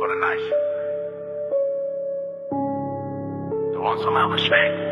for the night. The ones I'm out respect.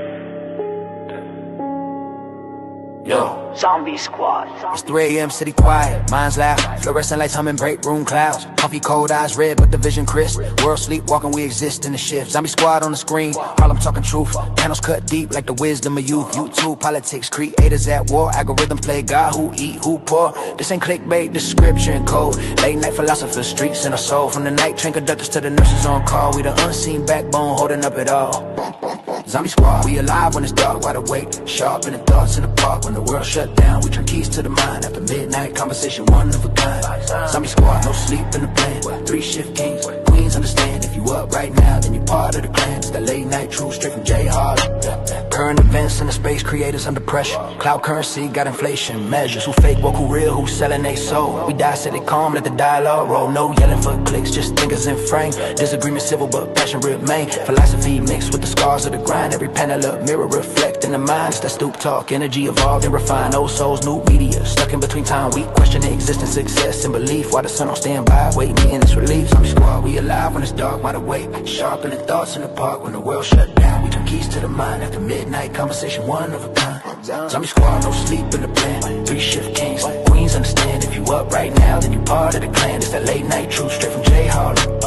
Yo, Zombie Squad. it's 3 a.m. city quiet, minds loud, fluorescent lights humming, break room clouds. Coffee cold, eyes red, but the vision crisp. World sleepwalking, we exist in the shift. Zombie Squad on the screen, Harlem talking truth. Panels cut deep like the wisdom of youth. YouTube, politics, creators at war. Algorithm play God, who eat, who pour. This ain't clickbait, description code. Late night philosophers, streets in our soul. From the night train conductors to the nurses on call. We the unseen backbone holding up it all. Zombie Squad, we alive when it's dark, wide awake, sharp in the thoughts in the park. When the world shut down, we turn keys to the mind. After midnight conversation, one of a kind. Zombie Squad, no sleep in the plan. 3 shift kings, queens understand. If you up right now, then you part of the clan. It's that late night truth straight from J Hard. Current events and the space creators under pressure. Cloud currency got inflation measures. Who fake, woke, who real, who selling they soul. We die, sit it calm, let the dialogue roll. No yelling for clicks, just thinkers in frame. Disagreement civil, but passion remain. Philosophy mixed with the scars of the grind. Every panel up, mirror reflect in the minds that stoop talk. Energy evolved and refined. Old souls, new media. Stuck in between time, we question the existence, success, and belief. While the sun on standby, wait me in its relief. Zombie Squad, we alive when it's dark, wide awake. Sharpening thoughts in the park when the world shut down. We turn keys to the mind after midnight conversation, one of a kind. Zombie Squad, no sleep in the plan. 3 shift kings, queens understand. If you up right now, then you part of the clan. It's that late night truth straight from J Harlem.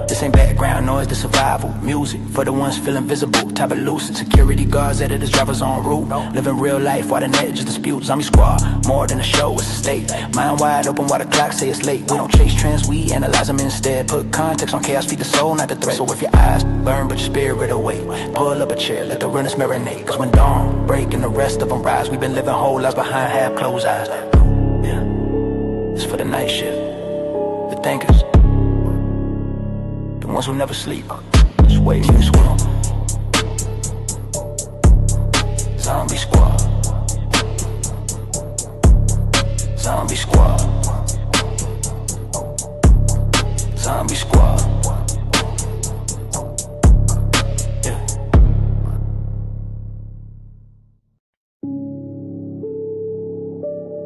This ain't background noise, the survival music for the ones feeling visible. Type of lucid security guards, editors, drivers on route. Living real life while the net just disputes. Zombie Squad, more than a show, it's a state. Mind wide open while the clock say it's late. We don't chase trends, we analyze them instead. Put context on chaos, feed the soul, not the threat. So if your eyes burn but your spirit awake, pull up a chair, let the realness marinate. Cause when dawn break and the rest of them rise, we've been living whole lives behind half closed eyes. Yeah, it's for the night shift, the thinkers, the ones who never sleep. Just wait in this world. Zombie Squad. Zombie Squad. Zombie Squad. Yeah.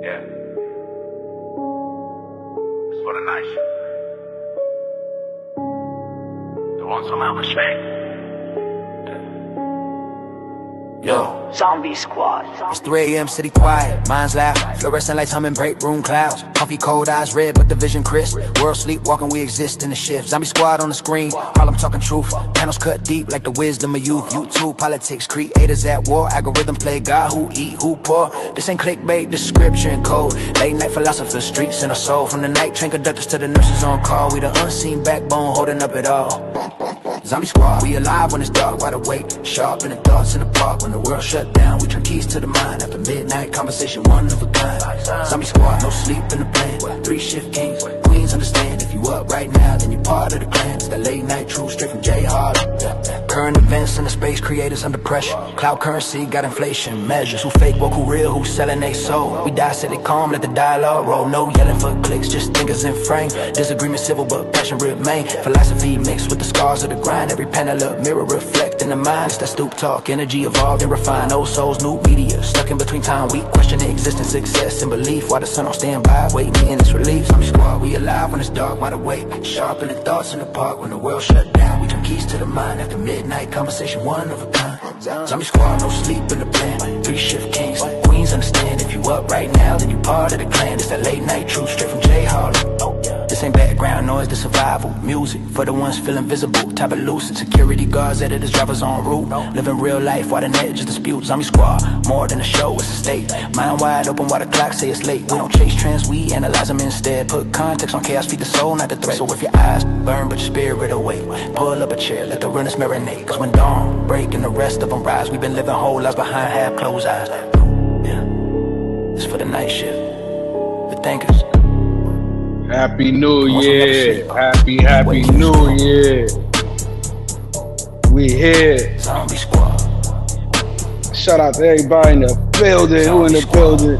Yeah. It's for the night. The ones I'm out respect. Yo, Zombie Squad. it's 3 a.m. city quiet, minds loud, fluorescent lights humming, break room clouds. Coffee cold, eyes red, but the vision crisp. World sleepwalking, we exist in the shift. Zombie Squad on the screen, Harlem talking truth. Panels cut deep like the wisdom of youth. YouTube, politics, creators at war. Algorithm play God, who eat, who pour. This ain't clickbait, description code. Late night philosophers, streets in our soul. From the night train conductors to the nurses on call. We the unseen backbone holding up it all. Zombie Squad, we alive when it's dark, wide awake, sharp in the thoughts in the park. When the world shut down, we turn keys to the mind. After midnight conversation, one of a kind. Zombie Squad, no sleep in the plan. 3 shift kings, queens understand. If you up right now, then you part of the clan. It's that late night truth straight from J Harlem. Current events and the space creators under pressure. Cloud currency got inflation measures. Who fake, woke, who real, who selling they soul. We die, sit it calm, let the dialogue roll. No yelling for clicks, just thinkers in frame. Disagreement civil, but passion remain. Philosophy mixed with the scars of the grind. Every panel up, mirror reflect in the minds that stoop talk. Energy evolved and refined. Old souls, new media. Stuck in between time, we question the existence, success, and belief. While the sun on standby, wait me in its relief. Zombie Squad, we alive when it's dark, wide awake. Sharpening thoughts in the park when the world shut down. We turn keys to the mind after midnight conversation, one of a kind. Zombie Squad, no sleep in the plan. 3 shift kings, queens understand. If you up right now, then you part of the clan. It's that late night truth straight from J Harlem. This ain't background noise, the survival music for the ones feeling visible. Type of lucid security guards, editors, drivers on route. Living real life while the net just disputes. Zombie Squad, more than a show, it's a state. Mind wide open while the clock say it's late. We don't chase trends, we analyze them instead. Put context on chaos, feed the soul, not the threat. So if your eyes burn but your spirit awake, pull up a chair, let the realness marinate. Cause when dawn break and the rest of them rise, we've been living whole lives behind half closed eyes. Yeah, it's for the night shift, the thinkers. Happy New Year. Happy New Year. We here. Zombie Squad. Shout out to everybody in the building. Who in the building?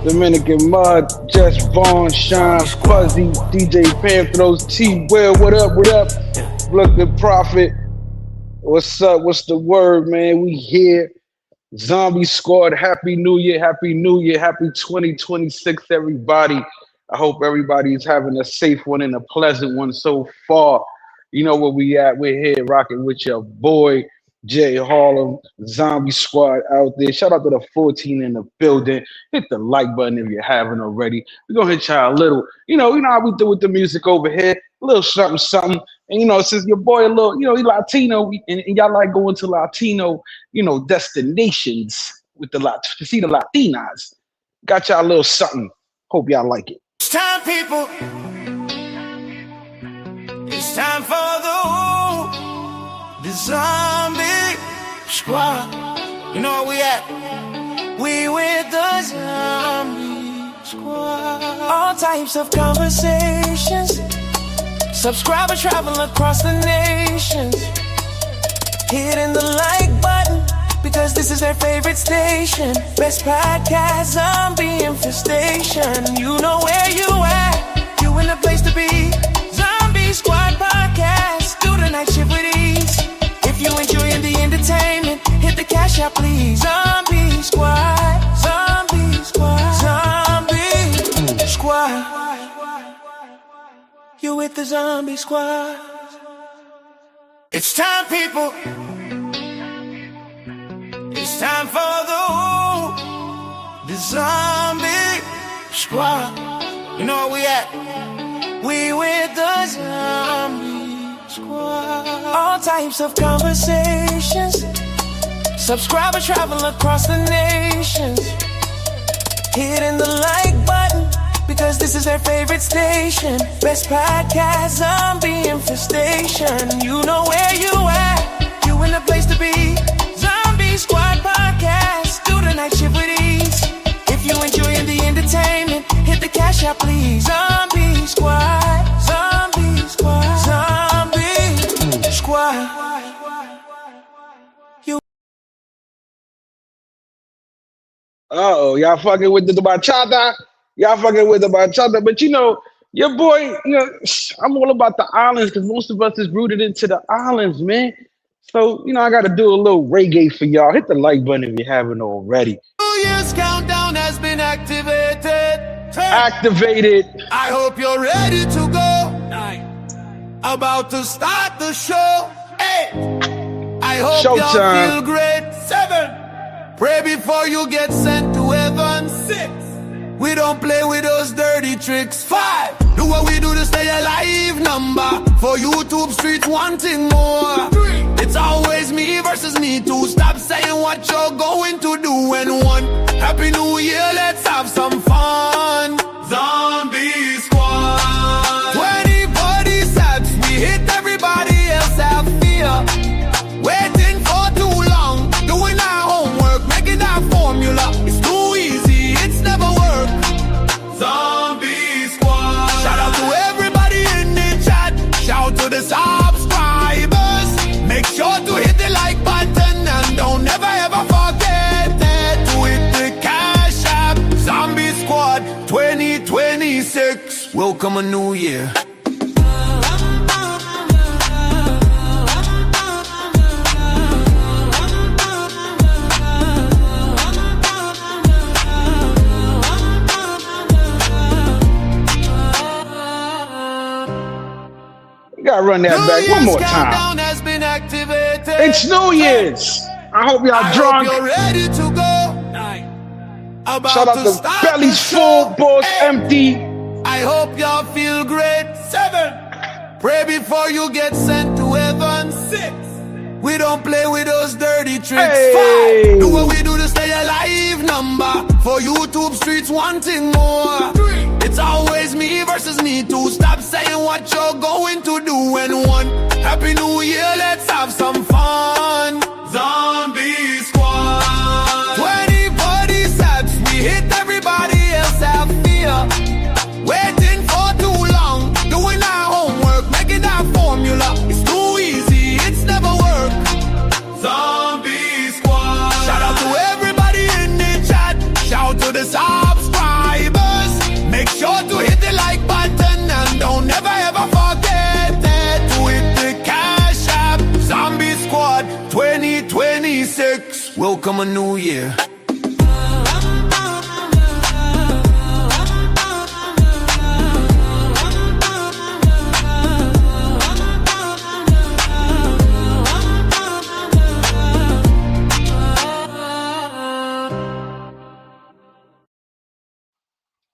Dominican Mud, Jess Vaughn, Shine, Fuzzy, DJ Panthros, T Will, what up, what up? Look the Prophet. What's up? What's the word, man? We here. Zombie Squad, Happy New Year, Happy New Year, Happy 2026, everybody. I hope everybody's having a safe one and a pleasant one so far. You know where we at. We're here rocking with your boy Jay Harlem, Zombie Squad out there. Shout out to the 14 in the building. Hit the like button if you haven't already. We're gonna hit y'all a little, you know how we do with the music over here, a little something, something. And since your boy a little, he Latino, and y'all like going to Latino, destinations with to see the Latinas. Got y'all a little something. Hope y'all like it. It's time, people. It's time for the zombie squad. You know where we at? We with the zombie squad. All types of conversations. Subscribe and travel across the nations. Hitting the like button because this is their favorite station. Best podcast, zombie infestation. You know where you at. You in the place to be. Zombie Squad Podcast. Do the night shift with ease. If you enjoying the entertainment, hit the cash out, please. Zombie Squad. Zombie Squad. Zombie Squad. You with the Zombie Squad. It's time, people. It's time for the zombie squad. You know where we at? We with the zombie squad. All types of conversations. Subscribe and travel across the nations. Hitting the like button because this is their favorite station. Best podcast, zombie infestation. You know where you at. You in the place to be. Squad Podcast. Do the night shift with ease. If you enjoying the entertainment, hit the cash out, please. Zombie Squad. Zombie Squad. Zombie Squad. Y'all fucking with the bachata. Y'all fucking with the bachata. But your boy, I'm all about the islands because most of us is rooted into the islands, man. So, I got to do a little reggae for y'all. Hit the like button if you haven't already. 2 years countdown has been activated. Activated. I hope you're ready to go. About to start the show. 8. I hope y'all feel great. 7. Pray before you get sent to heaven. 6. We don't play with those dirty tricks. 5. Do what we do to stay alive. Number. For YouTube streets wanting more. 3. It's always me versus me too. Stop saying what you're going to do. And 1. Happy New Year, let's have some fun. Zombie Squad. 20 body sets. We hit everybody else have fear. Waiting for too long. Doing our homework. Making our formula. It's too easy. It's never worked. Zombie Squad. Shout out to everybody in the chat. Shout to the subscribers. Make sure to hit the like button and don't ever ever forget to hit the cash app. Zombie Squad 2026. Welcome a new year. You gotta run that back one more time. Has been activated. It's New Year's. I hope y'all drunk. Hope you're ready to go. Shout out to bellies full, balls empty. I hope y'all feel great. 7. Pray before you get sent to heaven. 6. We don't play with those dirty tricks. 5. Do what we do to stay alive. Number. For YouTube streets wanting more. 3. It's always me versus me too. Stop saying what you're going to do. And 1. Happy New Year, let's have some fun. Zombie Squad. 20 body sets. We hit everybody else have fear. Waiting for too long. Doing our homework. Making our formula. It's too easy. It's never worked. Zombie Squad. Shout out to everybody in the chat. Shout to the subscribers. Make sure to hit the like button and don't ever ever forget to hit the cash app. Zombie Squad 2026. Welcome a new year.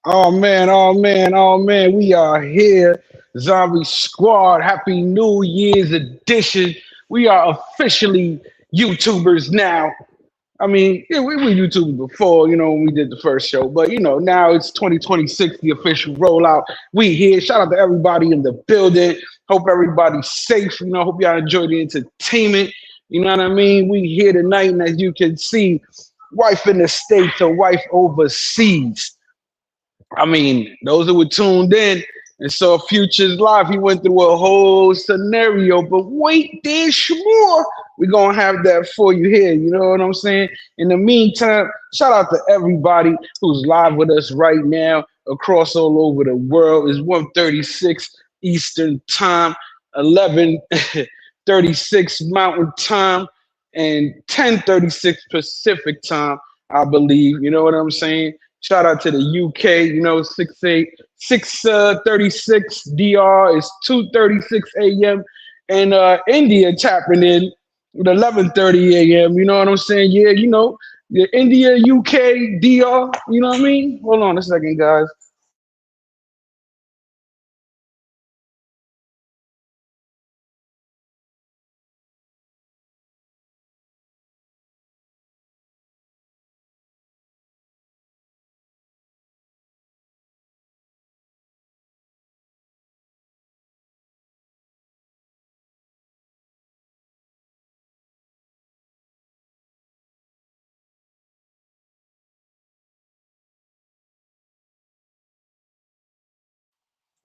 Oh man, oh man, oh man, we are here. Zombie Squad, Happy New Year's edition. We are officially YouTubers now. I mean, yeah, we were YouTubers before, when we did the first show, but now it's 2026, the official rollout. We here. Shout out to everybody in the building. Hope everybody's safe. Hope y'all enjoy the entertainment. You know what I mean? We here tonight, and as you can see, wife in the States or wife overseas. I mean, those who were tuned in and saw Future's live, he went through a whole scenario. But wait, there's more. We're going to have that for you here. You know what I'm saying? In the meantime, shout out to everybody who's live with us right now across all over the world. It's 1:36 Eastern Time, 11:36 Mountain Time, and 10:36 Pacific Time, I believe. You know what I'm saying? Shout out to the UK, 6:36 DR is 2:36 a.m. And India tapping in with 11:30 a.m. You know what I'm saying? Yeah, the India, UK, DR, you know what I mean? Hold on a second, guys.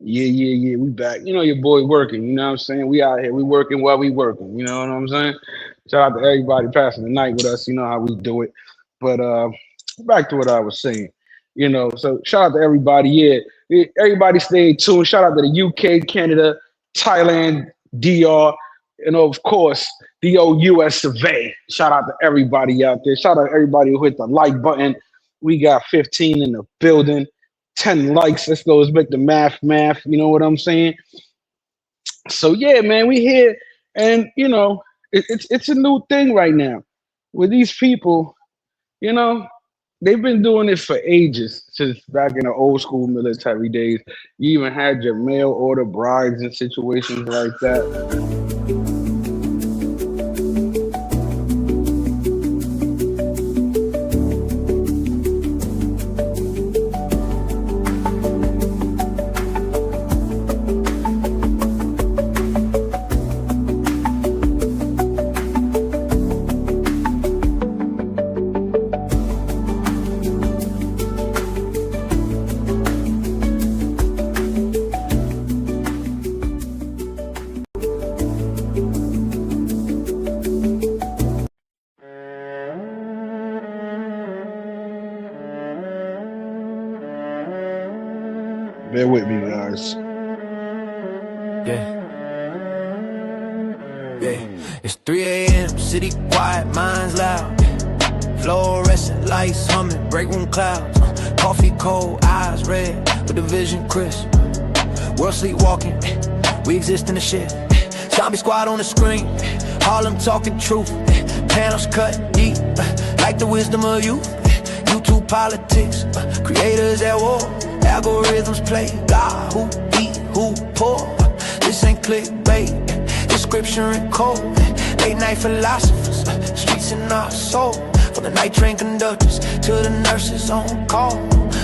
Yeah. We back. Your boy working. You know what I'm saying? We out here. We working while we working. You know what I'm saying? Shout out to everybody passing the night with us. You know how we do it. But back to what I was saying. So shout out to everybody. Yeah, everybody stay tuned. Shout out to the UK, Canada, Thailand, DR, and of course the old US of A. Shout out to everybody out there. Shout out to everybody who hit the like button. We got 15 in the building. 10 likes. Let's go. Let's make the math. You know what I'm saying? So yeah, man, we here, and it's a new thing right now with these people. They've been doing this for ages, since back in the old school military days. You even had your mail order brides and situations like that. Bear with me, guys. Yeah. It's 3 a.m. City quiet, minds loud. Fluorescent lights humming, break room clouds. Coffee cold, eyes red, with the vision crisp. World sleepwalking, we exist in the shit. Zombie squad on the screen, Harlem talking truth. Panels cut deep, like the wisdom of youth. YouTube politics, creators at war. Algorithms play, God who eat, who poor. This ain't clickbait, this scripture and code. Late night philosophers, streets in our soul. From the night train conductors to the nurses on call.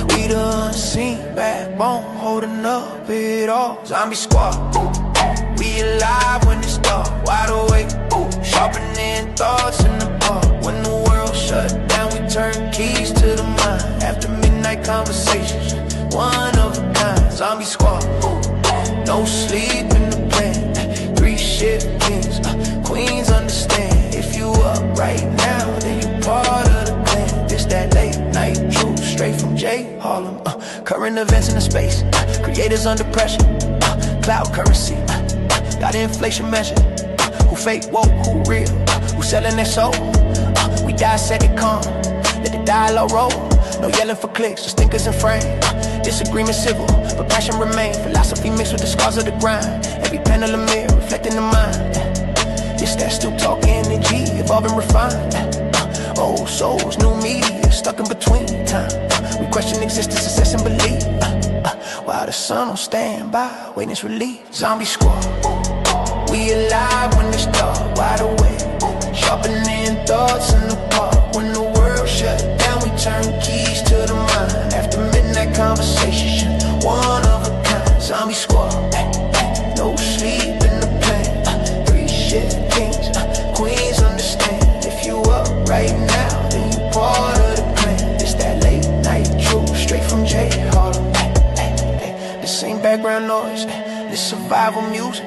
We the unseen backbone, holding up it all. Zombie squad, we alive when it's dark. Wide awake, sharpening thoughts in the bar. When the world shut down, we turn keys to the mind. After midnight conversations, one of a kind. Zombie squad, no sleep in the plan. 3 shift kings, queens understand. If you up right now, then you part of the clan. This that late night truth, straight from J Harlem. Current events in the space, creators under pressure. Cloud currency, got inflation measured. Who fake, woke, who real, who selling their soul. We dissect it calm, let the dialogue roll. No yelling for clicks, just thinkers in frame. Disagreement civil, but passion remain. Philosophy mixed with the scars of the grind. Every pen of a mirror, reflecting the mind. It's that still talk energy, evolving refined. Old souls, new media, stuck in between time. We question existence, assess and believe. the sun on standby, witness relief, zombie squad. We alive when it's dark, wide awake, sharpening thoughts in the park. When the world shut down, we turn keys to the mind. After midnight conversation, one of a kind, zombie squad. No sleep in the plan, 3 shift kings, queens understand. If you up right now, then you part of the plan. It's that late night truth, straight from J Harlem. This ain't background noise, this survival music.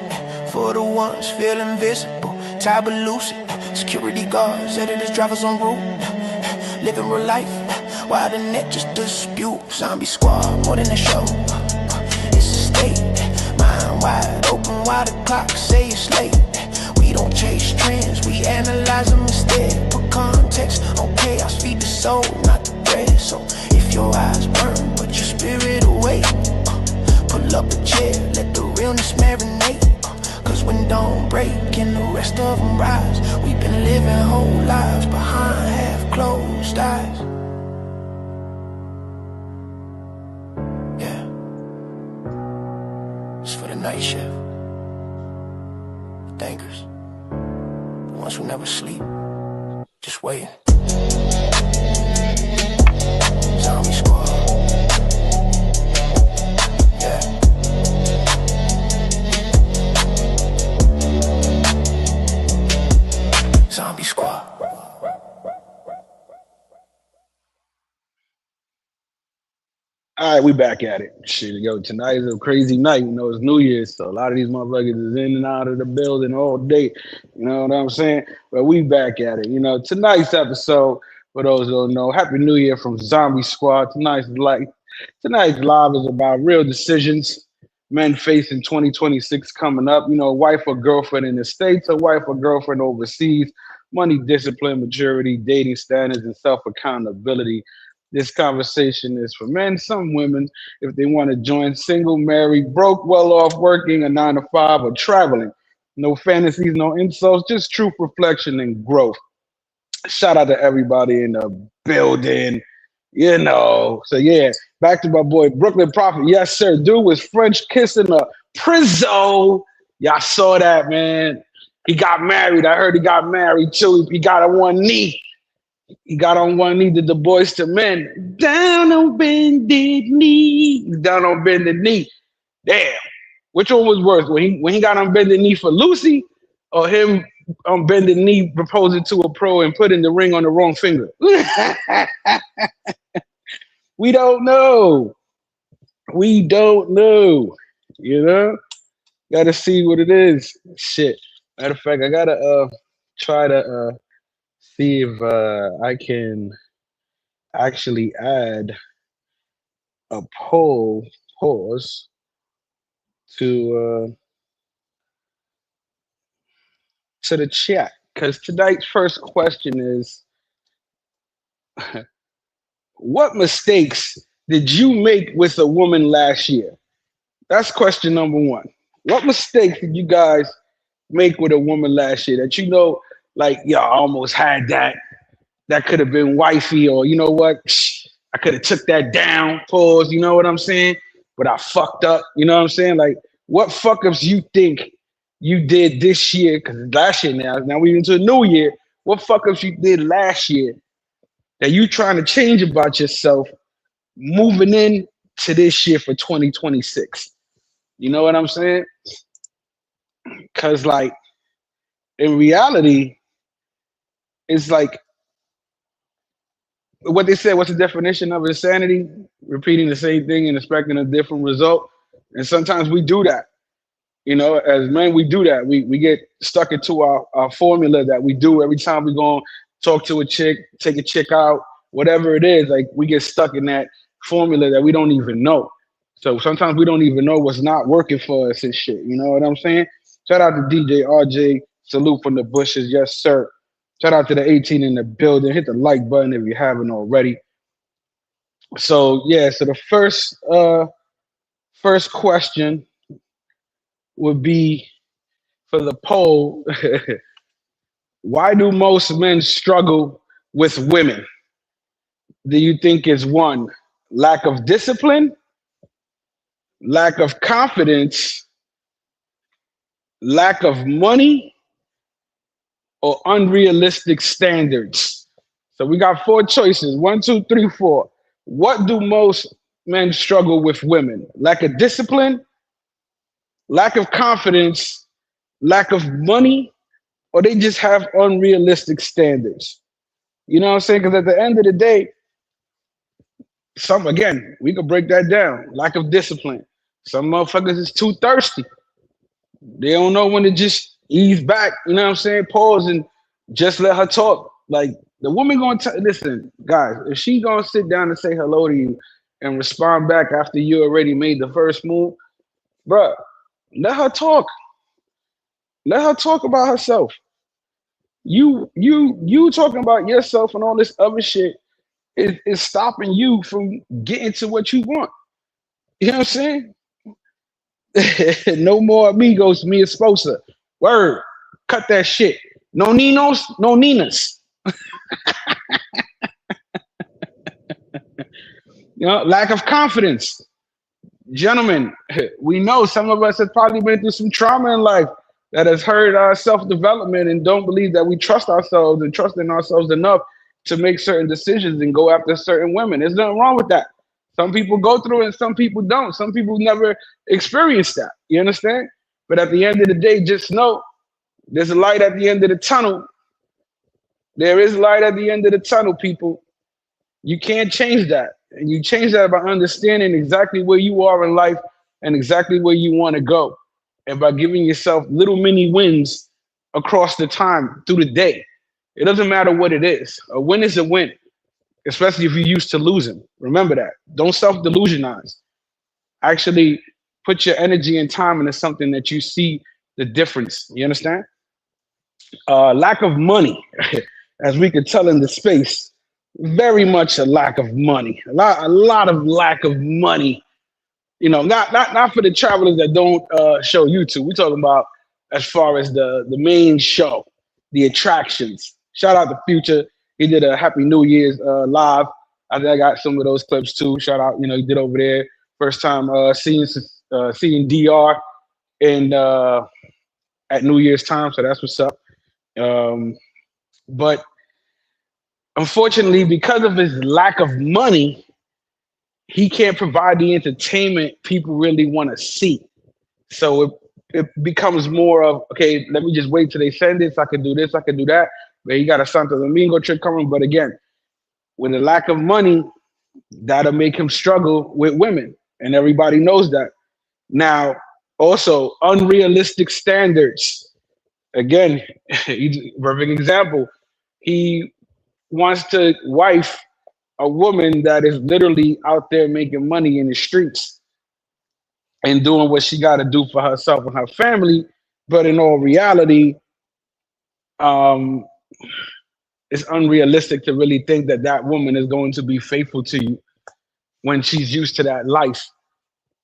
For the ones feel invisible, tired but lucid. Security guards, editors, drivers on route, living real life while the net just dispute. Zombie squad, more than a show, it's a state. Mind wide open while the clock say it's late. We don't chase trends, we analyze them instead. Put context on chaos, feed the soul, not the bread. So if your eyes burn but your spirit awake, pull up a chair, let the realness marinate. Cause when dawn break and the rest of them rise, we've been living whole lives behind half closed eyes. Yeah, it's for the night shift, the thinkers, the ones who never sleep, just waiting. Zombie squad. Yeah. Zombie squad. All right, we back at it. Shit, yo, tonight is a crazy night. You know, it's New Year's, so a lot of these motherfuckers is in and out of the building all day. You know what I'm saying? But we back at it. You know, tonight's episode, for those who don't know, Happy New Year from Zombie Squad. Tonight's live is about real decisions men face in 2026 coming up. You know, wife or girlfriend in the States, or wife or girlfriend overseas, money, discipline, maturity, dating standards, and self-accountability. This conversation is for men, some women, if they want to join, single, married, broke, well off, working a 9 to 5, or traveling. No fantasies, no insults, just truth, reflection, and growth. Shout out to everybody in the building, you know. So yeah, back to my boy Brooklyn Prophet. Yes, sir. Dude was French kissing a Prizzo. Y'all saw that, man. He got married. I heard he got married too. He got on one knee. He got on one knee to the Boys to Men. Down on bended knee. Down on bended knee. Damn. Which one was worse? When he got on bended knee for Lucy, or him on bended knee proposing to a pro and putting the ring on the wrong finger? We don't know. We don't know. You know? Gotta see what it is. Shit. Matter of fact, I gotta try to see if I can actually add a poll pause to the chat, because tonight's first question is, what mistakes did you make with a woman last year? That's question number one. What mistakes did you guys make with a woman last year that you know, like, yo, I almost had that. That could have been wifey, or you know what? I could have took that down, pause, you know what I'm saying? But I fucked up, you know what I'm saying? Like, what fuck ups you think you did this year? Because last year now we're into a new year. What fuck ups you did last year that you trying to change about yourself moving in to this year for 2026? You know what I'm saying? Because, like, in reality, it's like what they said, what's the definition of insanity? Repeating the same thing and expecting a different result. And sometimes we do that. You know, as men, we do that. We get stuck into our formula that we do every time we go and talk to a chick, take a chick out, whatever it is. Like, we get stuck in that formula that we don't even know. So sometimes we don't even know what's not working for us and shit. You know what I'm saying? Shout out to DJ RJ. Salute from the bushes. Yes, sir. Shout out to the 18 in the building. Hit the like button if you haven't already. So yeah, so the first question would be for the poll. Why do most men struggle with women? Do you think it's one, lack of discipline? lack of confidence, lack of money, or unrealistic standards. So we got four choices. 1, 2, 3, 4. What do most men struggle with women? Lack of discipline, lack of confidence, lack of money, or they just have unrealistic standards. You know what I'm saying? Because at the end of the day, we could break that down. Lack of discipline. Some motherfuckers is too thirsty. They don't know when to just ease back. You know what I'm saying? Pause and just let her talk. Like the woman gonna listen, guys. If she gonna sit down and say hello to you and respond back after you already made the first move, bruh, let her talk. Let her talk about herself. You talking about yourself and all this other shit is stopping you from getting to what you want. You know what I'm saying? No more amigos, mi esposa. Word. Cut that shit. No ninos, no ninas. You know, lack of confidence. Gentlemen, we know some of us have probably been through some trauma in life that has hurt our self-development and don't believe that we trust ourselves and trust in ourselves enough to make certain decisions and go after certain women. There's nothing wrong with that. Some people go through it and some people don't. Some people never experience that. You understand? But at the end of the day, just know there's a light at the end of the tunnel. There is light at the end of the tunnel, people. You can't change that. And you change that by understanding exactly where you are in life and exactly where you want to go. And by giving yourself little mini wins across the time through the day. It doesn't matter what it is. A win is a win, especially if you're used to losing. Remember that. Don't self-delusionize. Actually put your energy and time into something that you see the difference. You understand? Lack of money, as we could tell in the space, very much a lack of money. A lot of lack of money. You know, not for the travelers that don't show YouTube. We're talking about as far as the main show, the attractions. Shout out to Future. He did a Happy New Year's live. I think I got some of those clips too. Shout out, you know, he did over there. First time seeing DR in at New Year's time, so that's what's up. But unfortunately, because of his lack of money, he can't provide the entertainment people really want to see. So it becomes more of, okay, let me just wait till they send this. I can do this, I can do that. But he got a Santo Domingo trip coming. But again, with a lack of money, that'll make him struggle with women. And everybody knows that. Now, also, unrealistic standards. Again, perfect example. He wants to wife a woman that is literally out there making money in the streets and doing what she got to do for herself and her family. But in all reality, it's unrealistic to really think that that woman is going to be faithful to you when she's used to that life.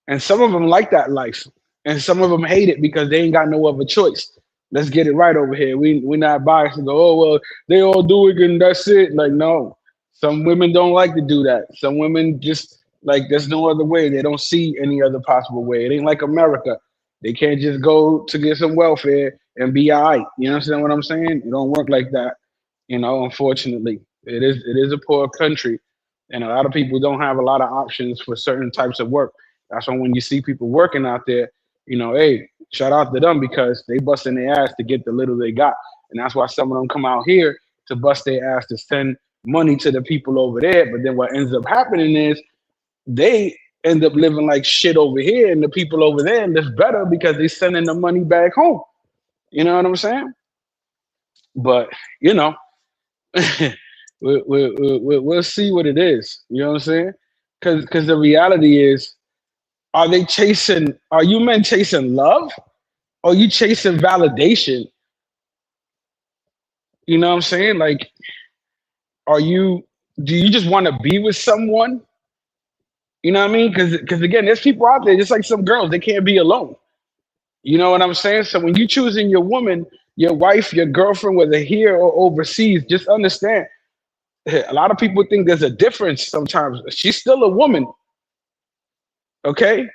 And some of them like that life. And some of them hate it because they ain't got no other choice. Let's get it right over here. We're not biased and go, oh, well, they all do it and that's it. Like, no. Some women don't like to do that. Some women just, like, there's no other way. They don't see any other possible way. It ain't like America. They can't just go to get some welfare and be all right. You understand what I'm saying? It don't work like that. You know, unfortunately. It is a poor country. And a lot of people don't have a lot of options for certain types of work. That's why when you see people working out there, you know, hey, shout out to them because they busting their ass to get the little they got. And that's why some of them come out here to bust their ass to send money to the people over there. But then what ends up happening is they end up living like shit over here and the people over there live better because they're sending the money back home. You know what I'm saying? But, you know, we'll see what it is. You know what I'm saying? Because the reality is, are you men chasing love? Or are you chasing validation? You know what I'm saying? Like, do you just want to be with someone? You know what I mean? Because again, there's people out there, just like some girls, they can't be alone. You know what I'm saying? So when you're choosing your woman, your wife, your girlfriend, whether here or overseas, just understand, a lot of people think there's a difference sometimes. She's still a woman. Okay?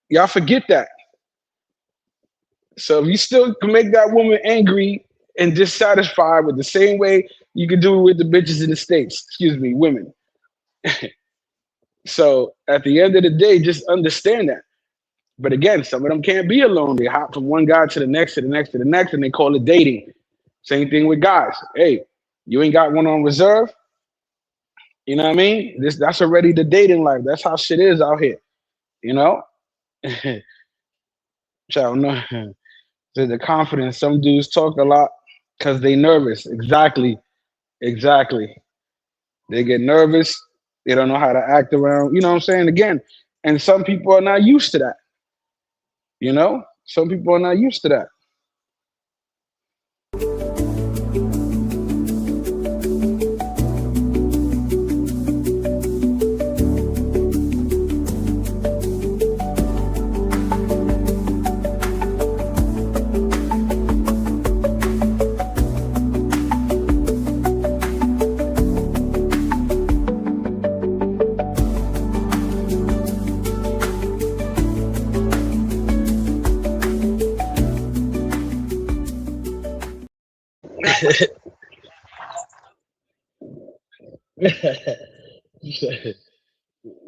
Y'all forget that. So if you still can make that woman angry and dissatisfied with the same way you can do it with the bitches in the States, excuse me, women. So at the end of the day, just understand that. But again, some of them can't be alone. They hop from one guy to the next, to the next, to the next, and they call it dating. Same thing with guys. Hey, you ain't got one on reserve. You know what I mean? That's already the dating life. That's how shit is out here. You know? Child, no. The confidence. Some dudes talk a lot because they nervous. Exactly. Exactly. They get nervous. They don't know how to act around. You know what I'm saying? Again, and some people are not used to that. You know? Some people are not used to that.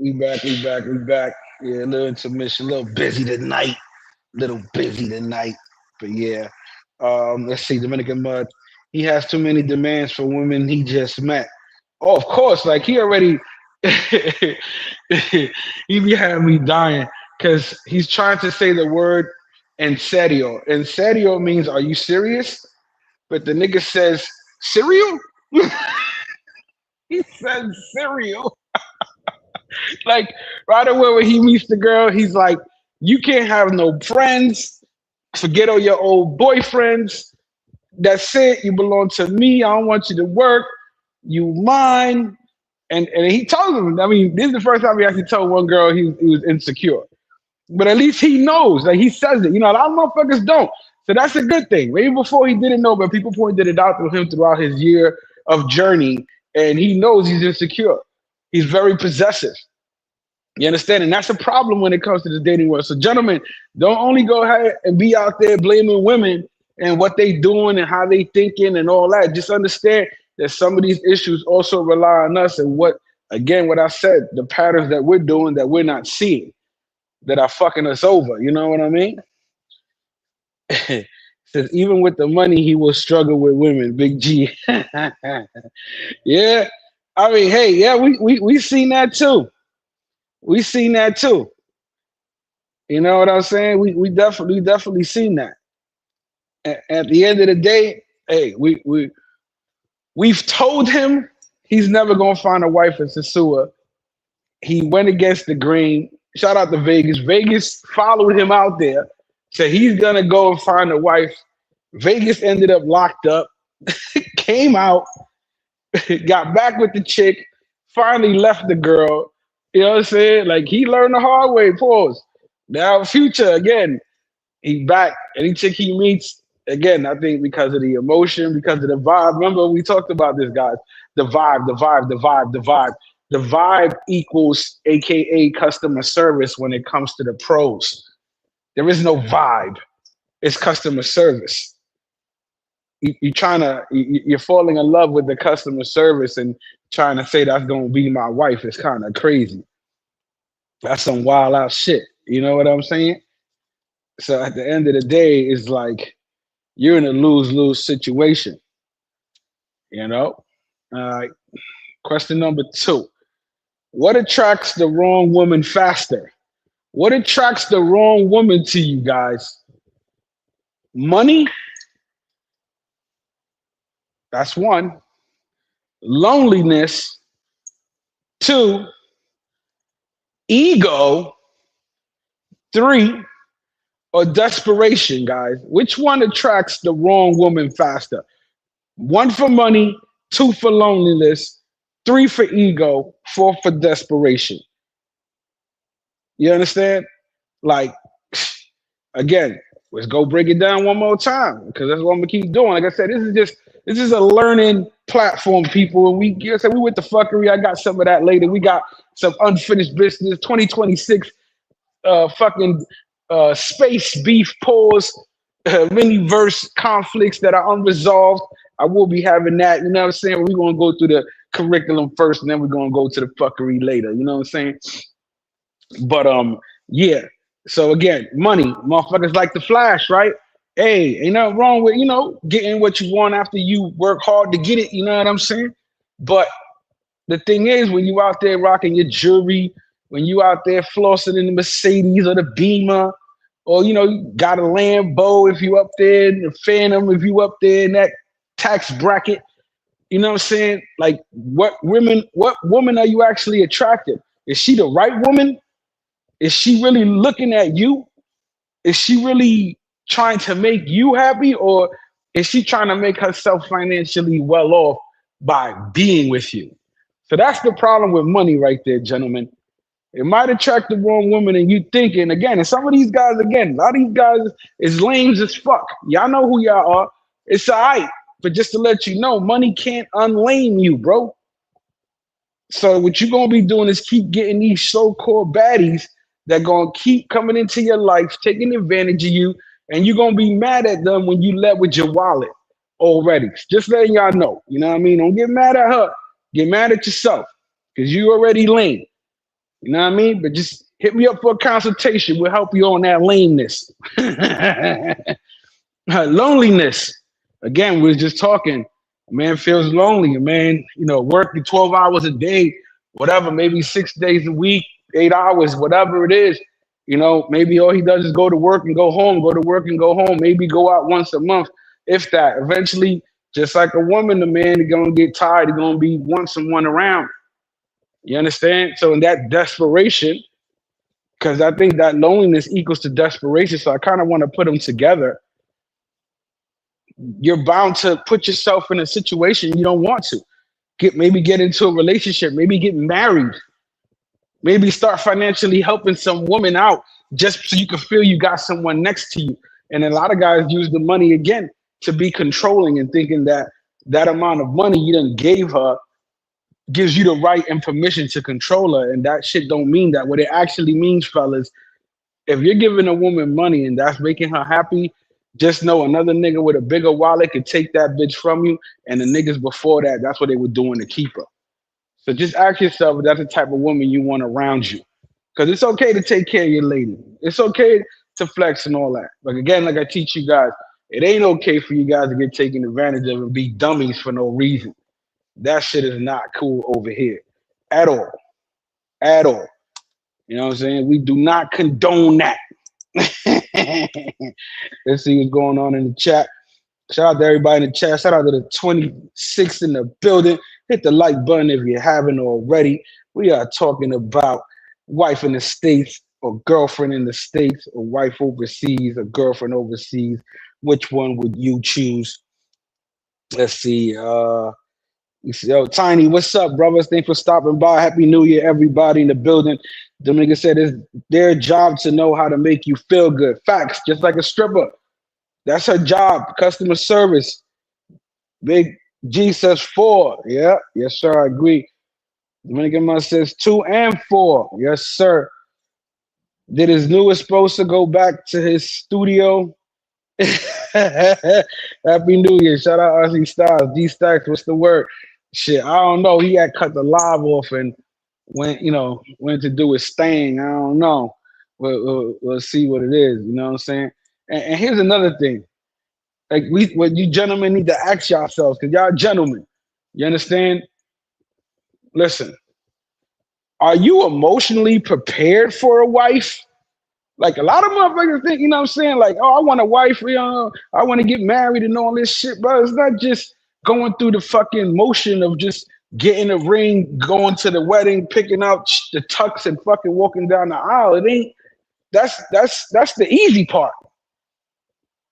We back, we back, we back. Yeah, a little intermission, a little busy tonight. Little busy tonight. But yeah. Let's see, Dominican Mud. He has too many demands for women he just met. Oh, of course, like he already he be having me dying because he's trying to say the word en serio. En serio means are you serious? But the nigga says cereal? He says cereal. Like right away when he meets the girl, he's like, you can't have no friends. Forget all your old boyfriends. That's it. You belong to me. I don't want you to work. You mine. And he told him, I mean, this is the first time he actually told one girl he was insecure. But at least he knows. Like he says it. You know, a lot of motherfuckers don't. So that's a good thing. Maybe before he didn't know, but people pointed it out to him throughout his year of journey. And he knows he's insecure. He's very possessive. You understand? And that's a problem when it comes to the dating world. So, gentlemen, don't only go ahead and be out there blaming women and what they doing and how they thinking and all that. Just understand that some of these issues also rely on us and what I said, the patterns that we're doing that we're not seeing, that are fucking us over. You know what I mean? Says even with the money, he will struggle with women. Big G. Yeah. I mean, hey, yeah, we seen that too. We seen that too. You know what I'm saying? We definitely seen that. At the end of the day, hey, we've told him he's never gonna find a wife in Sasua. He went against the grain. Shout out to Vegas. Vegas followed him out there. Said he's gonna go and find a wife. Vegas ended up locked up, came out, got back with the chick, finally left the girl. You know what I'm saying? Like he learned the hard way. Pause. Now Future again, he back. Any chick he meets, again, I think because of the emotion, because of the vibe. Remember we talked about this, guys. The vibe, the vibe, the vibe, the vibe. The vibe equals AKA customer service when it comes to the pros. There is no vibe. It's customer service. You're falling in love with the customer service and trying to say that's gonna be my wife. It's kind of crazy. That's some wild out shit. You know what I'm saying? So at the end of the day, it's like you're in a lose-lose situation. You know? All right. Question number 2. What attracts the wrong woman faster? What attracts the wrong woman to you guys? Money? That's 1. Loneliness. 2. Ego. 3. Or desperation, guys. Which one attracts the wrong woman faster? 1 for money, 2 for loneliness, 3 for ego, 4 for desperation. You understand? Like, again, let's go break it down one more time because that's what I'm gonna keep doing. Like I said, this is a learning platform, people. And we with the fuckery. I got some of that later. We got some unfinished business. 2026 fucking space beef pause, mini verse conflicts that are unresolved. I will be having that. You know what I'm saying? We're gonna go through the curriculum first, and then we're gonna go to the fuckery later. You know what I'm saying? But yeah. So again, money, motherfuckers like the Flash, right? Hey, ain't nothing wrong with getting what you want after you work hard to get it. You know what I'm saying? But the thing is, when you out there rocking your jewelry, when you out there flossing in the Mercedes or the Beamer, or you got a Lambo if you up there, the Phantom if you up there in that tax bracket, you know what I'm saying? Like, what woman are you actually attracted? Is she the right woman? Is she really looking at you? Is she really trying to make you happy, or is she trying to make herself financially well off by being with you? So that's the problem with money right there, gentlemen. It might attract the wrong woman, and you thinking again, and some of these guys, again, a lot of these guys is lames as fuck. Y'all know who y'all are. It's all right. But just to let you know, money can't unlame you, bro. So what you're gonna be doing is keep getting these so-called baddies that gonna keep coming into your life, taking advantage of you, and you're gonna be mad at them when you left with your wallet already. Just letting y'all know. You know what I mean? Don't get mad at her. Get mad at yourself. Because you already lame. You know what I mean? But just hit me up for a consultation. We'll help you on that lameness. Loneliness. Again, we was just talking. A man feels lonely. A man, working 12 hours a day, whatever, maybe 6 days a week, 8 hours, whatever it is. Maybe all he does is go to work and go home, go to work and go home, maybe go out once a month, if that. Eventually, just like a woman, the man is going to get tired. He's going to be want someone around. You understand? So in that desperation, because I think that loneliness equals to desperation, so I kind of want to put them together. You're bound to put yourself in a situation you don't want to. Maybe get into a relationship, maybe get married, maybe start financially helping some woman out just so you can feel you got someone next to you. And a lot of guys use the money again to be controlling and thinking that that amount of money you done gave her gives you the right and permission to control her. And that shit don't mean that. What it actually means, fellas, if you're giving a woman money and that's making her happy, just know another nigga with a bigger wallet could take that bitch from you. And the niggas before that, that's what they were doing to keep her. So just ask yourself if that's the type of woman you want around you. Because it's okay to take care of your lady. It's okay to flex and all that. But again, like I teach you guys, it ain't okay for you guys to get taken advantage of and be dummies for no reason. That shit is not cool over here at all. At all. You know what I'm saying? We do not condone that. Let's see what's going on in the chat. Shout out to everybody in the chat. Shout out to the 26 in the building. Hit the like button if you haven't already. We are talking about wife in the States or girlfriend in the States, or wife overseas or girlfriend overseas. Which one would you choose? Let's see. Yo, Tiny, what's up, brothers? Thanks for stopping by. Happy New Year, everybody in the building. Dominica said it's their job to know how to make you feel good. Facts, just like a stripper. That's her job, customer service. Big G says 4. Yeah, yes, sir, I agree. Dominican Man says 2 and 4. Yes, sir. Did his newest supposed to go back to his studio? Happy New Year. Shout out RC Styles. D Stacks, what's the word? Shit, I don't know. He had cut the live off and went to do his thing. I don't know. We'll see what it is. You know what I'm saying? And here's another thing. Like what you gentlemen need to ask yourselves, because y'all gentlemen, you understand? Listen, are you emotionally prepared for a wife? Like a lot of motherfuckers think, you know what I'm saying? Like, oh, I want a wife, I want to get married and all this shit, bro. It's not just going through the fucking motion of just getting a ring, going to the wedding, picking out the tux and fucking walking down the aisle. It ain't, that's the easy part.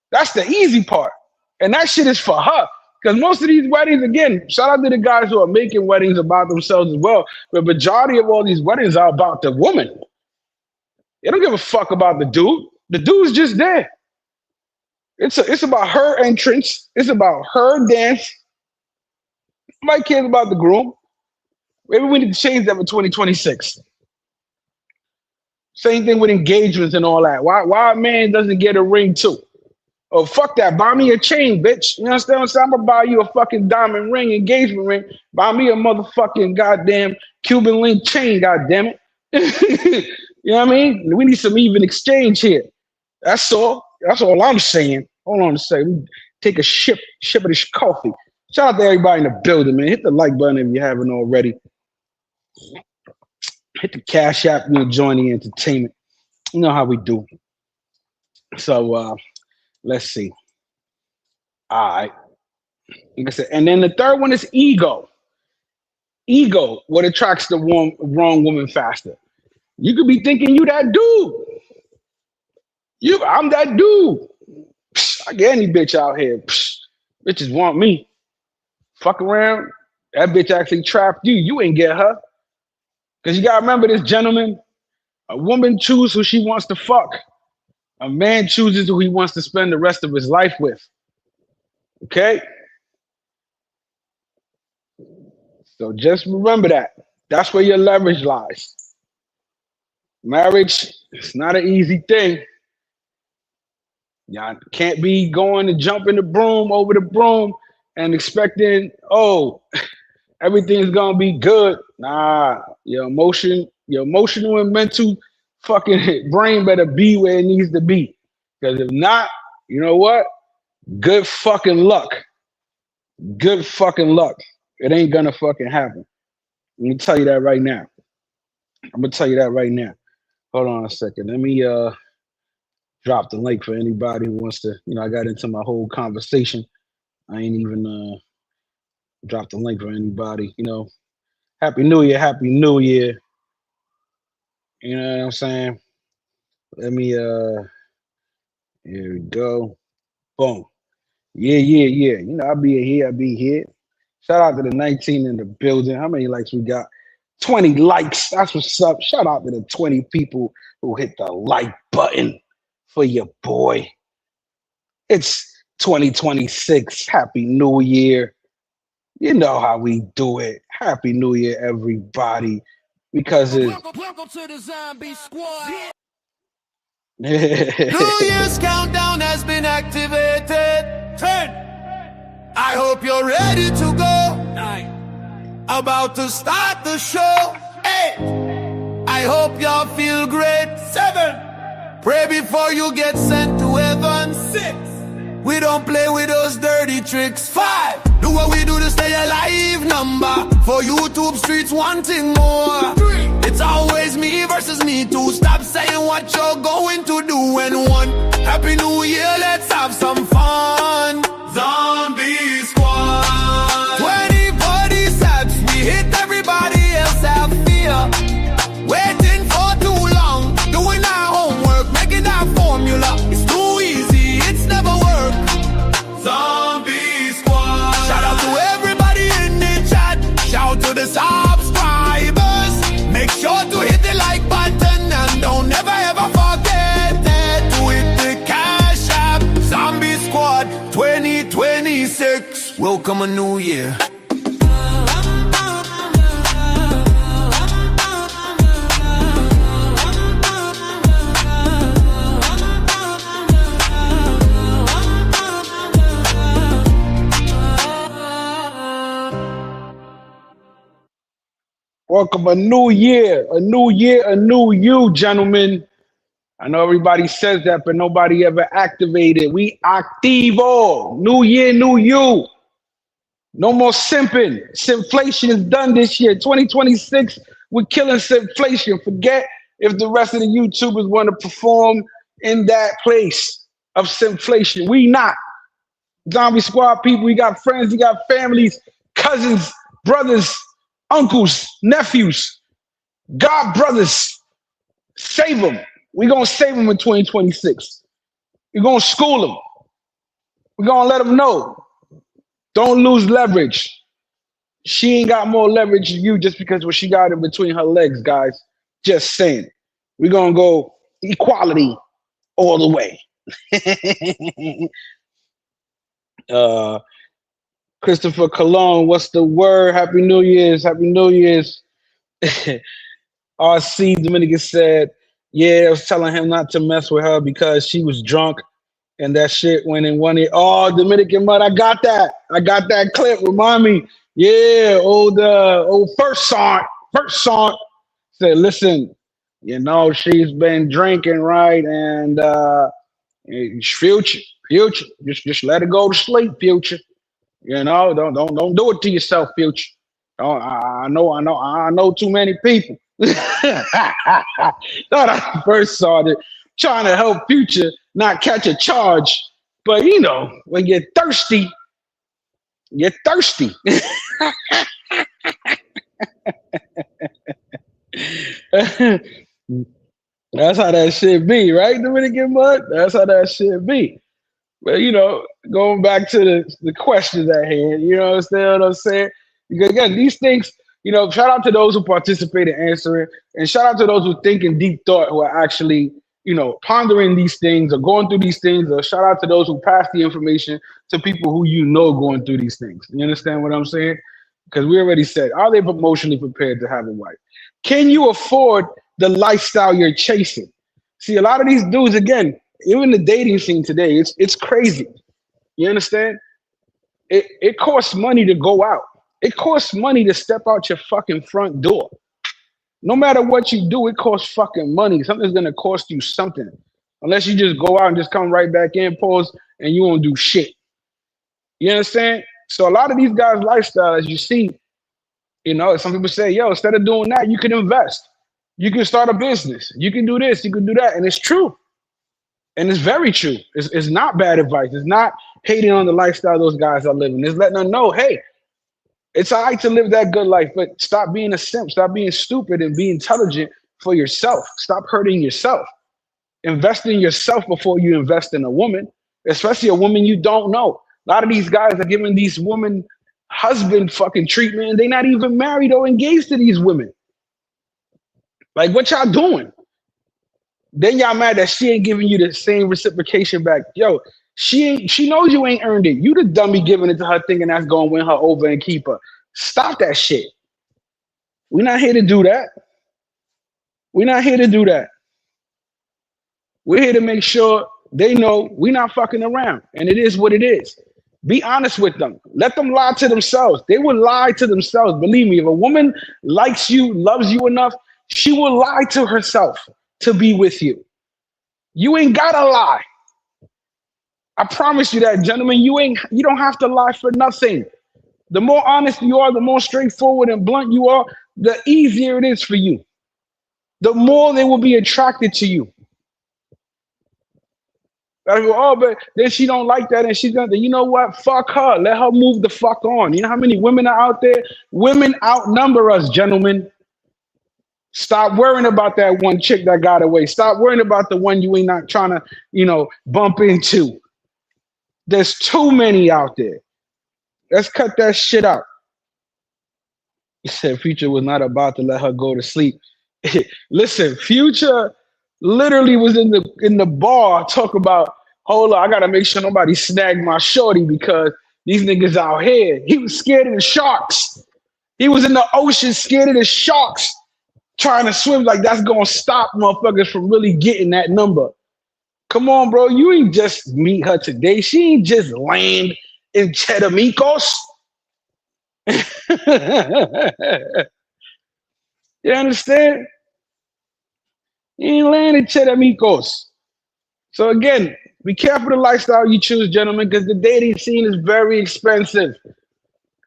That's the easy part. And that shit is for her. Because most of these weddings, again, shout out to the guys who are making weddings about themselves as well. But majority of all these weddings are about the woman. They don't give a fuck about the dude. The dude's just there. It's about her entrance. It's about her dance. Nobody cares about the groom. Maybe we need to change that for 2026. Same thing with engagements and all that. Why a man doesn't get a ring too? Oh, fuck that. Buy me a chain, bitch. You understand what I'm saying? I'm gonna buy you a fucking diamond ring, engagement ring. Buy me a motherfucking goddamn Cuban link chain, goddamn it. You know what I mean? We need some even exchange here. That's all. That's all I'm saying. Hold on a second. We take a ship of this coffee. Shout out to everybody in the building, man. Hit the like button if you haven't already. Hit the Cash App, join the entertainment. You know how we do. So let's see. All right. Like I said, and then the third one is ego. Ego, what attracts the wrong woman faster. You could be thinking you that dude. I'm that dude. I get any bitch out here. Bitches want me. Fuck around. That bitch actually trapped you. You ain't get her. Because you gotta remember this, gentleman. A woman chooses who she wants to fuck. A man chooses who he wants to spend the rest of his life with. Okay? So just remember that. That's where your leverage lies. Marriage, it's not an easy thing. Y'all can't be going to jump in the broom, over the broom, and expecting, everything's gonna be good. Nah, your emotional and mental fucking brain better be where it needs to be. Because if not, you know what? Good fucking luck. Good fucking luck. It ain't gonna fucking happen. Let me tell you that right now. I'm gonna tell you that right now. Hold on a second. Let me drop the link for anybody who wants to. I got into my whole conversation. I ain't even drop the link for anybody. Happy New Year, Happy New Year. You know what I'm saying? Let me here we go. Boom. Yeah. I'll be here. Shout out to the 19 in the building. How many likes we got? 20 likes. That's what's up. Shout out to the 20 people who hit the like button for your boy. It's 2026. Happy New Year. You know how we do it. Happy New Year, everybody. Because it's Welcome to the Zombie Squad. New Year's countdown has been activated. 10. I hope you're ready to go. 9. About to start the show. 8. I hope y'all feel great. 7. Pray before you get sent to heaven. 6. We don't play with those dirty tricks. 5. Do what we do to stay alive. Number for YouTube streets wanting more. 3. It's always me versus me too. Stop saying what you're going to do. And 1. Happy New Year, let's have some fun. Zombie Squad. 20 body sets, we hit everybody else have fear. Waiting for too long, doing our homework, making our formula. It's too easy, it's never worked. Zombie Squad. Shout out to everybody in the chat. Shout to the subscribers. Make sure to hit the like button and don't ever ever forget to hit the Cash App. Zombie Squad 2026. Welcome a new year. welcome a new year, a new you, gentlemen. I know everybody says that, but nobody ever activated. We activo. New year, new you. No more simping. Simpflation is done this year. 2026, we're killing simpflation. Forget if the rest of the YouTubers want to perform in that place of simpflation. We not. Zombie Squad people, we got friends, we got families, cousins, brothers, uncles, nephews, god brothers. Save them. We're going to save them in 2026. We're going to school them. We're going to let them know. Don't lose leverage. She ain't got more leverage than you just because what she got in between her legs, guys. Just saying. We're going to go equality all the way. Christopher Cologne, what's the word? Happy New Year's. Happy New Year's. RC Dominican said, Yeah, I was telling him not to mess with her because she was drunk and that shit went in one ear. Oh, Dominican Mud, I got that. I got that clip. Remind me. Yeah, old first song. Said, listen, she's been drinking, right? And future, just let her go to sleep, future. Don't do it to yourself, future. Oh, I know too many people. Thought I first saw it, trying to help Future not catch a charge. But when you're thirsty, you're thirsty. That's how that shit be, right, Dominican Mud? That's how that shit be. But going back to the questions at hand, you know what I'm saying? Because again, these things, shout out to those who participate in answering, and shout out to those who think in deep thought, who are actually, pondering these things or going through these things, or shout out to those who pass the information to people who going through these things. You understand what I'm saying? Because we already said, are they emotionally prepared to have a wife? Can you afford the lifestyle you're chasing? See, a lot of these dudes, again, even the dating scene today, it's crazy. You understand? It costs money to go out. It costs money to step out your fucking front door. No matter what you do, it costs fucking money. Something's gonna cost you something. Unless you just go out and just come right back in, pause, and you won't do shit. You understand? So a lot of these guys' lifestyle, as you see, some people say, yo, instead of doing that, you can invest. You can start a business. You can do this, you can do that. And it's true. And it's very true. It's not bad advice. It's not hating on the lifestyle those guys are living. It's letting them know, hey, it's all right to live that good life, but stop being a simp. Stop being stupid and be intelligent for yourself. Stop hurting yourself. Invest in yourself before you invest in a woman, especially a woman you don't know. A lot of these guys are giving these women husband fucking treatment, and they're not even married or engaged to these women. Like, what y'all doing? Then y'all mad that she ain't giving you the same reciprocation back. Yo, she knows you ain't earned it. You the dummy giving it to her thinking that's gonna win her over and keep her. Stop that shit. We're not here to do that. We're not here to do that. We're here to make sure they know we're not fucking around. And it is what it is. Be honest with them. Let them lie to themselves. They will lie to themselves. Believe me, if a woman likes you, loves you enough, she will lie to herself to be with you. You ain't gotta lie. I promise you that, gentlemen. You don't have to lie for nothing. The more honest you are, the more straightforward and blunt you are, the easier it is for you. The more they will be attracted to you. I go, oh, but then she don't like that, and she's gonna, you know what? Fuck her. Let her move the fuck on. You know how many women are out there? Women outnumber us, gentlemen. Stop worrying about that one chick that got away. Stop worrying about the one you ain't not trying to, bump into. There's too many out there. Let's cut that shit out. He said Future was not about to let her go to sleep. Listen, Future literally was in the bar talking about, hold on, I gotta make sure nobody snagged my shorty because these niggas out here. He was scared of the sharks. He was in the ocean scared of the sharks, trying to swim like that's gonna stop motherfuckers from really getting that number. Come on, bro. You ain't just meet her today. She ain't just land in Chetamicos. You understand? You ain't land in Chetamicos. So again, be careful the lifestyle you choose, gentlemen, because the dating scene is very expensive.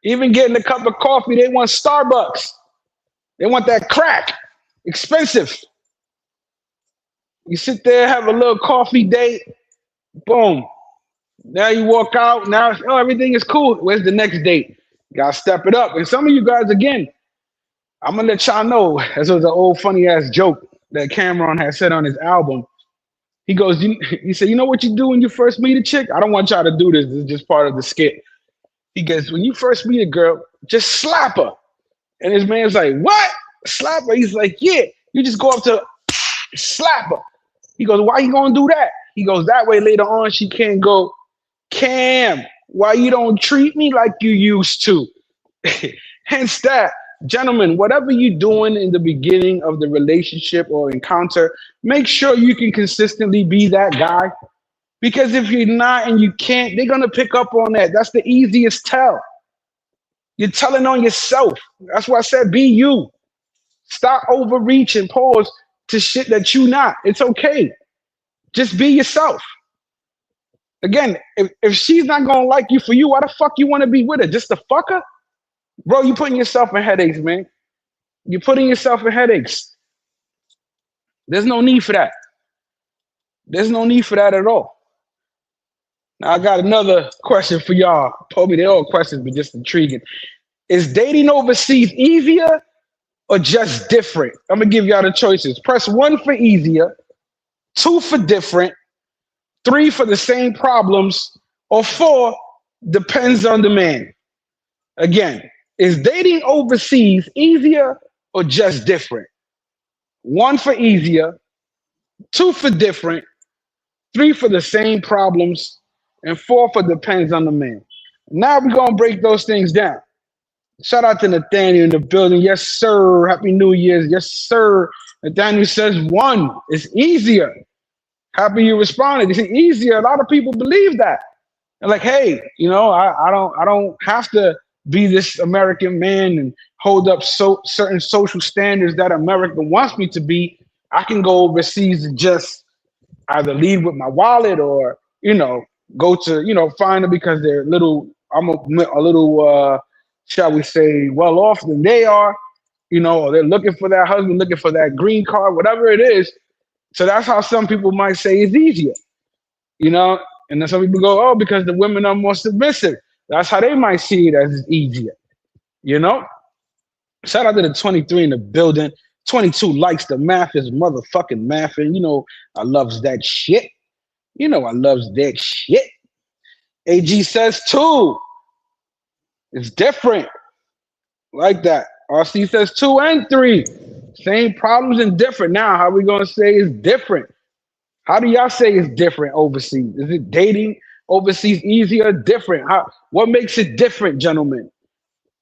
Even getting a cup of coffee, they want Starbucks. They want that crack. Expensive. You sit there, have a little coffee date, boom. Now you walk out, now everything is cool. Where's the next date? You gotta step it up. And some of you guys, again, I'm gonna let y'all know, this was an old funny ass joke that Cameron had said on his album. He goes, he said, you know what you do when you first meet a chick? I don't want y'all to do this. This is just part of the skit. He goes, when you first meet a girl, just slap her. And his man's like, what? Slap her? He's like, yeah. You just go up to her, slap her. He goes, why you gonna do that? He goes, that way later on she can't go, Cam, why you don't treat me like you used to? Hence that, Gentlemen, whatever you're doing in the beginning of the relationship or encounter, make sure you can consistently be that guy. Because if you're not and you can't, they're gonna pick up on that. That's the easiest tell. You're telling on yourself. That's why I said be you. Stop overreaching, pause to shit that you not. It's okay. Just be yourself. Again, if she's not gonna like you for you, why the fuck you wanna be with her? Just to fuck her? Bro, you putting yourself in headaches, man. You're putting yourself in headaches. There's no need for that. There's no need for that at all. Now I got another question for y'all. Told me they're all questions, but just intriguing. Is dating overseas easier or just different? I'm gonna give y'all the choices. Press 1 for easier, 2 for different, 3 for the same problems, or 4 depends on the man. Again, is dating overseas easier or just different? 1 for easier, 2 for different, 3 for the same problems, and 4 for depends on the man. Now we're gonna break those things down. Shout out to Nathaniel in the building. Yes, sir. Happy New Year's. Yes, sir. Nathaniel says 1 is easier. Happy you responded. It's easier. A lot of people believe that. They're like, hey, you know, I don't have to be this American man and hold up certain social standards that America wants me to be. I can go overseas and just either lead with my wallet or, you know, go to, you know, find them because they're I'm a little, shall we say, well off than they are, you know, or they're looking for that husband, looking for that green card, whatever it is. So that's how some people might say it's easier, you know, and then some people go, oh, because the women are more submissive. That's how they might see it as easier, you know. Shout out to the 23 in the building. 22 likes the math is motherfucking math, and you know I loves that shit. You know I loves that shit. AG says 2. It's different. Like that. RC says 2 and 3. Same problems and different. Now, how we gonna say it's different? How do y'all say it's different overseas? Is it dating overseas easier or different? What makes it different, gentlemen?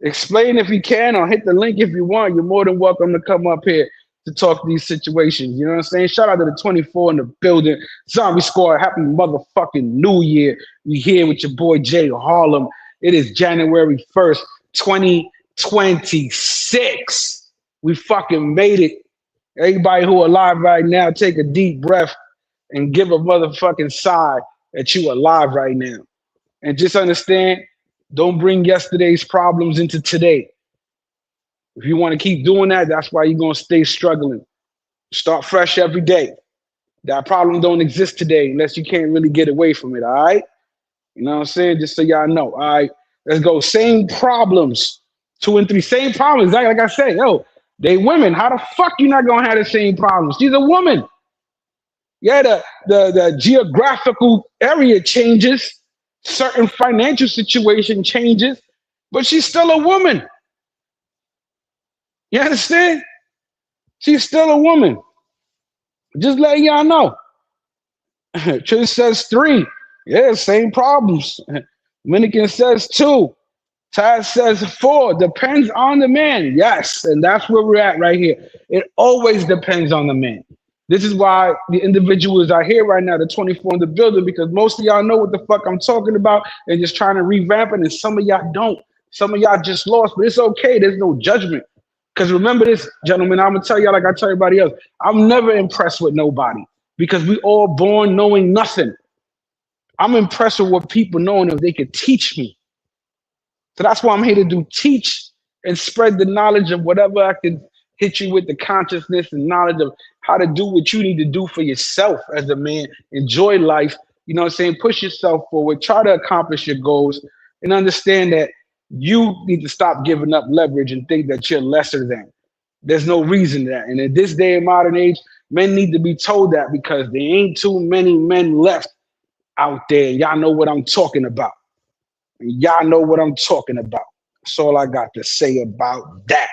Explain if you can, or hit the link if you want. You're more than welcome to come up here to talk these situations. You know what I'm saying? Shout out to the 24 in the building. Zombie Squad, happy motherfucking New Year. We here with your boy Jay Harlem. It is January 1st, 2026. We fucking made it. Everybody who alive right now, take a deep breath and give a motherfucking sigh that you alive right now. And just understand, don't bring yesterday's problems into today. If you want to keep doing that, that's why you're going to stay struggling. Start fresh every day. That problem don't exist today unless you can't really get away from it, all right? You know what I'm saying? Just so y'all know, all right? Let's go. Same problems. 2 and 3. Same problems. Like I said, yo, they women. How the fuck you not going to have the same problems? She's a woman. Yeah, the geographical area changes. Certain financial situation changes, but she's still a woman. You understand? She's still a woman. Just letting y'all know. Trish says 3. Yeah, same problems. Dominican says 2. Taz says 4. Depends on the man. Yes, and that's where we're at right here. It always depends on the man. This is why the individuals are here right now, the 24 in the building, because most of y'all know what the fuck I'm talking about and just trying to revamp it, and some of y'all don't. Some of y'all just lost, but it's okay. There's no judgment. Because remember this, gentlemen, I'm going to tell y'all like I tell everybody else. I'm never impressed with nobody because we all born knowing nothing. I'm impressed with what people knowing if they could teach me. So that's why I'm here to do teach and spread the knowledge of whatever I can hit you with, the consciousness and knowledge of how to do what you need to do for yourself as a man. Enjoy life. You know what I'm saying? Push yourself forward. Try to accomplish your goals and understand that you need to stop giving up leverage and think that you're lesser than. There's no reason to that. And in this day and modern age, men need to be told that because there ain't too many men left out there. Y'all know what I'm talking about. Y'all know what I'm talking about. That's all I got to say about that.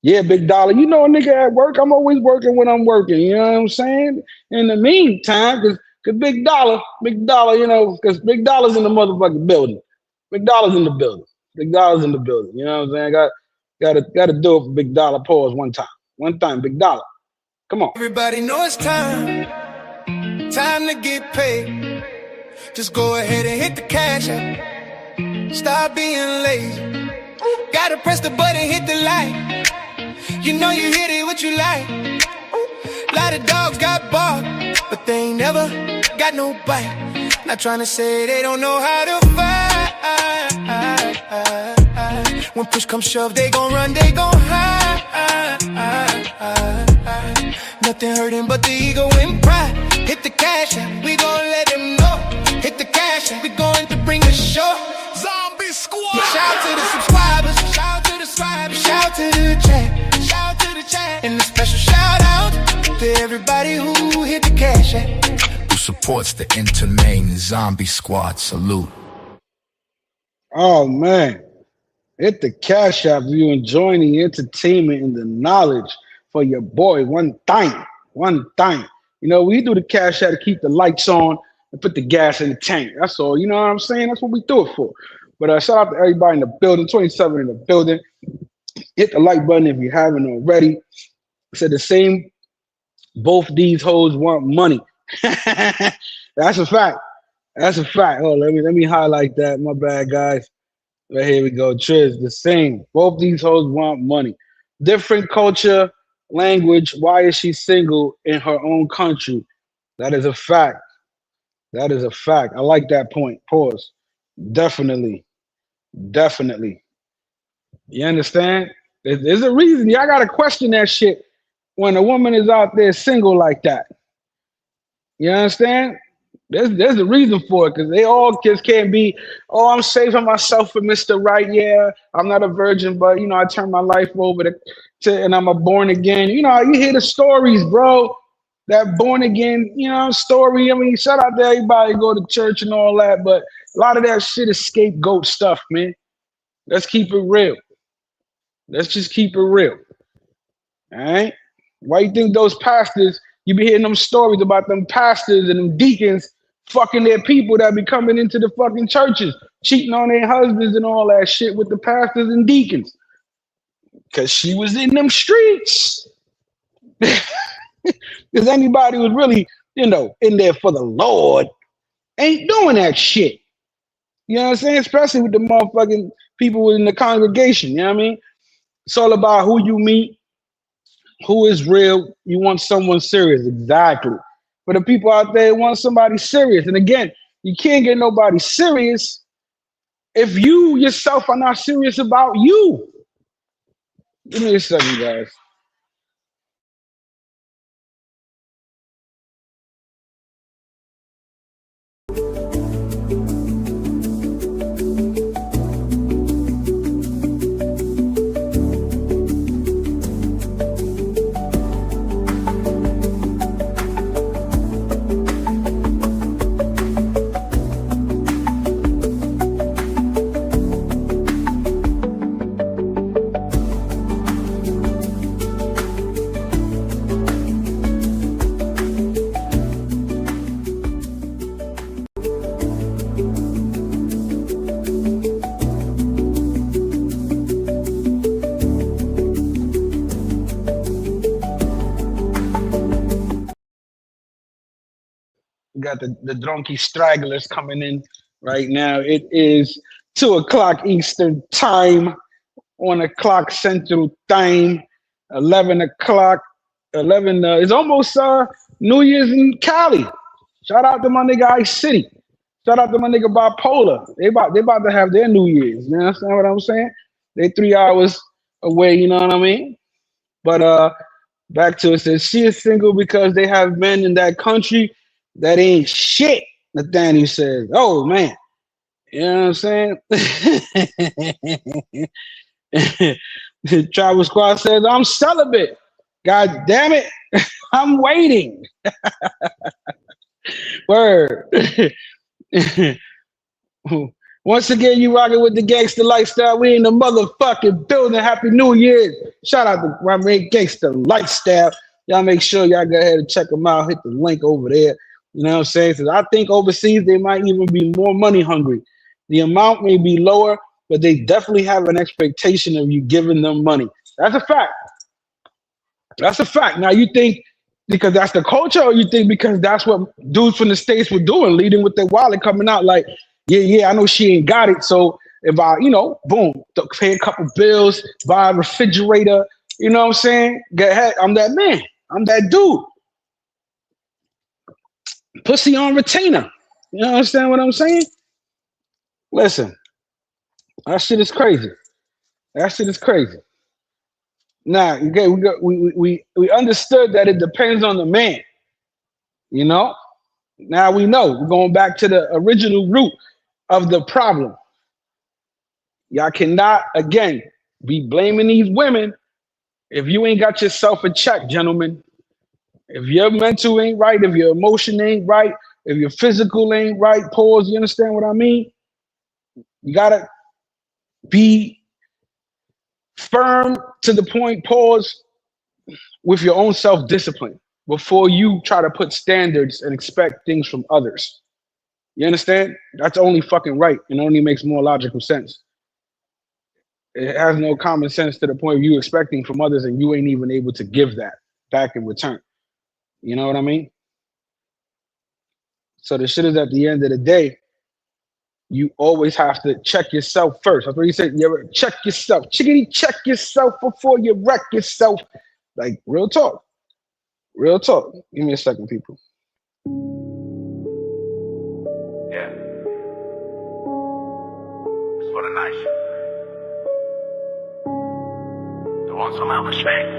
Yeah, Big Dollar, you know a nigga at work. I'm always working when I'm working. You know what I'm saying? In the meantime, because Big Dollar, you know, because Big Dollar's in the motherfucking building. Big Dollar's in the building. Big Dollar's in the building. You know what I'm saying? Gotta do it for Big Dollar. Pause one time. One time, Big Dollar. Come on. Everybody know it's time to get paid. Just go ahead and hit the cash app. Stop being lazy. Gotta press the button, hit the light. You know you hit it what you like. Lot of dogs got barked, but they ain't never got no bite. Not trying to say they don't know how to fight. When push comes shove, they gon' run, they gon' hide. Nothing hurting but the ego and pride. Hit the cash app, we gon' let them know. Hit the cash app, we going to bring the show. Zombie Squad. Shout to the subscribers, shout to the subscribers, shout to the chat, shout to the chat, and a special shout out to everybody who hit the cash app, who supports the inter-main Zombie Squad. Salute. Oh man, hit the cash app if you enjoying the entertainment and the knowledge for your boy. One thing. You know, we do the cash app to keep the lights on and put the gas in the tank. That's all. You know what I'm saying? That's what we do it for. But shout out to everybody in the building. 27 in the building. Hit the like button if you haven't already. Said the same. Both these hoes want money. That's a fact. That's a fact. Oh, let me highlight that. My bad, guys. Right here we go. Triz, the same. Both these hoes want money. Different culture, language. Why is she single in her own country? That is a fact. That is a fact. I like that point. Pause. Definitely. You understand? There's a reason. Y'all gotta question that shit when a woman is out there single like that. You understand? There's a reason for it, because they all just can't be, oh, I'm saving myself for Mr. Right. Yeah, I'm not a virgin, but you know, I turned my life over to and I'm a born again. You know, you hear the stories, bro. That born again, you know, story. I mean, shout out to everybody who go to church and all that, but a lot of that shit is scapegoat stuff, man. Let's keep it real. Let's just keep it real. All right? Why you think those pastors, you be hearing them stories about them pastors and them deacons fucking their people that be coming into the fucking churches, cheating on their husbands and all that shit with the pastors and deacons? Because she was in them streets. Because anybody who's really, you know, in there for the Lord ain't doing that shit. You know what I'm saying? Especially with the motherfucking people in the congregation. You know what I mean? It's all about who you meet, who is real. You want someone serious. Exactly. For the people out there who want somebody serious. And again, you can't get nobody serious if you yourself are not serious about you. Give me a second, guys. Got the drunky stragglers coming in right now. It is 2:00 Eastern time, 1:00 Central time, 11:00. 11. It's almost New Year's in Cali. Shout out to my nigga Ice City. Shout out to my nigga Bipolar. They about to have their New Year's. You understand what I'm saying? They 3 hours away. You know what I mean? But back to it. Says she is single because they have men in that country that ain't shit. Nathaniel says, oh man. You know what I'm saying? The Travel Squad says, I'm celibate. God damn it. I'm waiting. Word. Once again, you rocking with the gangster lifestyle. We in the motherfucking building. Happy New Year. Shout out to my man Gangster Lifestyle. Y'all make sure y'all go ahead and check them out. Hit the link over there. You know what I'm saying? Because I think overseas they might even be more money hungry. The amount may be lower, but they definitely have an expectation of you giving them money. That's a fact. That's a fact. Now you think because that's the culture, or you think because that's what dudes from the States were doing, leading with their wallet, coming out like, yeah, I know she ain't got it. So if I, boom, pay a couple bills, buy a refrigerator, you know what I'm saying? Go ahead. I'm that man. I'm that dude. Pussy on retainer. You understand what I'm saying? Listen, that shit is crazy. That shit is crazy. Now, okay, we understood that it depends on the man. Now we know. We're going back to the original root of the problem. Y'all cannot, again, be blaming these women if you ain't got yourself in check, gentlemen. If your mental ain't right, if your emotion ain't right, if your physical ain't right, pause, you understand what I mean? You gotta be firm to the point, pause, with your own self-discipline before you try to put standards and expect things from others. You understand? That's only fucking right, and only makes more logical sense. It has no common sense to the point of you expecting from others and you ain't even able to give that back in return. You know what I mean? So the shit is, at the end of the day, you always have to check yourself first. That's what you said. You ever check yourself. Chickadee, check yourself before you wreck yourself. Like, real talk. Real talk. Give me a second, people. Yeah. It's for the night. You want some help, respect?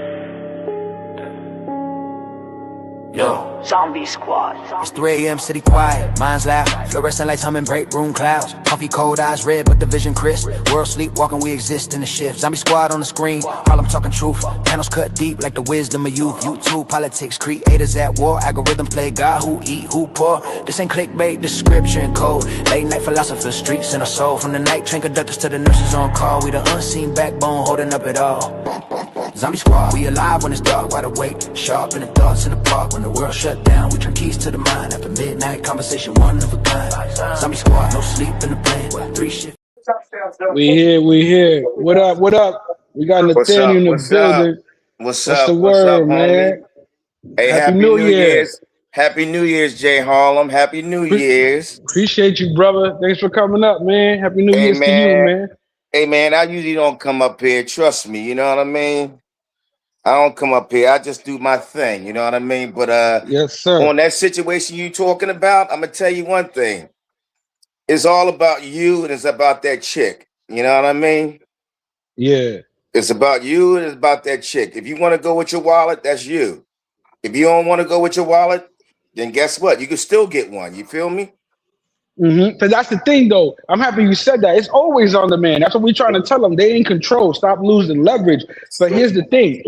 Yo. Zombie Squad. It's 3 a.m. city quiet, minds loud, fluorescent lights humming, break room clouds. Coffee cold, eyes red, but the vision crisp. World sleepwalking, we exist in the shift. Zombie Squad on the screen, Harlem talking truth. Panels cut deep like the wisdom of youth. YouTube politics, creators at war. Algorithm play God, who eat, who pour. This ain't clickbait, description code. Late night philosophers, streets and a soul. From the night train conductors to the nurses on call. We the unseen backbone holding up it all. Zombie Squad, we alive when it's dark, wide awake, sharp in the thoughts in the park. When the world shut down, we turn keys to the mind. After midnight conversation, one of a kind. Zombie Squad, no sleep in the plan. 3 shifts. We here. What up? We got Nathaniel in the building. What's the up, word, man? Hey, happy New Year's. Happy New Year's, Jay Harlem. Happy New Year's. Appreciate you, brother. Thanks for coming up, man. Happy New Year's to you, man. Hey, man, I usually don't come up here. Trust me, you know what I mean? I don't come up here. I just do my thing, you know what I mean? But yes, sir. On that situation you talking about, I'm gonna tell you one thing. It's all about you and it's about that chick. You know what I mean? Yeah. It's about you and it's about that chick. If you want to go with your wallet, that's you. If you don't want to go with your wallet, then guess what? You can still get one. You feel me? Because that's the thing, though. I'm happy you said that. It's always on the man. That's what we're trying to tell them. They in control. Stop losing leverage. But here's the thing.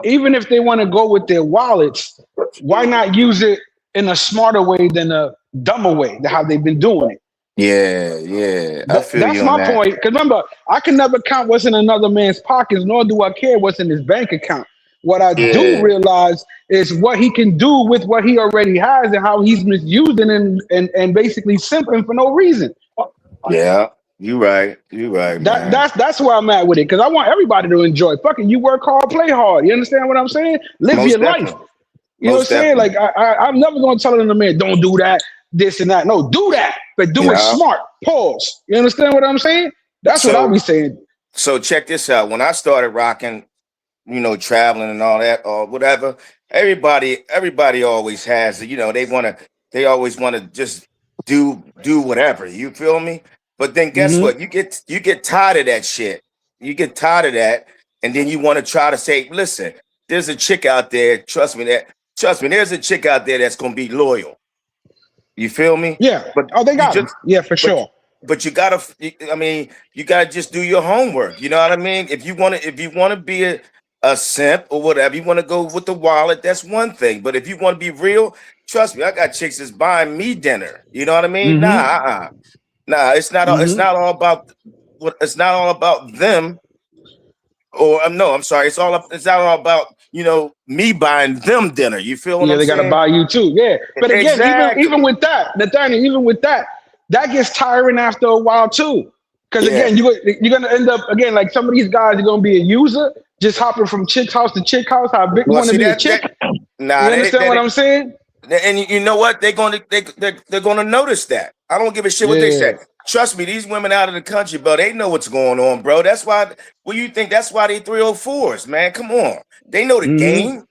Even if they want to go with their wallets, why not use it in a smarter way than a dumber way, how they've been doing it? Yeah. That's my point. Because remember, I can never count what's in another man's pockets, nor do I care what's in his bank account. What I do realize is what he can do with what he already has and how he's misusing and basically simping for no reason. Yeah, you're right. That's where I'm at with it, because I want everybody to enjoy. Fucking, you work hard, play hard. You understand what I'm saying? Live your life. You know what I'm saying? Like I'm never gonna tell them, man, don't do that, this and that. No, do that, but do it smart. Pause. You understand what I'm saying? That's what I'll be saying. So check this out. When I started rocking, traveling and all that or whatever, everybody always has, they always want to just do whatever, you feel me? But then guess what? You get tired of that shit. You get tired of that. And then you want to try to say, listen, there's a chick out there. Trust me, there's a chick out there that's going to be loyal. You feel me? Yeah. But they got it. Yeah, for sure. But you gotta just do your homework. You know what I mean? If you want to be a simp or whatever, you want to go with the wallet, that's one thing. But if you want to be real, trust me, I got chicks that's buying me dinner. You know what I mean? Nah, it's not all about them. Or no, I'm sorry, it's not all about me buying them dinner. You feel what I'm saying? They gotta buy you too. Yeah. But again, even with that, Nathaniel, that gets tiring after a while too. Because again, you're gonna end up again like some of these guys are gonna be a user, just hopping from chick house to chick house. How big you Well, want to see be a that chick? nah, You understand what I'm saying? and you know what? They're gonna notice that. I don't give a shit what they Yeah. say. Trust me, these women out of the country, bro, they know what's going on, bro. That's why. What you think? That's why they 304s, man. Come on, they know the Mm-hmm. game.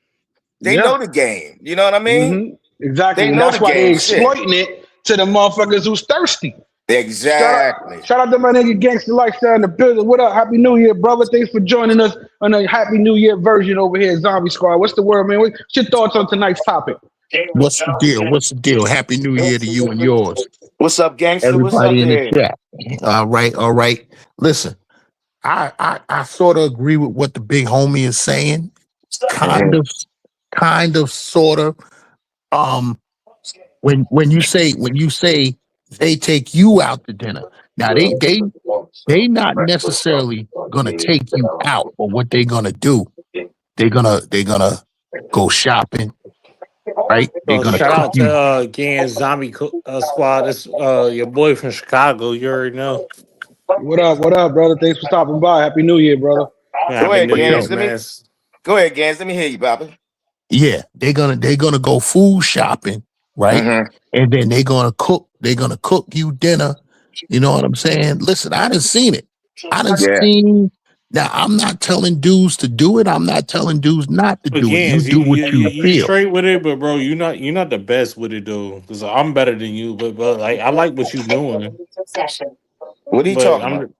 They Yeah. know the game. You know what I mean? Mm-hmm. Exactly, They and know the that's why they game. Shit. exploiting it to the motherfuckers who's thirsty. Exactly. Shout out to my nigga Gangster Lifestyle in the building. What up? Happy New Year, brother. Thanks for joining us on a Happy New Year version over here at Zombie Squad. What's the word, man? What's your thoughts on tonight's topic? What's the deal? What's the deal? Happy New Year to you and yours. What's up, gangster? What's up Everybody in the there? chat. All right, all right. Listen, I sort of agree with what the big homie is saying. Kind of, sort of. When you say they take you out to dinner. Now they not necessarily gonna take you out, but what they gonna do? They're gonna go shopping, right? They're gonna Shout cook out you. to again Zombie Squad. This your boy from Chicago. You already know. What up? What up, brother? Thanks for stopping by. Happy New Year, brother. Go Happy ahead, New For Year's, sure. Gans. man. Go ahead, Gans. Let me hear you, Baba. Yeah, they're gonna go food shopping, right? Mm-hmm. And then they're gonna cook you dinner. You know what I'm saying? Listen, I done seen it. I done Yeah. seen. Now I'm not telling dudes to do it. I'm not telling dudes not to do it. Again, You do what you you feel. straight with it, but bro, you're not the best with it though. Because I'm better than you, but like I like what you doing. What are you But talking about?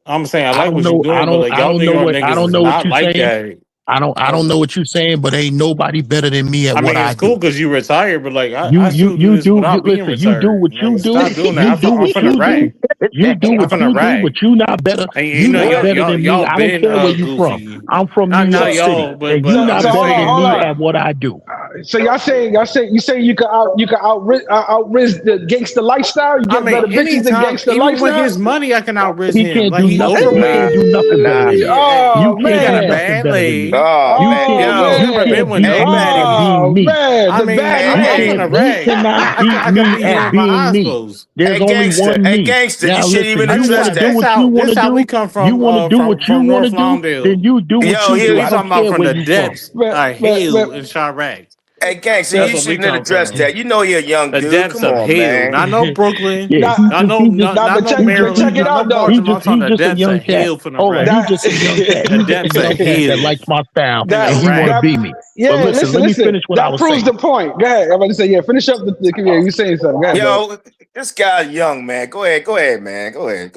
I'm saying I I like don't what you know. doing, but like I y'all don't New know York what. I niggas don't is know what not you're like saying. that. I don't know what you're saying, but ain't nobody better than me at I what mean, I it's cool do. because you retired, but like I You still do you this do you without being listen, you do retired. what you Like, do. stop doing You that. do I'm what from the you do. rack. You do I'm what from the you do, rack. but you not better. And you You know, not better than me. y'all I don't been care where you from. goofy. I'm from New York Not So, City, y'all, but and you I'm not so just hold better on, than hold me saying. at what I do. on. So you say you can outriz the gangster lifestyle. You I get mean, better bitches than anytime, gangster even with lifestyle. his money, I can outriz He him. can't Like do he nothing. He Nah, can't overpaid. do nothing better nah. than me. Hey, You Oh he can't got do a man. nothing bad better than me. leg. Oh You man. can't. Oh Yo, You I been can't man. with beat no me at baddie. being Oh me. man. I The mean, bad You I'm from leg. the can't. You rack. cannot beat I could me beat you at with my being eyes me. closed. There's only one Hey, me. gangster, you Now shouldn't listen, even Now you want address to do that. what you want this to how we do. come You want to do what you from want to North do. Lawndale. Then you do what Yo, you do. We I here. don't talking about care from where the you from. depths But, of but, hell but, in Chirac. Hey, gangster, That's you where we shouldn't have come addressed from. that. You know you're a young The dude. depths Come of on, hell. man. Not no Brooklyn. Yeah, Nah, Not no but he check Maryland. it Not just no out though. Baltimore. I'm talking he's the just a depths young of cat. hell from the Hold on, rack. he's That just a young cat. The He's just a depths of young cat that hell likes my style in the and he want to rack. that be me. But yeah. listen, let me Listen. finish what I That was proves saying. the point. Go ahead. I'm about to say yeah. Finish up yeah. You saying something? Go ahead, bro. Yo, this guy's young, man. Go ahead, man. Go ahead.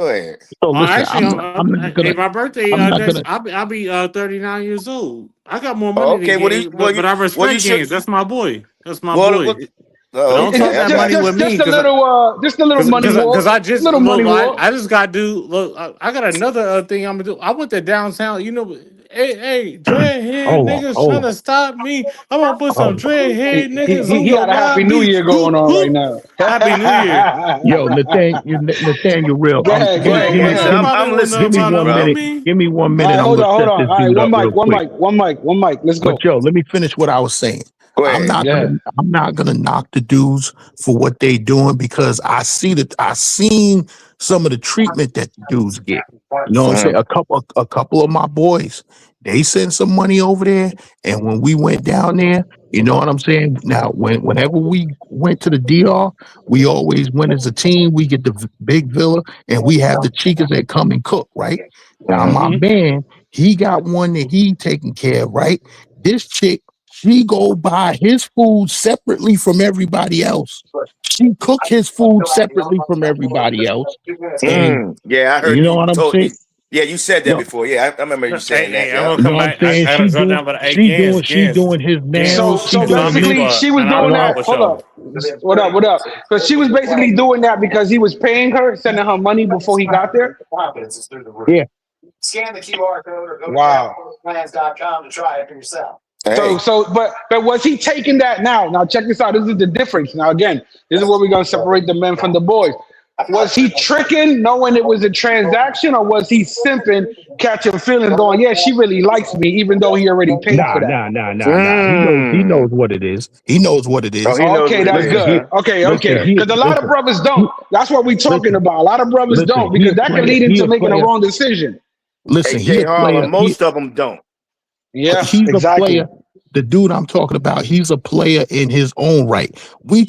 So listen, Actually, I'm not hey, gonna my birthday I'm not next. gonna. I'll be 39 years old. I got more Oh, money than okay, Gaines, but I well you respect should Gaines. That's my boy. That's my well, boy. what But oh, don't okay, talk I that got money you. with me, Just a little money I walk. just Little look. money walk. I just got to do. Look, I got another thing I'm gonna do. I went to downtown. You know, hey, dreadhead Hold on, niggas trying hold to on, stop me. I'm gonna put some hold on. dreadhead niggas He on your got a happy new YB. year going Hoop on right hoop. now. Happy New Year. Yo, Nathaniel, real. Go ahead. Go You ahead. ain't Go you Gangster, ain't ahead. probably I'm wanna listening give me to you, one with bro. minute. me. Give me 1 All minute. right. I'm Hold gonna on. Hold set on. this All right. dude up real quick. One mic. Let's But go. yo, let me finish what I was saying. Go ahead. Yeah. I'm not gonna knock the dudes for what they doing because I seen some of the treatment that the dudes get. You know what I'm saying? Mhm. A couple of my boys, they sent some money over there, and when we went down there, you know what I'm saying? Now, whenever we went to the DR, we always went as a team. We get the big villa, and we have the chicas that come and cook. Right now, my Mm-hmm. man, he got one that he taking care of. Right, this chick. She go buy his food separately from everybody else. She cook his food separately from everybody else. And Yeah, I you heard know you what I'm told saying? yeah, you said that No, before. Yeah, I remember you saying that. I'm Yeah. gonna you know come what I'm back. saying? I gotta go down, but hey, She Gans, doing his Gans, nails. She So doing Zombie his basically, Squad, she was man. I doing rock that. with Hold y'all. up. What up? Because she was basically doing that because he was paying her, sending her money before he got there. yeah. Wow. Hey. But was he taking that now? Now check this out. This is the difference. Now again, this is where we're gonna separate the men from the boys. Was he tricking, knowing it was a transaction, or was he simping, catching feelings, going, "Yeah, she really likes me," even though he already paid for that? Nah. He knows what it is. He knows what it Oh, is. he knows Okay, what it that's is, Listen, huh? good. Okay, listen, okay. Because a lot of brothers don't. That's what we talking listen, about. A lot of brothers don't, he because a that can player. lead He into a making a player. wrong decision. Listen, he AJ a player. Harlem, most of them don't. Yeah, He's a exactly. player. The dude I'm talking about, he's a player in his own right. We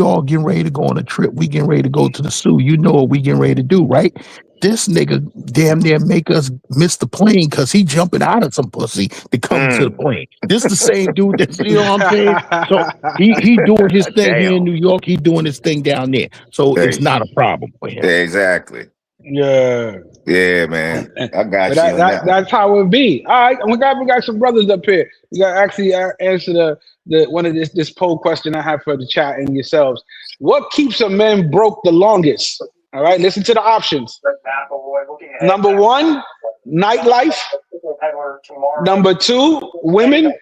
all getting ready to go on a trip. We getting ready to go to the zoo. You know what we getting ready to do, right? This nigga damn near make us miss the plane because he jumping out of some pussy to come to the plane. This the same dude that, you know what I'm saying? So he doing his thing here in Damn. New York. He doing his thing down there. So it's Hey, not a problem for him. yeah, exactly. Yeah. Yeah, man. I But got you on that one. that's how it be. All right, we got some brothers up here. You got to actually answer the one of this poll question I have for the chat and yourselves. What keeps a man broke the longest? All right, listen to the options. Number one, nightlife. Number two, women.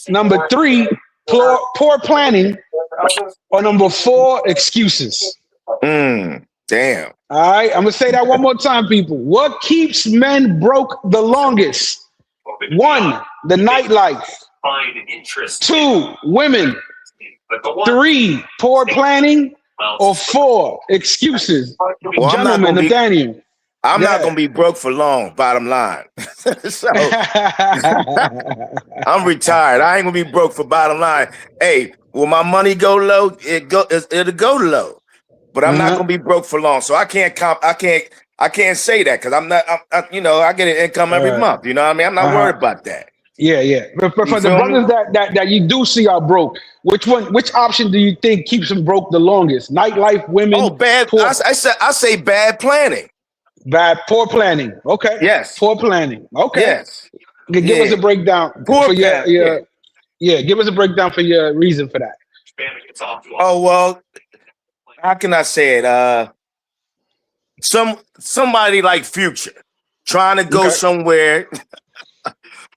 Number three, poor planning. Or number four, excuses. Damn. All right, I'm gonna say that one more time, people. What keeps men broke the longest? One, the nightlife. Two, women. Three, poor planning. Or four, excuses. Well, Gentlemen, Nathaniel. I'm not Yeah. gonna be broke for long, bottom line. So I'm retired. I ain't gonna be broke for bottom line. Hey, will my money go low? It'll go low. But I'm not gonna be broke for long. So I can't say that because I'm not I get an income every month. You know what I mean? I'm not worried about that. Yeah. But for the feel me? brothers that you do see are broke, which option do you think keeps them broke the longest? Nightlife, women, Oh, bad. poor, I say bad planning. poor planning. Okay. Yes. Poor planning. Okay. Yes. Give us a breakdown Poor for planning. your give us a breakdown for your reason for that. Oh, well, how can I say it? Somebody like Future trying to go somewhere.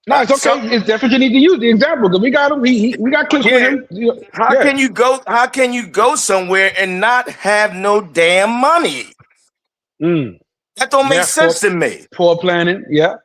No, it's okay. It's definitely you need to use the example because we got him. We got clips with him. How can you go? How can you go somewhere and not have no damn money? That don't make sense to me. Poor planning. Yeah.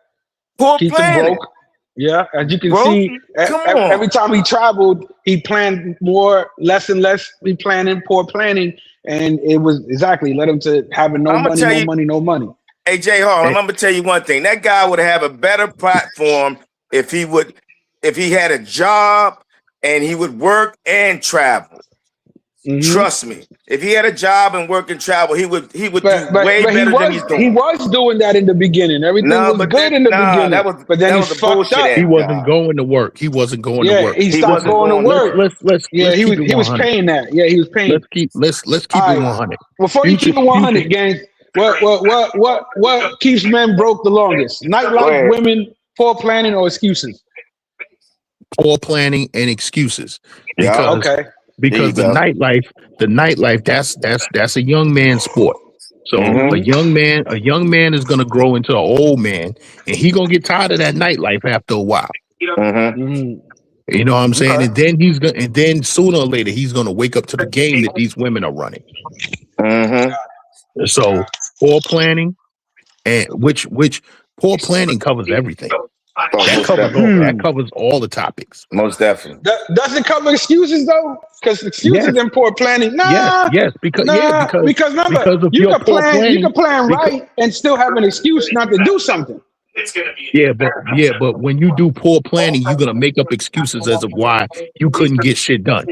Poor Keeps planning. him broke. Yeah, as you can Bro, see, come on. every time he traveled, he planned more, less and less. He planning, poor planning, and it was exactly led him to having no money. Hey, Jay Hall, I'm gonna tell you one thing. That guy would have a better platform if he had a job and he would work and travel. Trust me. If he had a job and work and travel, he would do way better than he's doing. He was doing that in the beginning. Everything was good in the beginning. But then he fucked up. He wasn't going to work. He wasn't going to work. He stopped going to work. Let's he was paying that. Yeah, he was paying. Let's keep it 100. Before you keep it 100, gang, what keeps men broke the longest? Nightlife, women, poor planning, or excuses? Poor planning and excuses. Because the nightlife, that's a young man's sport. So a young man is gonna grow into an old man, and he gonna get tired of that nightlife after a while. You know what I'm saying? And then sooner or later he's gonna wake up to the game that these women are running. So poor planning, and which poor planning covers everything. That covers all the topics. Most definitely. Does it cover excuses though? Because excuses and poor planning. Because remember, you can plan right and still have an excuse not to do something. It's gonna be but when you do poor planning, you're gonna make up excuses as of why you couldn't get shit done.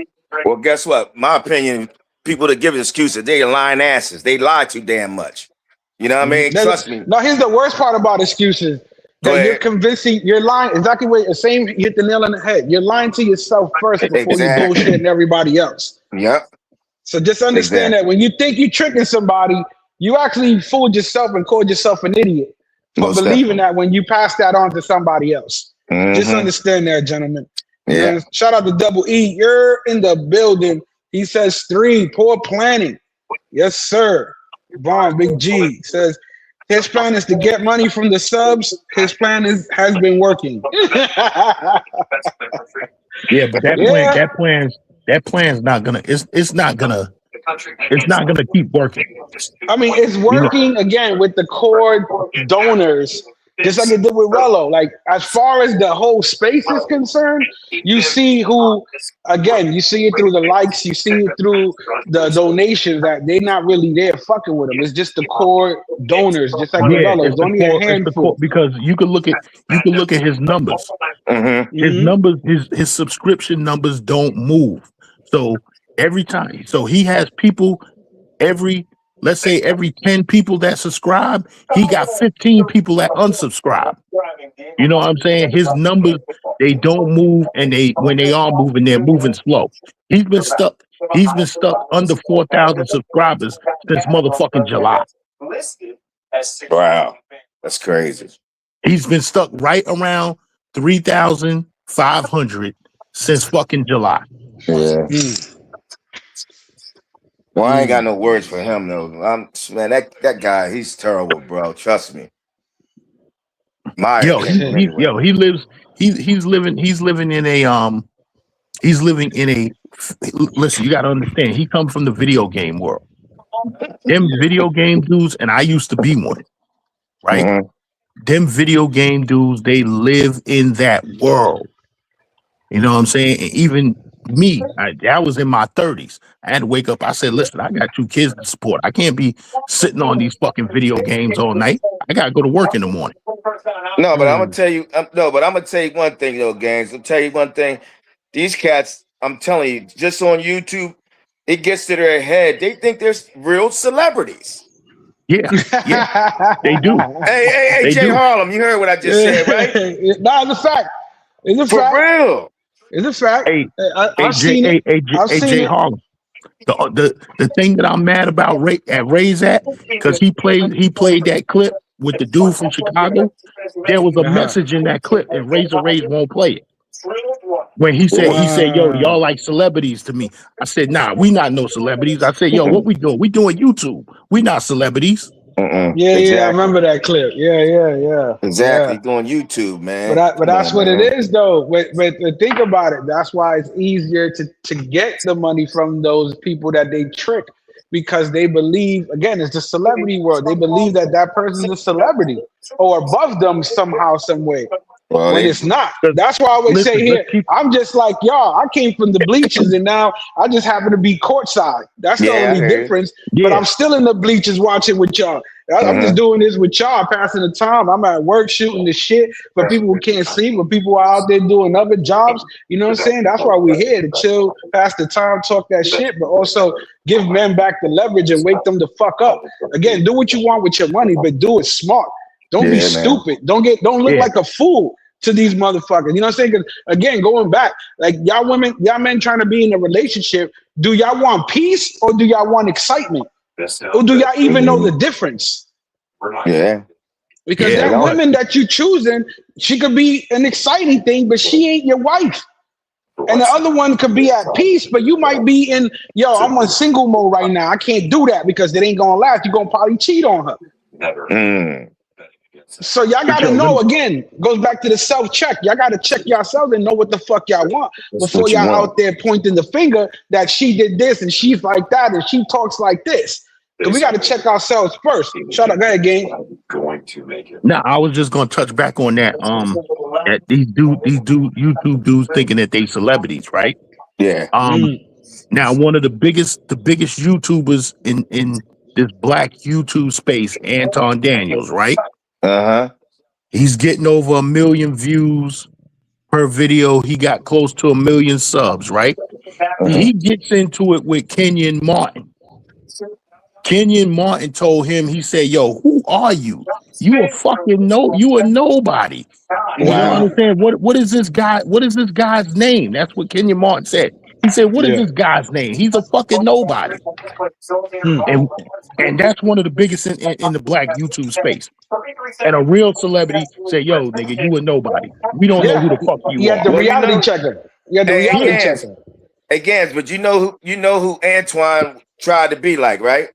Well, guess what? My opinion, people that give excuses, they lying asses. They lie too damn much. You know what I mean? Trust me. Now, here's the worst part about excuses. That you're convincing, you're lying exactly what the same hit the nail on the head. You're lying to yourself first before you bullshitting everybody else. Yep. So just understand that when you think you're tricking somebody, you actually fooled yourself and called yourself an idiot for believing that when you pass that on to somebody else. Just understand that, gentlemen. Yeah. Shout out to Double E. You're in the building. He says 3, poor planning. Yes, sir. Vaughn, Big G says, his plan is to get money from the subs. His plan has been working. But that plan's not gonna. It's not gonna it's not gonna keep working. I mean, it's You know, working again with the core donors, just like it did with Rello. Like as far as the whole space is concerned, you see who, again, you see it through the likes, you see it through the donations that they're not really there fucking with them. It's just the core donors, just like with yeah, Rello. it's It's the only a core. It's the core handful. because you can look at his numbers. Mm-hmm. His Hmm. numbers, his subscription numbers don't move. So every time, so he has people every, let's say every 10 people that subscribe, he got 15 people that unsubscribe. You know what I'm saying? His numbers, they don't move, and they when they are moving, they're moving slow. He's been stuck. He's been stuck under 4,000 subscribers since motherfucking July. Wow, that's crazy. He's been stuck right around 3,500 since fucking July. Yeah. Mm. Well, I ain't got no words for him though. Man, that guy, he's terrible, bro. Trust me. My Yo, opinion, anyway. he's living in a he's living in a listen, you got to understand, he come from the video game world. Them video game dudes, and I used to be one, right? Mhm. Them video game dudes, they live in that world. You know what I'm saying? And even me, I was in my 30s. I had to wake up. I said, listen, I got 2 kids to support. I can't be sitting on these fucking video games all night. I got to go to work in the morning. No, but I'm gonna tell you. No, but I'm gonna tell you one thing, though, gangs. I'll tell you one thing. These cats, I'm telling you, just on YouTube, it gets to their head. They think they're real celebrities. Yeah, yeah, they do. Hey, They Jay do. Harlem, you heard what I just said, right? Nah, it's a fact. It's a For fact. real. It's a fact. Hey, I've seen it. I've seen Jay it. Harlem. The thing that I'm mad about Ray's at, because he played that clip with the dude from Chicago. There was a Uh-huh. message in that clip, and Razor Rays won't play it. When he said, yo, Wow. y'all like celebrities to me. I said, nah, we not no celebrities. I said, yo, what we doing? We doing YouTube. We not celebrities. Yeah, Exactly. I remember that clip. Yeah. Exactly. Doing YouTube, man. But that's Come what on, it man. is, though. But think about it. That's why it's easier to get the money from those people that they trick, because they believe, again, it's the celebrity world. They believe that that person's a celebrity or above them somehow, some way. Well, When they, it's not. 'Cause That's why I always say listen, let's here, keep. I'm just like y'all. I came from the bleachers and now I just happen to be courtside. That's the Yeah, I only hear you. difference. But Yeah, I'm still in the bleachers watching with y'all. I'm just doing this with y'all, passing the time. I'm at work shooting the shit for people who can't see, but people are out there doing other jobs. You know what I'm saying? That's why we're here, to chill, pass the time, talk that shit, but also give men back the leverage and wake them the fuck up. Again, do what you want with your money, but do it smart. Don't be Yeah, man. stupid. Don't look yeah. like a fool to these motherfuckers. You know what I'm saying? 'Cause again, going back, like y'all women, y'all men trying to be in a relationship, do y'all want peace or do y'all want excitement? Or do y'all even know the difference? Yeah. Because Yeah, that but woman that you choosing, she could be an exciting thing, but she ain't your wife. And the other one could be at peace, but you might be in, yo, I'm on single mode right now. I can't do that because it ain't gonna last. You're gonna probably cheat on her. Mm. So y'all but gotta yo, know, again, goes back to the self-check. Y'all gotta check yourselves and know what the fuck y'all want That's before what you y'all want. out there pointing the finger that she did this and she's like that and she talks like this. Because we gotta check ourselves first. Shut up, go ahead, gang. now I was just gonna touch back on that. That these YouTube dudes thinking that they celebrities, right? Yeah. Now one of the biggest YouTubers in this black YouTube space, Anton Daniels, right? Uh-huh. He's getting over 1 million views per video. He got close to 1 million subs, right? He gets into it with Kenyon Martin. Kenyon Martin told him, he said, yo, who are you? You a nobody. You know what I'm Wow. saying? What is this guy's name? That's what Kenyon Martin said. He said, what is Yeah. this guy's name? He's a fucking nobody. And and that's one of the biggest in the black YouTube space. And a real celebrity say, yo, nigga, you a nobody. We don't know who Yeah. the fuck You you had are. the Well, you reality know, checker. You had the hey, reality Gans. checker. Hey, Gans, but you know who Antoine tried to be like, right?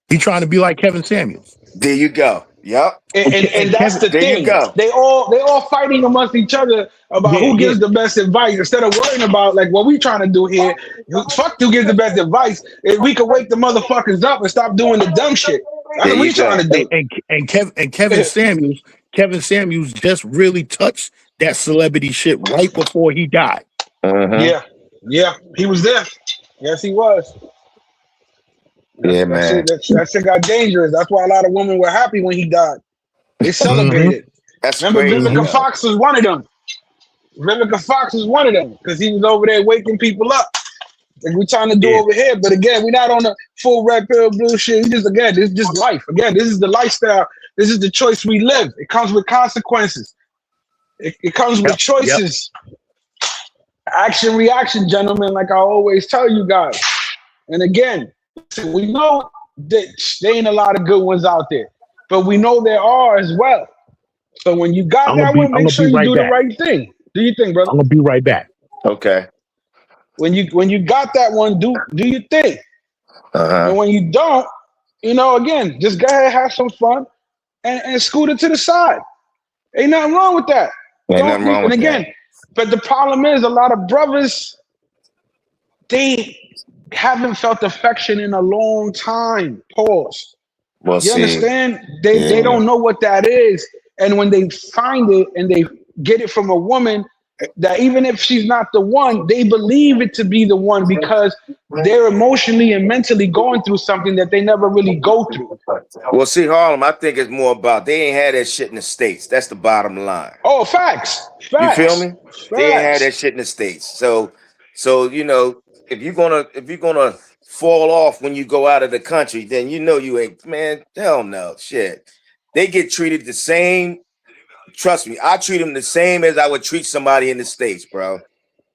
He trying to be like Kevin Samuels. There you go. Yep. And that's the There you thing. go. They all fighting amongst each other about who gives the best advice instead of worrying about like what we trying to do here. Fuck who gives the best advice. If we could wake the motherfuckers up and stop doing the dumb shit. That's There what we you go. trying to do. And Kevin Samuels just really touched that celebrity shit right before he died. Yeah, he was there. Yes, he was. Yeah, man. That shit got dangerous. That's why a lot of women were happy when he died. They celebrated. That's Remember, crazy. Vivica Fox was one of them. Vivica Fox was one of them because he was over there waking people up. Like we're trying to do over here. But again, we're not on the full red pill blue shit. We just, again, this is just life. Again, this is the lifestyle. This is the choice we live. It comes with consequences. It comes with choices. Action, reaction, gentlemen, like I always tell you guys. And again, we know that there ain't a lot of good ones out there, but we know there are as well. So when you got that one, make sure you do the right thing. Do your thing, brother. I'm gonna be right back. Okay. When you got that one, do your thing. And when you don't, again, just go ahead, have some fun, and scoot it to the side. Ain't nothing wrong with that. And again, but the problem is a lot of brothers, they haven't felt affection in a long time. Pause. Well, you understand? They don't know what that is. And when they find it and they get it from a woman, that even if she's not the one, they believe it to be the one because they're emotionally and mentally going through something that they never really go through. Well, see, Harlem, I think it's more about they ain't had that shit in the States. That's the bottom line. Oh, facts. You feel me? They ain't had that shit in the States. So if you're gonna fall off when you go out of the country, then you ain't, man, hell no. Shit. They get treated the same. Trust me, I treat them the same as I would treat somebody in the States, bro.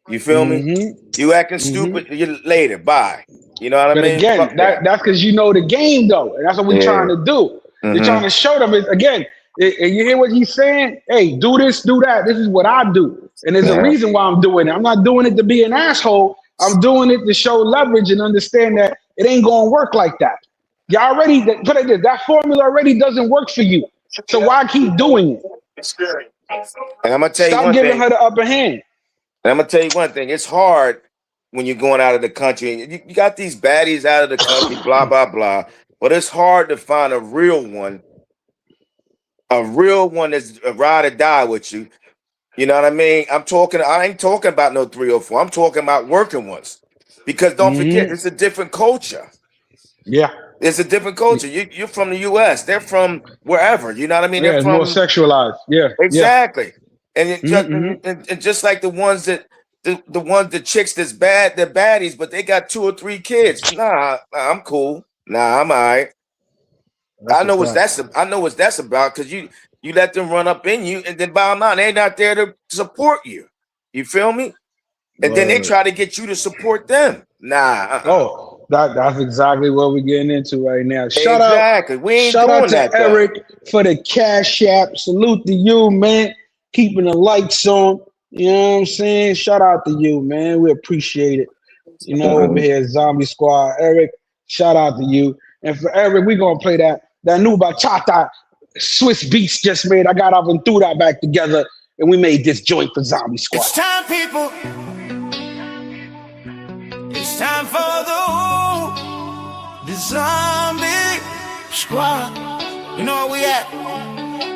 You feel me? You acting stupid, you later, bye. You know what I mean? Again, that's because you know the game, though. And that's what we're trying to do. We're trying to show them, again, and you hear what he's saying? Hey, do this, do that. This is what I do. And there's a reason why I'm doing it. I'm not doing it to be an asshole. I'm doing it to show leverage and understand that it ain't going to work like that. You already, put it this, that formula already doesn't work for you. So why keep doing it? And I'm going to tell you one thing. Stop giving her the upper hand. And I'm going to tell you one thing. It's hard when you're going out of the country. You got these baddies out of the country, blah, blah, blah. But it's hard to find a real one that's a ride or die with you. You know what I mean? I ain't talking about no 3 or 4. I'm talking about working ones. Because don't forget, it's a different culture. Yeah. It's a different culture. You're from the U.S. They're from wherever. You know what I mean? Yeah, They're from, more sexualized. Yeah. Exactly. Yeah. And just like the ones that the chicks that's bad, they're baddies, but they got 2 or 3 kids. Nah, I'm cool. Nah, I'm all right. I know what that's about because you let them run up in you, and then bottom line, they're not there to support you. You feel me? And then they try to get you to support them. Nah. That's exactly what we're getting into right now. Shout out to Eric for the Cash App. Salute to you, man. Keeping the lights on. You know what I'm saying? Shout out to you, man. We appreciate it. Over here at Zombie Squad. Eric, shout out to you. And for Eric, we're going to play that new bachata Swiss Beats just made. I got up and threw that back together, and we made this joint for Zombie Squad. It's time, people. It's time for the Zombie Squad. You know where we at?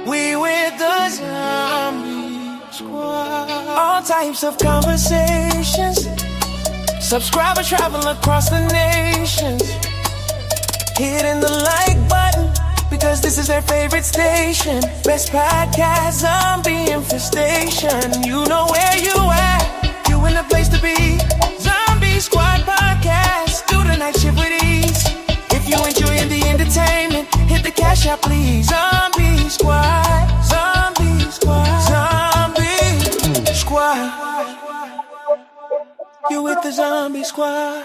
We with the Zombie Squad. All types of conversations. Subscribe and travel across the nations. Hitting the like button because this is their favorite station. Best podcast, Zombie Infestation. You know where you at. You in the place to be. Zombie Squad Podcast. Do the night shift with ease. If you enjoying the entertainment, hit the Cash App, please. Zombie Squad. Zombie Squad. Zombie Squad. You with the Zombie Squad.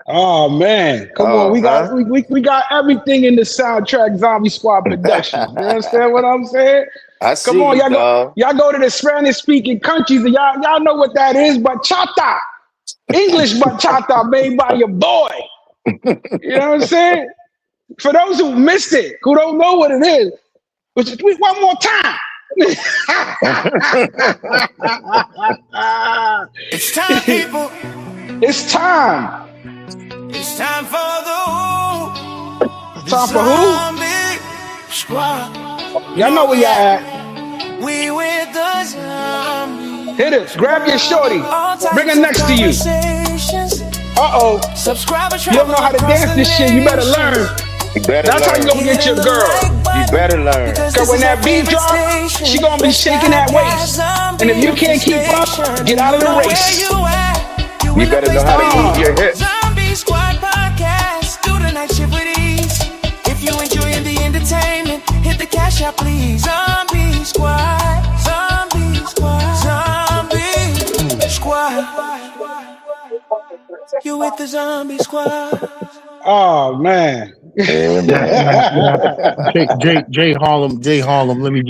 Oh man, come on! We got everything in the soundtrack Zombie Squad Productions. You understand what I'm saying? Come on, y'all go to the Spanish speaking countries and y'all know what that is. Bachata, English bachata made by your boy. You know what I'm saying? For those who missed it, who don't know what it is, one more time. It's time, people. It's time. It's time for the Time for who? zombie squad. Y'all know where y'all at. We with the zombie. Hit it. Grab your shorty. Bring her next to you. Uh-oh. You don't know how to dance this shit. You better learn. You better That's how learn. you gonna get your girl. You better learn. Cause when that beat drop, she gonna be shaking that waist. And if you can't keep up, get out of the race. You better know how to move your hips. Zombie Squad podcast. Do the night shift with ease. If you enjoying the entertainment, hit the cash out, please. Zombie Squad. Zombie Squad. Zombie Squad. You with the Zombie Squad. Oh man. Jay Harlem. Let me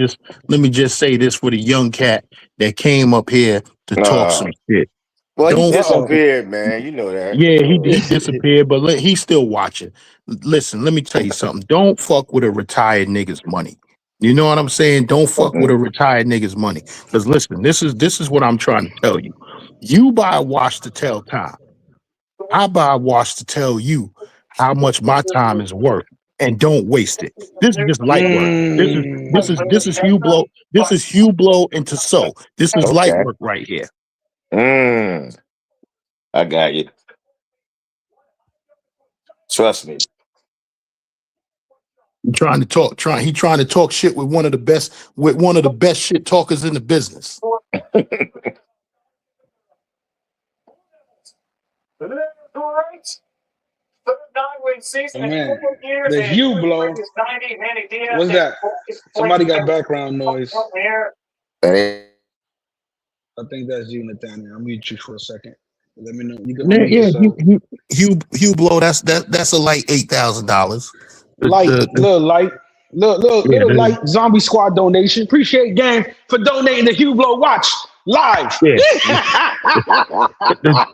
just say this for the young cat that came up here to talk some shit. Well, he disappeared, man. You know that. Yeah, he disappeared, but he's still watching. Listen, let me tell you something. Don't fuck with a retired nigga's money. You know what I'm saying? Don't fuck with a retired nigga's money. Because listen, this is what I'm trying to tell you. You buy a watch to tell time. I buy a watch to tell you how much my time is worth, and don't waste it. This is just light work. This is Hugh Blow. This is Hugh Blow into So. This is light work right here. I got you. Trust me. He trying to talk shit with one of the best shit talkers in the business. Man, the Hugh Blow. What's that? Somebody got background noise. I think that's you, Nathaniel. I'll mute you for a second. Let me know. You can Hugh Blow. That's a light $8,000. Little light Zombie Squad donation. Appreciate gang for donating the Hugh Blow watch live. Yeah. The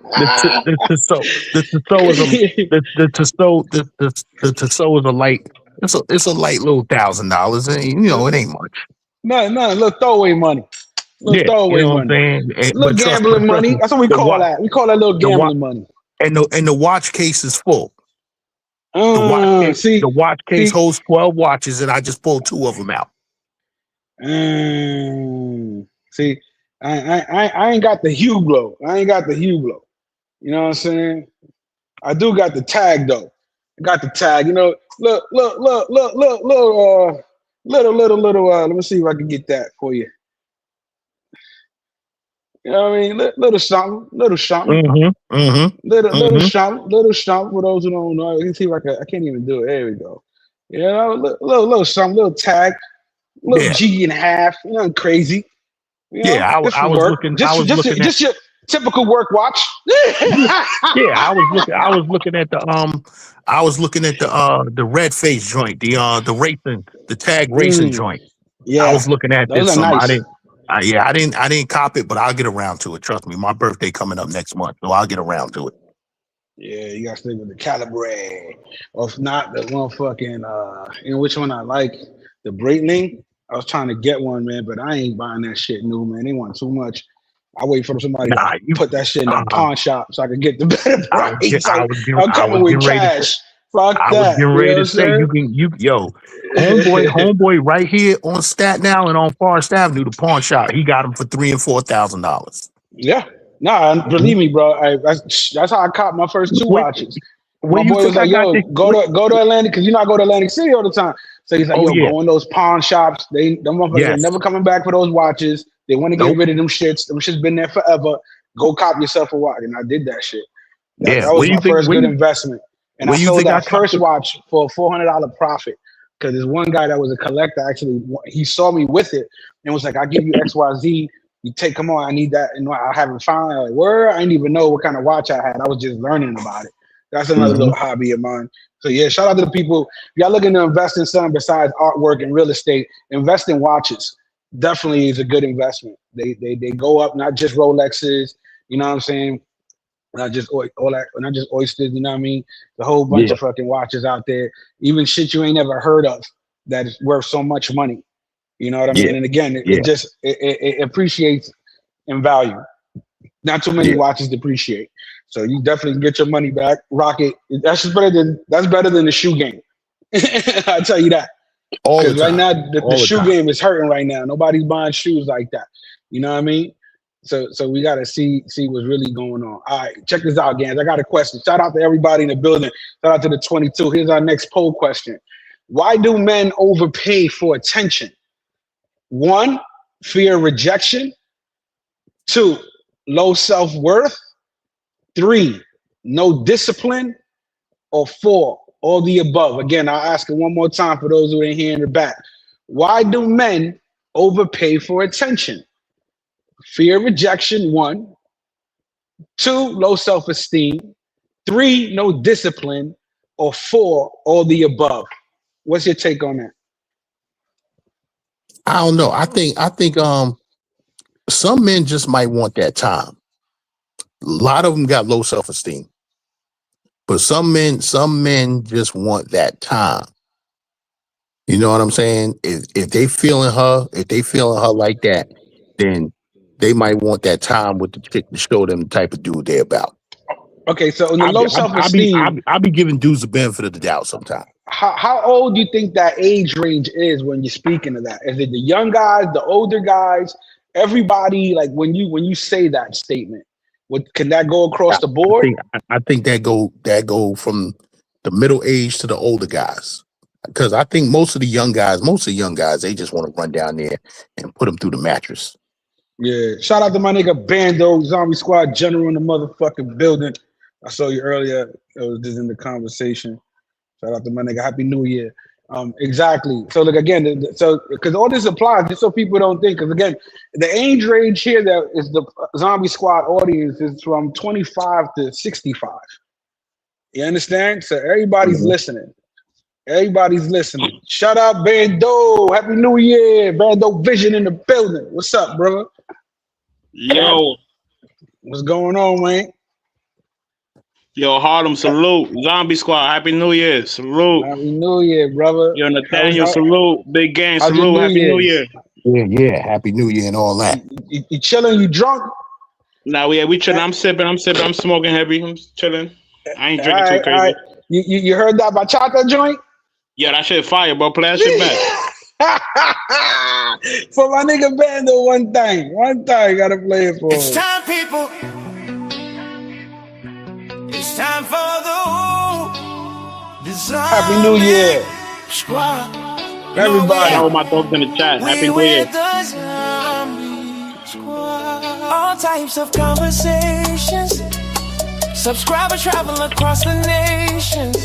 Tissot is a light. It's a light little $1,000, and you know it ain't much. No, little throwaway money. Throwaway money. Little gambling money. That's what we call that. We call that little gambling money. And the watch case is full. The watch case holds 12 watches, and I just pulled 2 of them out. See, I ain't got the Hugh Blow. You know what I'm saying? I do got the tag though. I got the tag. You know, look. Let me see if I can get that for you. You know what I mean? Little something. Little something for those who don't know. Let's see if I can't even do it. There we go. You know, little something, little tag, little G and a half. You know, crazy. You know, I was looking. Just your typical work watch. I was looking at the red face joint, the racing, the tag racing joint. Yeah, I was looking at this. Nice. I didn't cop it, but I'll get around to it. Trust me, my birthday coming up next month, so I'll get around to it. Yeah, you gotta stay with the Calibre, or if not, the one fucking you know which one I like, the Breitling. I was trying to get one, man, but I ain't buying that shit new, man. They want too much. I wait for somebody to put that shit in the pawn shop so I can get the better price. I'm coming with cash. Fuck that. I was getting ready to say homeboy right here on Staten Island on Forest Avenue, the pawn shop. He got them for $3,000 and $4,000. Yeah, believe me, bro. That's how I caught my first 2 watches. My boy was like, "Yo, go to Atlantic because you know I go to Atlantic City all the time." So he's like, go in those pawn shops. Them motherfuckers are never coming back for those watches. They want to get rid of them shits. Them shits been there forever. Go cop yourself a watch, and I did that shit. That was my first good investment. And I sold that first watch for a $400 profit because there's one guy that was a collector. Actually, he saw me with it and was like, "I'll give you XYZ. You take, come on, I need that." And I haven't found it. Like, where? I didn't even know what kind of watch I had. I was just learning about it. That's another little hobby of mine. So yeah, shout out to the people. If y'all looking to invest in something besides artwork and real estate, invest in watches. Definitely is a good investment. They go up, not just Rolexes. You know what I'm saying? Not just all that, not just oysters. You know what I mean? The whole bunch Yeah, of fucking watches out there, even shit you ain't never heard of that is worth so much money. You know what I yeah, mean? And again, it yeah, just it appreciates in value. Not too many yeah. watches depreciate, so you definitely get your money back. Rock it. That's better than the shoe game. I tell you that. All the Because right time, now the all the shoe time. game is hurting right now. Nobody's buying shoes like that. You know what I mean? So we gotta see what's really going on. All right, check this out, Gans. I got a question. Shout out to everybody in the building. Shout out to the 22. Here's our next poll question. Why do men overpay for attention? One, fear of rejection. Two, low self-worth. Three, no discipline. Or four, all the above. Again, I'll ask it one more time for those who ain't here in the back. Why do men overpay for attention? Fear of rejection, one. Two, low self-esteem. Three, no discipline. Or four, all the above. What's your take on that? I don't know. I think some men just might want that time. A lot of them got low self-esteem. But some men just want that time. You know what I'm saying? If they feeling her like that, then they might want that time with the chick to show them the type of dude they're about. Okay, so in the I be low I be I self-esteem, be, I be giving dudes the benefit of the doubt sometimes. how old do you think that age range is when you're speaking of that? Is it the young guys, the older guys, everybody? Like when you say that statement, what can that go across the I board? think I think that go from the middle age to the older guys. Because I think most of the young guys, they just want to run down there and put them through the mattress. Yeah. Shout out to my nigga Bando, Zombie Squad General in the motherfucking building. I saw you earlier. It was just in the conversation. Shout out to my nigga. Happy New Year. Exactly. So look again. So because all this applies, just so people don't think. Because again, the age range here that is the Zombie Squad audience is from 25 to 65. You understand? So everybody's Mhm. listening. Everybody's listening. Shout out Bando. Happy New Year. Bando Vision in the building. What's up, brother? Yo, What's going on, man? yo, Harlem, salute. Zombie Squad, Happy New Year, salute. Happy New Year, brother. Yo, Nathaniel, salute. Big Gang, How's your salute. New Happy New Year's? Year. Yeah. Happy New Year and all that. You chilling? You drunk? Nah, we chilling. I'm sipping. I'm smoking heavy. I'm chilling. I ain't All drinking too right, all right. crazy. You heard that bachata joint? Yeah, that shit fire, bro. Play that shit back. For my nigga Bando, one thing, gotta play it for It's him. time, people. It's time for the Happy New Year, Squad. everybody. Shout out my dogs in the chat. Happy New Year. The Zombie Squad. All types of conversations. Subscribe and travel across the nations.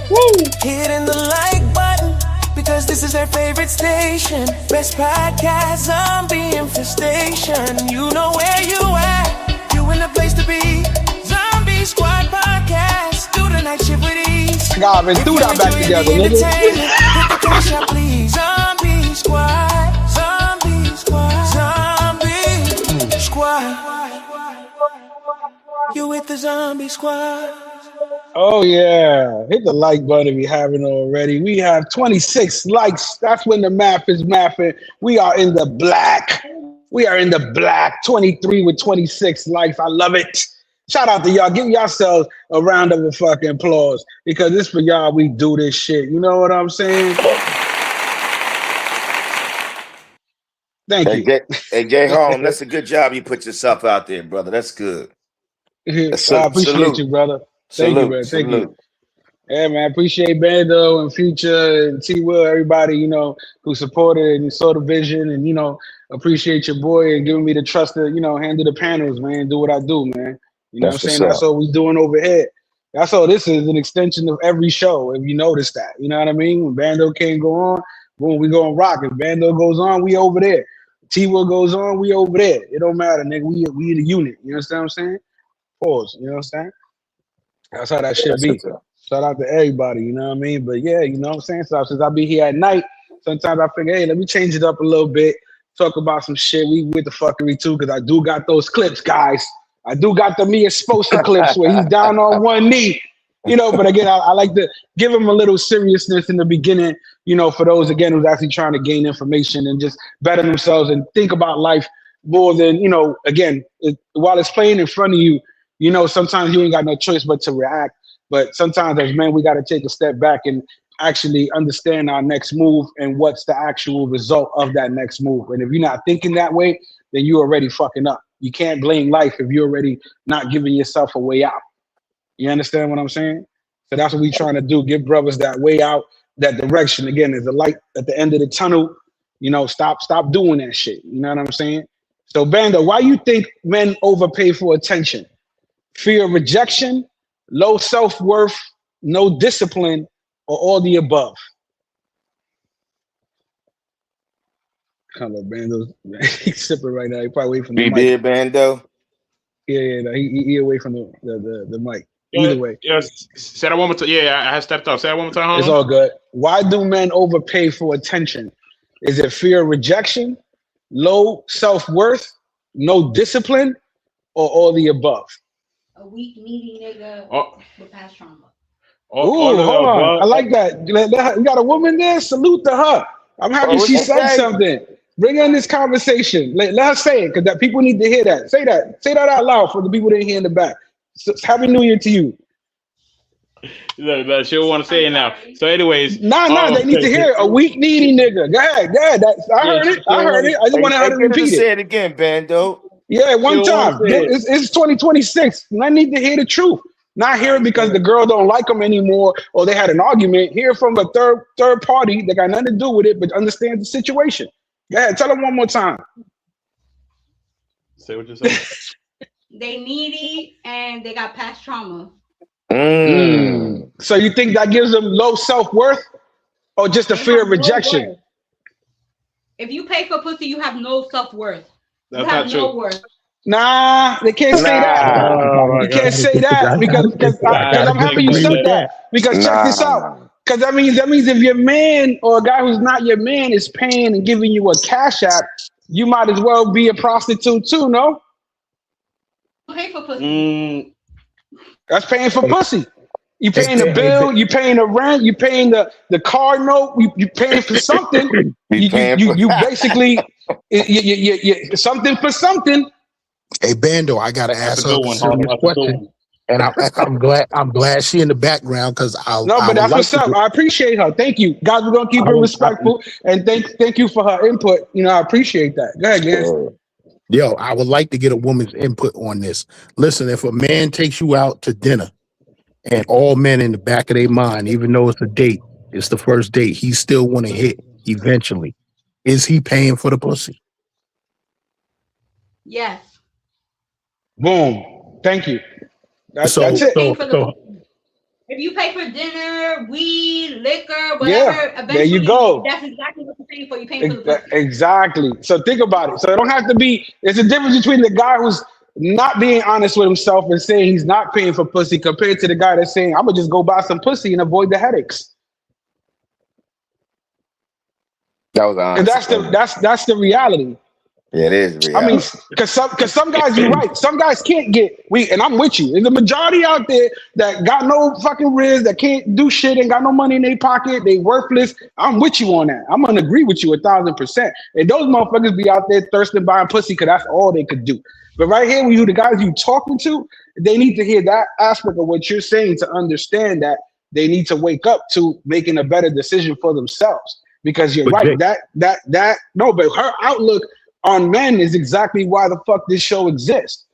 Woo! Hitting the like button because this is their favorite station. Best podcast, zombie infestation. You know where you at. You in the place to be. Zombie Squad podcast. Do the night shift with ease. God, man, do that back together, nigga. Hit the cash out, please. Zombie Squad. Zombie Squad. Zombie Squad. You with the Zombie Squad. Oh yeah, hit the like button if you haven't already. We have 26 likes. That's when the math is mathing. We are in the black. 23 with 26 likes. I love it. Shout out to y'all. Give yourselves a round of a fucking applause because this for y'all. We do this shit. You know what I'm saying? Thank you. Hey, Jay Harlem, that's a good job you put yourself out there, brother. That's good. I appreciate you, brother. Thank you, man. Thank you. Yeah, man. I appreciate Bando and Future and T Will, everybody, you know, who supported and saw the vision and, you know, appreciate your boy and giving me the trust to, you know, handle the panels, man. Do what I do, man. You know what I'm saying? That's all we doing over here. That's all this is, an extension of every show, if you notice that. You know what I mean? When Bando can't go on, boom, we gonna rock. If Bando goes on, we over there. T Will goes on, we over there. It don't matter, nigga. We the unit. You understand what I'm saying? Pause. You know what I'm saying? That's how that shit be. Shout out to everybody, you know what I mean? But yeah, you know what I'm saying? So since I be here at night, sometimes I figure, hey, let me change it up a little bit, talk about some shit. We with the fuckery too, because I do got those clips, guys. I do got the Mia Sposa clips where he's down on one knee, you know. But again, I like to give him a little seriousness in the beginning, you know, for those again who's actually trying to gain information and just better themselves and think about life more than, you know. Again, while it's playing in front of you, you know, sometimes you ain't got no choice but to react. But sometimes as men, we got to take a step back and actually understand our next move and what's the actual result of that next move. And if you're not thinking that way, then you're already fucking up. You can't blame life if you're already not giving yourself a way out. You understand what I'm saying? So that's what we're trying to do. Give brothers that way out, that direction. Again, there's a light at the end of the tunnel. You know, stop doing that shit. You know what I'm saying? So Bando, why you think men overpay for attention? Fear of rejection, low self-worth, no discipline, or all the above? Hello, Bando. He's sipping right now. He probably away from the mic. Did Bando? Yeah, no, he away from the mic. Either way. Yes. Say that one more time. Yeah, I have stepped up. Say that one more time. It's all good. Why do men overpay for attention? Is it fear of rejection, low self-worth, no discipline, or all the above? A weak, needy nigga with past trauma. Hold on. I like that. You got a woman there? Salute to her. I'm happy she said something. Bring her in this conversation. Let her say it, because that people need to hear that. Say that. Say that out loud for the people that hear in the back. So, Happy New Year to you. She don't want to say it now. So, anyways, they need to hear it. A weak, needy nigga. Go ahead. I heard it. I just want her to repeat it. Say it again, Bando. Yeah, one time. It's 2026. I need to hear the truth. Not hear it because the girl don't like him anymore or they had an argument. Hear from a third party that got nothing to do with it, but understands the situation. Yeah, tell them one more time. Say what you said. They needy and they got past trauma. So you think that gives them low self-worth or just a fear of rejection? If you pay for pussy, you have no self-worth. That's you have not no true. worth. Nah, they can't say that. You can't say that because I'm happy you said that. Because check this out. Because that means if your man or a guy who's not your man is paying and giving you a cash app, you might as well be a prostitute too, no? Pay for pussy. That's paying for pussy. You paying the bill, you paying the rent, you paying the car note, you paying for something. You basically you something for something. Hey Bando, I gotta ask her a serious question, and I'm glad she in the background because but that's what's up. I appreciate her. Thank you, guys. We're gonna keep her respectful, and thank you for her input. You know, I appreciate that. Go ahead, guys. Yo, I would like to get a woman's input on this. Listen, if a man takes you out to dinner, and all men in the back of their mind, even though it's a date, it's the first date, he still want to hit eventually. Is he paying for the pussy? Yes. Boom. Thank you. That's it. If you pay for dinner, weed, liquor, whatever, eventually, there you go. That's exactly what you're paying for. You're paying for the pussy. Exactly. So think about it. So it don't have to be. There's a difference between the guy who's not being honest with himself and saying he's not paying for pussy compared to the guy that's saying, I'm gonna just go buy some pussy and avoid the headaches. That was honest. And that's the reality. Yeah, it is reality. I mean, because some guys, you're right. Some guys can't get weed, and I'm with you. There's a majority out there that got no fucking riz, that can't do shit, and got no money in their pocket. They worthless. I'm with you on that. I'm gonna agree with you 1,000%. And those motherfuckers be out there thirsting buying pussy because that's all they could do. But right here, when the guys you talking to, they need to hear that aspect of what you're saying to understand that they need to wake up to making a better decision for themselves. Because you're right. But her outlook on men is exactly why the fuck this show exists.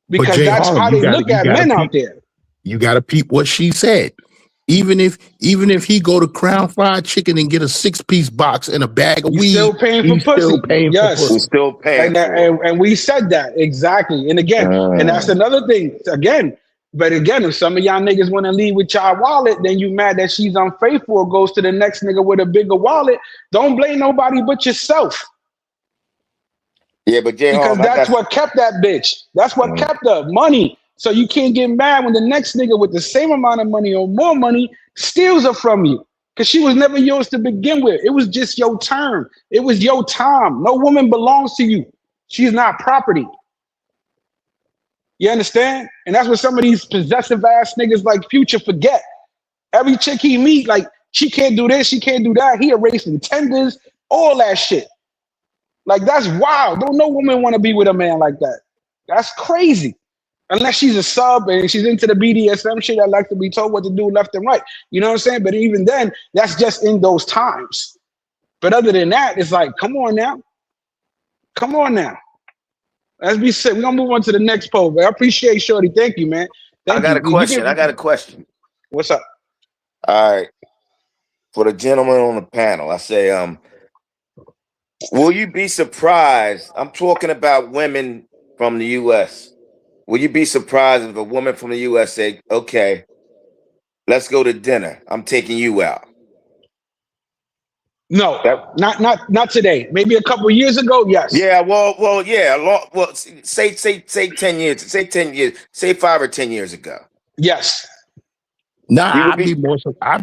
Because that's how they look at men out there. You gotta peep what she said. Even if he go to Crown Fried Chicken and get a 6-piece box and a bag of weed, still paying for pussy. He's still paying. And we said that exactly. And again, and that's another thing. But again, if some of y'all niggas want to leave with y'all wallet, then you mad that she's unfaithful or goes to the next nigga with a bigger wallet. Don't blame nobody but yourself. Yeah, but because that's what kept that bitch. That's what kept her money. So you can't get mad when the next nigga with the same amount of money or more money steals her from you. Because she was never yours to begin with. It was just your turn. It was your time. No woman belongs to you. She's not property. You understand? And that's what some of these possessive ass niggas like Future forget. Every chick he meet, like, she can't do this, she can't do that. He erasing tenders, all that shit. Like, that's wild. Don't no woman want to be with a man like that. That's crazy. Unless she's a sub and she's into the BDSM shit that likes to be told what to do left and right. You know what I'm saying? But even then, that's just in those times. But other than that, it's like, come on now. Come on now. Let's be sick. We're going to move on to the next poll. But I appreciate Shorty. Thank you, man. I got a question. What's up? All right. For the gentleman on the panel, I say, will you be surprised? I'm talking about women from the U.S. Will you be surprised if a woman from the U.S. say, okay, let's go to dinner. I'm taking you out? No, not today. Maybe a couple years ago, yes. Yeah, well, yeah. Say 10 years. Say 10 years. Say 5 or 10 years ago. Yes. Nah, I'd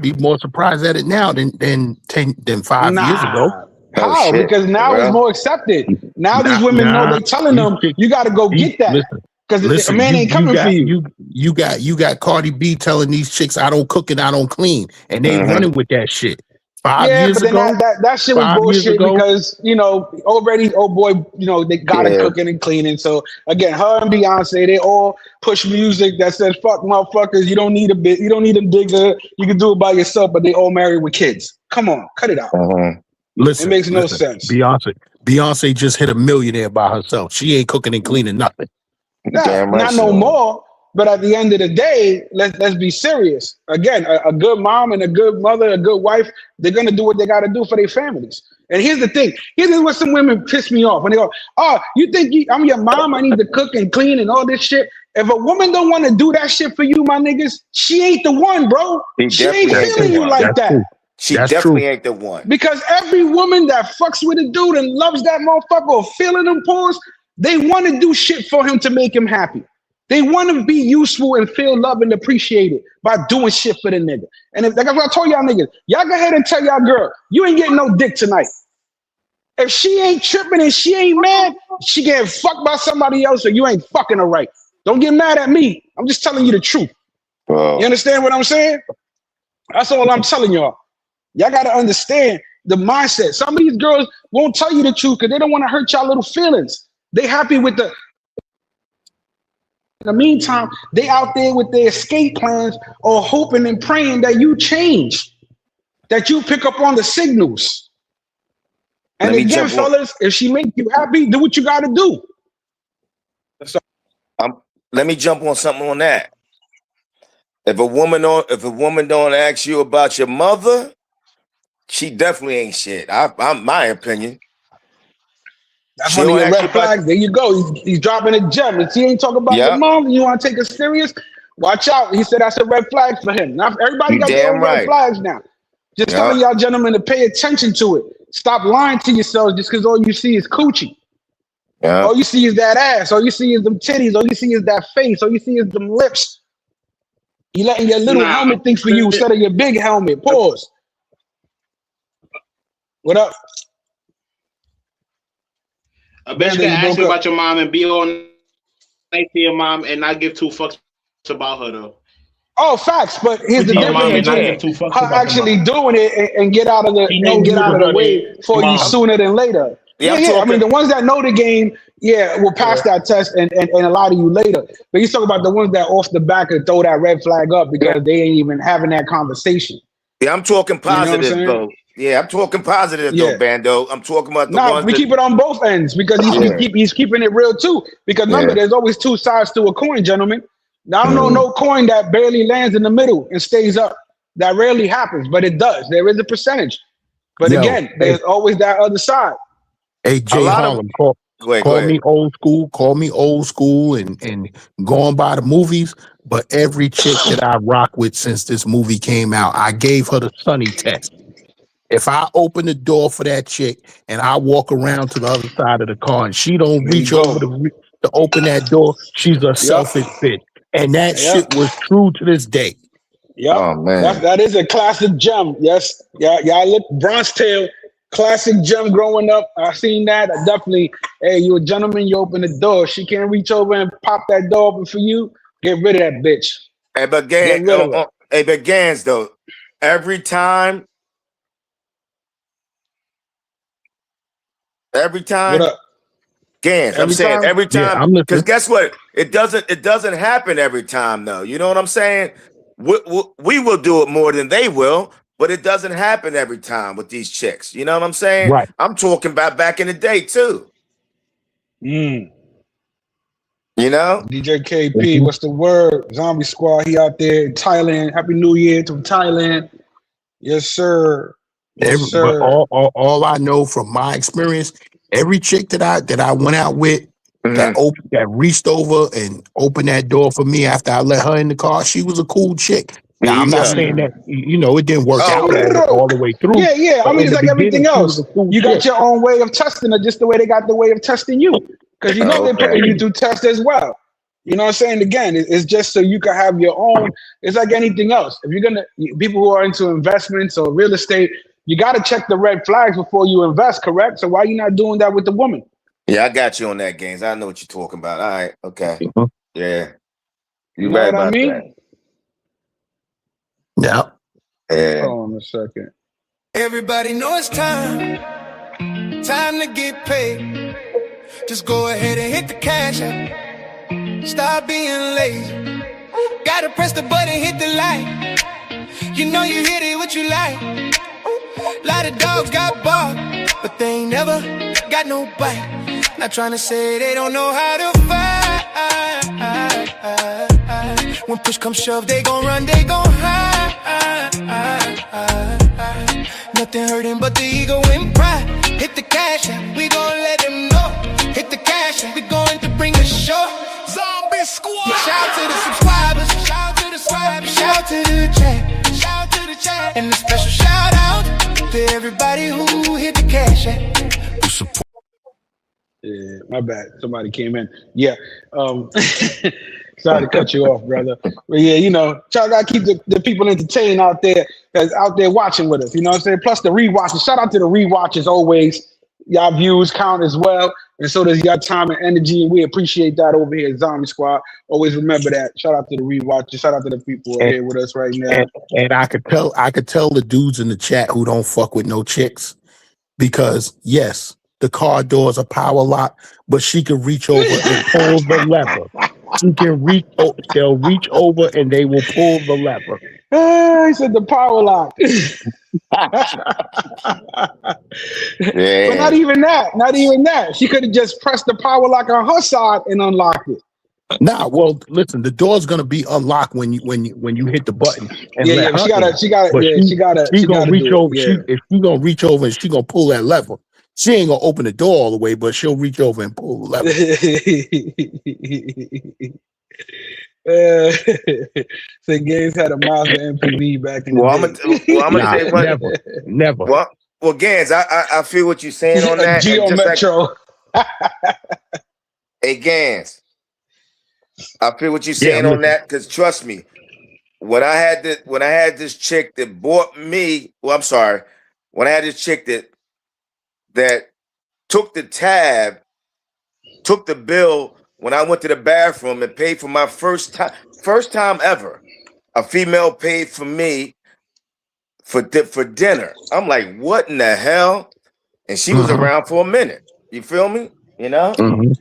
be more surprised at it now than 5 years ago. How? Because now it's more accepted. Now these women know they're telling them you got to go get that. Because a man ain't coming for you. You got Cardi B telling these chicks, I don't cook and I don't clean, and they running with that shit. 5 years ago, that shit was bullshit because, you know, already, oh boy, you know, they got it cooking and cleaning. So again, her and Beyonce, they all push music that says, fuck motherfuckers, you don't need a digger, you can do it by yourself, but they all married with kids. Come on, cut it out. Listen, it makes no sense. Beyonce just hit a millionaire by herself. She ain't cooking and cleaning nothing. Not no more. But at the end of the day, let's be serious. Again, a good mom and a good mother, a good wife, they're gonna do what they gotta do for their families. And here's the thing. Here's what some women piss me off when they go, "Oh, you think I'm your mom? I need to cook and clean and all this shit." If a woman don't want to do that shit for you, my niggas, she ain't the one, bro. She ain't feeling you like that. She definitely ain't the one. Because every woman that fucks with a dude and loves that motherfucker or feeling them pause, they want to do shit for him to make him happy. They want to be useful and feel love and appreciated by doing shit for the nigga. And if, like I told y'all niggas, y'all go ahead and tell y'all girl, you ain't getting no dick tonight. If she ain't tripping and she ain't mad, she getting fucked by somebody else or you ain't fucking her right. Don't get mad at me. I'm just telling you the truth. You understand what I'm saying? That's all I'm telling y'all. Y'all got to understand the mindset. Some of these girls won't tell you the truth because they don't want to hurt y'all little feelings. They happy with the... In the meantime, they out there with their escape plans or hoping and praying that you change, that you pick up on the signals. And again, fellas, if she make you happy, do what you got to do. Let me jump on something on that. If a woman don't ask you about your mother, she definitely ain't shit. I'm my opinion. That's one of your red flags. There you go. He's dropping a gem. If he ain't talking about your mom and you want to take it serious, watch out. He said that's a red flag for him. Now everybody got their own red flags now. Just telling y'all gentlemen to pay attention to it. Stop lying to yourselves just because all you see is coochie. All you see is that ass. All you see is them titties. All you see is that face. All you see is them lips. You letting your little helmet think for you instead of your big helmet. Pause. What up? I bet you can ask you about your mom and be all nice to your mom and not give 2 fucks about her though. Oh, facts. But here's the difference: her actually doing it and get out of the way for you sooner than later. Yeah. I mean, the ones that know the game, will pass that test and lie to you later. But he's talking about the ones that off the back and throw that red flag up because they ain't even having that conversation. Yeah, I'm talking positive though. Yeah, I'm talking positive though, Bando. I'm talking about the ones we keep it on both ends because he's keeping it real too. Because remember, there's always 2 sides to a coin, gentlemen. Now, I don't know no coin that barely lands in the middle and stays up. That rarely happens, but it does. There is a percentage. But again, there's always that other side. Hey, Jay Harlem, call me old school. Call me old school and going by the movies. But every chick that I rock with since this movie came out, I gave her the Sonny test. If I open the door for that chick and I walk around to the other side of the car and she don't reach over to open that door, she's a selfish bitch. And that shit was true to this day. Yeah, that is a classic gem. Yes, y'all look Bronze Tail. Classic gem growing up. I seen that. I definitely, hey, you a gentleman, you open the door. She can't reach over and pop that door open for you. Get rid of that bitch. Hey, but Get rid of her. hey, but Gans though, every time, What up? Gans, I'm Every saying time? every Yeah, time, I'm because listening. guess what? It doesn't happen every time though. You know what I'm saying? We will do it more than they will, but it doesn't happen every time with these chicks. You know what I'm saying? Right. I'm talking about back in the day too. Mm. You know? DJ KP, Mhm. what's the word? Zombie Squad, he out there in Thailand. Happy New Year to Thailand. Yes, sir. Yes, But sir. all I know from my experience, every chick that I went out with Mhm. that reached over and opened that door for me after I let her in the car, she was a cool chick. There Now I'm you not go. saying that it didn't work Oh, out okay. all the way through, Yeah, yeah. I but mean, in it's the like everything beginning, she was else. a cool You got chick. your own way of testing her, just the way they got the way of testing you. Because you know Oh, they're okay. putting you through tests as well. You know what I'm saying? Again, it's just so you can have your own. It's like anything else. If you're gonna people who are into investments or real estate, you got to check the red flags before you invest. Correct? So why you not doing that with the woman? Yeah, I got you on that, Games. I know what you're talking about. All right, okay. Mhm. Yeah, You you're know right what I about that. mean? Yeah. Yeah. Hold on a second. Everybody know it's time to get paid. Just go ahead and hit the cash app. Stop being lazy. Gotta press the button, hit the light. You know you hit it what you like. Lot of dogs got barked, but they ain't never got no bite. Not trying to say they don't know how to fight. When push comes shove, they gon' run, they gon' hide. Nothing hurting but the ego and pride. Hit the cash app, we gon' let them know. Hit the cash app, we going to bring the show. Zombie Squad. Shout out to the subscribers, shout out to the subscribers, shout out to the chat, shout out to the chat, and a special shout out to everybody who hit the cash app. Yeah, my bad. Somebody came in. Yeah. Sorry to cut you off, brother. But yeah, you know, y'all gotta keep the people entertained out there that's out there watching with us. You know what I'm saying? Plus the rewatches. Shout out to the rewatches always. Y'all views count as well. And so does your time and energy. And we appreciate that over here at Zombie Squad. Always remember that. Shout out to the rewatches. Shout out to the people who are And, here with us right now. and I could tell the dudes in the chat who don't fuck with no chicks, because yes, the car doors are power lock, but she can reach over and pull the lever. She can they'll reach over and they will pull the lever. He said the power lock. But not even that. Not even that. She could have just pressed the power lock on her side and unlocked it. Nah, well, listen, the door's gonna be unlocked when you hit the button and Yeah, let yeah. her She gotta, in. she gotta, But yeah, she she gonna gotta reach do over. it. If she gonna reach over and she gonna pull that lever, she ain't gonna open the door all the way, but she'll reach over and pull the lever. So Games had a Mazda MPV back in the Well, I'm day. gonna Nah, tell you what. never. Well, Gans, I feel what you're saying on A that, and Geo just like, Metro. hey, Gans, I feel what you're Yeah, saying I'm on listening. that, because trust me, when I had this chick that bought me, well, I'm sorry, when I had this chick that took the tab, took the bill when I went to the bathroom and paid for my first time ever, a female paid for me for dinner. I'm like, what in the hell? And she was Mm-hmm. around for a minute. You feel me? You know? Mm-hmm.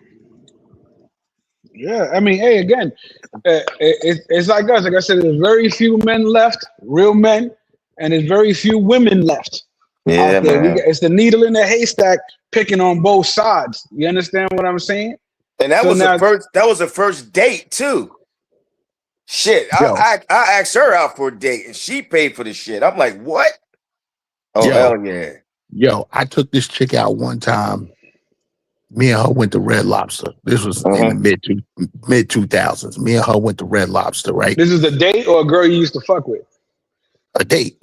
Yeah, I mean, hey, again, it's like us. Like I said, there's very few men left, real men, and there's very few women left Yeah, out there. man. It's the needle in the haystack picking on both sides. You understand what I'm saying? And that So was the now, first date too. Shit, Yo, I asked her out for a date and she paid for the shit. I'm like, what? Oh, yo, hell yeah. I took this chick out one time. Me and her went to Red Lobster. This was in the mid 2000s. Me and her went to Red Lobster, right? this is a date or a girl you used to fuck with? A date.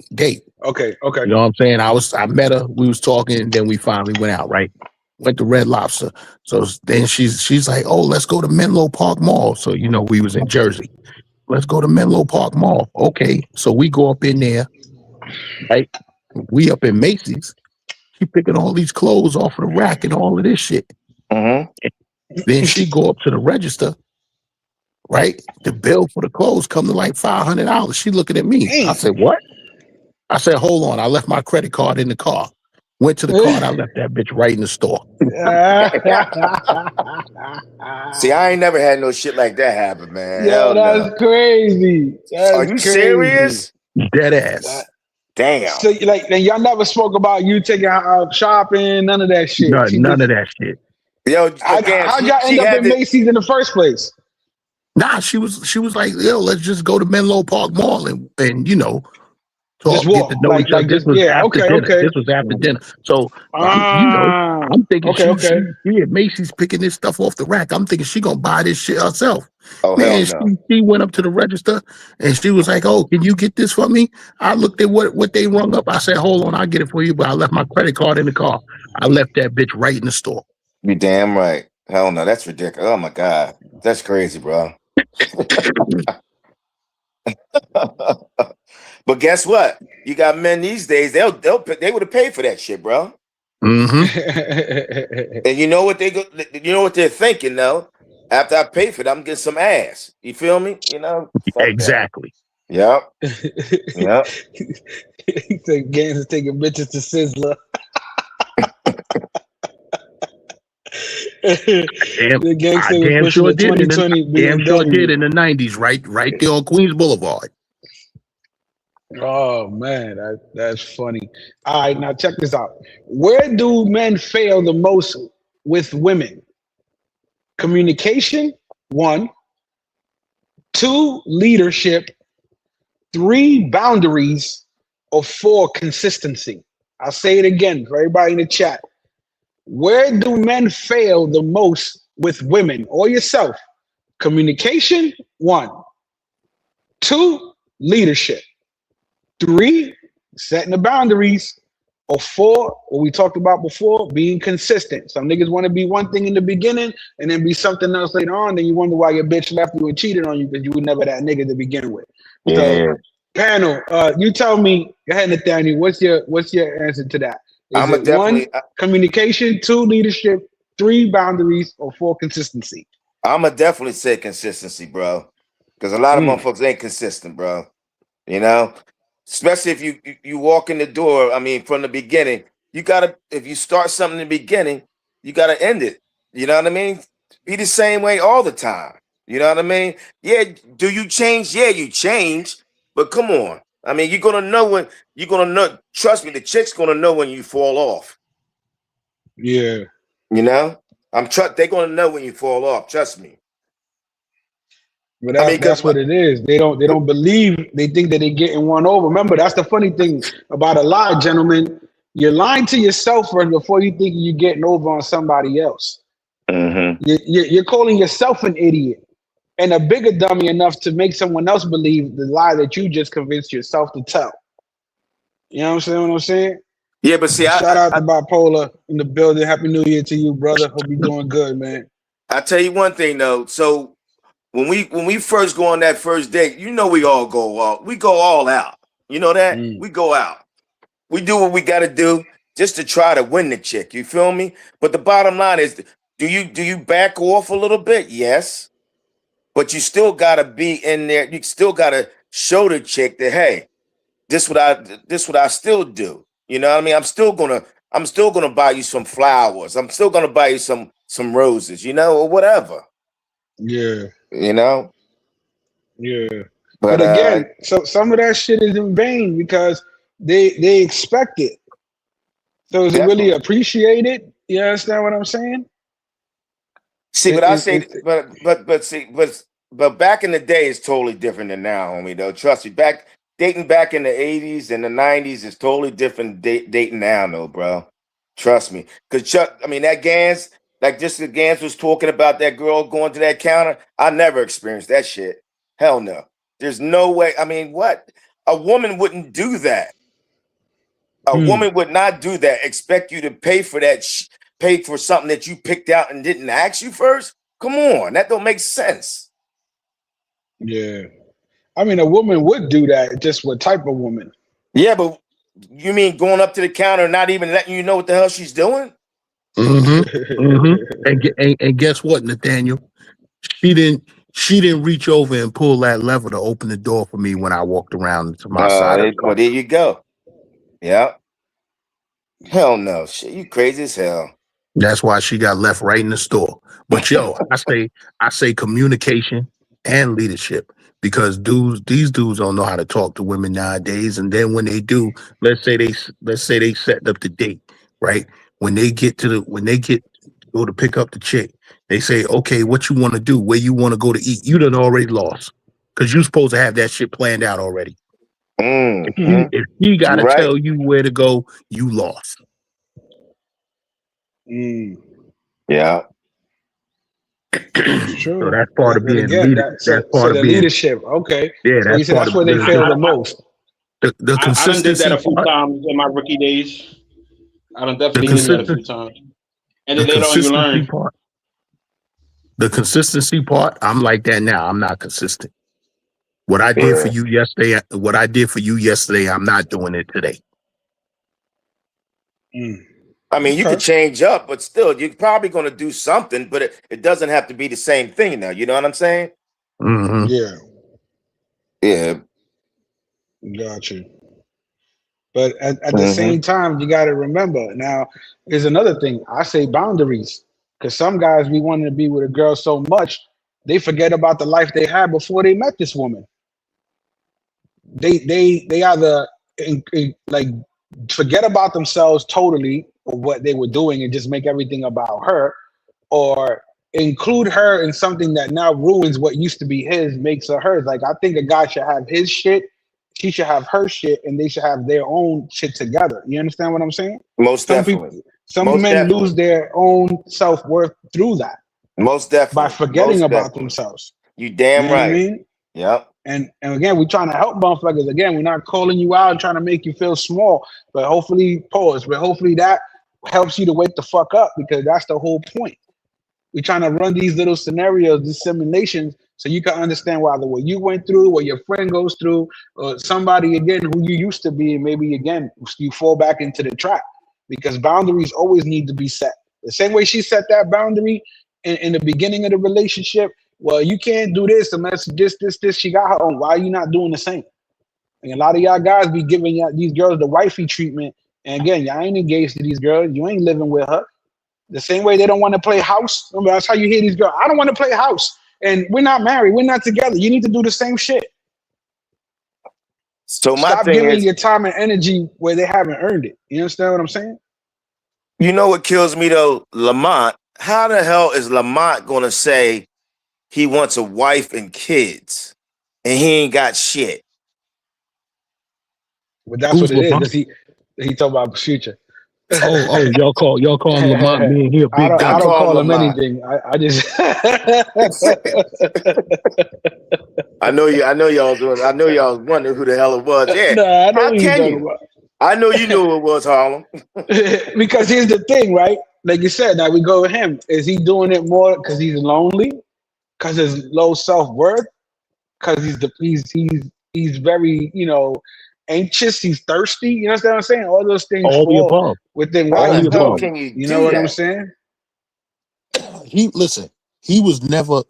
Okay. You know what I'm saying? I met her, we was talking, and then we finally went out, right? Went to Red Lobster. So then she's like, oh, let's go to Menlo Park Mall. So, we was in Jersey. Let's go to Menlo Park Mall. Okay. So we go up in there, right? We up in Macy's. She picking all these clothes off of the rack and all of this shit. Mm-hmm. Then she go up to the register, right? The bill for the clothes come to like $500. She looking at me. I said, what? I said, hold on. I left my credit card in the car. Went to the car and I left that bitch right in the store. See, I ain't never had no shit like that happen, man. Yo, Hell that's no. crazy. Are you serious? Dead ass. Damn. So, like, and y'all never spoke about you taking her out shopping, none of that shit. None of that shit. Yo, again, how'd y'all end up in Macy's in the first place? Nah, she was like, yo, let's just go to Menlo Park Mall and you know, talk, get to know each other. This was after dinner. This was after dinner. So, I'm thinking she at Macy's picking this stuff off the rack. I'm thinking she gonna buy this shit herself. Oh, man, hell no. She went up to the register and she was like, oh, can you get this for me? I looked at what they rung up. I said, hold on, I'll get it for you, but I left my credit card in the car. I left that bitch right in the store. You damn right. Hell no, that's ridiculous. Oh my God. That's crazy, bro. But guess what? You got men these days, they would have paid for that shit, bro. Mm-hmm. And you know what they're thinking though? After I pay for it, I'm getting some ass. You feel me? You know? Exactly. Yep. Yep. He said gangs is taking bitches to Sizzler. The damn sure did in the 90s, right there on Queens Boulevard. Oh man, that's funny. All right, now check this out. Where do men fail the most with women? Communication, 1. 2, leadership. 3, boundaries. Or 4, consistency. I'll say it again for everybody in the chat. Where do men fail the most with women or yourself? Communication, 1. 2, leadership. 3, setting the boundaries. Or 4, what we talked about before, being consistent. Some niggas want to be one thing in the beginning and then be something else later on. Then you wonder why your bitch left you and cheated on you because you were never that nigga to begin with. Yeah. So, panel, you tell me. Go ahead, Nathaniel. What's your answer to that? Is it 1, communication, 2, leadership, 3, boundaries, or 4, consistency? I'ma definitely say consistency, bro. Because a lot of motherfuckers ain't consistent, bro. You know? Especially if you walk in the door, I mean, from the beginning, if you start something in the beginning, you gotta end it. You know what I mean? Be the same way all the time. You know what I mean? Yeah, do you change? Yeah, you change. But come on. I mean, you're gonna know, trust me, the chick's gonna know when you fall off. Yeah. You know? They're gonna know when you fall off, trust me. But that's what it is. They don't believe. They think that they're getting one over. Remember, that's the funny thing about a lie, gentlemen. You're lying to yourself first before you think you're getting over on somebody else. Mm-hmm. You're calling yourself an idiot and a bigger dummy enough to make someone else believe the lie that you just convinced yourself to tell. You know what I'm saying? Yeah, but see, shout out to Bipolar in the building. Happy New Year to you, brother. Hope you're doing good, man. I tell you one thing though. So when we first go on that first date, you know we go all out. You know that? We go out. We do what we gotta do just to try to win the chick. You feel me? But the bottom line is, do you back off a little bit? Yes. But you still gotta be in there. You still gotta show the chick that, hey, this what I still do. You know what I mean? I'm still gonna buy you some flowers. I'm still gonna buy you some roses, you know, or whatever. Yeah. You know? Yeah. But again, so some of that shit is in vain because they expect it. So is it really appreciated? You understand what I'm saying? See, but but back in the day is totally different than now, homie, though. Trust me. Dating back in the 80s and the 90s is totally different dating now, though, bro. Trust me. Because that Gans, like just the Gans was talking about that girl going to that counter. I never experienced that shit. Hell no. There's no way. I mean, what? A woman wouldn't do that. A woman would not do that. Expect you to pay for that, pay for something that you picked out and didn't ask you first? Come on. That don't make sense. Yeah. I mean, a woman would do that. Just what type of woman? Yeah, but You mean going up to the counter and not even letting you know what the hell she's doing? Mm-hmm. Mm-hmm. And guess what, Nathaniel? She didn't reach over and pull that lever to open the door for me when I walked around to my side of the car. Well, there you go. Yeah. Hell no. Shit, you crazy as hell. That's why she got left right in the store. But yo, I say communication and leadership, because these dudes don't know how to talk to women nowadays. And then when they do, let's say they set up the date, right? When they go to pick up the chick, they say, okay, what you want to do, where you want to go to eat. You done already lost, because you're supposed to have that shit planned out already. If he got to tell you where to go, you lost. Yeah. It's true. So that's part of being again, leader. That's part of the being leadership. Okay. Yeah, so that's where they fail the most. The I done did that a few part, times in my rookie days. I done definitely did that a few times. And then later on you learn. The consistency part, I'm like that now. I'm not consistent. What I did for you yesterday, I'm not doing it today. I mean, you could change up, but still, you're probably going to do something, but it doesn't have to be the same thing now. You know what I'm saying? Mm-hmm. Yeah. Got you. But at the same time, you got to remember, now, there's another thing. I say boundaries. Because some guys, we wanted to be with a girl so much, they forget about the life they had before they met this woman. They either like forget about themselves totally, or what they were doing, and just make everything about her, or include her in something that now ruins what used to be his, makes her hers. Like, I think a guy should have his shit, she should have her shit, and they should have their own shit together. You understand what I'm saying? Most definitely. Some men lose their own self-worth through that. Most definitely. By forgetting about themselves. You damn right. What I mean? Yep. And again, we're trying to help motherfuckers. Again, we're not calling you out and trying to make you feel small, but hopefully that helps you to wake the fuck up, because that's the whole point. We're trying to run these little scenarios, these simulations, so you can understand why what you went through, what your friend goes through, or somebody again who you used to be, and maybe again you fall back into the trap, because boundaries always need to be set. The same way she set that boundary in the beginning of the relationship. Well, you can't do this unless this. She got her own. Why are you not doing the same? And a lot of y'all guys be giving these girls the wifey treatment. And again, y'all ain't engaged to these girls. You ain't living with her. The same way they don't want to play house. Remember, that's how you hear these girls. I don't want to play house. And we're not married. We're not together. You need to do the same shit. So stop giving your time and energy where they haven't earned it. You understand what I'm saying? You know what kills me though, Lamont? How the hell is Lamont gonna say he wants a wife and kids, and he ain't got shit? But that's what it is. Does he talk about future? Y'all call him Lamont being here. I don't call him anything. I just I know y'all was wondering who the hell it was. Yeah. Nah, I know how can you? About. I know you knew who it was, Harlem. Because here's the thing, right? Like you said, now we go with him. Is he doing it more because he's lonely? Because his low self-worth? Because he's very, anxious, he's thirsty. You know what I'm saying? All those things fall within what he's doing. You know what I'm saying? He was never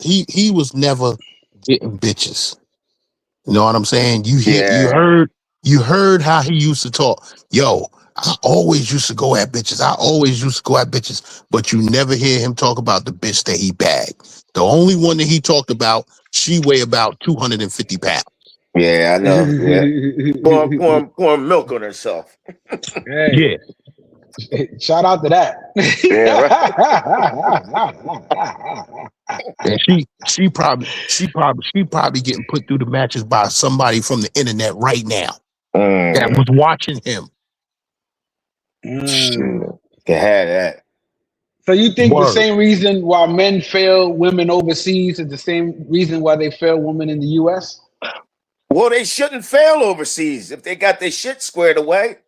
getting bitches. You know what I'm saying? You heard how he used to talk. Yo, I always used to go at bitches. But you never hear him talk about the bitch that he bagged. The only one that he talked about, she weigh about 250 pounds. Yeah, I know. Yeah. Pouring milk on herself. Hey. Yeah. Shout out to that. Yeah, right. And she probably getting put through the matches by somebody from the internet right now that was watching him. They had that. So you think the same reason why men fail women overseas is the same reason why they fail women in the U.S.? Well, they shouldn't fail overseas if they got their shit squared away.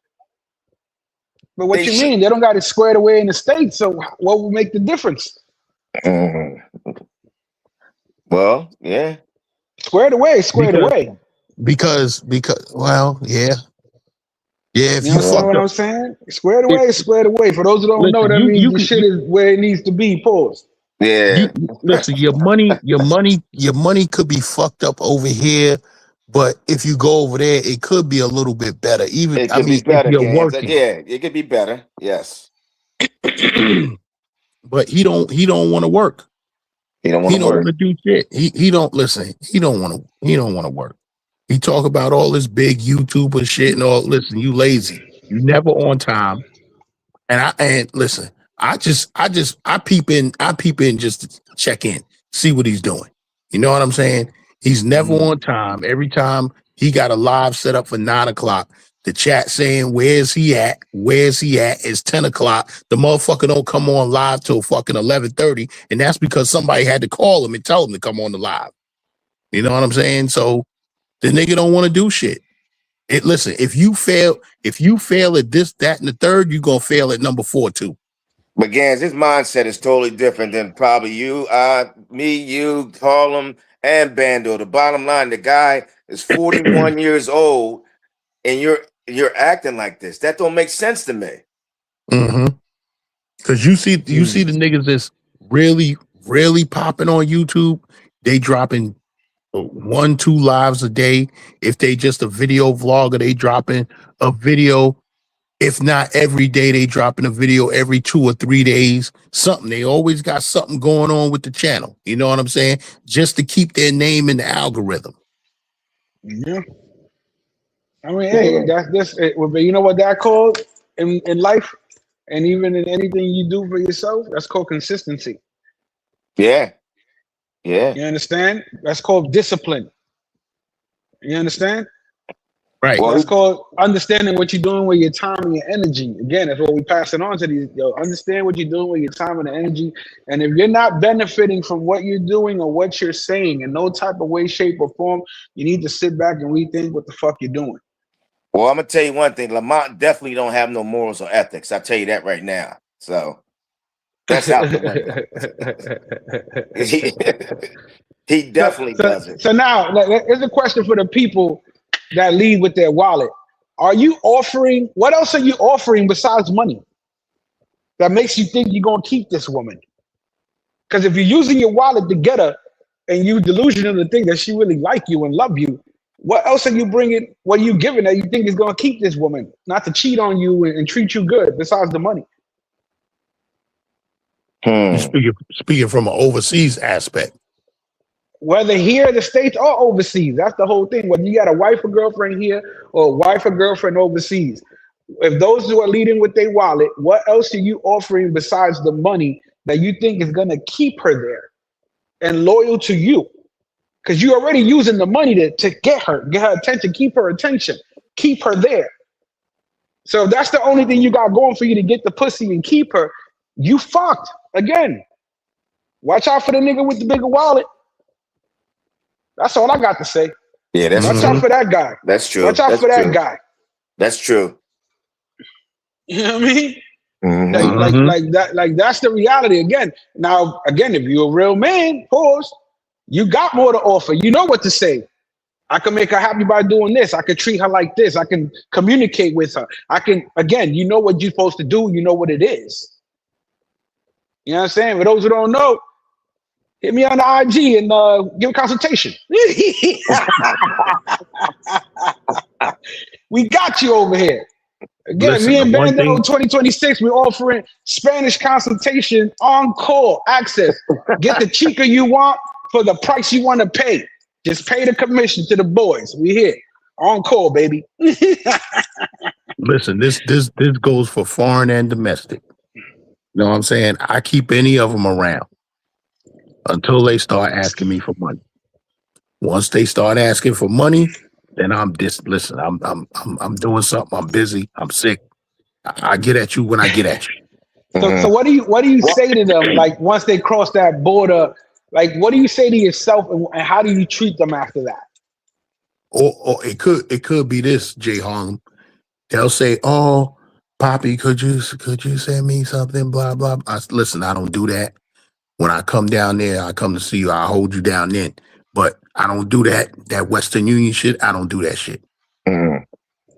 But what you mean? They don't got it squared away in the States, so what will make the difference? Well, yeah. Squared away. Because well, yeah. Yeah, if You you understand fucked what up, I'm saying? Squared away is squared away. For those who don't know, listen, that means you the can shit is where it needs to be. Pause. Yeah. listen. Your money could be fucked up over here, but if you go over there, it could be a little bit better. Even It I could be mean, if better, you're Gans. working, Yeah, it could be better. Yes. but he don't want to work. He don't want He to don't want work. to do shit. He don't listen. He don't want to work. He talk about all this big YouTuber shit and all. Listen, you lazy. You never on time. And listen, I peep in just to check in, see what he's doing. You know what I'm saying? He's never on time. Every time he got a live set up for 9 o'clock, the chat saying, where's he at? Where's he at? It's 10 o'clock. The motherfucker don't come on live till fucking 11:30. And that's because somebody had to call him and tell him to come on the live. You know what I'm saying? So the nigga don't want to do shit. Listen, if you fail at this, that, and the third, you're gonna fail at number 4 too. But Gans, his mindset is totally different than probably you, me, you, Harlem, and Bando. The bottom line, the guy is 41 years old, and you're acting like this. That don't make sense to me. Mm-hmm. Because you see the niggas that's really, really popping on YouTube. They dropping 1-2 lives a day. If they just a video vlogger, they dropping a video. If not every day, they dropping a video every 2 or 3 days. Something. They always got something going on with the channel. You know what I'm saying? Just to keep their name in the algorithm. Yeah. I mean, hey, that's this. But you know what that called in life, and even in anything you do for yourself, that's called consistency. Yeah. Yeah. You understand? That's called discipline. You understand? Right. Well, That's called understanding what you're doing with your time and your energy. Again, that's what we pass it on to these. Yo, understand what you're doing with your time and energy. And if you're not benefiting from what you're doing or what you're saying in no type of way, shape, or form, you need to sit back and rethink what the fuck you're doing. well, I'm gonna tell you one thing. Lamont definitely don't have no morals or ethics. I'll tell you that right now. So that's out the window. He definitely doesn't. So now, here's a question for the people that lead with their wallet. Are you offering, what else are you offering besides money that makes you think you're going to keep this woman? Because if you're using your wallet to get her and you delusional to think that she really like you and love you, what else are you bringing, what are you giving that you think is going to keep this woman, not to cheat on you and treat you good besides the money? You speaking from an overseas aspect. Whether here in the States or overseas, that's the whole thing. Whether you got a wife or girlfriend here or a wife or girlfriend overseas, if those who are leading with their wallet, what else are you offering besides the money that you think is going to keep her there and loyal to you? Because you're already using the money to get her attention, keep her attention, keep her there. So if that's the only thing you got going for you to get the pussy and keep her, you fucked. Again, watch out for the nigga with the bigger wallet. That's all I got to say. Yeah, that's Watch true. out for that guy. That's true. Watch out for that guy. That's true. You know what I mean? Mm-hmm. Like that's the reality. Again, if you're a real man, pause, you got more to offer. You know what to say. I can make her happy by doing this. I can treat her like this. I can communicate with her. You know what you're supposed to do. You know what it is. You know what I'm saying? For those who don't know, hit me on the IG and give a consultation. We got you over here. Again, Listen, me and the one Bando thing- 2026, we're offering Spanish consultation on call access. Get the chica you want for the price you want to pay. Just pay the commission to the boys. We here. On call, baby. Listen, this goes for foreign and domestic. You know what I'm saying? I keep any of them around until they start asking me for money. Once they start asking for money, then I'm listen, I'm doing something. I'm busy. I'm sick. I get at you when I get at you. So what do you say to them? Like once they cross that border, like what do you say to yourself and how do you treat them after that? Or it could be this, Jay Harlem. They'll say, "Oh, Poppy, could you send me something?" Blah blah. Listen, I don't do that. When I come down there, I come to see you. I hold you down then. But I don't do that Western Union shit. I don't do that shit. Mm-hmm.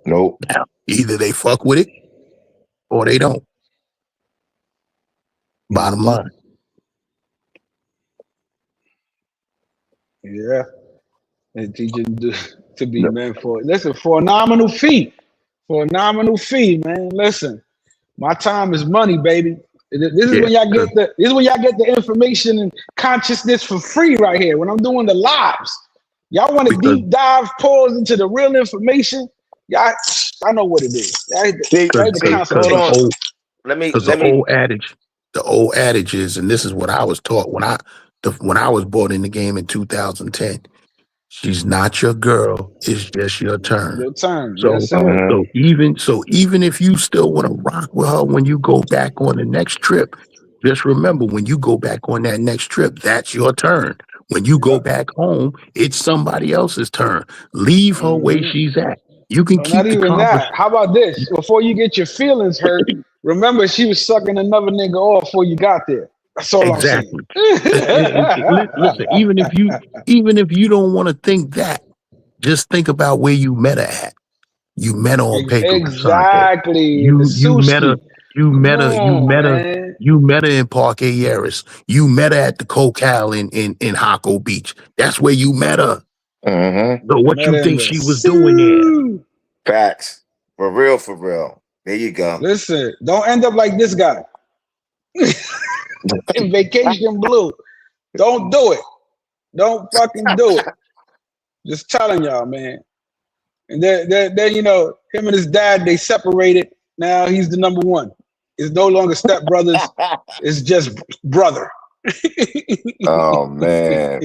Nope. Now, Either they fuck with it or they don't. Bottom line. Yeah. And teaching to be meant for it. Listen, for a nominal fee. For a nominal fee, man. Listen, my time is money, baby. This is when y'all get the information and consciousness for free right here. When I'm doing the lives. Y'all want to deep dive, pause into the real information? Y'all, I know what it is. The old adage is, and this is what I was taught when I was brought in the game in 2010. She's not your girl. It's just your turn. Your turn. So, yes, sir. even if you still want to rock with her when you go back on the next trip, just remember when you go back on that next trip, that's your turn. When you go back home, it's somebody else's turn. Leave her where she's at. You can keep not even that. How about this? Before you get your feelings hurt, remember she was sucking another nigga off before you got there. That's all I'm saying. Listen, even if you don't want to think that, just think about where you met her at. You met her on Pecos. Exactly. You met her in Parque Aries. You met her at the Cocal in Hocko Beach. That's where you met her. So what you think she was doing there? Facts. For real. There you go. Listen, don't end up like this guy. In Vacation Blue. Don't do it. Don't fucking do it. Just telling y'all, man. And then him and his dad, they separated. Now he's the number one. It's no longer stepbrothers. It's just brother. Oh man.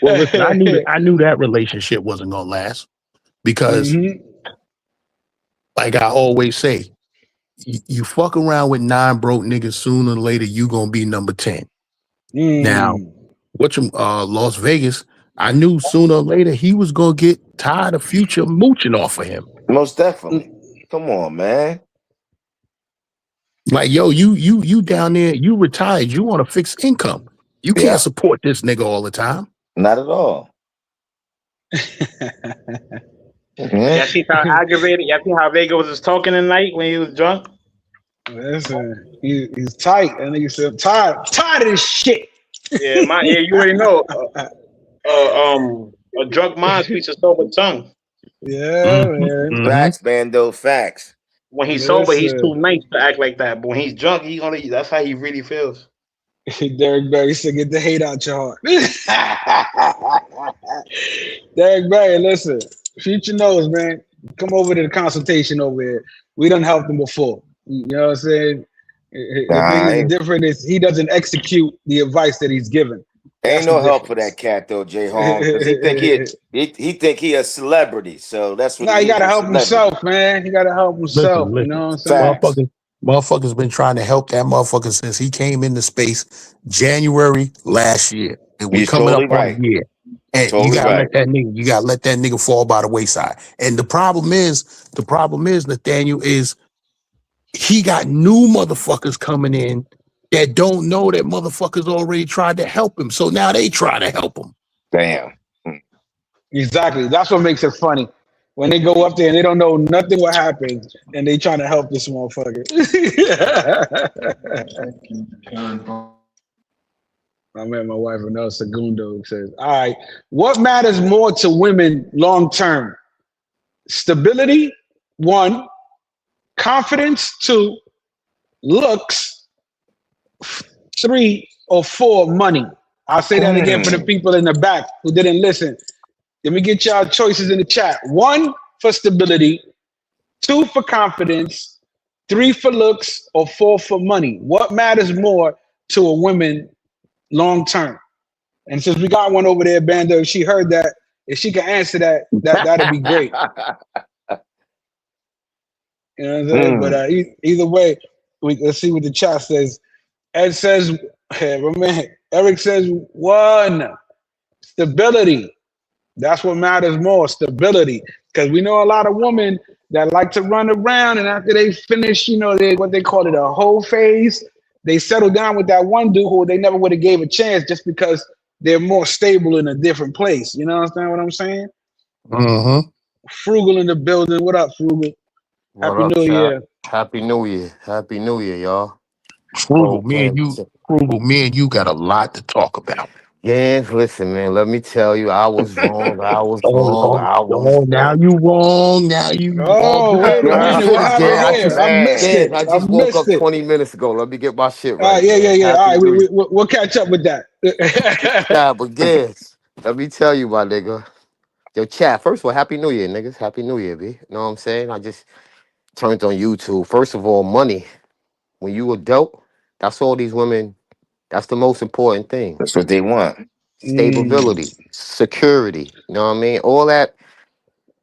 Well, listen, I knew that relationship wasn't gonna last because, like I always say, you fuck around with 9 broke niggas, sooner or later you gonna be number 10. Now, Las Vegas, I knew sooner or later he was gonna get tired of Future mooching off of him. Most definitely. Come on, man. Like, yo, you down there, you retired, you want a fixed income. You can't support this nigga all the time. Not at all. Y'all see how aggravated? Y'all see how Vega was just talking tonight when he was drunk? Listen, he's tight. And nigga said, tired of this shit. Yeah, you already know. A drunk mind speaks a sober tongue. Yeah, man. Facts, Bando, facts. When he's sober, he's too nice to act like that. But when he's drunk, that's how he really feels. Derek Berry said, get the hate out your heart. Derek Berry, listen, Future knows, man. Come over to the consultation over here. We done helped him before. You know what I'm saying? The difference is he doesn't execute the advice that he's given. Ain't no help for that cat though, Jay Holmes. He think he a celebrity, so that's what. He gotta help himself, man. He gotta help himself. Listen. You know what I'm saying? Motherfuckers been trying to help that motherfucker since he came into space January last year. And we're coming up on a year. And you gotta let that nigga fall by the wayside. And the problem is, Nathaniel, is he got new motherfuckers coming in that don't know that motherfuckers already tried to help him. So now they try to help him. Damn. Exactly. That's what makes it funny. When they go up there and they don't know nothing what happened and they trying to help this motherfucker. I met my wife, Anel Segundo, says, all right, what matters more to women long-term? Stability, 1. Confidence, 2. Looks, 3 or 4, money. I'll say that again for the people in the back who didn't listen. Let me get y'all choices in the chat. 1 for stability, 2 for confidence, 3 for looks, or 4 for money. What matters more to a woman long term? And since we got one over there, Bando, if she heard that, if she can answer that'd be great. You know what I'm saying? But either way, let's see what the chat says. Ed says, Eric says 1, stability. That's what matters more, stability. Because we know a lot of women that like to run around, and after they finish, what they call it, a whole phase, they settle down with that one dude who they never would have gave a chance just because they're more stable in a different place. You know what I'm saying? Mm-hmm. Frugal in the building. What up, Frugal? What Happy up, New chap? Year. Happy New Year. Happy New Year, y'all. Frugal, me and you, Okay. Frugal, me and you got a lot to talk about. Yes, listen, man. Let me tell you, I was wrong. I was Oh, wrong. oh, I was oh, now wrong. you wrong. Now you all Oh, wait a Let me minute. What finish, happened Gaz. I here? just, I missed Man. Gaz, it. I I just woke missed up it. 20 minutes ago. Let me get my shit right, Yeah, man. yeah, yeah. All Happy right, New Year. we'll catch up with that. Nah, but Gaz, let me tell you, my nigga. Yo, chat. First of all, Happy New Year, niggas. Happy New Year, B. You know what I'm saying? I just turned on YouTube. First of all, money. When you adult, that's all these women. That's the most important thing. That's what they want. Mm. Stability, security. You know what I mean? All that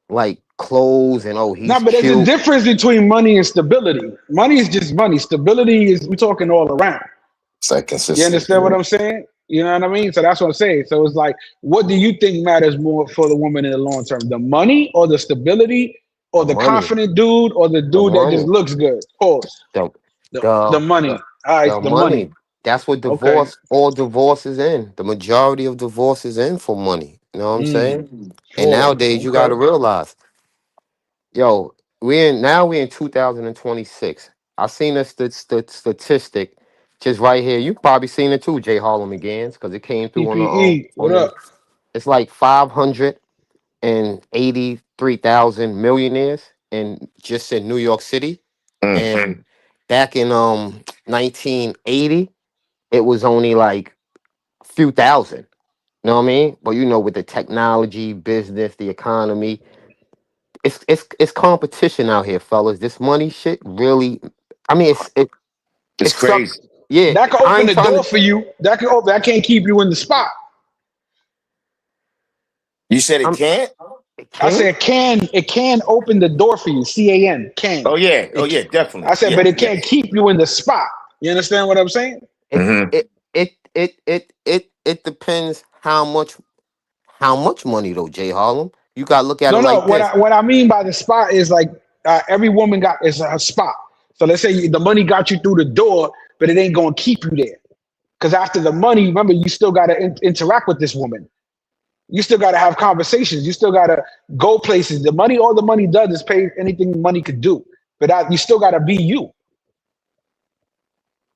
like clothes and oh, No, he's but there's a cute. difference between money and stability. Money is just money. Stability is we're talking all around. It's like You understand what consistency. I'm saying? You know what I mean? So that's what I'm saying. So it's like, what do you think matters more for the woman in the long term? The money or the stability or The the money, confident dude or the the dude that just money, looks good? Pause. the The the money. All right, the the money. money. That's what Okay. divorce is in. The majority of divorce is in for money. You know what I'm Mm. saying? And Pause. nowadays you gotta Okay. realize, yo, we in 2026. I seen a statistic just right here. You probably seen it too, Jay Harlem again, because it came through PPE. on What the up? it's like 583,000 millionaires in just in New York City. Mm. And back in 1980, it was only like a few thousand. You know what I mean? But you know, with the technology, business, the economy, it's competition out here, fellas. This money shit really, I mean, It's it's suck. crazy. Yeah, That can I open ain't the trying door to. for you. That can open. That can't keep you in the spot. You said it I'm. can't? It I can. said it can open the door for you. Can. Oh yeah. Oh It can. yeah, definitely. I said, Yeah, but it can't yes. keep you in the spot. You understand what I'm saying? It. Mm-hmm. It depends how much money though, Jay Harlem. You gotta look at it No, no. like What this. I mean by the spot is like every woman got is a spot. So let's say the money got you through the door, but it ain't gonna keep you there. Because after the money, remember, you still gotta interact with this woman. You still gotta have conversations. You still gotta go places. The money, all the money does is pay anything money could do. But you still gotta be you.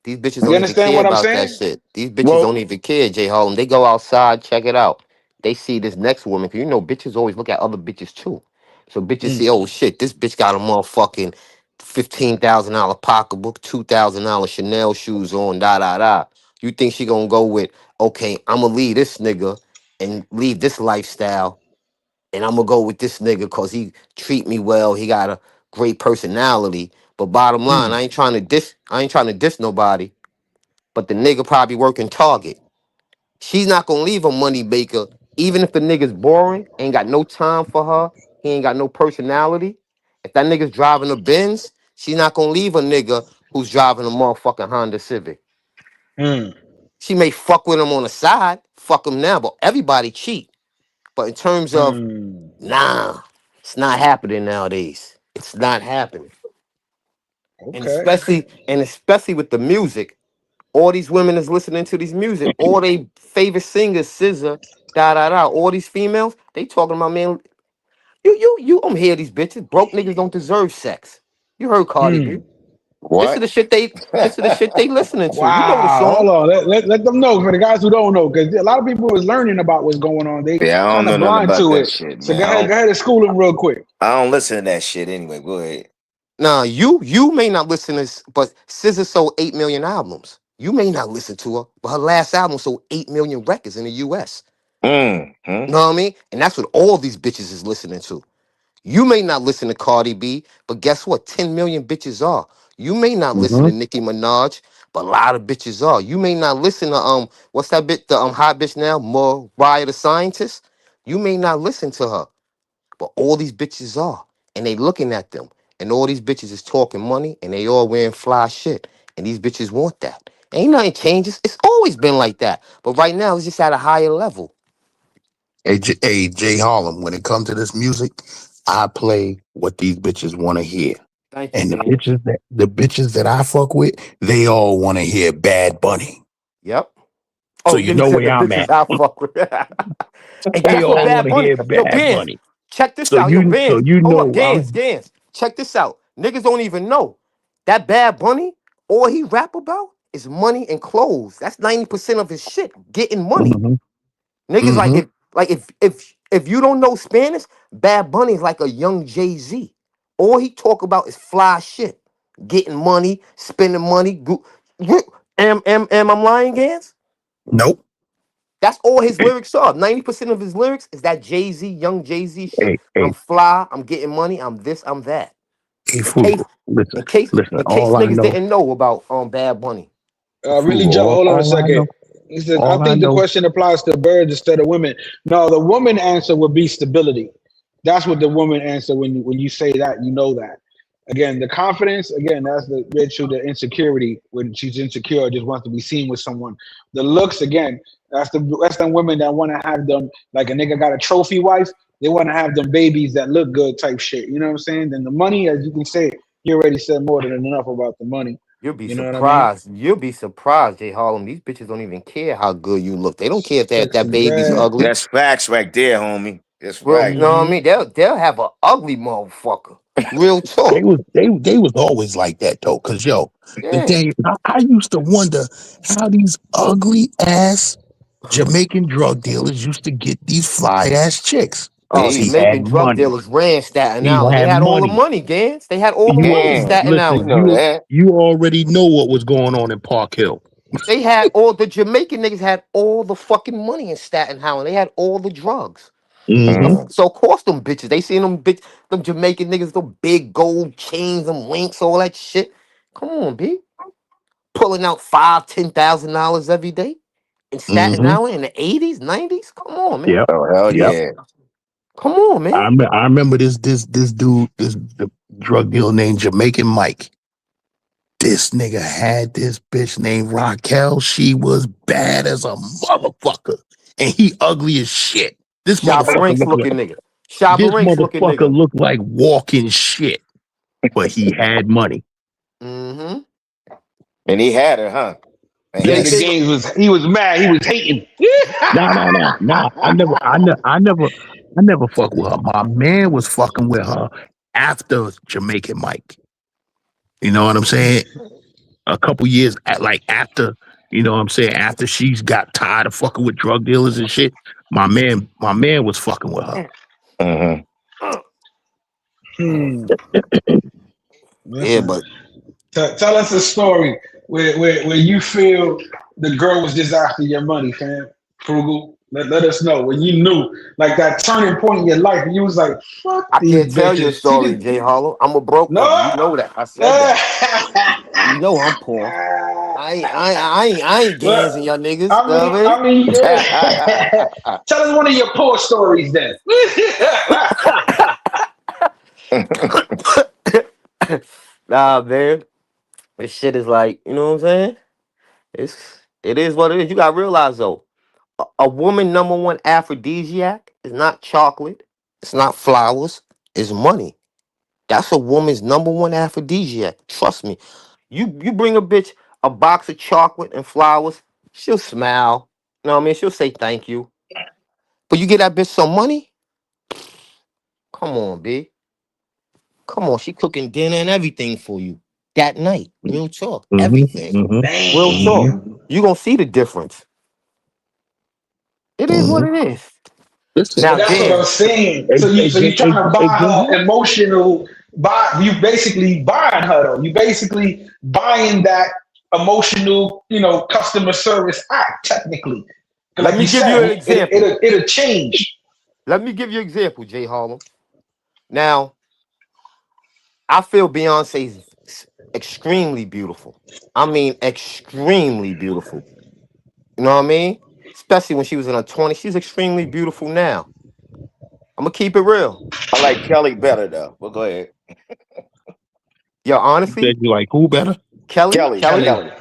These bitches You don't even understand care what I'm about that saying? shit. These bitches don't Well, even care, Jay Harlem. They go outside, check it out. They see this next woman, cause you know bitches always look at other bitches too. So bitches Mm, see, oh shit, this bitch got a motherfucking $15,000 pocketbook, $2,000 Chanel shoes on, da da da. You think she gonna go with, okay, I'ma leave this nigga and leave this lifestyle, and I'm gonna go with this nigga cause he treat me well, he got a great personality. But bottom line, mm, I ain't trying to diss nobody, but the nigga probably working Target. She's not gonna leave a money maker, even if the nigga's boring, ain't got no time for her, he ain't got no personality. If that nigga's driving a Benz, she's not gonna leave a nigga who's driving a motherfucking Honda Civic. mm, She may fuck with him on the side, fuck him now, but everybody cheat. But in terms of, mm. nah, it's not happening nowadays. It's not happening. Okay. And especially with the music, all these women is listening to these music. All they favorite singers, SZA, da da da. All these females, they talking about, man. You. I'm hear these bitches. Broke niggas don't deserve sex. You heard Cardi B. Mm. This is the what? shit they. This is the shit they listening to. You know the Wow. song. Hold on. Let them know for the guys who don't know, because a lot of people is learning about what's going on. They Yeah, I don't kind know of nothing blind about to that it. shit, So man. go ahead and school them real quick. I don't listen to that shit anyway. Go ahead. Nah, you may not listen to, but SZA sold 8 million albums. You may not listen to her, but her last album sold 8 million records in the U.S. Mm-hmm. Know what I mean? And that's what all these bitches is listening to. You may not listen to Cardi B, but guess what? 10 million bitches are. You may not listen Mm-hmm. to Nicki Minaj, but a lot of bitches are. You may not listen to what's that bitch, the hot bitch now, Mariah the Scientist. You may not listen to her, but all these bitches are, and they looking at them, and all these bitches is talking money, and they all wearing fly shit, and these bitches want that. Ain't nothing changes. It's always been like that, but right now it's just at a higher level. Hey, Jay Harlem, when it comes to this music, I play what these bitches want to hear. Thank you, And Gans. the bitches that I fuck with, they all want to hear Bad Bunny. Yep. So Oh, you then he know said the where I'm bitches at. I fuck with. And They guess what, all Bad want to Bunny? hear Yo, Bad Gans, Bunny. Check this out, yo, So Vans. you Hold up, know Gans. Check this out. Niggas don't even know that Bad Bunny. All he rap about is money and clothes. That's 90% of his shit. Getting money. Mhm. Niggas Mhm. like if you don't know Spanish, Bad Bunny is like a young Jay-Z. All he talk about is fly shit. Getting money, spending money. Am I'm lying, Gans? Nope. That's all his lyrics are. 90% of his lyrics is that Jay-Z, young Jay-Z shit. Hey, hey, I'm fly, I'm getting money, I'm this, I'm that. hey, In case, Fugle. Listen, in case, listen. in case All I niggas know, didn't know about Bad Bunny. Really, Fugle. Joe, hold on a All I second. know, He said, I all I think the know. question applies to birds instead of women. No, the woman answer would be stability. That's what the woman answer when you say that, you know that. Again, the confidence, again, that's the bitch who the insecurity when she's insecure, just wants to be seen with someone. The looks, again, that's the women that want to have them like a nigga got a trophy wife. They want to have them babies that look good type shit. You know what I'm saying? Then the money, as you can say, you already said more than enough about the money. You'll be You know what I mean? surprised. You'll be surprised, Jay Harlem. These bitches don't even care how good you look. They don't care if that Sexy baby's red. ugly. That's facts right there, homie. That's Real, right. you know what I Hmm. mean? They'll have an ugly motherfucker. Real They talk. was they was always like that though. Cause yo, the Yeah. thing I used to wonder how these ugly ass Jamaican drug dealers used to get these fly ass chicks. Oh, Because he had Jamaican drug money. dealers ran Staten He Island. They had had all the money. money, Gans. They had all the You money in Mm, Staten you listen. Island. know that. You already know what was going on in Park Hill. They had all the Jamaican niggas had all the fucking money in Staten Island. They had all the drugs. So, Hmm. Mm-hmm. so of course them bitches. They seen them Jamaican niggas, the big gold chains, them links, all that shit. Come on, B. Pulling out $5,000, $10,000 every day in Staten Hmm. Island in the 80s, 90s. Come on, man. Yep. Oh hell Yep. yeah. Come on, man. I remember this dude, this the drug dealer named Jamaican Mike. This nigga had this bitch named Raquel. She was bad as a motherfucker. And he ugly as shit. This Shabba motherfucker Ranks looked like looking nigga. Shabba this Ranks looking motherfucker nigga. looked like walking shit. But he had money. Mm-hmm. And he had her, huh? And Yeah, he the Yes. games was he was mad. He was hating. Nah. I never fuck with her. My man was fucking with her after Jamaican Mike. You know what I'm saying? A couple years like after, you know what I'm saying, after she's got tired of fucking with drug dealers and shit, my man was fucking with her. mm-hmm. Hmm. Yeah, Listen, but tell us a story where you feel the girl was just after your money, fam. Frugal. Let us know when you knew like that turning point in your life, and you was like, "Fuck I these can't tell you a bitches." She story, just Jay Harlow. I'm a broke nigga. no. You know that. I said that. You know I'm poor. I ain't But gansing y'all niggas. I Know mean, what I mean, yeah. Tell us one of your poor stories then. I mean? Nah, man. This shit is like, you know what I'm saying? It is what it is. You gotta realize though, a woman number one aphrodisiac is not chocolate, it's not flowers, it's money. That's a woman's number one aphrodisiac. Trust me. You bring a bitch a box of chocolate and flowers, she'll smile. You know what I mean? She'll say thank you. But you get that bitch some money? Come on, B. Come on, she cooking dinner and everything for you that night. Real talk. Hmm. Everything. Hmm. Real Hmm. talk. Damn. You gonna see the difference. It is what Hmm. it is. Listen, But Now, that's what I'm Dan, saying. hey, So you trying to buy Jay, her emotional buy you basically buying her though. You basically buying that emotional, customer service act technically. let Like me you give you said, an example. it'll change. Let me give you an example, Jay Harlem. Now, I feel Beyonce's extremely beautiful. I mean, extremely beautiful. You know what I mean? Especially when she was in her 20s. She's extremely beautiful now. I'm gonna keep it real. I like Kelly better though. Well, go ahead. Yo, you said honestly, you like who better? Kelly, Kelly, Kelly, Kelly. Kelly.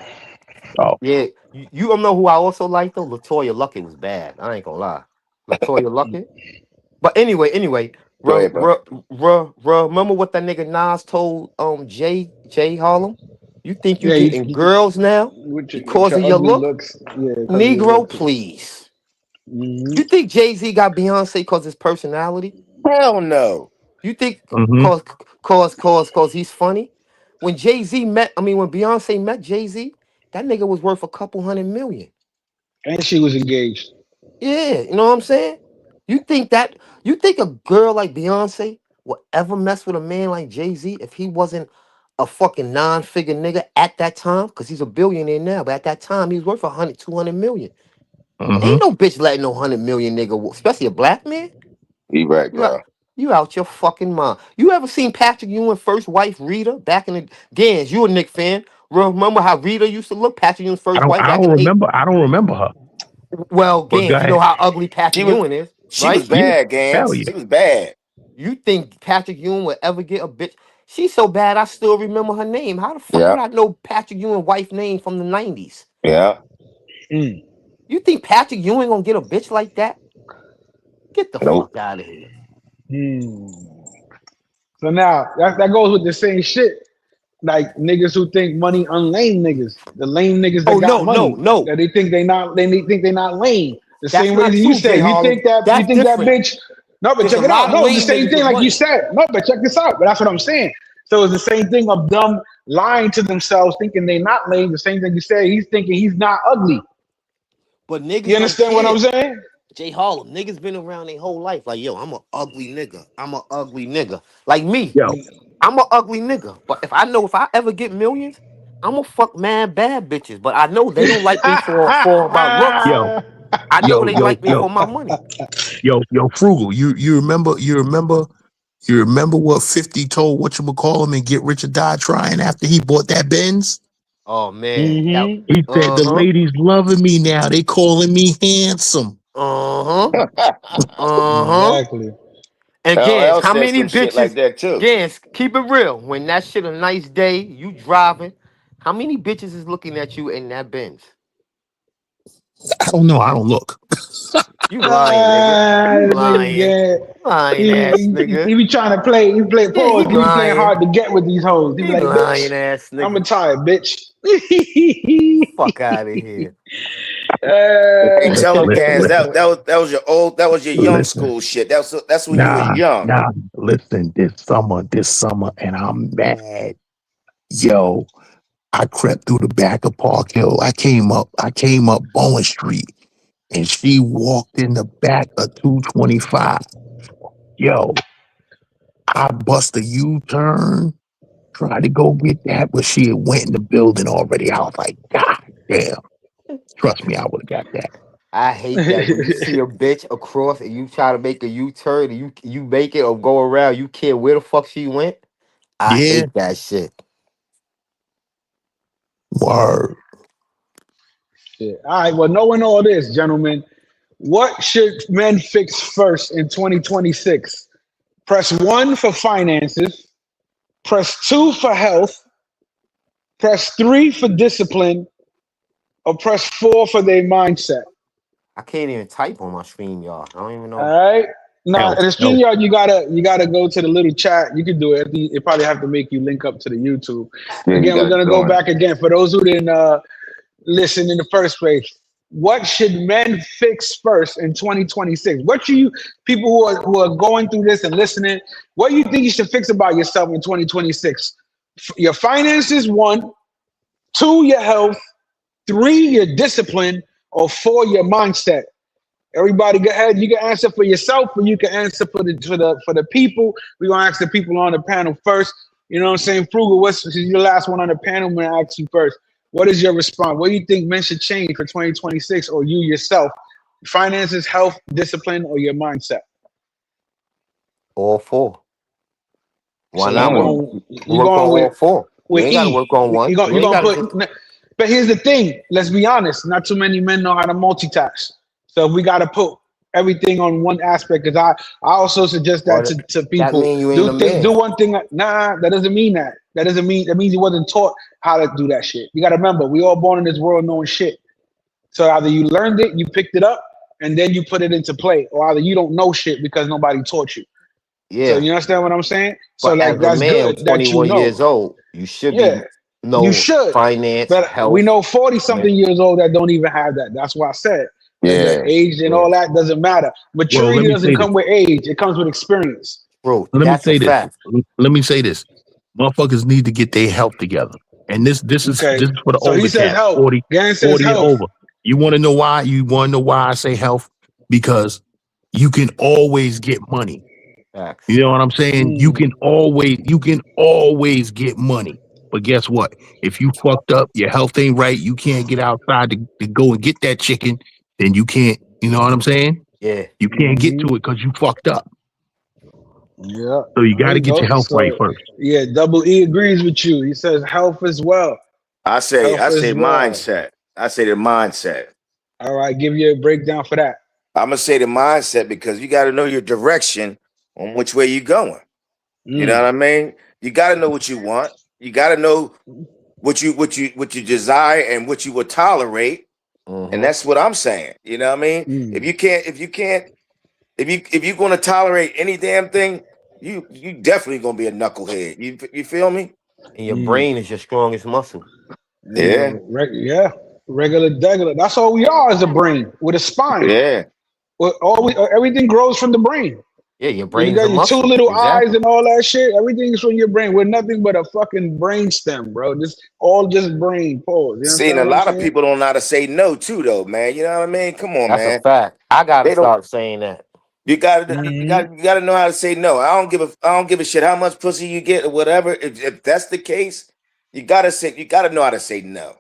Oh, yeah. You don't know who I also like though? Latoya Luckett was bad. I ain't gonna lie. Latoya Luckett. But anyway, Go ahead, bro. remember what that nigga Nas told Jay Harlem? You think you Yeah, getting girls now with because your of your ugly look? looks. Yeah, because of your Negro, looks. please. Hmm. You think Jay-Z got Beyonce because his personality? Hell no. You think Mm-hmm. cause he's funny? When when Beyonce met Jay-Z, that nigga was worth a couple hundred million. And she was engaged. Yeah, you know what I'm saying? You think that you think a girl like Beyonce would ever mess with a man like Jay-Z if he wasn't a fucking non-figure nigga at that time? Because he's a billionaire now, but at that time he was worth 100, 200 million. Mm-hmm. Ain't no bitch letting no 100 million nigga, especially a black man. You right, You out, bro. you out your fucking mind. You ever seen Patrick Ewing first wife Rita back in the Gans? You a Nick fan? Remember how Rita used to look? Patrick Ewing's first wife I back don't in the eight. remember. I don't remember her. Well, But go Gans, you know ahead. how ugly She Patrick was Ewing is, she was right? Yeah. bad, Hell Gans. yeah. She was bad. You think Patrick Ewing would ever get a bitch? She's so bad, I still remember her name. How the fuck Yeah. would I know Patrick Ewing's wife name from the 90s? Yeah. Mm. You think Patrick Ewing gonna get a bitch like that? Get the Nope. fuck out of here. Mm. So now that goes with the same shit. Like niggas who think money unlame niggas, the lame niggas that Oh got no, no, money, no. that they think they not lame. The That's same way not that you true, Jay said, Harlem. you That's think that different. bitch. No, but There's check a it out. lot of No, it's the lame same niggas thing with like you money. said. No, but check this out. But that's what I'm saying. So it's the same thing of them lying to themselves, thinking they not lame. The same thing you said. He's thinking he's not ugly. But You niggas don't understand what I'm care. saying? Jay Harlem, niggas been around their whole life. Like, yo, I'm an ugly nigga. I'm an ugly nigga. Like me, Yo, I'm an ugly nigga. But if I ever get millions, I'm gonna fuck mad bad bitches. But I know they don't like me for my looks. yo, I know yo, they yo, like me yo, for my money. yo, Frugal. You remember what 50 told whatchamacallum and Get Rich or Die Trying after he bought that Benz? Oh man, that Mm-hmm. He said the uh-huh. ladies loving me now. They calling me handsome. Uh-huh. Uh-huh. Exactly. And Gans, LL how said many some shit like bitches? that too. Gans, keep it real. When that shit a nice day, you driving. How many bitches is looking at you in that Benz? I don't know. I don't look. You lying, nigga. You lying. Nigga, Lying ass nigga. he be trying to play. He play Yeah, he pause. He be playing lying. hard to get with these hoes. He be He like, lying "Bitch, ass I'm nigga. retired, bitch." Fuck out of here. Hey, tell him, Listen, Gans, listen, that was your young listen. school shit. That's when you was Nah, young. nah. Listen, this summer, and I'm mad. Yo, I crept through the back of Park Hill. I came up Bowen Street, and she walked in the back of 225. Yo, I bust a U-turn, tried to go get that, but she had went in the building already. I was like, God damn. Trust me, I would have got that. I hate that when you see a bitch across and you try to make a U-turn and you make it or go around, you care where the fuck she went. I Yeah, hate that shit. word. Shit. All right. Well, knowing all this, gentlemen, what should men fix first in 2026? Press 1 for finances. Press 2 for health. Press 3 for discipline. Or press 4 for their mindset. I can't even type on my screen, y'all. I don't even All know. right. Now, in Health, the health. StreamYard, you gotta go to the little chat. You can do it. It probably have to make you link up to the YouTube. Yeah, you Again, we're gotta gonna go join. back again for those who didn't listen in the first place. What should men fix first in 2026? What should you people who are going through this and listening? What do you think you should fix about yourself in 2026? Your finances, 1, 2, your health, 3, your discipline, or 4, your mindset. Everybody, go ahead. You can answer for yourself, or you can answer for the people. We're gonna ask the people on the panel first. You know what I'm saying? Frugal, what's your last one on the panel? I'm gonna ask you first. What is your response? What do you think men should change for 2026, or you yourself? Finances, health, discipline, or your mindset? All four. Why So not you work? Mm. going you Work on going all four. You with ain't gotta E. work on one. You You ain't gonna gotta just put. But here's the thing. Let's be honest. Not too many men know how to multitask. So we got to put everything on one aspect. Because I also suggest that or to that people. mean you ain't a Do man. one thing. Nah, that doesn't mean that. That means you wasn't taught how to do that shit. You got to remember, we all born in this world knowing shit. So either you learned it, you picked it up, and then you put it into play, or either you don't know shit because nobody taught you. So Yeah. you understand what I'm saying? So But like as a that's man, good that you 21 years know. old, you should Yeah, be you know should. finance, But we health. know 40 Man. something years old that don't even have that. That's why I said Yeah, The age and Yeah. all that doesn't matter. Well, let Maturity me doesn't say this. come with age; it comes with experience. Bro, Let me that's a say this. fact. Let me say this. Motherfuckers need to get their health together. And Okay, this is for the so he older says cats, health. 40, Gang says 40 and health. over. You want to know why? You want to know why I say health? Because you can always get money. Facts. You know what I'm saying? You can always get money. But guess what? If you fucked up, your health ain't right, you can't get outside to go and get that chicken, then you can't, you know what I'm saying? Yeah. You can't get to it because you fucked up. Yeah, So you there got to you get your go. health right So first. yeah, Double E agrees with you. He says health as well. I Health say as well. mindset. I say the mindset. All right, give you a breakdown for that. I'm gonna say the mindset because you got to know your direction on which way you're going. You know Mm. what I mean? You got to know what you want. You got to know what you desire and what you will tolerate. And Mm-hmm. that's what I'm saying. You know what I mean? Mm. If you're gonna tolerate any damn thing, you definitely gonna be a knucklehead. You feel me? And your Mm. brain is your strongest muscle. There you Yeah, go. Yeah, regular, degular. That's all we are, is a brain with a spine. yeah. Everything grows from the brain. Yeah, your When you brain is got a your two muscle. little eyes Exactly. and all that shit, everything's from your brain. We're nothing but a fucking brain stem, bro. Just brain. Pause. You Seeing understand a what I'm lot of saying? people don't know how to say no too, though, man. You know what I mean? Come on, That's a man. fact. I gotta They don't. start saying that. Hmm. You gotta know how to say no. I don't give a shit how much pussy you get or whatever. If that's the case, you gotta know how to say no.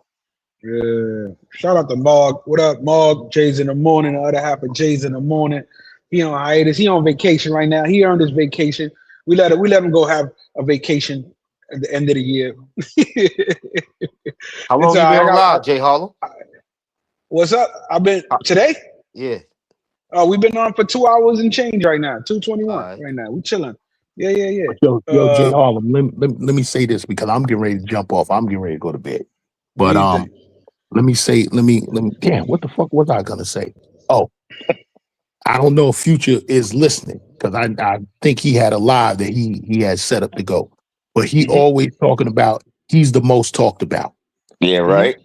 Yeah. Shout out to Mog. What up, Mog? Jay's in the morning. The other half of Jay's in the morning. He on hiatus. He on vacation right now. He earned his vacation. We let him go have a vacation at the end of the year. How It's long all you been right. on live, Jay Harlem? What's up? I've been Uh, today. yeah. Oh, we've been on for 2 hours and change right now. 2:21 All right. right now. We chilling. Yeah, yeah, yeah. Yo, Jay Harlem, let me say this because I'm getting ready to jump off. I'm getting ready to go to bed. What do But you think? let me damn, what the fuck was I gonna say? Oh, I don't know if Future is listening because I think he had a live that he had set up to go. But he Hmm. always talking about he's the most talked about. Yeah, Hmm. right.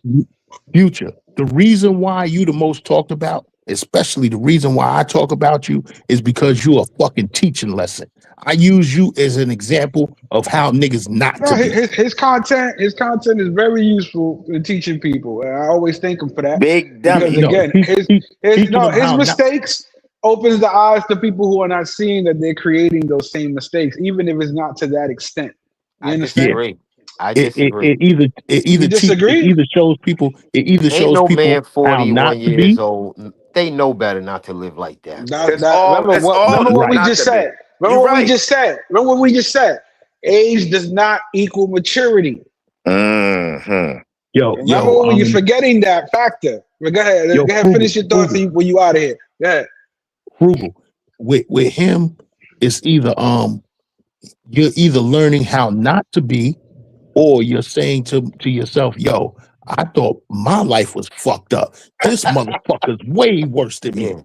Future, the reason why you the most talked about, especially the reason why I talk about you, is because you a fucking teaching lesson. I use you as an example of how niggas not No, to be. his content is very useful in teaching people. And I always thank him for that Big because dummy. No, again, teaching them his how not. mistakes opens the eyes to people who are not seeing that they're creating those same mistakes, even if it's not to that extent. You I Yeah, understand? disagree. I disagree. You it disagree? either Ain't shows no people man how not 41 to years be. old. They know better not to live like that, bro. Remember It's what all Right. we not just to be. said. You right. Remember what we just said. Age does not equal maturity. Hmm. Remember when you're forgetting that factor. But go ahead. Yo, Go ahead. frugal, Finish your thoughts frugal, when you out of here. Go ahead. frugal. With him, it's either you're either learning how not to be, or you're saying to yourself, yo, I thought my life was fucked up. This motherfucker's way worse than me. Yeah.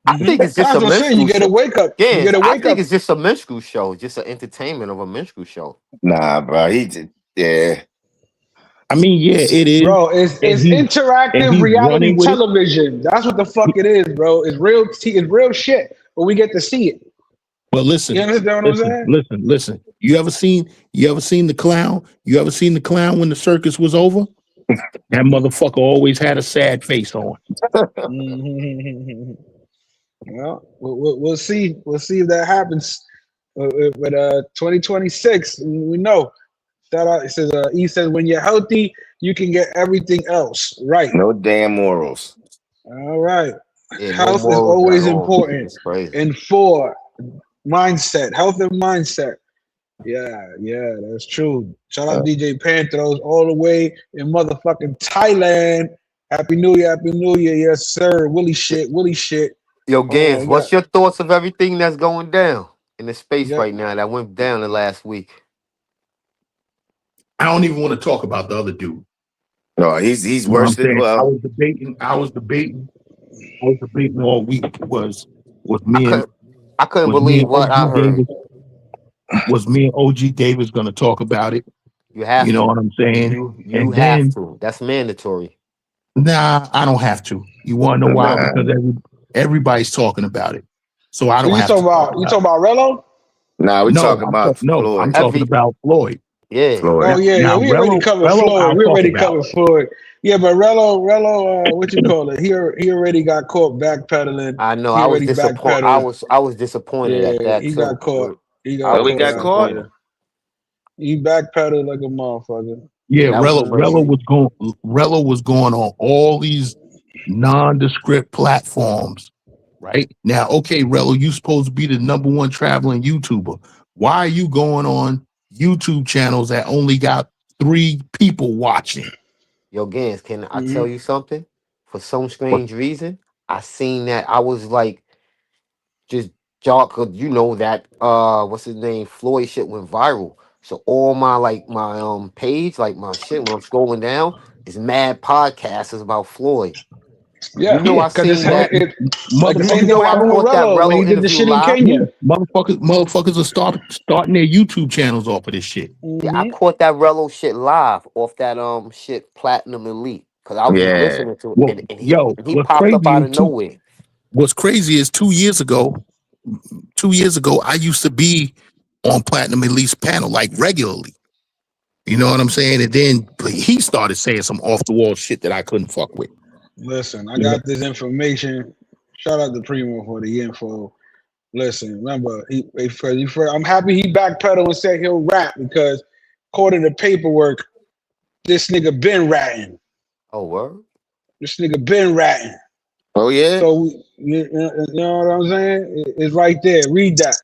I think it's just That's a what I'm saying. You minstrel get a show. wake up. You Yes, get a I wake think up. it's just a minstrel show, just an entertainment of a minstrel show. Nah, bro. He did. Yeah. I mean, yeah, it is, Bro, it's and interactive he's reality running with it. television. That's what the fuck it is, bro. It's real shit, but we get to see it. But You understand what I'm saying? listen. You ever seen the clown? You ever seen the clown when the circus was over? That motherfucker always had a sad face on. Mhm. Well, we'll see. We'll see if that happens. But 2026, we know. Shout out. It says he says when you're healthy, you can get everything else right. No damn morals. All right. Yeah, no Health is morals at always all. important. It's crazy. And four, mindset, health and mindset. Yeah, yeah, that's true. Shout out Uh, DJ Panthros all the way in motherfucking Thailand. Happy New Year, yes sir. Willie shit. Yo, Hold on, Gans, what's your thoughts of everything that's going down in the we space got right now that went down the last week? I don't even want to talk about the other dude. no, he's You know what worse I'm than saying? I well. was debating. All week was I me and couldn't I couldn't believe what I OG heard. Davis. Was me and OG Davis going to talk about it? You have You know to. what I'm saying? You And have then to. That's mandatory. Nah, I don't have to. You want to know why? Nah. Because everybody's talking about it, so I Who don't you have to talking talk about? You about talking it. about Rello? Nah, we No, talking about I'm Floyd. talking Heavy. about Floyd. Yeah. Floyd. Oh Now, yeah, yeah. now We already covered Rello, Floyd. I'll We talk already about. covered Floyd. Yeah, but Rello, what you call it? He already got caught backpedaling. I know. He I was already disappointed. backpedaled. I was disappointed Yeah, at that he got too. caught. He I got Oh, was we caught got out caught. disappointed. there. He backpedaled like a motherfucker. Yeah, Yeah, that was crazy. Rello was going on all these nondescript platforms, right? Now, okay, Rello, you supposed to be the number one traveling YouTuber. Why are you going on YouTube channels that only got 3 people watching? Yo, Gans, can I Hmm. tell you something? For some What? strange reason, I seen that. I was like, just jog, cause you know that what's his name? Floyd shit went viral. So all my my page, like my shit when I'm scrolling down, is mad podcasts is about Floyd. You Yeah, know Yeah, I because seen that. it like the You same motherfuckers, thing know what I happened with caught that Rello when he Rello did the interview shit in live. yeah, Kenya. motherfuckers are starting their YouTube channels off of this shit. Yeah, I Hmm. caught that Rello shit live off that shit Platinum Elite. Cause I was just Yeah. listening to it Well, and yo, he what's popped up crazy out is of nowhere. what's crazy is 2 years ago. 2 years ago, I used to be on Platinum Elite's panel like regularly. You know what I'm saying? And then he started saying some off the wall shit that I couldn't fuck with. Listen, I You know? got this information. Shout out to Primo for the info. Listen, remember, I'm happy he backpedaled and said he'll rap because according to paperwork, this nigga been ratting. Oh, word? This nigga been ratting. Oh yeah. So you know what I'm saying? It's right there. Read that.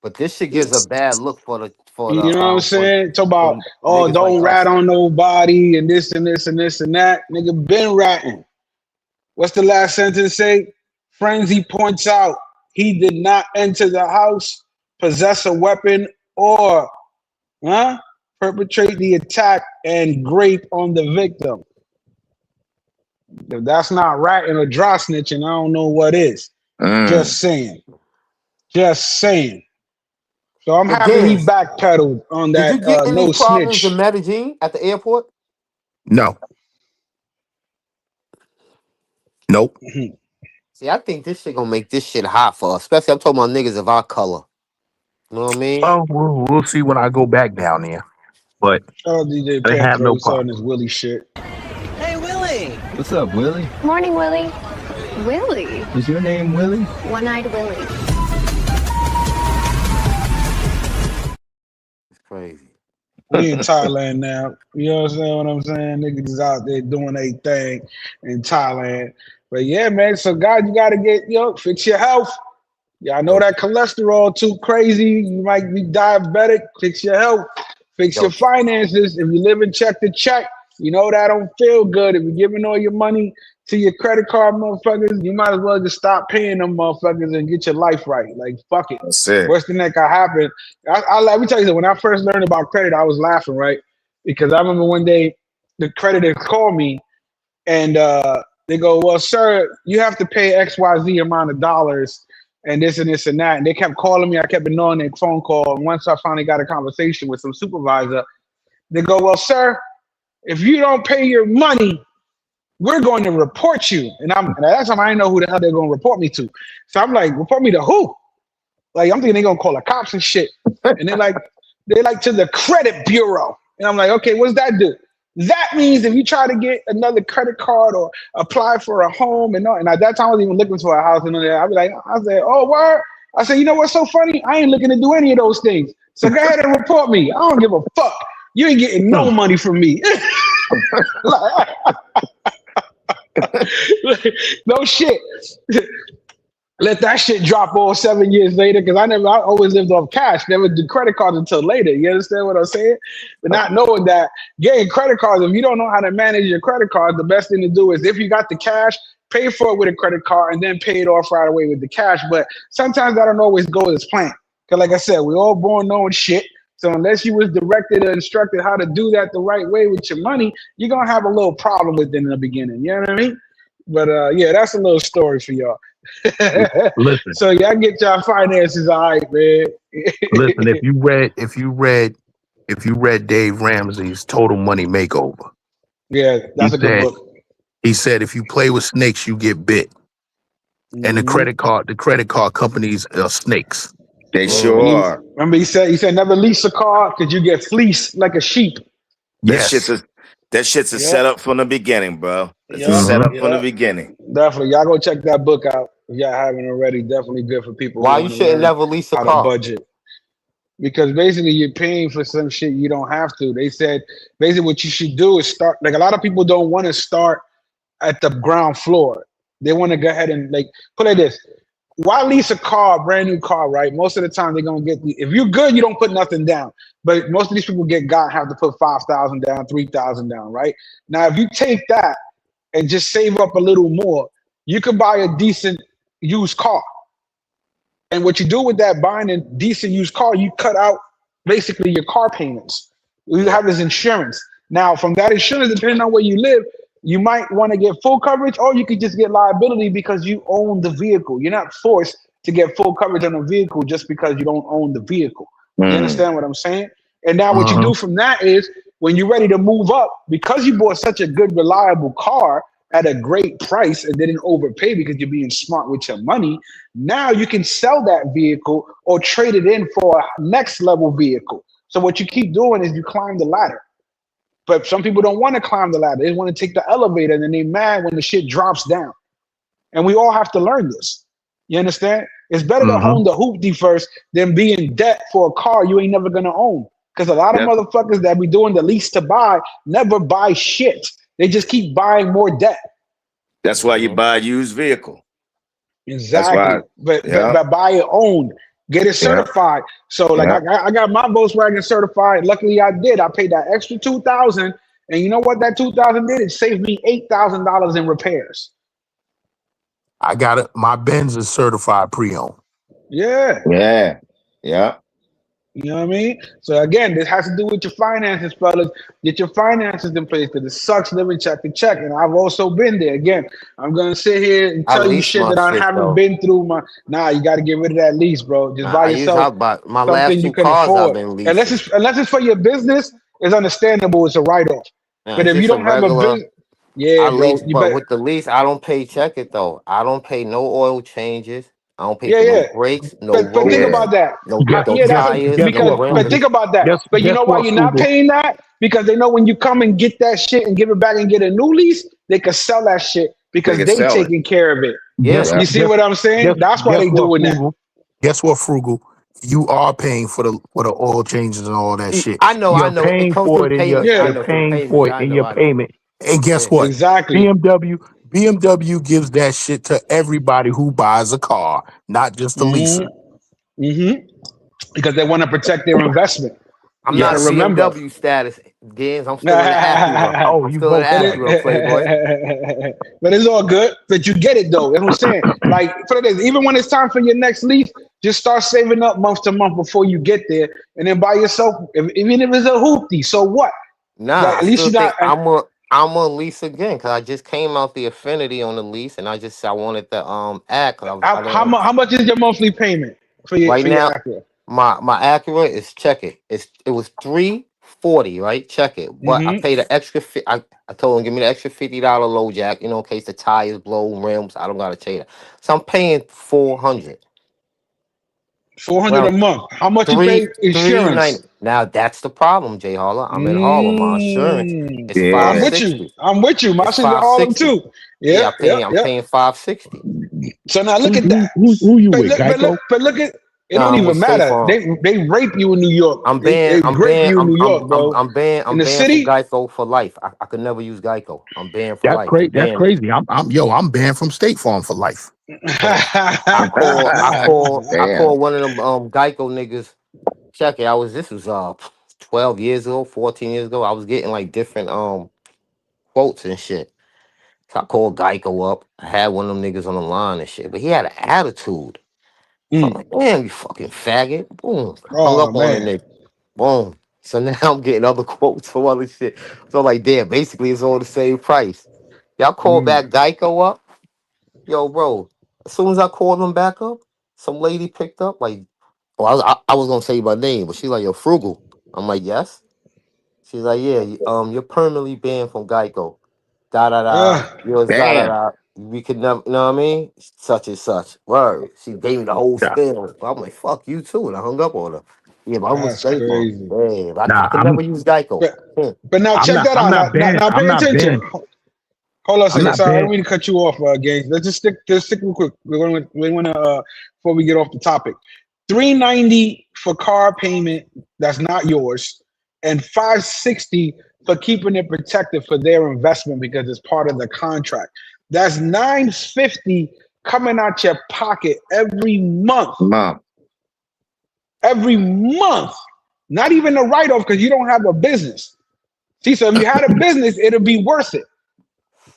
But this shit gives a bad look for the You know what I'm saying? Talk about, for oh, niggas don't like rat us. on nobody and this and this and this and that. Nigga been ratting. What's the last sentence say? Friends, he points out he did not enter the house, possess a weapon, or perpetrate the attack and grape on the victim. If that's not ratting or dry snitching, I don't know what is. Mm. Just saying. Just saying. So I'm happy he Again, backpedaled on did that you get any no problems in snitch. Medellin at the airport? No, nope. See, I think this shit gonna make this shit hot for us. Especially I'm talking about niggas of our color. You know what I mean? Oh, we'll see when I go back down there. But Shout out DJ I have Panthro, no he starting problem. his Willie shit. Hey, Willie. What's up, Willie? Morning, Willie. Willie. Is your name Willie? One-eyed Willie. It's crazy. We in Thailand now. You know what I'm saying? Niggas is out there doing a thing in Thailand. But yeah, man. So God, you gotta fix your health. Yeah, I know Yo, that cholesterol too crazy. You might be diabetic. Fix your health. Fix yo, your finances. If you live in check to check, you know that don't feel good. If you're giving all your money to your credit card motherfuckers, you might as well just stop paying them motherfuckers and get your life right. Like fuck it. That's it. Worst thing that could happen. Let me tell you something. When I first learned about credit, I was laughing, right? Because I remember one day the creditor called me and they go, "Well, sir, you have to pay XYZ amount of dollars and this and this and that." And they kept calling me. I kept ignoring their phone call. And once I finally got a conversation with some supervisor, they go, "Well, sir, if you don't pay your money, we're going to report you." And at that time I didn't know who the hell they're going to report me to. So I'm like, report me to who? Like I'm thinking they're gonna call the cops and shit. And they're like to the credit bureau. And I'm like, okay, what's that do? That means if you try to get another credit card or apply for a home and at that time I was even looking for a house and all that. I said, oh word. I said, you know what's so funny? I ain't looking to do any of those things. So go ahead and report me. I don't give a fuck. You ain't getting no money from me. No shit. Let that shit drop all 7 years later because I always lived off cash, never did credit cards until later. You understand what I'm saying? But not knowing that getting credit cards, if you don't know how to manage your credit card, the best thing to do is if you got the cash, pay for it with a credit card and then pay it off right away with the cash. But sometimes that don't always go as planned. Because like I said, we're all born knowing shit. So unless you was directed or instructed how to do that the right way with your money, you're going to have a little problem with it in the beginning. You know what I mean? But yeah, that's a little story for y'all. Listen, So y'all get y'all finances all right, man. listen. If you read Dave Ramsey's Total Money Makeover, Yeah, he that's a good said book. He said if you play with snakes, you get bit. And Mm-hmm. the credit card companies are snakes. They And sure are. remember he said never lease a car because you get fleeced like a sheep. That shit's Yes. a that shit's a Yep. setup from the beginning, bro. It's a Yep. Hmm. setup from the Yep. beginning. Definitely. Y'all go check that book out if y'all haven't already. Definitely good for people who Why you want to shouldn't learn never lease a how to car? budget. Because basically you're paying for some shit you don't have to. They said basically what you should do is start like a lot of people don't want to start at the ground floor. They want to go ahead and like put it like this. Why lease a car, brand new car, right? Most of the time they're gonna get the if you're good, you don't put nothing down. But most of these people have to put 5,000 down, 3,000 down, right? Now if you take that and just save up a little more, you can buy a decent used car. And what you do with that buying a decent used car, you cut out basically your car payments. You Yeah. have this insurance. Now, from that insurance, depending on where you live, you might want to get full coverage or you could just get liability because you own the vehicle. You're not forced to get full coverage on a vehicle just because you don't own the vehicle. You Mm. understand what I'm saying? And now what you Hmm. do from that is when you're ready to move up, because you bought such a good, reliable car at a great price and didn't overpay because you're being smart with your money, now you can sell that vehicle or trade it in for a next level vehicle. So what you keep doing is you climb the ladder. But some people don't want to climb the ladder. They want to take the elevator and then they mad when the shit drops down. And we all have to learn this. You understand? It's better to Hmm. own the hoopty first than be in debt for a car you ain't never gonna own. Because a lot of That motherfuckers that be doing the lease to buy never buy shit. They just keep buying more debt. that's why you Hmm. buy a used vehicle. That's why. Exactly. But Yeah. but buy it owned. Get it Yeah. certified. So like Yeah. I got my Volkswagen certified. Luckily I did. I paid that extra 2,000. And you know what that 2,000 did? It saved me $8,000 in repairs. I got it. My Benz is certified pre-owned. Yeah. Yeah. Yeah. You know what I mean? So again, this has to do with your finances, fellas. Get your finances in place because it sucks living check to check. And I've also been there. Again, I'm gonna sit here and I tell you lease shit my that I shit haven't though. been through. Nah, you got to get rid of that lease, bro. Just Nah, buy I use yourself I buy my last something you two can cars I've afford. been Unless leasing. it's for your business, it's understandable. It's a write off. Yeah, But it's if you just a don't have a regular. business, yeah, I bro, lease, you but better. with the lease, I don't pay check it though. I don't pay no oil changes. I don't pay Yeah, for no yeah. brakes, no But think Yeah. rotors, about that. no Guess no Yeah, that's a, tires, guess no because what, but Frugal? rims. think about that. But you Guess know why what, you're not Frugal? paying that? Because they know when you come and get that shit and give it back and get a new lease, they can sell that shit They because can they sell it. taking care of it. Yeah, Yeah. You see what I'm saying? That's why Guess they what, doing that. Frugal? Guess what, Frugal? You are paying for the oil changes and all that shit. I know, I You're know. It paying comes through for the it in your payments. I Yeah, you're know through the paying payments. for it I in know, your I know. payment. And guess Yeah. what? exactly. BMW gives that shit to everybody who buys a car, not just the leaser. Hmm. Because they want to protect their investment. I'm You got to not Yes. remember. BMW status, Gaines. I'm still in the Acura. but Oh, I'm you still in the both of that. Acura, Playboy. it's all good. But you get it though. That's what I'm saying. Like for this, even when it's time for your next lease, just start saving up month to month before you get there, and then buy yourself. Even if it's a hoopty, so what? Like Nah, I at least still you're not. think I'm on lease again because I just came out the affinity on the lease, and I wanted the act because I didn't want How much is your monthly payment right for your now. Acura? My Acura is check it. It was 340, right? Check it. But I Mm-hmm. paid an extra. I told him give me the extra $50 low jack, in case the tires blow, rims. I don't gotta change that. So I'm paying 400. 400 a Well, month. How much you three pay 390. insurance? Now that's the problem, Jay Holler. I'm in Harlem. My insurance is I'm Yeah. with you. 560. I'm with you. My It's shit's in five Harlem sixty. too. Yeah, Yep, yep, I'm yep. paying 560. So now look Who at who that. who, who you with, Geico? But look at it. Don't With even State matter. Farm. They rape you in New York. I'm They banned. I'm rape banned. you in New York, bro. In I'm the banned from city. Geico for life. I could never use Geico. I'm banned for That's life. They crazy. That's banned me. crazy. I'm banned from State Farm for life. So I Damn. call one of them Geico niggas. Check it. This was 12 years ago, 14 years ago. I was getting like different quotes and shit. So I called Geico up. I had one of them niggas on the line and shit, but he had an attitude. So I'm Mm. like, damn, you fucking faggot. Boom. Hung Oh up on the man. nigga. Boom. So now I'm getting other quotes for other shit. So like, damn, basically it's all the same price. Y'all call Mm. back Geico up? Yo, bro. As soon as I called them back up, some lady picked up. Like, oh, I was gonna say my name, but she's like, yo, Frugal. I'm like, yes. She's like, yeah, you're permanently banned from Geico. Da da da. Ah, Yours da da Damn. da. We could never, you know what I mean? Such and such. Word. She gave me the whole Nah, spiel. I'm like, fuck you too. And I hung up on her. Yeah, but I'm with that's Geico. crazy. Yeah, but I nah, could never use Geico. But but now check that I'm out. not banned. Now I'm pay not attention. banned. Hold on a I'm second. not Sorry, I banned. don't mean to cut you off, Gaines. Let's just stick real quick. We want to before we get off the topic. $390 for car payment that's not yours, and $560 for keeping it protected for their investment because it's part of the contract. That's $950 coming out your pocket every month. Mom. Every month. Not even a write-off because you don't have a business. See, so if you had a business, it'll be worth it.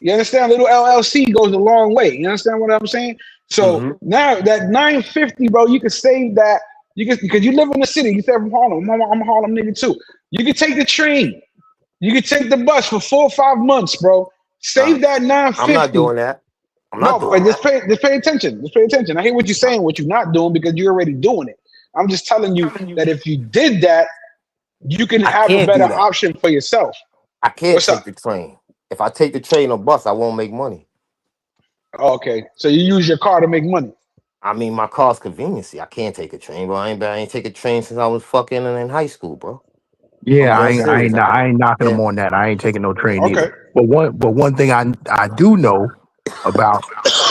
You understand? Little LLC goes a long way. You understand what I'm saying? So Mm-hmm. now that 950, bro, you can save that. You can because you live in the city. You said from Harlem. I'm a Harlem nigga too. You can take the train. You can take the bus for 4 or 5 months, bro. Uh, Save that I'm not 950. doing that. I'm not No, doing but that. just pay attention. Just pay attention. I hear what you're saying, what you're not doing because you're already doing it. I'm just telling you that if you did that, you can I have a can't better do that. option for yourself. I can't What's up? take the train. If I take the train or bus, I won't make money. Oh, okay. So you use your car to make money. I mean, my car's conveniency. I can't take a train, bro. I ain't take a train since I was fucking in high school, bro. I'm Yeah, dead serious. I ain't knocking them Yeah. on that. I ain't taking no train either. Okay. But one thing I do know about,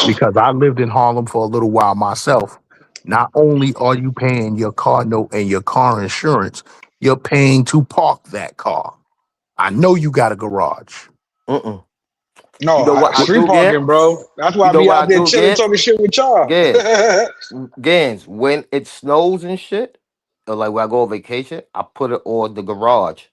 because I lived in Harlem for a little while myself. Not only are you paying your car note and your car insurance, you're paying to park that car. I know you got a garage. Mm-mm. No, You know what I street do get? parking, bro. That's why You I know be what I out there do chilling, get? talking shit with y'all. Gans. Gans. When it snows and shit, or like when I go on vacation, I put it on the garage.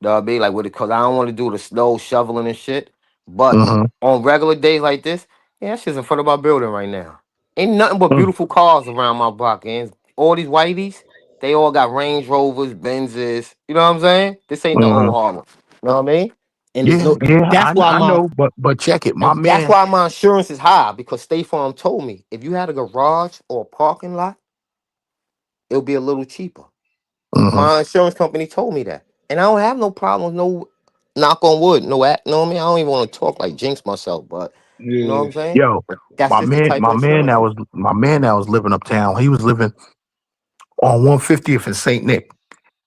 You know what I mean? Like with it, cause I don't want to do the snow shoveling and shit. But Mm-hmm. on regular days like this, yeah, that shit's in front of my building right now. Ain't nothing but beautiful cars around my block, and all these whiteys, they all got Range Rovers, Benzes. You know what I'm saying? This ain't the Mm-hmm. old Harlem. You know what I mean? And there's Yeah, no. yeah, That's why I my know, but check it, my and that's man. why my insurance is high because State Farm told me if you had a garage or a parking lot, it'll be a little cheaper. Mm-hmm. My insurance company told me that, and I don't have no problems. No, knock on wood, no act. You know what I mean? I don't even want to talk like jinx myself, but you know what Yeah. I'm saying. Yo, But that's just the type of insurance. my man that was living uptown. He was living on 150th and Saint Nick.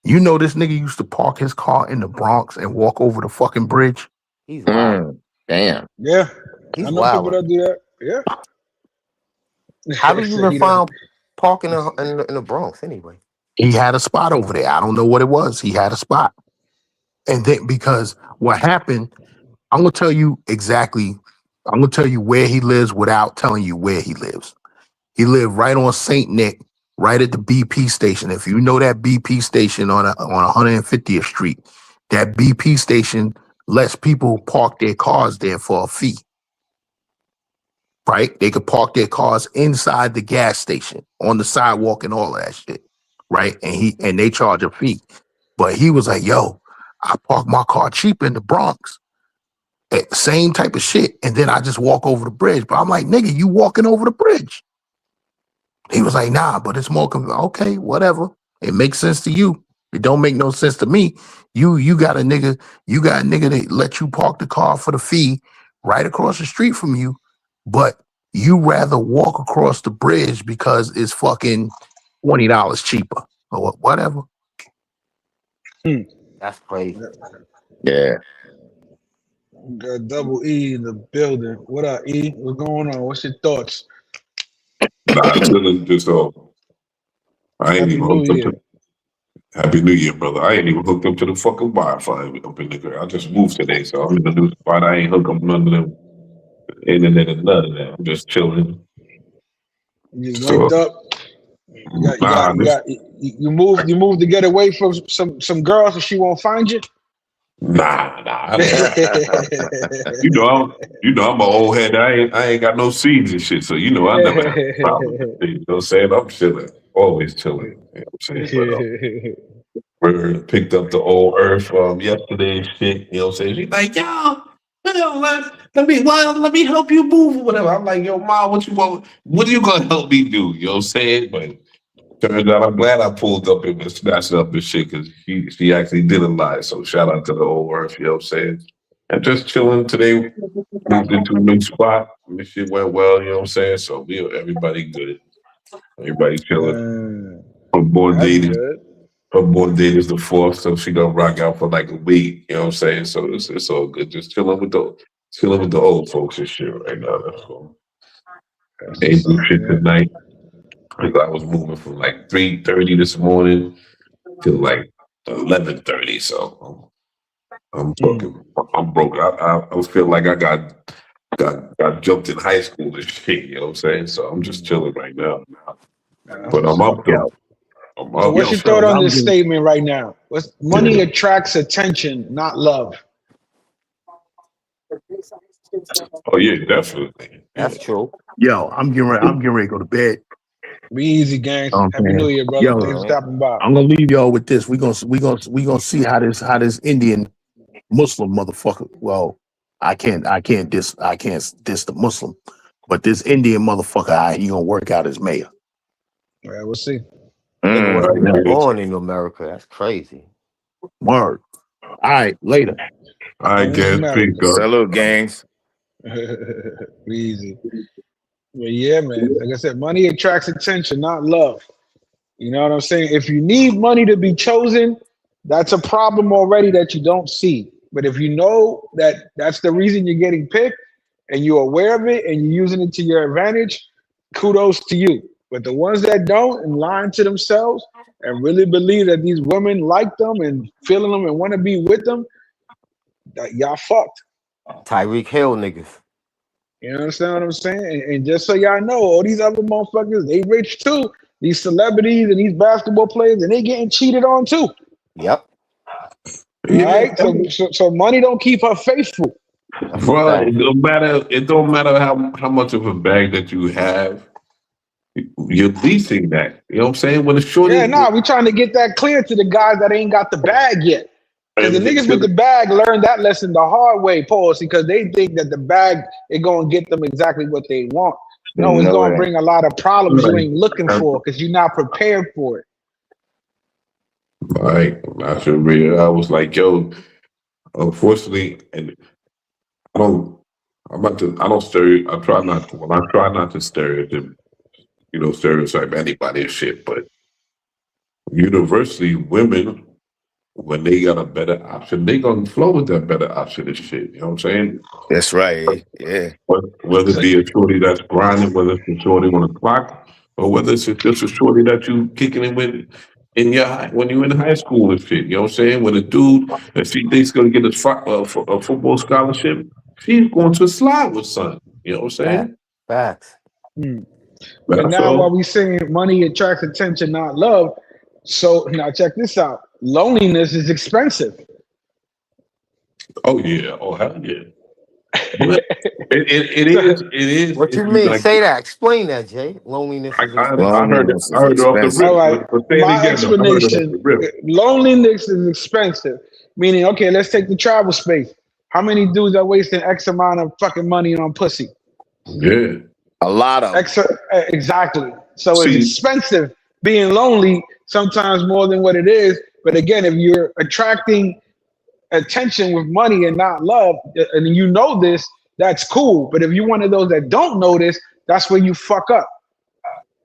You know, this nigga used to park his car in the Bronx and walk over the fucking bridge. He's wild. Damn. Yeah. I He's know people wild. that do that. Yeah. How do you So even he done. find parking in the Bronx anyway? He had a spot over there. I don't know what it was. He had a spot. And then because what happened, I'm gonna tell you exactly, I'm gonna tell you where he lives without telling you where he lives. He lived right on St. Nick, right at the BP station. If you know that BP station on 150th Street, that BP station lets people park their cars there for a fee. Right? They could park their cars inside the gas station, on the sidewalk and all of that shit. Right? And they charge a fee. But he was like, yo, I park my car cheap in the Bronx. Same type of shit. And then I just walk over the bridge. But I'm like, nigga, you walking over the bridge. He was like, nah, but it's more okay, whatever. It makes sense to you. It don't make no sense to me. You got a nigga, that let you park the car for the fee right across the street from you, but you rather walk across the bridge because it's fucking $20 cheaper or whatever. Hmm. That's crazy. Yeah. Got double E in the building. What up, E? What's going on? What's your thoughts? Nah, chilling. Just I ain't Happy even New hooked up Year. to. Happy New Year, brother. I ain't even hooked up to the fucking Wi-Fi up in the girl. I just moved today, so I'm in the new spot. I ain't hooked up none of them internet and none of that. I'm just chilling. You just So linked up. nah, this You moved to get away from some girl so she won't find you. nah. I don't. You know, I'm an old head. I ain't got no seeds and shit. So I never have a problem with things. You know what I'm saying? I'm chilling, always chilling. You know what I'm saying? But we picked up the old Earth yesterday and shit. You know what I'm saying? She's like, yo, let me help you move or whatever. I'm like, yo, mom, what you want? What are you gonna help me do? You know what I'm saying? But turns out I'm glad I pulled up and snatched up and shit because she actually did a lot. So shout out to the old Earth. You know what I'm saying? And just chilling today. Moved into a new spot. This shit went well, you know what I'm saying? So everybody good. Everybody chilling. Her born That's date is good. the 4th, so she gonna rock out for like a week, you know what I'm saying? So it's all good. Just chilling with the old folks and shit right now. That's all. Ain't do shit tonight. Like I was moving from like 3:30 this morning till like 11:30. So I'm fucking I'm broke. I feel like I got jumped in high school and shit, you know what I'm saying? So I'm just chilling right now. But I'm up though. I'm So up. what's your thought on this statement right now? Money attracts attention, not love. Oh yeah, definitely. That's true. Yo, I'm getting ready to go to bed. Be easy, gangs. Happy New Year, brother. Yo, Thanks for stopping by. I'm gonna leave y'all with this. We gonna see how this Indian Muslim motherfucker. Well, I can't diss the Muslim, but this Indian motherfucker, he gonna work out as mayor. Yeah, we'll see. Nigga wasn't even born in America. That's crazy. Word. All right, later. All right, guys. Peace, Salute, gangs. Easy. But yeah, man. Like I said, money attracts attention, not love. You know what I'm saying? If you need money to be chosen, that's a problem already that you don't see. But if you know that that's the reason you're getting picked and you're aware of it and you're using it to your advantage, kudos to you. But the ones that don't and lying to themselves and really believe that these women like them and feeling them and want to be with them, y'all fucked. Tyreek Hill niggas. You understand what I'm saying? And just so y'all know, all these other motherfuckers, they rich too. These celebrities and these basketball players, and they getting cheated on too. Yep. Right? So money don't keep her faithful. Well, it don't matter how much of a bag that you have. You're leasing that. You know what I'm saying? When the shorty, we trying to get that clear to the guys that ain't got the bag yet. Because the niggas with the bag learned that lesson the hard way, pause, because they think that the bag is going to get them exactly what they want. No, it's going to bring a lot of problems you ain't looking for because you're not prepared for it. Like, I should read it. I was like, yo, unfortunately, and I don't stereotype. I try not to stereotype anybody and shit, but universally, women, when they got a better option, they gonna flow with that better option and shit. You know what I'm saying? That's right. Yeah. Whether it be a shorty that's grinding, whether it's a shorty on the clock, or whether it's just a shorty that you kicking it with when you in high school and shit. You know what I'm saying? When a dude that she thinks gonna get a football scholarship, she's going to slide with son. You know what I'm saying? Facts. But now while we saying money attracts attention, not love, so now check this out. Loneliness is expensive. Oh yeah. Oh hell yeah. It is. What you mean? Say that. Explain that, Jay. Loneliness is expensive. I heard it off the rip. All right. My explanation, loneliness is expensive. Meaning, okay, let's take the travel space. How many dudes are wasting X amount of fucking money on pussy? Yeah. A lot of exactly. So it's expensive being lonely, sometimes more than what it is. But again, if you're attracting attention with money and not love, and you know this, that's cool. But if you're one of those that don't know this, that's where you fuck up.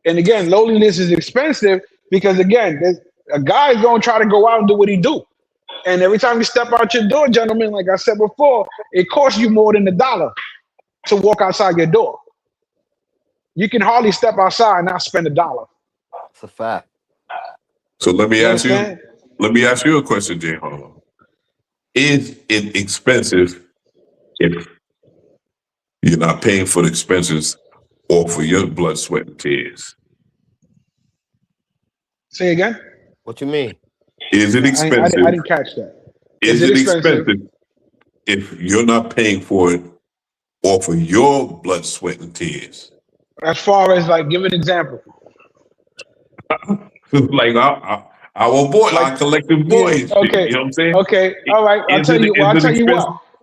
And again, loneliness is expensive because again, a guy is gonna try to go out and do what he do. And every time you step out your door, gentlemen, like I said before, it costs you more than $1 to walk outside your door. You can hardly step outside and not spend $1. That's a fact. So let me ask you a question, Jay Harlow. Is it expensive if you're not paying for the expenses or for your blood, sweat, and tears? Say again? What you mean? Is it expensive? I didn't catch that. Is it expensive if you're not paying for it or for your blood, sweat, and tears? As far as like, give an example. Like our boy, our collective boys. Okay. You know what I'm saying? Okay. All right. I'll tell you why.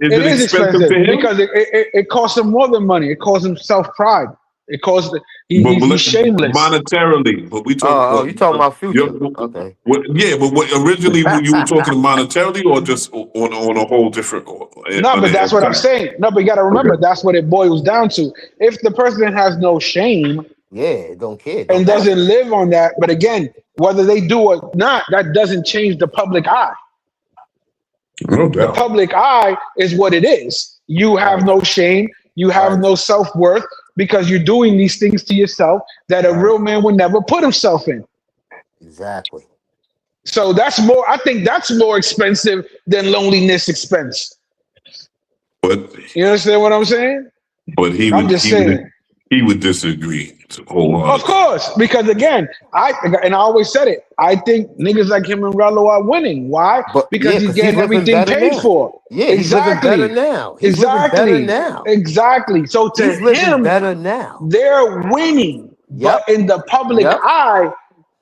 It is expensive because it costs him more than money. It costs him self-pride. It caused But he's shameless. monetarily, but we talk. Oh, you talking about Future? Okay. But originally you were talking monetarily, or just on a whole different. No, but that's what I'm saying. No, but you got to remember that's what it boils down to. If the person has no shame, yeah, don't care, and don't matter. doesn't live on that, but again, whether they do or not, that doesn't change the public eye. No The doubt. public eye is what it is. You have no shame. You have no self-worth because you're doing these things to yourself that a real man would never put himself in. Exactly. So that's more. I think that's more expensive than loneliness expense. But you understand what I'm saying? But I'm just saying. He would disagree wholeheartedly. Of course, because again, I always said it. I think niggas like him and Rello are winning. Why? Because he's getting everything paid for. Yeah, he's living better now. He's living better now. Exactly. So to he's living him, better now. They're winning, but in the public eye,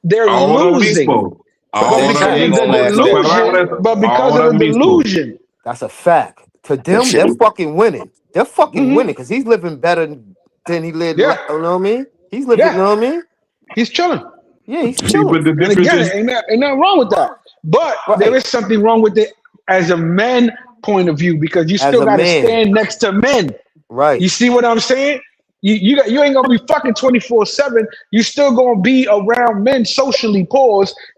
they're losing. But because of the delusion. That's a fact. To them, they're fucking winning. They're fucking winning because he's living better than he lived. You know what I mean? He's living. You know what I mean? He's chilling. Yeah, he's chilling. And again, ain't nothing wrong with that. But there is something wrong with it as a man point of view because you still got to stand next to men. Right. You see what I'm saying? You ain't gonna be fucking 24/7. You still gonna be around men socially,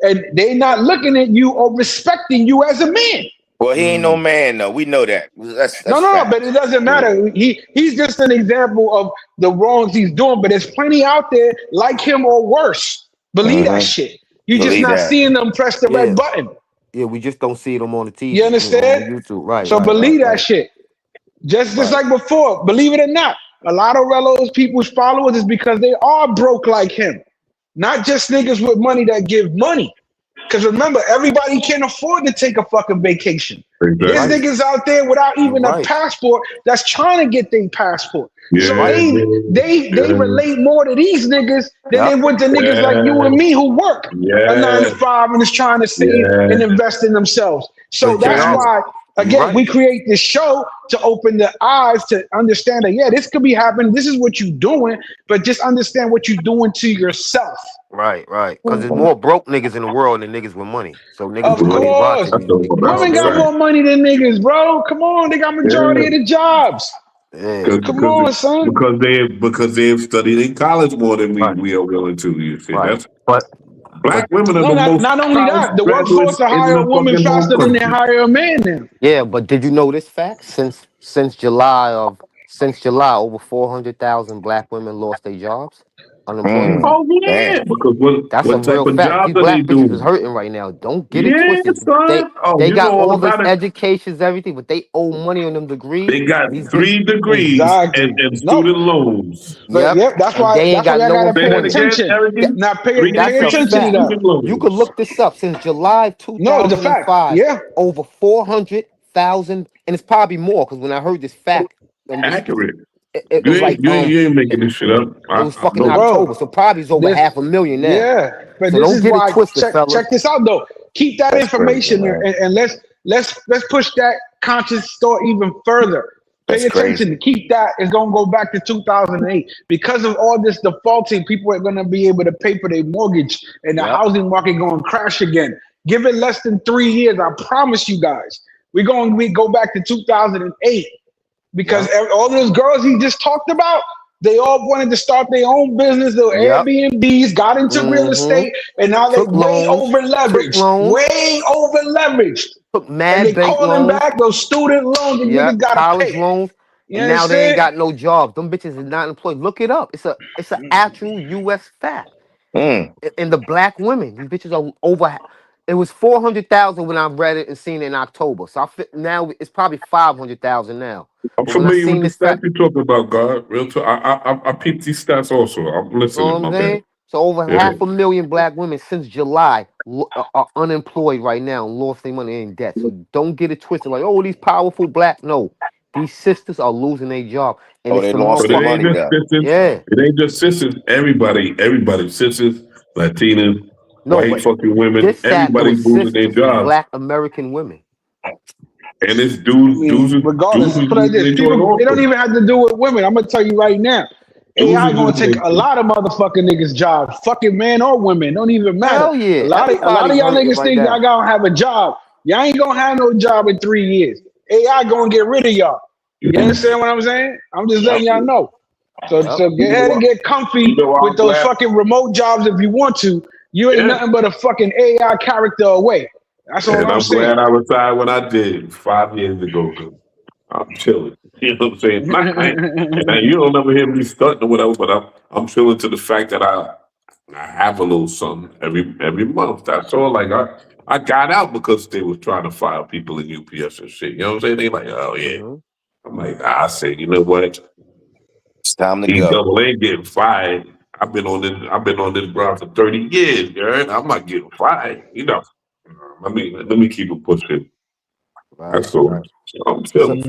and they not looking at you or respecting you as a man. Well, he ain't no man, though. We know that. That's no, but it doesn't matter. He's just an example of the wrongs he's doing. But there's plenty out there like him or worse. Believe that shit. You just not seeing them press the red button. Yeah, we just don't see them on the TV. You understand? On YouTube. Right. So believe that shit. Just like before. Believe it or not, a lot of Rello's people's followers is because they are broke like him. Not just niggas with money that give money. Because remember, everybody can't afford to take a fucking vacation. Exactly. There's niggas out there without even a passport that's trying to get their passport. Yeah, so they relate more to these niggas than they would to niggas like you and me who work a 9 to 5 and is trying to save and invest in themselves. So that's why, again, we create this show to open the eyes to understand that, this could be happening. This is what you're doing, but just understand what you're doing to yourself. Right. Because there's more broke niggas in the world than niggas with money. So niggas with money women got more money than niggas, bro. Come on, they got majority of the jobs. Yeah. Come on, son. Because they've studied in college more than we are willing to. You see, that's black women are the most. Not only that, the workforce to hire a woman faster than they hire a man now. Yeah, but did you know this fact? Since July, over 400,000 black women lost their jobs. Unemployment. Oh yeah, because that's a real fact. These black bitches is hurting right now. Don't get it twisted. They got all this educations, everything, but they owe money on them degrees. They got 3 degrees and student loans. That's why they ain't got no gotta pay attention. Not pay attention to that. You can look this up. Since July 2005, over 400,000, and it's probably more because when I heard this fact, accurate. It was like you ain't making this shit up. It was fucking October, so probably it's over 500,000 now. Yeah, but so this don't is get why. it twisted, fellas. Check this out though. Keep that information and let's push that conscious thought even further. Pay attention to keep that. It's gonna go back to 2008 because of all this defaulting. People are gonna be able to pay for their mortgage, and the housing market going to crash again. Give it less than 3 years. I promise you guys. We go back to 2008. Because all those girls he just talked about, they all wanted to start their own business. They were Airbnbs, got into real estate, and now they're way over leveraged. Way over leveraged. Took mad and they bank calling loans. back those student loans that niggas got college pay. loans. And now they ain't got no jobs. Them bitches is not employed. Look it up. It's an actual U.S. fact. And the black women, these bitches are over. It was 400,000 when I read it and seen it in October. So now it's probably 500,000 now. I'm familiar with the stats you're talking about, God. Real talk. I peeped these stats also. I'm listening. You know what I'm saying? So over 500,000 black women since July are unemployed right now and lost their money in debt. So don't get it twisted. Like, oh, these powerful black. No, these sisters are losing their job. And they lost their money. It ain't just sisters. Everybody, sisters, Latinas. White fucking women, everybody's losing their jobs. Black American women. And it's dudes regardless, dudes put like this, people, it don't even have to do with women. I'm gonna tell you right now. AI Usually gonna just take make a lot of motherfucking niggas' jobs. Fucking men or women, don't even matter. Hell yeah. A lot Everybody of y'all hurting niggas right think y'all now. gonna have a job. Y'all ain't gonna have no job in 3 years. AI gonna get rid of y'all. You understand what I'm saying? I'm just letting y'all know. So Yep. get ahead and get comfy why with I'm those glad. fucking remote jobs if you want to. You ain't Yeah. nothing but a fucking AI character away. That's all And I'm I'm saying. glad I retired when I did 5 years ago. Cause I'm chilling. You know what I'm saying? You don't ever hear me stunting or whatever, but I'm chilling to the fact that I have a little something every month. That's all. Like I got out because they was trying to fire people in UPS and shit. You know what I'm saying? They like, oh yeah. Mm-hmm. I'm like, I say, you know what? It's time to These go. double ain't getting fired. I've been on this ground for 30 years, you heard? I'm not getting fired. You know. Let me keep it pushing. Right, That's all. right. I'm chilling.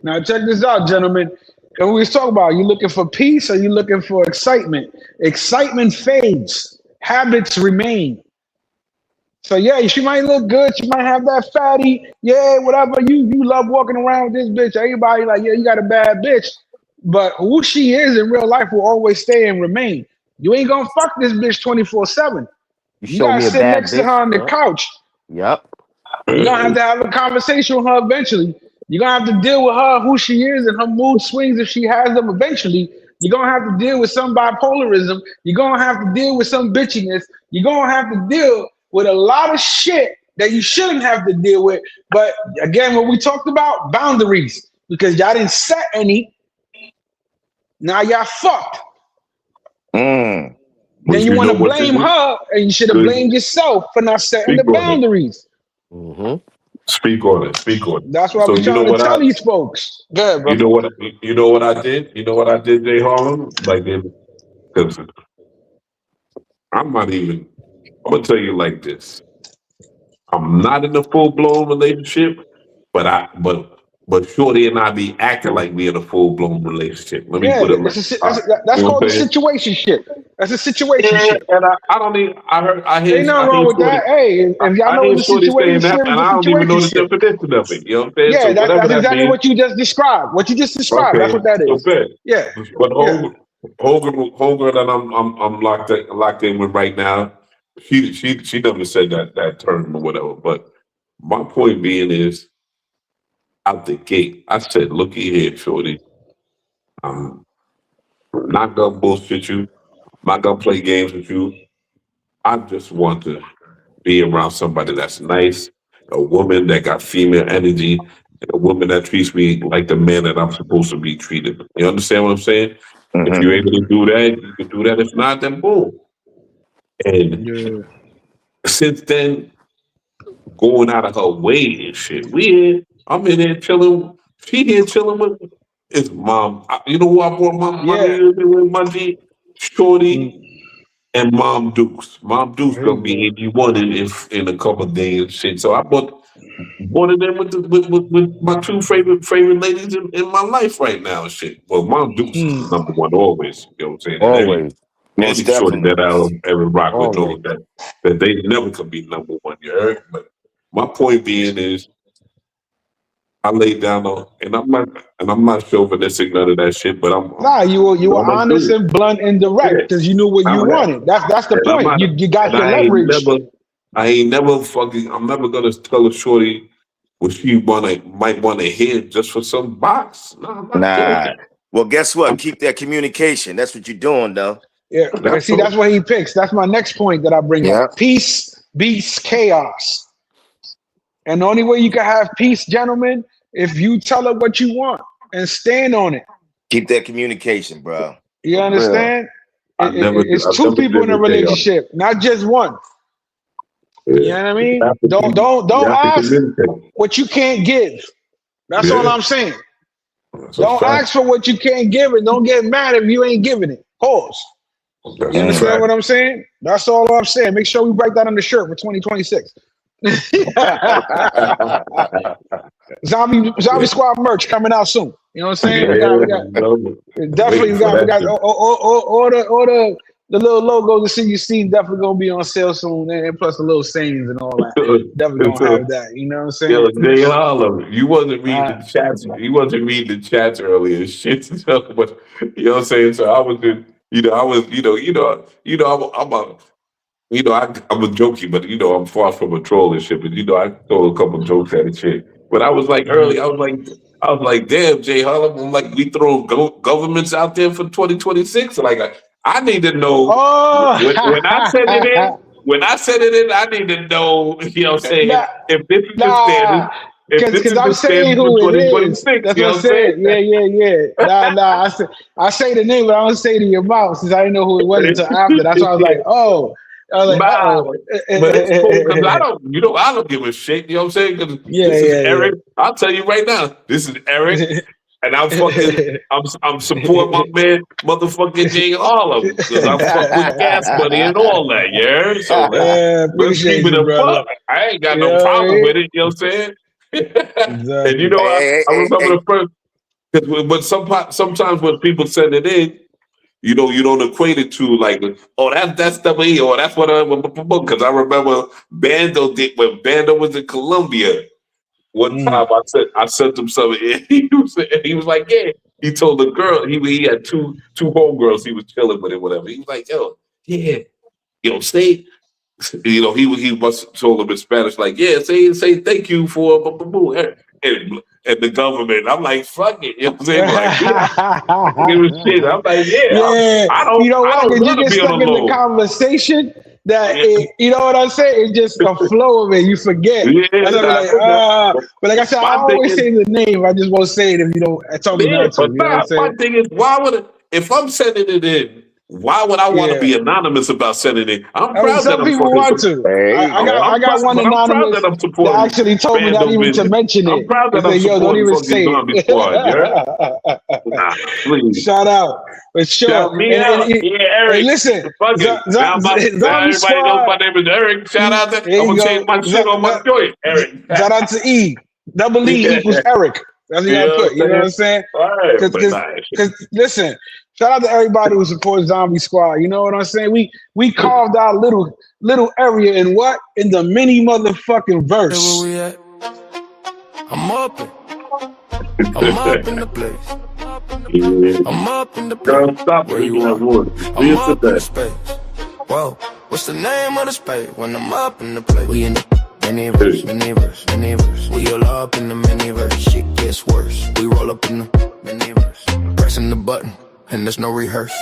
Now check this out, gentlemen. And we was talking about, you looking for peace or you looking for excitement? Excitement fades, habits remain. So yeah, she might look good, she might have that fatty, yeah, whatever. You love walking around with this bitch. Everybody like, yeah, you got a bad bitch. But who she is in real life will always stay and remain. You ain't gonna fuck this bitch 24/7. You You show gotta me a sit bad next to her bitch. on the couch. Yep. You're gonna have to have a conversation with her eventually. You're gonna have to deal with her, who she is, and her mood swings if she has them eventually. You're gonna have to deal with some bipolarism. You're gonna have to deal with some bitchiness. You're gonna have to deal with a lot of shit that you shouldn't have to deal with. But again, what we talked about, boundaries, because y'all didn't set any. Now y'all fucked. Mm. Then But you you want know to what this blame is? her, and you should have Good. blamed yourself for not setting the Speak on it. boundaries. Mm-hmm. Speak on it. Speak on it. That's what I So be you know trying to what tell these folks. Good, bro. you know what I did? You know what I did, Jay Harlem? Like, because I'm not even. I'm gonna tell you like this. I'm not in a full blown relationship, but Shorty and I be acting like we in a full blown relationship. Let me Yeah, put it like that. that's You know what called I'm the saying? situation ship. That's a situation Yeah, ship. and I don't even. Ain't nothing I wrong hear with Shorty. that. Hey, if y'all I know hear it's a Shorty situation saying that, ship, and it's a I don't even situation know the ship. definition of it. You know what I'm saying? Yeah, So whatever that's that exactly means. what you just described. What you just described. That's Okay, what that so is. bet. Yeah, But yeah. Holger that I'm locked in with right now, she never said that term or whatever. But my point being is, out the gate, I said, "Looky here, shorty, I'm not gonna bullshit you. I'm not gonna play games with you. I just want to be around somebody that's nice, a woman that got female energy, and a woman that treats me like the man that I'm supposed to be treated. You understand what I'm saying? If Mm-hmm. you're able to do that, you can do that. If not, then boom. And Yeah. since then, going out of her way and shit, I'm in here chilling. She here chilling with his mom. You know who I brought my Yeah. New Year's Eve with? My G? Shorty Mm. and Mom Dukes. Mom Dukes There gonna you be go. 81 in a couple of days and shit. So I bought one of them with my two favorite ladies in my life right now and shit. Well, Mom Dukes is Mm. number one always. You know what I'm saying? And Always. any Most shorty definitely. that I ever rock with knows Always. that they never could be number one. You heard? But my point being is, I laid down on, and I'm not chauvinistic none of that shit. But Nah, you were I'm a honest dude. and blunt and direct Yeah, because you knew what you I'm that. wanted. That's the And I'm point. not, You got and your leverage. I ain't never fucking, I'm never gonna tell a shorty what she might wanna hear just for some box. No, I'm not doing Nah. that. Well, guess what? I'm, Keep that communication. That's what you're doing, though. Yeah, and that's see, all. that's what he picks. That's my next point that I bring up. Yeah. Peace beats chaos. And the only way you can have peace, gentlemen, if you tell her what you want and stand on it. Keep that communication, bro. You For real. understand? It's I've two never people been in a with chaos. relationship, not just one. You Yeah. know what I You mean? have to you Don't have to ask communicate. what you can't give. That's all Yeah. I'm saying. That's a Don't fact. ask for what you can't give and don't get mad if you ain't giving it. Pause. That's You a Mm. understand fact. what I'm saying? That's all I'm saying. Make sure we write that on the shirt for 2026. Zombie Yeah. Squad merch coming out soon. You know what I'm saying? Yeah, We got no, definitely waiting for we that got shit. all the the little logos that you see definitely gonna be on sale soon, and plus the little sayings and all that. Definitely gonna have that. You know what I'm saying? Yo, Jay Harlem, you wasn't reading Uh, the chats. You wasn't reading the chats earlier. Shit, but you know what I'm saying. So I was just, I'm a, I'm a jokey, but I'm far from a troll and shit. But I told a couple jokes at and shit. But I was like early, I was like, damn, Jay Harlem. I'm like, we throw governments out there for 2026. Like, I need to know when I said it in. oh, When I said it in, I need to know. You know, what I'm saying nah, if this is the nah, standard, if this because is I'm the saying standard for who it is. 2026. That's You what know I'm what I'm saying? saying. Yeah. Nah. I say the name, but I don't say it in your mouth since I didn't know who it was until after. That's why I was like, oh. I was like, uh Nah, oh. but it's cool because I don't give a shit. You know what I'm saying? Because this is Yeah. Eric. I'll tell you right now, this is Eric. And I'm support my man, motherfucking Jay Harlem, because I fuck with gas money and all that, yeah. So let's keep Appreciate it you, a brother. buck. I ain't got You no know what I problem mean? with it. You know what I'm saying? And Exactly. I remember the first. But sometimes when people send it in, you don't equate it to like, oh, that's WE, or that's what because I remember Bando did when Bando was in Colombia. One time I sent him something, and he was like, yeah. He told the girl he had two homegirls he was chilling with and whatever. He was like, yo, yeah, say, he must have told them in Spanish like, yeah, say thank you for and the government. I'm like, fuck it, you know what I'm saying? Like, yeah, give a shit. I'm like, yeah, Yeah, you know I why? don't Because you want to get be on stuck the in the low. conversation that Yeah, you know what I'm saying? It's just a flow of it. You forget. yeah, That's why I'm I like, know that. but like I said, I My thing always is, say the name. I just won't say it if you don't tell me yeah, not to. but You know what I'm my saying? thing is, if I'm sending it in, why would I want to Yeah. be anonymous about sending it? I'm I mean, proud that some I'm people fucking. want to. There you go. I got one But I'm proud anonymous that I'm that supporting actually told me not Bando even to business. mention I'm it. proud He that I'm said, "Yo, don't supporting even fucking say Zombie Squad. Yeah, it." nah, please. Shout out for sure. Shout me out. Yeah, And Eric. listen, Fuck it. Now Zombie everybody knows Squad. my name is Eric. Shout out to. There I'm you gonna change go. my shit on my joint, Eric. Shout out to E. Double E Yeah. equals Eric. That's what you You gotta know put. what You I'm know what I'm saying? saying? All right, but Because nice. listen, shout out to everybody who supports Zombie Squad. You know what I'm saying? We carved our little area in what? In the mini motherfucking verse. Hey, where we at? I'm up in the place. I'm up in the Girl, place. stop Where drinking you that are? water. I'm Leave it up in the there. space. Whoa, what's the name of the space? When I'm up in the place. We in the miniverse. We all up in the miniverse. Shit gets worse. We roll up in the miniverse. Pressing the button, and there's no rehearse.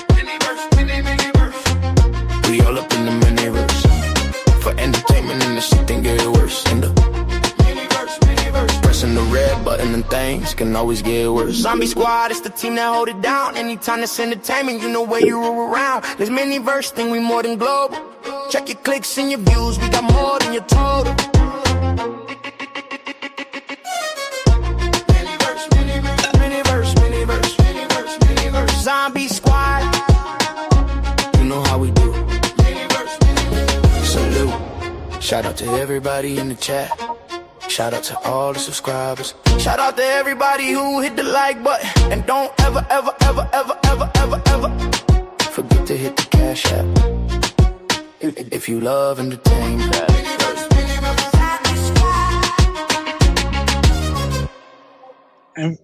Miniverse. We all up in the miniverse. For entertainment, and the shit can get worse. In the miniverse. Pressing the red button and things can always get worse. Zombie Squad is the team that hold it down. Anytime there's entertainment, you know where you roll around. This miniverse thing, we more than global. Check your clicks and your views, we got more than your total. Miniverse. Zombie Squad. You know how we do. Salute. Shout out to everybody in the chat. Shout out to all the subscribers. Shout out to everybody who hit the like button. And don't ever forget to hit the cash app if you love entertainment.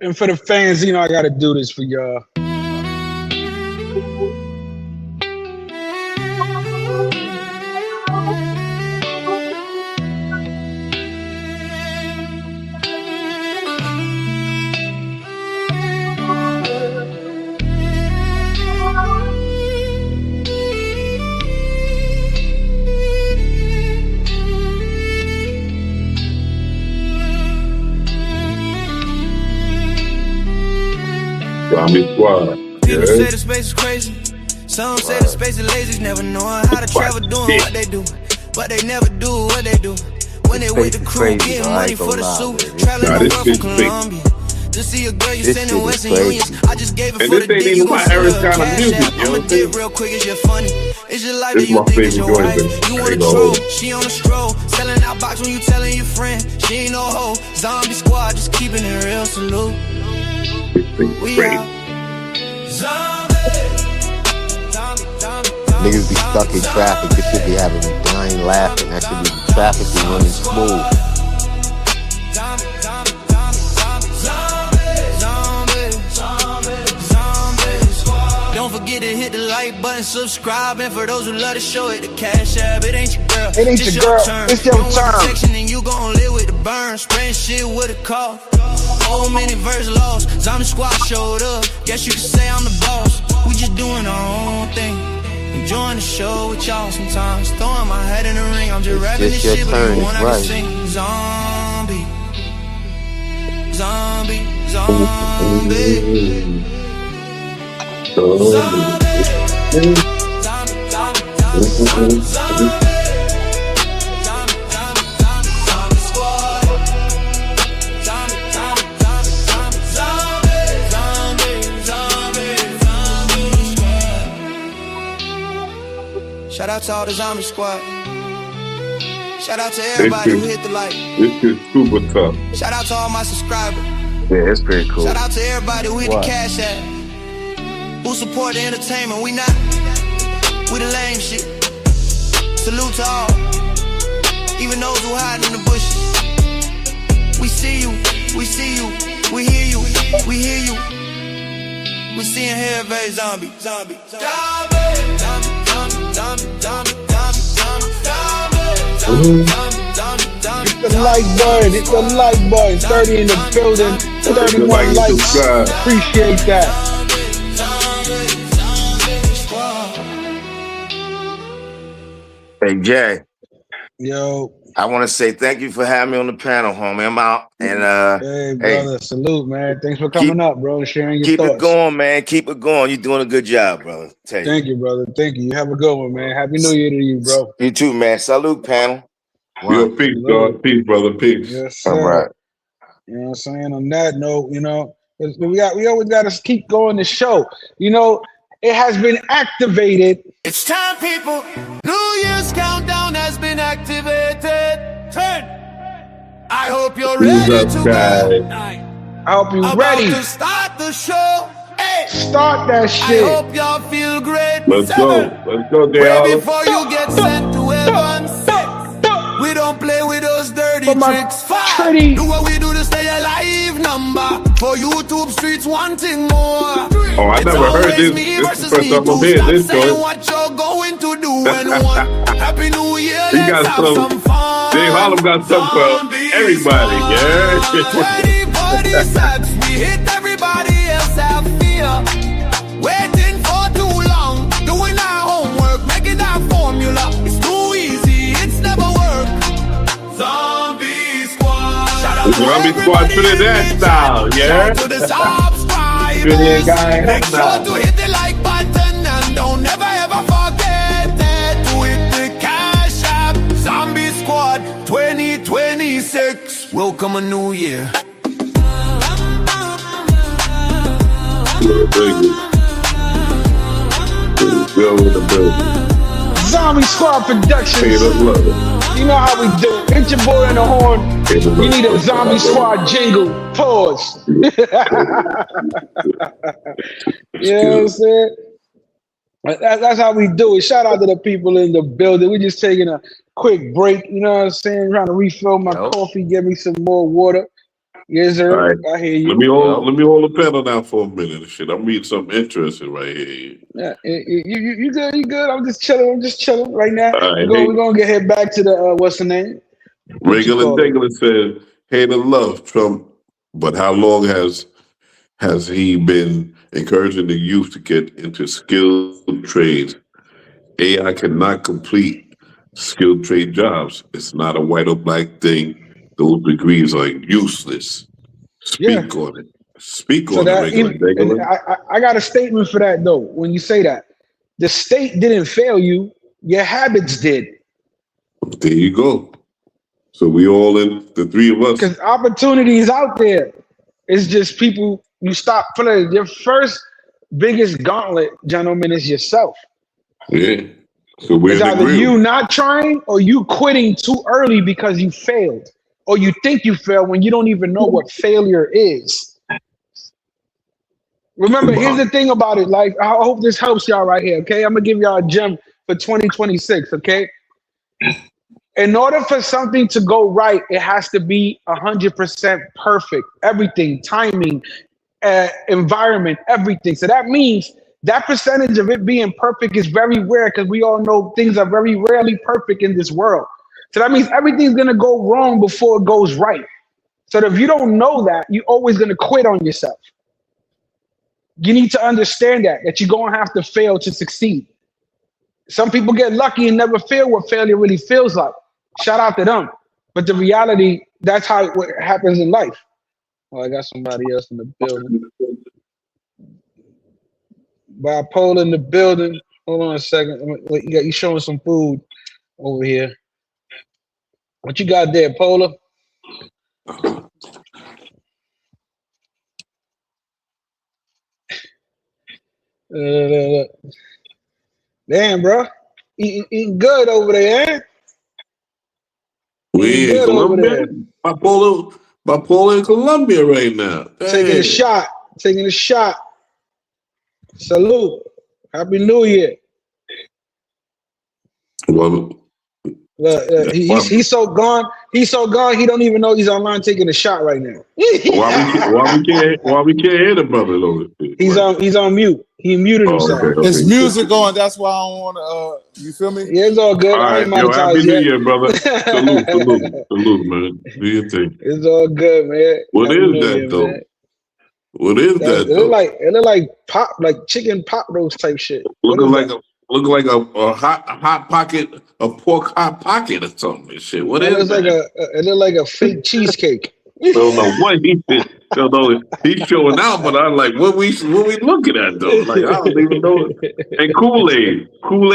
And for the fans, you know I gotta do this for y'all. Zombie Squad. People say the space is crazy. Some say the space is lazy. Never knowing how to travel, doing what they do, but they never do what they do. When they with the crew, getting money for the suit, traveling the world from Colombia. To see a girl you sending Western Unions. I just gave it for the dick. You gon' see a cash app. I'ma dip real quick. It's just funny. It's just like you think it's your wife. You wanna troll? She on a stroll, selling out box when you telling your friend she ain't no hoe. Zombie Squad, just keeping it real. Salute. We out. Zombie Niggas be stuck in traffic. This shit be having me dying laughing. That shit be the traffic be running smooth. Don't forget to hit the like button, subscribe, and for those who love the show, hit the cash app. It ain't your girl, It ain't your girl. turn. It's your You want turn. protection and you gon' live with the burn. Spraying shit with a cough. So many verse lost. Zombie Squad showed up. Guess you could say I'm the boss. We just doing our own thing. Enjoying the show with y'all sometimes. Throwing my head in the ring. I'm just rapping this your shit, but turn, you it's want I right. can sing. Zombie. Zombie. Zombie. Shout out to all the Zombie Squad. Shout out to everybody who hit the like. This is super tough. Shout out to all my subscribers. Yeah, it's pretty cool. Shout out to everybody who hit What? the cash app. Who support the entertainment. We not with the lame shit. Salute to all. Even those who hide in the bushes. We see you. We see you. We hear you. We hear you. We seeing here very zombie. Zombie. Zombie. Hit the like button. Hit the like button. 30 in the building. 31 likes. Appreciate that. Hey Jay, Yo. I want to say thank you for having me on the panel, homie. I'm out, and Hey, brother. Salute, man. Thanks for coming up, bro, and sharing your keep thoughts. it going, man. Keep it going. You're doing a good job, brother. Tell you. Thank you, brother. Thank you. You have a good one, man. Happy New Year to you, bro. You too, man. Salute, panel. Yo, peace, dog. Peace, brother. Peace. Yes, sir. All right. You know what I'm saying? On that note, you know, we always got to keep going the show. You know, it has been activated. It's time, people. New Year's countdown has been activated. 10. I hope you're ready to go. I hope you're ready. About to start the show. 8. Start that I shit. hope y'all feel great. Let's 7. go. Let's go, Pray Jay. before you get sent to heaven. 6. We don't play with those dirty For my tricks. 5. pretty- Do what we do to stay alive. Number for YouTube streets wanting more. Oh, I It's never heard always this. me This is versus the first me. time I'm To hearing stop this saying joint. what you're going to do and what. Happy New Year. He Let's got have some fun. Jay Harlem got something for everybody, yeah. 2047, we hit everybody else out fear. Waiting for too long, doing our homework, making our formula. It's too easy, it's never worked. Zombie Squad. Shout out to Zombie Squad everybody Trinidad in the style, chat. yeah? Shout out to the subscribers. Trinidad guy, Make sure style. to hit the like button and don't never ever forget to hit the cash app. Zombie Squad 2026. Welcome a new year. Zombie Squad Productions. You know how we do it. Hit your boy in the horn. You need a Zombie Squad jingle. Pause. You know what I'm saying? That's how we do it. Shout out to the people in the building. We're just taking a quick break. You know what I'm saying? Trying to refill my coffee, give me some more water. Yes, sir. All right. I hear you. Let me hold the panel down for a minute and shit. I'm reading something interesting right here. Yeah, you good? You good? I'm just chilling right now. All right, We're gonna get head back to the what's the name? Regular Dingler said, hate and love Trump, but how long has he been encouraging the youth to get into skilled trades? AI cannot complete skilled trade jobs. It's not a white or black thing. Those degrees are useless. Speak on it. Speak on it, regular Dingler. I got a statement for that though. When you say that, the state didn't fail you. Your habits did. There you go. So we all in, the three of us. Because opportunity is out there. It's just people, you stop playing. Your first biggest gauntlet, gentlemen, is yourself. Yeah. So we're It's in either agreement. you not trying or you quitting too early because you failed. Or you think you failed when you don't even know what failure is. Remember, here's the thing about it. Like, I hope this helps y'all right here. Okay, I'm gonna give y'all a gem for 2026. Okay, in order for something to go right, it has to be 100% perfect. Everything, timing, environment, everything. So that means that percentage of it being perfect is very rare because we all know things are very rarely perfect in this world. So that means everything's gonna go wrong before it goes right. So if you don't know that, you're always gonna quit on yourself. You need to understand that you're gonna have to fail to succeed. Some people get lucky and never feel what failure really feels like. Shout out to them. But the reality, that's how it happens in life. Oh, I got somebody else in the building. Bipolar in the building. Hold on a second. Wait, you showing some food over here. What you got there, Polar? Damn, bro. Eating good over there, eh? We in Colombia? Bipolar in Colombia right now. Taking a shot. Taking a shot. Salute. Happy New Year. Well, he's so gone. He's so gone. He don't even know he's online taking a shot right now. why we can't hear the brother though? He's on mute. He muted himself. Okay. His music on. That's why I don't want to. You feel me? Yeah, it's all good. All right, happy New Year, brother. Salute, man. Do your thing. It's all good, man. What is that though? Man. What is that though? It look like pop, like chicken pot roast type shit. Looking like a hot pocket, a pork hot pocket or something. Shit. What is that? It look like a fake cheesecake. I don't know what he did. He's showing out, but I'm like, what we looking at though? Like, I don't even know. And Kool-Aid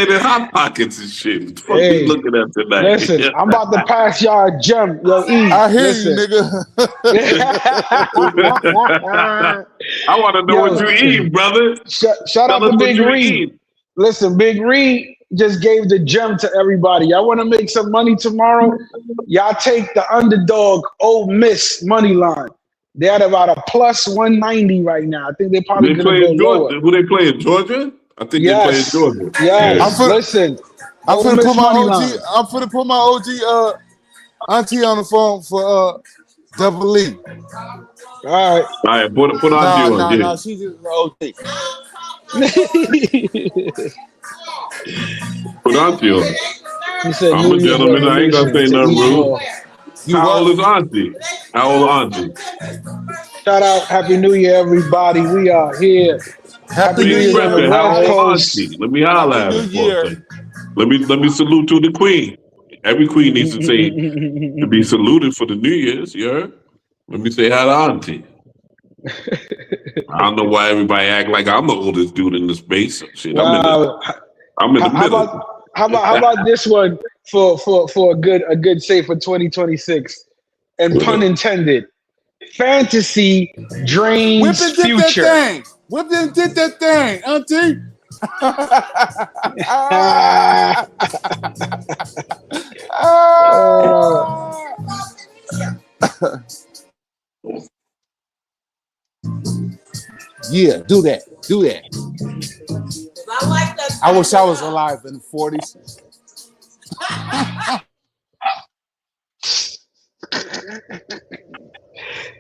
and Hot Pockets and shit. What the fuck we looking at tonight? Listen, I'm about to pass y'all a gem. Yo, E. I hear you, nigga. I want to know what you eat, brother. Shout out to Big Reed. Listen, Big Reed just gave the gem to everybody. Y'all want to make some money tomorrow? Y'all take the underdog Ole Miss money line. They're at about a plus 190 right now. I think they're probably going to go lower. Who they play in Georgia? I think they play in Georgia. Yes. Listen, I'm finna put my OG auntie on the phone for Double E. All right. Put auntie on. No, she's just an OG. Put auntie on. I'm a gentleman. I ain't gonna say nothing rude. How old is auntie? Shout out, Happy New Year, everybody. We are here. Happy New Year on the West Coast. Let me holler at her. Let me salute to the queen. Every queen needs to say to be saluted for the New Year's. You heard? Let me say hi to auntie. I don't know why everybody act like I'm the oldest dude in the space. Shit, I'm in the middle. How about this one for a good say for 2026? And pun intended. Fantasy drains future. Whip and did that thing, auntie. Yeah, do that. I like that. I wish I was alive in the 40s.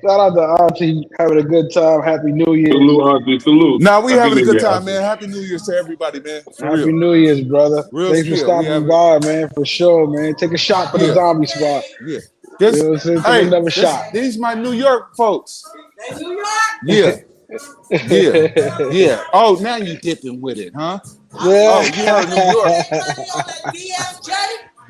Shout out to Auntie, having a good time. Happy New Year. Salute, Auntie. Salute. Nah, we having a good time, man. Happy New Year's to everybody, man. Happy New Year's, brother. Thanks for stopping by, man. For sure, man. Take a shot for the zombie squad. Yeah. Another shot. These my New York folks. They New York? Yeah. Oh, now you dipping with it, huh? Yeah. Oh, you heard New York.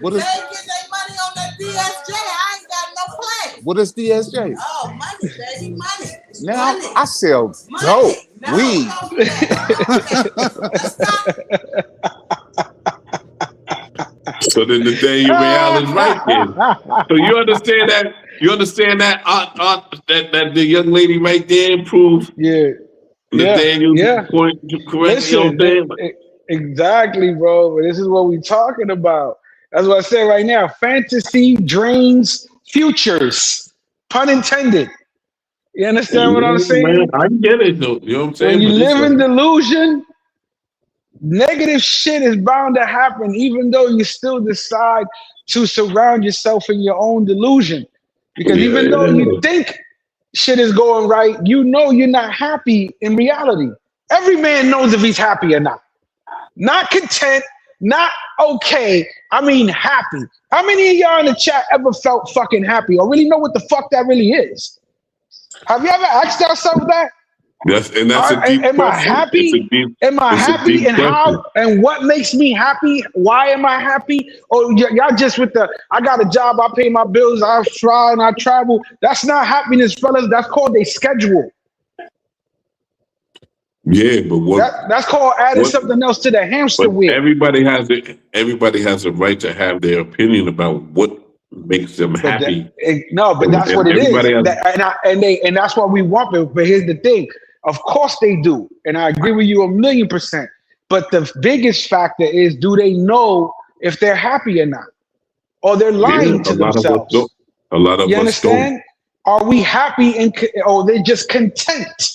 What is? They get their money on that DSJ. I ain't got no play. What is DSJ? Oh, money, baby, money. Now money. I sell dope, weed. So then the day your reality is right there. So you understand that? You understand that that the young lady right there improved? Yeah. Nathaniel's point correct. Listen, you know what I'm saying? Exactly, bro. But this is what we're talking about. That's what I said right now. Fantasy drains futures. Pun intended. You understand what I'm Yeah, man, saying? I get it though. You know what I'm When saying? you But it's live like, in delusion, negative shit is bound to happen, even though you still decide to surround yourself in your own delusion. Because yeah, even though you yeah. think shit is going right, you know you're not happy in reality. Every man knows if he's happy or not. Not content, not okay. I mean happy. How many of y'all in the chat ever felt fucking happy or really know what the fuck that really is? Have you ever asked yourself that? That's a deep Am I question. It's a happy? deep, Am I it's a happy? deep And how? question. And what makes me happy? Why am I happy? Or y'all just with the I got a job, I pay my bills, I fly and I travel. That's not happiness, fellas. That's called a schedule. Yeah, but That's called adding what? something else to the hamster But wheel. everybody has it. Everybody has a right to have their opinion about what makes them But happy, no, but that's what and it is. everybody has. And that's why we want it. But here's the thing: of course they do, and I agree with you 1,000,000%. But the biggest factor is, do they know if they're happy or not, or they're Yeah, lying a to lot of us don't. themselves? A lot of You us don't. understand? Are we happy or they're just content?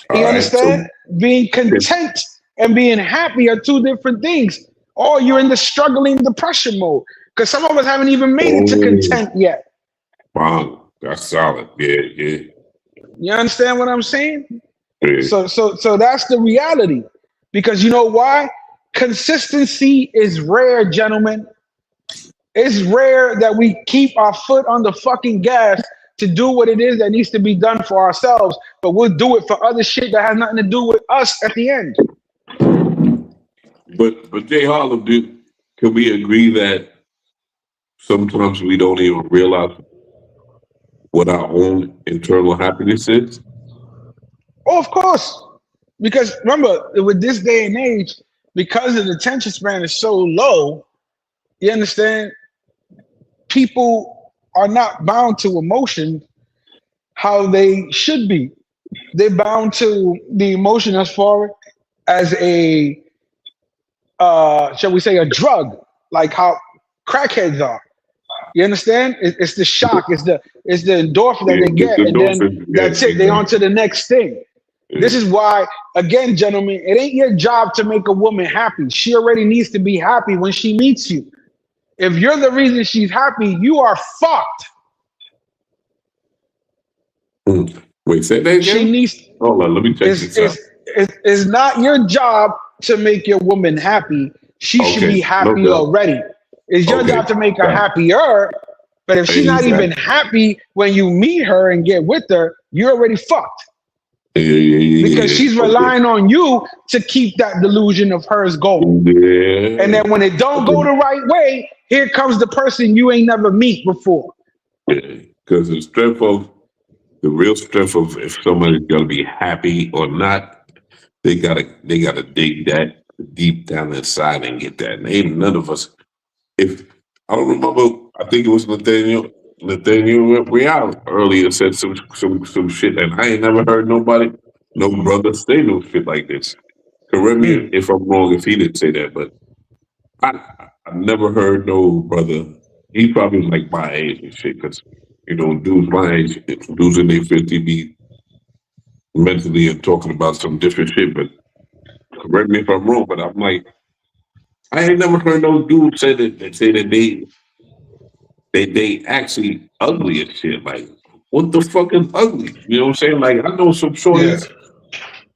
All You right, so understand? Being content and being happy are two different things. Or you're in the struggling depression mode. Because some of us haven't even made it to oh, content yet. wow, that's solid. Yeah, yeah, You understand what I'm saying? yeah. So that's the reality. Because you know why? Consistency is rare, gentlemen. It's rare that we keep our foot on the fucking gas to do what it is that needs to be done for ourselves, but we'll do it for other shit that has nothing to do with us at the end. But Jay Harlem, can we agree that sometimes we don't even realize what our own internal happiness is? Oh, of course. Because remember, with this day and age, because the attention span is so low, you understand, people are not bound to emotion how they should be. They're bound to the emotion as far as a shall we say a drug, like how crackheads are. You understand? It's the shock, it's the endorphin that Yeah, they the get, and then dolphins. Yeah, that's it. They on to the next thing. This yeah. is why, again, gentlemen, it ain't your job to make a woman happy. She already needs to be happy when she meets you. If you're the reason she's happy, you are fucked. Wait, say that She again? needs Hold on, let me check this out. it's not your job to make your woman happy. She should be Okay, no happy doubt. already. It's your Okay, job to make her got it. happier. But if she's not even Exactly. happy when you meet her and get with her, you're already fucked. Yeah, Because she's okay. relying on you to keep that delusion of hers going. Yeah. And then when it don't go the right way, here comes the person you ain't never meet before. Because the real strength of if somebody's gonna be happy or not, they gotta dig that deep down inside and get that. And ain't none of us. If I don't remember, I think it was Nathaniel Real earlier said some shit, and I ain't never heard no brother say no shit like this. Correct me if I'm wrong if he didn't say that, but I never heard no brother. He probably was like my age and shit, because dudes my age, dudes in their 50 be mentally and talking about some different shit. But correct me if I'm wrong, but I'm like, I ain't never heard no dude say that they actually ugly as shit. Like, what the fuck is ugly? You know what I'm saying? Like, I know some Yeah. shorties.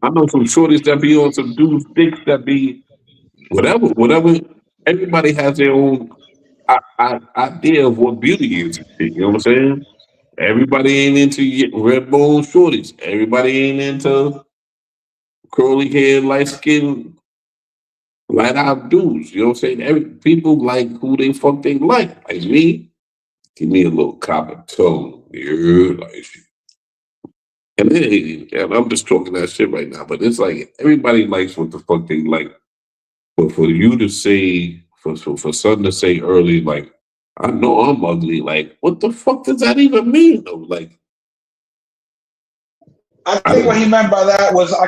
I know some shorties that be on some dudes' dicks that be whatever. Everybody has their own idea of what beauty is and shit. You know what I'm saying? Everybody ain't into red bone shorties. Everybody ain't into curly hair, light skin, light eyed dudes. You know what I'm saying? People like who they fuck they like. Like me, give me a little copper tone. Yeah, like, and I'm just talking that shit right now. But it's like everybody likes what the fuck they like. But for you to say, for son to say early, like, I know I'm ugly. Like, what the fuck does that even mean? Though? Like, I I think don't what he know. meant by that was I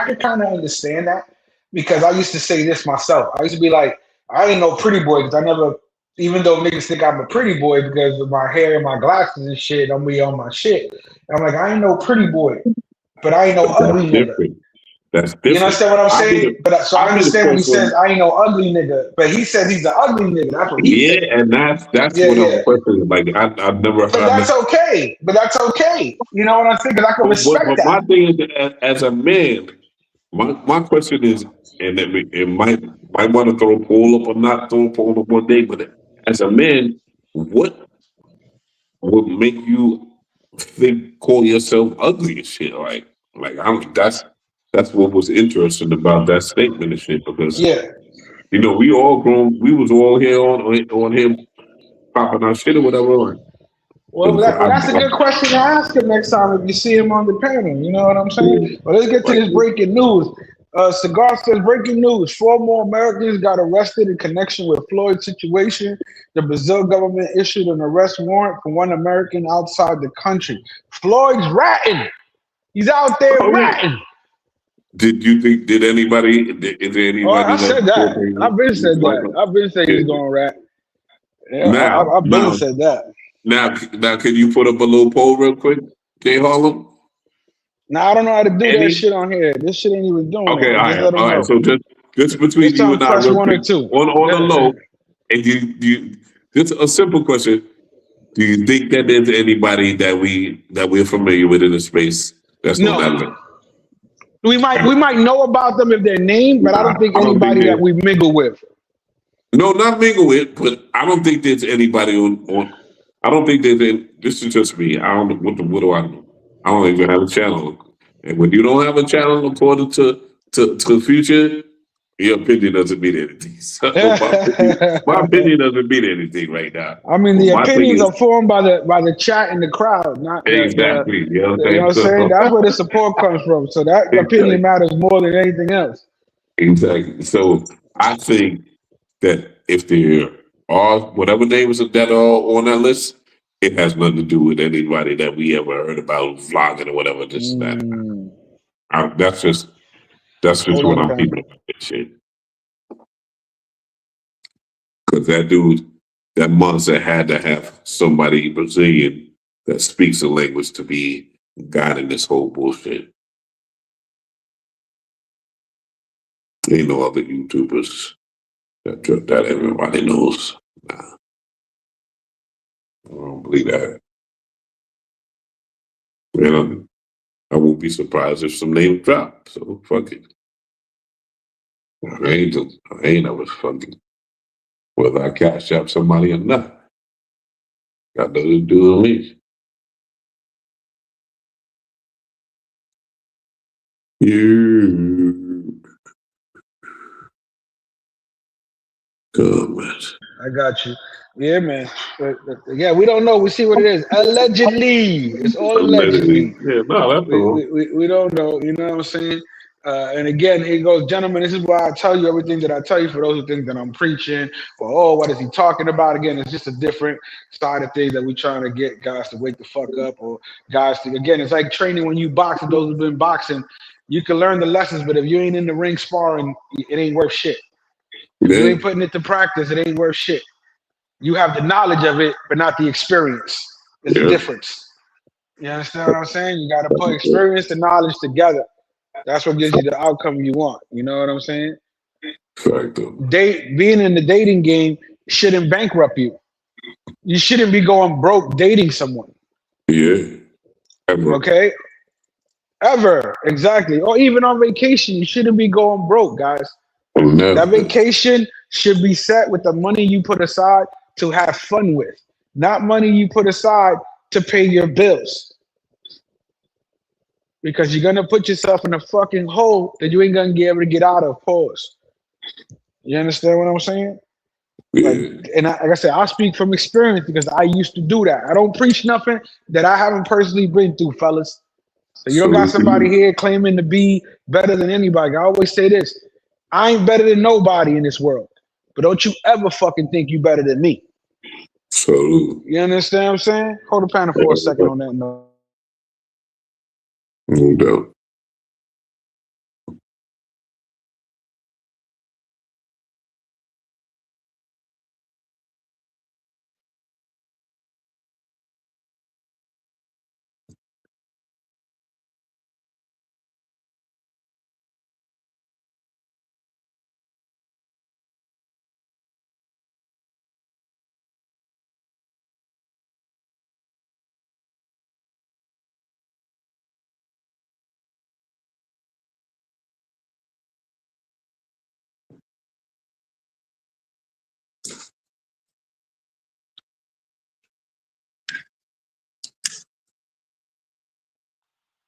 could kind of understand that because I used to say this myself. I used to be like, I ain't no pretty boy because I never Even though niggas think I'm a pretty boy because of my hair and my glasses and shit, I'm be on my shit. I'm like, I ain't no pretty boy, but I ain't no But that's ugly nigga. different. That's You different. understand what I'm I'll be saying? the But so I I'll be the understand when he first says one. I ain't no ugly nigga, but he says he's an ugly nigga. That's what he said. Yeah, and that's Yeah, what I'm yeah. questioning. Like I've never But that's understood. okay. But that's okay. You know what I'm saying? Because I can respect But that. my thing is, as a man, my question is, and it might want to throw a poll up or not throw a poll up one day, but as a man, what would make you call yourself ugly and shit? Like I'm that's what was interesting about that statement and shit because Yeah. we all grown, we was all here on him popping our shit or whatever. Like, Well, so, so I, that's a good question to ask him next time if you see him on the panel. You know what I'm saying? But let's get to like, this breaking news. Cigar says breaking news: 4 more Americans got arrested in connection with Floyd's situation. The Brazil government issued an arrest warrant for 1 American outside the country. Floyd's ratting. He's out there okay. ratting. Did you think? Is there Oh, anybody I that said that. thought they I've been was said like that. I've been saying he's yeah. going to rat. Yeah, Now, I've been now, said that. now, can you put up a little poll real quick, Jay Harlem? Now I don't know how to do that Any? shit on here. This shit ain't even doing it. Okay, But just let them all right. know. So just between Just tell you them and I, press real one quick, or two. on the low, and you just a simple question: do you think that there's anybody that we're familiar with in the space that's on that No. list? We might know about them if they're named, but I Nah, don't think I don't think anybody that there's we mingle with. no, not mingle with, but I don't think there's anybody on. I don't think there's any, this is just me. I don't what do I know? I don't even have a channel, and when you don't have a channel, according to the future, your opinion doesn't mean anything. So my opinion doesn't mean anything right now. I mean, But the my thing opinions is are formed by the chat in the crowd, not exactly. You know what you know I'm what I'm saying? saying. So That's where the support comes from. So that opinion exactly, matters more than anything else. exactly. So I think that if there are whatever names that are on that list, it has nothing to do with anybody that we ever heard about vlogging or whatever. This and that. Mm, That's just hold what on, I'm Pam. keeping up with shit. Because that dude, that monster had to have somebody Brazilian that speaks a language to be guiding this whole bullshit. Ain't no other YouTubers that everybody knows. Nah, I don't believe that. And I won't be surprised if some names drop. So fuck it. I ain't never fucking whether I cash out somebody or not. Got nothing to do with me. You comment. I got you. Yeah, man. Yeah, we don't know. We see what it is. Allegedly, it's all Allegedly. allegedly. Yeah, no, that's all. We don't know. You know what I'm saying? And again, it goes, gentlemen. This is why I tell you everything that I tell you for those who think that I'm preaching or oh, what is he talking about? Again, it's just a different side of things that we're trying to get guys to wake the fuck up or guys to. Again, it's like training when you box. And those who've been boxing, you can learn the lessons, but if you ain't in the ring sparring, it ain't worth shit. If you Yeah, ain't putting it to practice, it ain't worth shit. You have the knowledge of it, but not the experience. There's a yeah. difference. You understand what I'm saying? You got to put experience and knowledge together. That's what gives you the outcome you want. You know what I'm saying? Fact. Being in the dating game shouldn't bankrupt you. You shouldn't be going broke dating someone. Yeah. Ever. Okay? Ever. Exactly. Or even on vacation, you shouldn't be going broke, guys. That Never. vacation should be set with the money you put aside to have fun with, not money you put aside to pay your bills. Because you're gonna put yourself in a fucking hole that you ain't gonna be able to get out of. Pause. You understand what I'm saying? Like, Yeah. and like I said, I speak from experience because I used to do that. I don't preach nothing that I haven't personally been through, fellas. So you don't got Salute to somebody you. here claiming to be better than anybody. I always say this: I ain't better than nobody in this world. But don't you ever fucking think you better than me. Salute. You understand what I'm saying? Hold the panel for a second on that note. No doubt.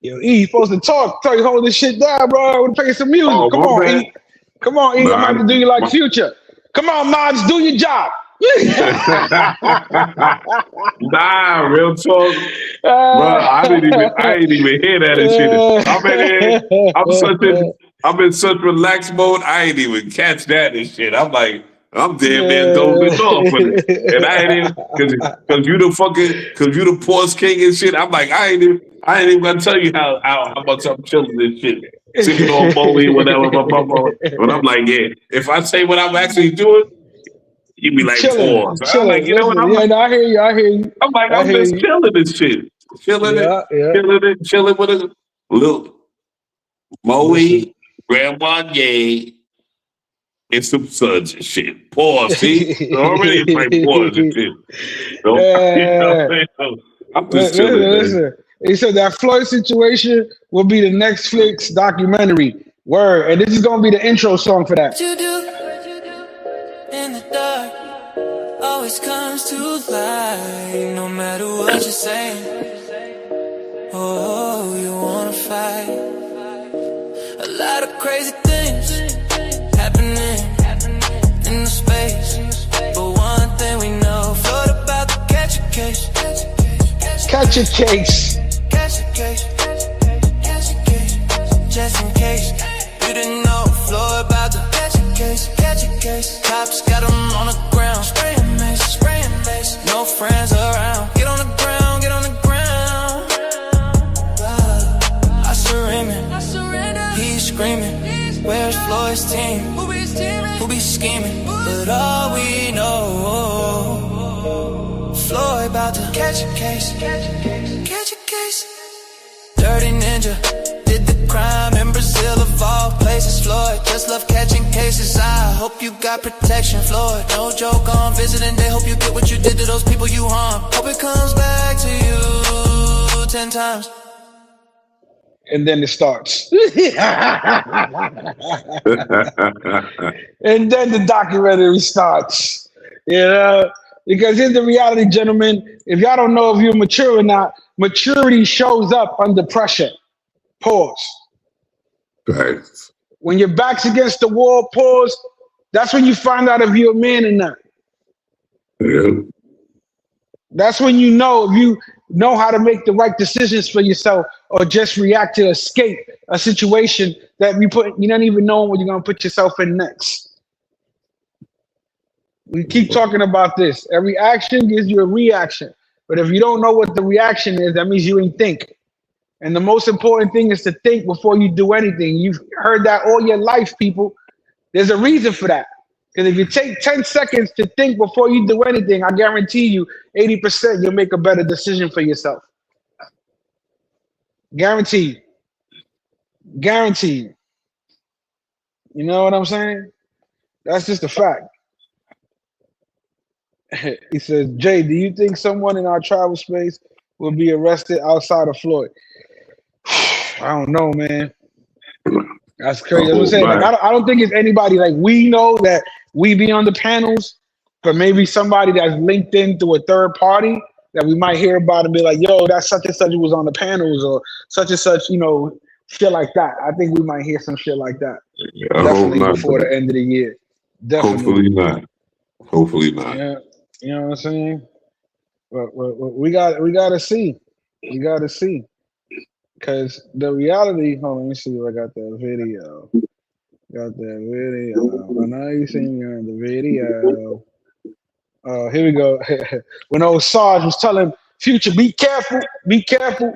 Yo, E, you supposed to talk. Tell you hold this shit down, bro. I want to play some music. Oh, Come my on, bad. E. Come on, E. I'm Nah, about to do you like Future. Come on, Mods, do your job. nah, real talk. Bro, I ain't even hear that and shit. I'm in here. I'm in such relaxed mode. I ain't even catch that and shit. I'm like, I'm damn near dozing off, and I ain't even because you the pause king and shit. I'm like, I ain't even gonna tell you how much I'm chilling and shit, sipping on Molly, whatever. But I'm like, yeah, if I say what I'm actually doing, you be like, pause. I'm like, you know what? Listen, yeah, no, I hear you. I hear you. I'm like, I I'm hear just you. chilling this shit. Yeah, yeah. Chilling with a little Moe, Listen. Grandma Ye, and some sons and shit. Pause, see? Already it's like pause and shit. So, you know what I'm saying? So, I'm just chilling, man. Listen. He said that Floyd situation will be the Netflix documentary. Word. And this is going to be the intro song for that. What you do in the dark always comes to light, no matter what you're saying. Oh, you wanna fight. A lot of crazy things happening in the space, but one thing we know, float about to catch a case. Catch a case. Catch a case. Catch a case. Just in case you didn't know, floor about to catch a case. Catch a case. Cops got them on the ground, spraying mace, spraying mace. No friends around. Get on the ground, get on the ground. I surrender. He's screaming. Where's Floyd's team? Who be scheming? But all we know, Floyd about to catch a case. Catch a case. Dirty Ninja did the crime in Brazil of all places. Floyd just love catching cases. I hope you got protection, Floyd. No joke on visiting day. Hope you get what you did to those people you harm. Hope it comes back to you 10 times. And then it starts. And then the documentary starts. You know? Because here's the reality, gentlemen. If y'all don't know if you're mature or not, maturity shows up under pressure. Pause. Right. When your back's against the wall, pause. That's when you find out if you're a man or not. Yeah. That's when you know if you know how to make the right decisions for yourself or just react to escape a situation that you don't even know what you're going to put yourself in next. We keep talking about this. Every action gives you a reaction. But if you don't know what the reaction is, that means you ain't think. And the most important thing is to think before you do anything. You've heard that all your life, people. There's a reason for that. Because if you take 10 seconds to think before you do anything, I guarantee you 80% you'll make a better decision for yourself. Guaranteed. Guaranteed. You know what I'm saying? That's just a fact. He says, Jay, do you think someone in our travel space will be arrested outside of Floyd? I don't know, man. That's crazy. That's what I'm saying. Like, I don't think it's anybody like we know that we be on the panels, but maybe somebody that's linked in through a third party that we might hear about and be like, yo, that's such and such who was on the panels or such and such, shit like that. I think we might hear some shit like that. Yeah, definitely before the end of the year. Definitely. Hopefully not. Yeah, you know what I'm saying? But we gotta see. We gotta see. Because the reality, hold on, let me see if I got that video. Got that video. I know you seen me on the video. Here we go. When old Sarge was telling Future, be careful, be careful.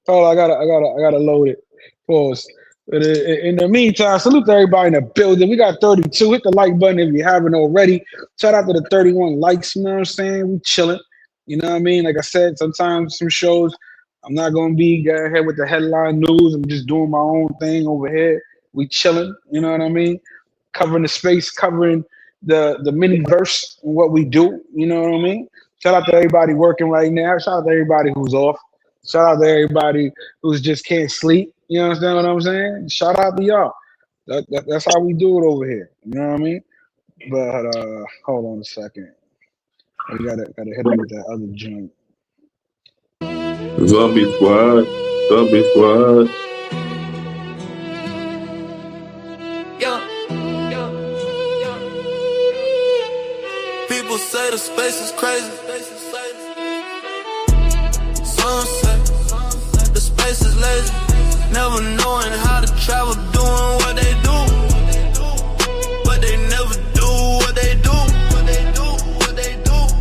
Hold on, I gotta load it. Pause. But in the meantime, salute to everybody in the building. We got 32. Hit the like button if you haven't already. Shout out to the 31 likes. You know what I'm saying? We chilling. You know what I mean? Like I said, sometimes some shows I'm not gonna be go ahead with the headline news. I'm just doing my own thing over here. We chilling. You know what I mean? Covering the space, covering the mini verse and what we do. You know what I mean? Shout out to everybody working right now. Shout out to everybody who's off. Shout out to everybody who's just can't sleep. You understand what I'm saying? Shout out to y'all. That's how we do it over here. You know what I mean? But hold on a second. We gotta hit him with that other joint. Zombie Squad. Zombie Squad. People say the space is crazy. Some say the space is lazy. Never knowing how to travel, doing what they do. But they never do what they do.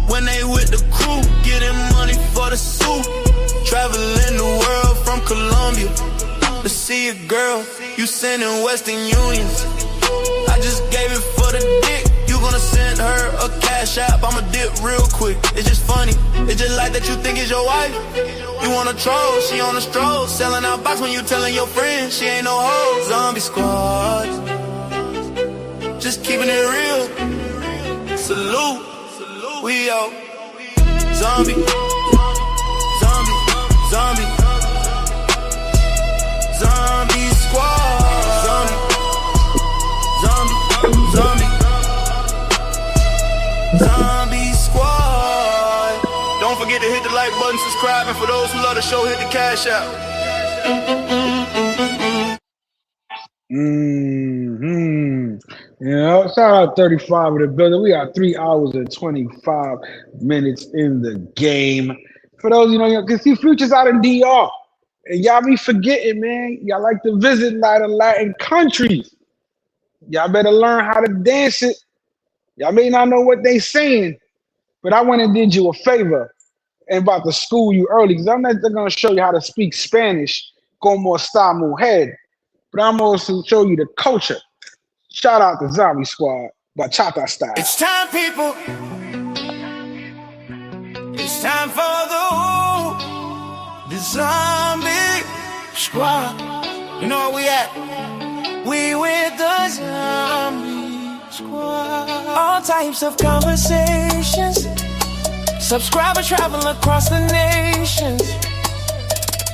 When they with the crew, getting money for the suit. Traveling the world from Colombia to see a girl, you sending Western Unions. I just gave it for the dick. You gonna send her a cash app, I'ma dip real quick. It's just funny, it's just like that you think is your wife. You wanna troll, she on the stroll, selling out box when you telling your friends she ain't no hoe. Zombie Squad, just keeping it real. Salute, we out. Zombie, zombie, zombie, zombie squad. Zombie, zombie, zombie, zombie squad. Don't forget to hit the like button, subscribe, and for those who love the show, hit the cash out. You know, shout out 35 in the building. We got 3 hours and 25 minutes in the game. For those, you can see Future's out in DR. And y'all be forgetting, man. Y'all like to visit a lot of Latin countries. Y'all better learn how to dance it. Y'all may not know what they saying, but I went and did you a favor and about to school you early because I'm not going to show you how to speak Spanish, como esta mujer, but I'm also show you the culture. Shout out to Zombie Squad, bachata style. It's time, people. It's time for the Zombie Squad. You know where we at? We with the Zombie Squad. All types of conversations. Subscribe and travel across the nations.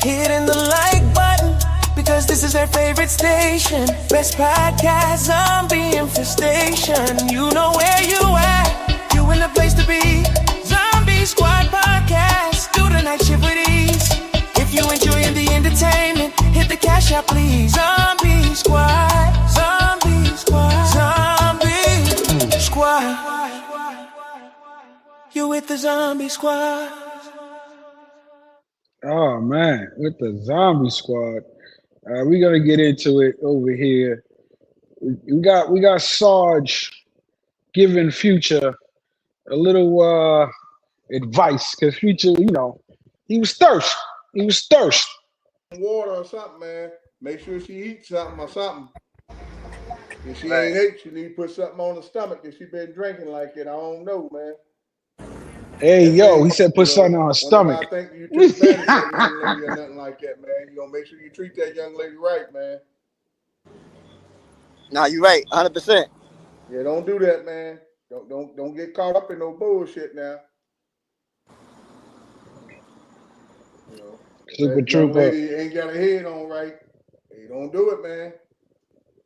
Hitting the like button because this is their favorite station. Best podcast, zombie infestation. You know where you at. You in the place to be. Zombie Squad podcast. Do the night shift with ease. If you enjoying the entertainment, hit the cash out, please. Zombie Squad. Zombie Squad. Zombie Squad. You with the Zombie Squad. Oh man, with the Zombie Squad. We're gonna get into it over here. We got Sarge giving Future a little advice because Future, he was thirsty. He was thirsty. Water or something, man. Make sure she eats something or something. If she ain't ate, she need to put something on her stomach. If she been drinking like it, I don't know, man. Hey, he said put something on her stomach. I think you took advantage of that young lady or nothing like that, man. You make sure you treat that young lady right, man. Nah, you right, 100%. Yeah, don't do that, man. Don't get caught up in no bullshit now. Super that trooper. young lady ain't got her head on right. Hey, don't do it, man.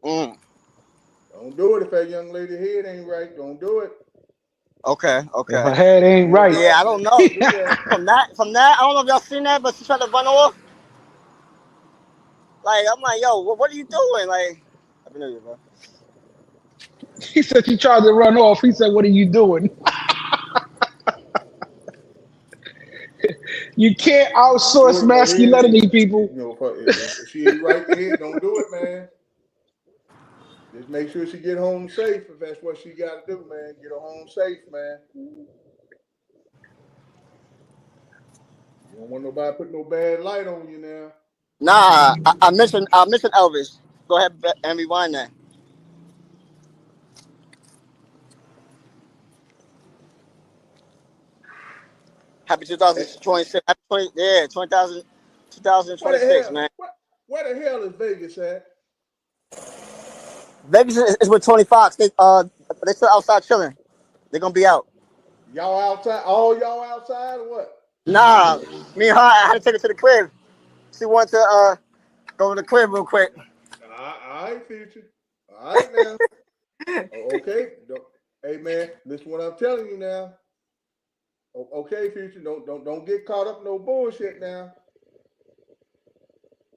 Don't do it if that young lady head ain't right. Don't do it. Okay. If her head ain't right. Yeah, I don't know. from that, I don't know if y'all seen that, but she tried to run off. Like, I'm like, yo, what are you doing? Like, Happy New Year, bro. He said she tried to run off. He said, what are you doing? You can't outsource masculinity, people. If she ain't right there, don't do it, man. Just make sure she get home safe if that's what she got to do, man. Get her home safe, man. You don't want nobody put no bad light on you now. Nah, I mentioned Elvis. Go ahead and rewind that. Happy 2026. Happy 2026, man. Where the hell is Vegas at? Vegas is with Tony Fox. They still outside chilling. They're gonna be out. Y'all outside? All y'all outside or what? Nah, me and her, I had to take her to the crib. She wanted to go to the crib real quick. All right, Future. All right now. Okay. Hey man, listen what I'm telling you now. Okay, Future, don't get caught up in no bullshit now.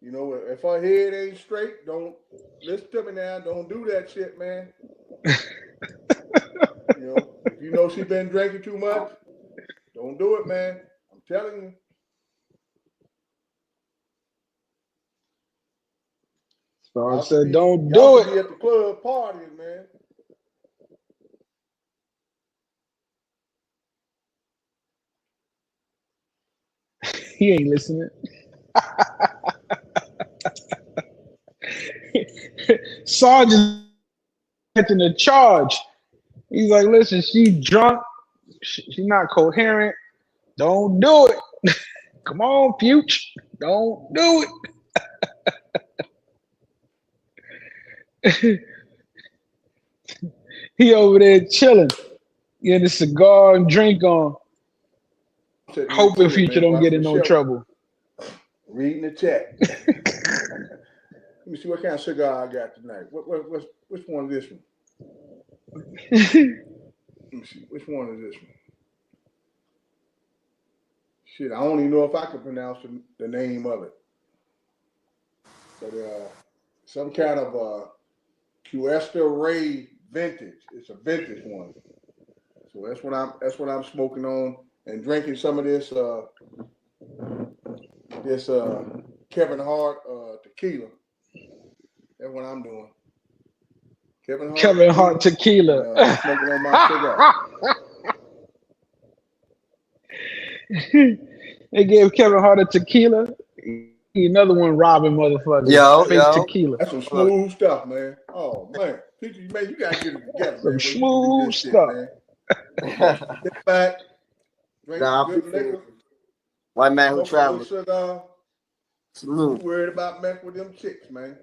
You know, if her head ain't straight, don't listen to me now. Don't do that shit, man. You know, if you know she been drinking too much, don't do it, man. I'm telling you. So I said, don't do y'all it. should be at the club partying, man. He ain't listening. Sarge is catching the charge. He's like, listen, she drunk. She not coherent. Don't do it. Come on, Future. Don't do it. He over there chilling, getting a cigar and drink on, hoping Future don't get in no trouble. Reading the chat. Let me see what kind of cigar I got tonight. Which one is this one? Let me see. Which one is this one? Shit, I don't even know if I can pronounce the name of it. But some kind of Cuesta Ray vintage. It's a vintage one. So that's what I'm smoking on and drinking some of this Kevin Hart tequila. That's what I'm doing. Kevin Hart tequila. Smoking on my cigar. They gave Kevin Hart a tequila. Another one robbing motherfuckers. Fake tequila. That's some smooth stuff, man. Oh man, you gotta get it together, some man. Smooth stuff. Get back, drink good liquor. White man who travels. Salute. Worried about messing with them chicks, man.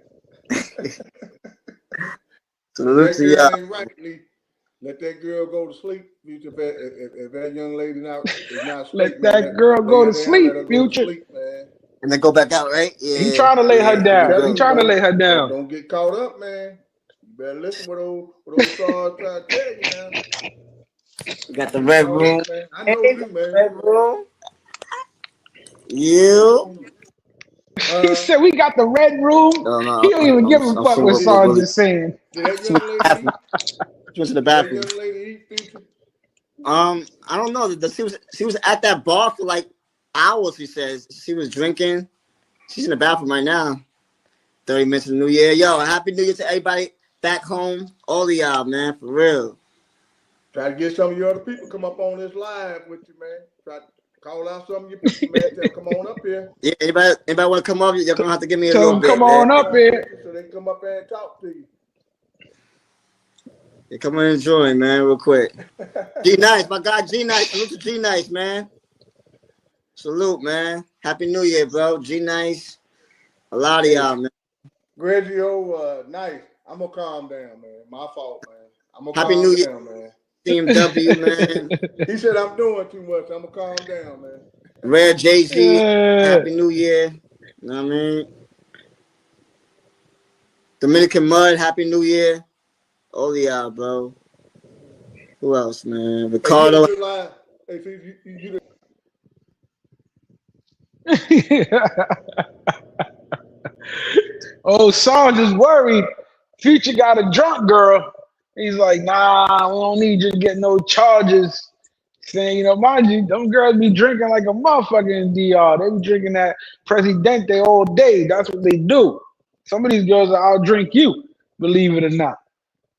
Salute to y'all. Ain't right. Let that girl go to sleep. If that young lady is not straight, let that girl go to sleep, Future. And then go back out, right? Yeah. He trying to lay her down. He trying to lay her down. Don't get caught up, man. You better listen what old Sarge trying to tell you now. We got the red room. I know you, man. Red room. You. He said we got the red room. No, he don't even give a fuck what Sarge is saying. Did that young lady went to the bathroom. That young lady eat? I don't know. She was at that bar for like hours. She says she was drinking. She's in the bathroom right now. 30 minutes of the New Year. Yo, happy New Year to everybody back home. All of y'all, man, for real. Try to get some of your other people come up on this live with you, man. Try to call out some of your people, man. Tell them come on up here. Yeah, anybody want to come up? You're gonna have to give me a Tell little them bit. Come on up here. So they can come up there and talk to you. Yeah, come on and join, man, real quick. G Nice, my guy G Nice. Salute to G Nice, man. Salute, man. Happy New Year, bro. G Nice. A lot of y'all, man. Greggio, nice. I'm gonna calm down, man. My fault, man. I'm gonna Happy calm New down, Year. man. CMW, man. He said I'm doing too much. I'm gonna calm down, man. Rare Jay-Z. Happy New Year. You know what I mean? Dominican Mud, Happy New Year. All of y'all, bro. Who else, man? Ricardo. Oh, Sarge is worried. Future got a drunk girl. He's like, nah, we don't need you to get no charges. Saying, mind you, them girls be drinking like a motherfucker in DR. They be drinking that Presidente all day. That's what they do. Some of these girls will out-drink you, believe it or not.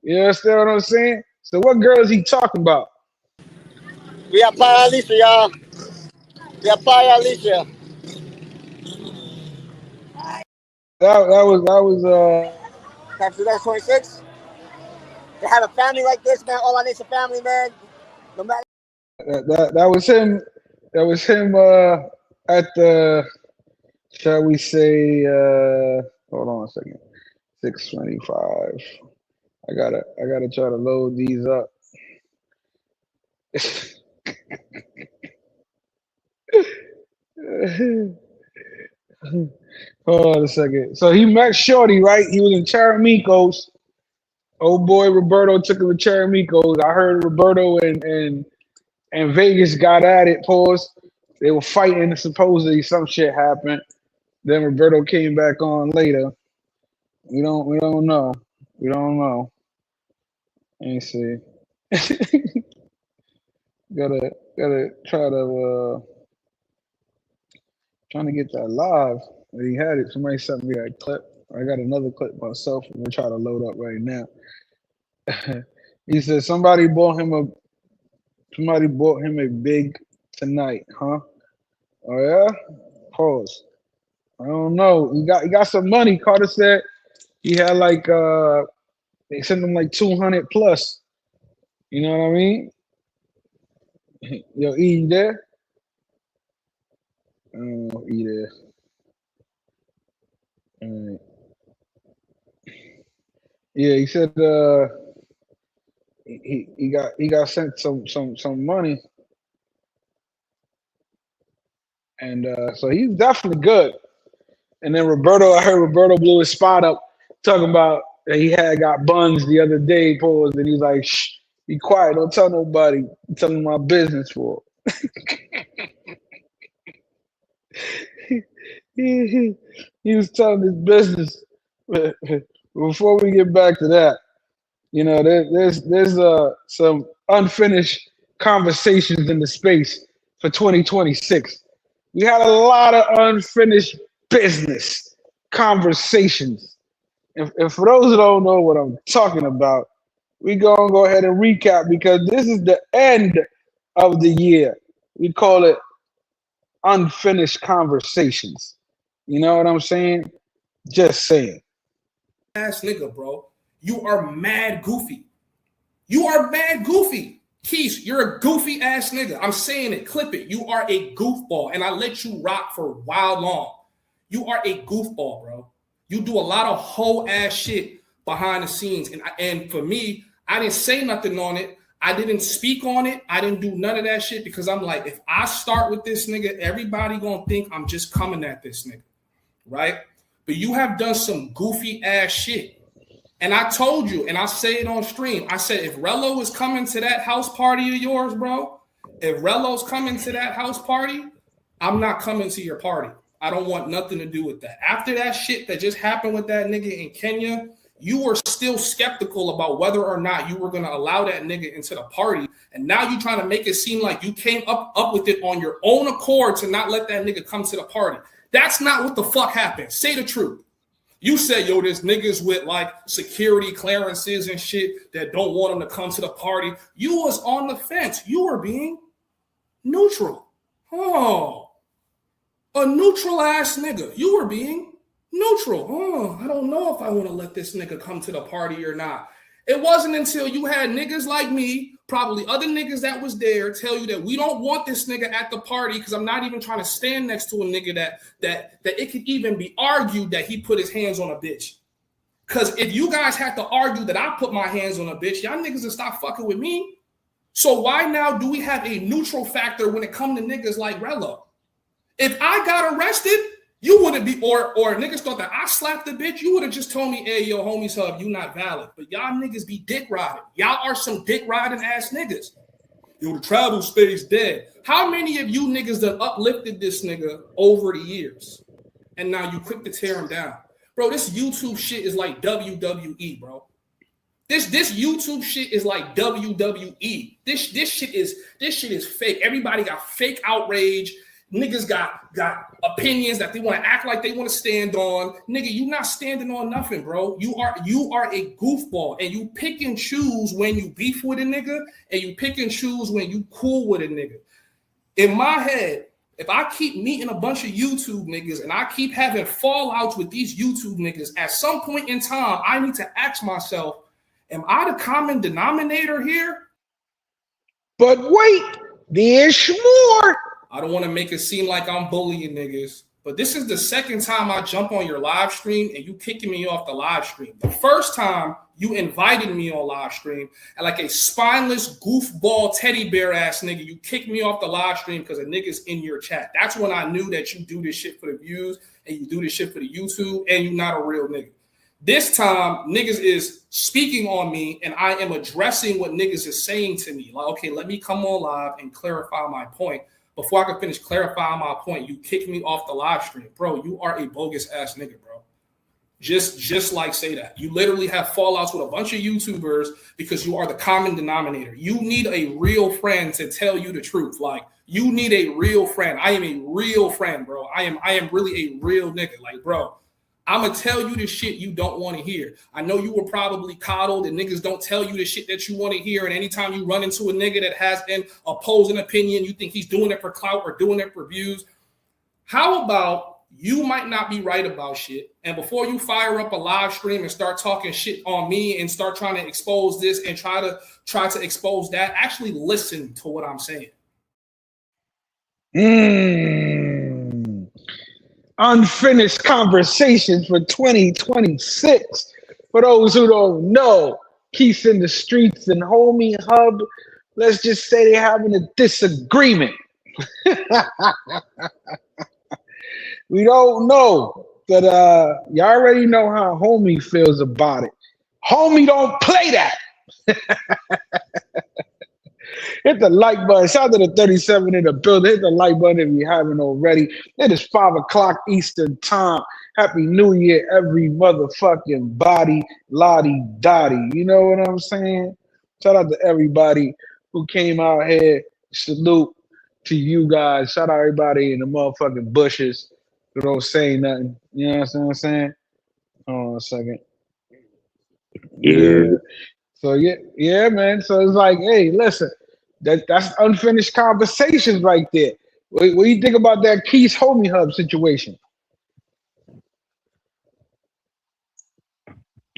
You understand what I'm saying? So what girl is he talking about? We are Playa Alicia, y'all. We are Playa Alicia. That was That's 2026. To have a family like this, man. All I need is a family, man. No matter. That was him. That was him at the, shall we say, hold on a second. 625. I gotta try to load these up. Hold on a second. So he met Shorty, right? He was in Charamicos. Old boy Roberto took him to Charamicos. I heard Roberto and and Vegas got at it. Pause. They were fighting. And supposedly some shit happened. Then Roberto came back on later. We don't know. We don't know. Let me see. gotta try to trying to get that live. But he had it. Somebody sent me that clip. I got another clip myself. I'm gonna try to load up right now. He said somebody bought him a big tonight, huh? Oh yeah? Pause. I don't know. He got some money. Carter said he had like they sent him like 200 plus. You know what I mean? Yo, E, you there? I don't know, E there. All right. Yeah, he said he got sent some money, and so he's definitely good. And then I heard Roberto blew his spot up talking about that he had got buns the other day, pause, and he's like, shh, be quiet, don't tell nobody. I'm telling my business for. He was telling his business. Before we get back to that, you know, there's some unfinished conversations in the space for 2026. We had a lot of unfinished business conversations. And for those who don't know what I'm talking about, we gonna go ahead and recap because this is the end of the year. We call it unfinished conversations. You know what I'm saying? Just saying. Ass nigga, bro. You are mad goofy. You are mad goofy. Keith, you're a goofy ass nigga. I'm saying it. Clip it. You are a goofball, and I let you rock for a while long. You are a goofball, bro. You do a lot of whole ass shit behind the scenes, and for me, I didn't say nothing on it. I didn't speak on it. I didn't do none of that shit because I'm like, if I start with this nigga, everybody gonna think I'm just coming at this nigga, right? But you have done some goofy ass shit. And I told you, and I say it on stream, I said, if Rello is coming to that house party of yours, bro, if Rello's coming to that house party, I'm not coming to your party. I don't want nothing to do with that. After that shit that just happened with that nigga in Kenya, you were still skeptical about whether or not you were going to allow that nigga into the party. And now you're trying to make it seem like you came up with it on your own accord to not let that nigga come to the party. That's not what the fuck happened. Say the truth. You said, yo, there's niggas with like security clearances and shit that don't want them to come to the party. You was on the fence. You were being neutral. Oh, a neutral ass nigga. You were being neutral. Oh, I don't know if I want to let this nigga come to the party or not. It wasn't until you had niggas like me, probably other niggas that was there, tell you that we don't want this nigga at the party because I'm not even trying to stand next to a nigga that it could even be argued that he put his hands on a bitch. Because if you guys had to argue that I put my hands on a bitch, y'all niggas would stop fucking with me. So why now do we have a neutral factor when it comes to niggas like Rello? If I got arrested, you wouldn't be, or niggas thought that I slapped the bitch, you would have just told me, hey, yo, homies hub, you not valid. But y'all niggas be dick riding. Y'all are some dick riding ass niggas. Yo, the travel stays dead. How many of you niggas done uplifted this nigga over the years? And now you quick to tear him down. Bro, this YouTube shit is like WWE, bro. This YouTube shit is like WWE. This shit is fake. Everybody got fake outrage. Niggas got opinions that they want to act like they want to stand on. Nigga, you not standing on nothing, bro. You are a goofball, and you pick and choose when you beef with a nigga, and you pick and choose when you cool with a nigga. In my head, if I keep meeting a bunch of YouTube niggas and I keep having fallouts with these YouTube niggas, at some point in time, I need to ask myself, am I the common denominator here? But wait, there's more. I don't want to make it seem like I'm bullying niggas, but this is the second time I jump on your live stream and you kicking me off the live stream. The first time you invited me on live stream and like a spineless goofball teddy bear ass nigga, you kicked me off the live stream because a nigga's in your chat. That's when I knew that you do this shit for the views and you do this shit for the YouTube and you're not a real nigga. This time, niggas is speaking on me, and I am addressing what niggas is saying to me. Like, okay, let me come on live and clarify my point. Before I can finish clarifying my point, you kick me off the live stream. Bro, you are a bogus ass nigga, bro. Just like say that. You literally have fallouts with a bunch of YouTubers because you are the common denominator. You need a real friend to tell you the truth. Like, you need a real friend. I am a real friend, bro. I am really a real nigga. Like, bro, I'm going to tell you the shit you don't want to hear. I know you were probably coddled and niggas don't tell you the shit that you want to hear. And anytime you run into a nigga that has an opposing opinion, you think he's doing it for clout or doing it for views. How about you might not be right about shit, and before you fire up a live stream and start talking shit on me and start trying to expose this and try to expose that, actually listen to what I'm saying. Unfinished conversations for 2026. For those who don't know, Keith in the Streets and Homie Hub, let's just say they're having a disagreement. We don't know, but you already know how Homie feels about it. Homie don't play that. Hit the like button. Shout out to the 37 in the building. Hit the like button if you haven't already. It is 5 o'clock Eastern time. Happy New Year, every motherfucking body, lottie dottie. You know what I'm saying? Shout out to everybody who came out here. Salute to you guys. Shout out everybody in the motherfucking bushes who don't say nothing. You know what I'm saying? Hold on a second. Yeah. So yeah, man. So it's like, hey, listen. That's unfinished conversations right there. What do you think about that Keith Homie Hub situation?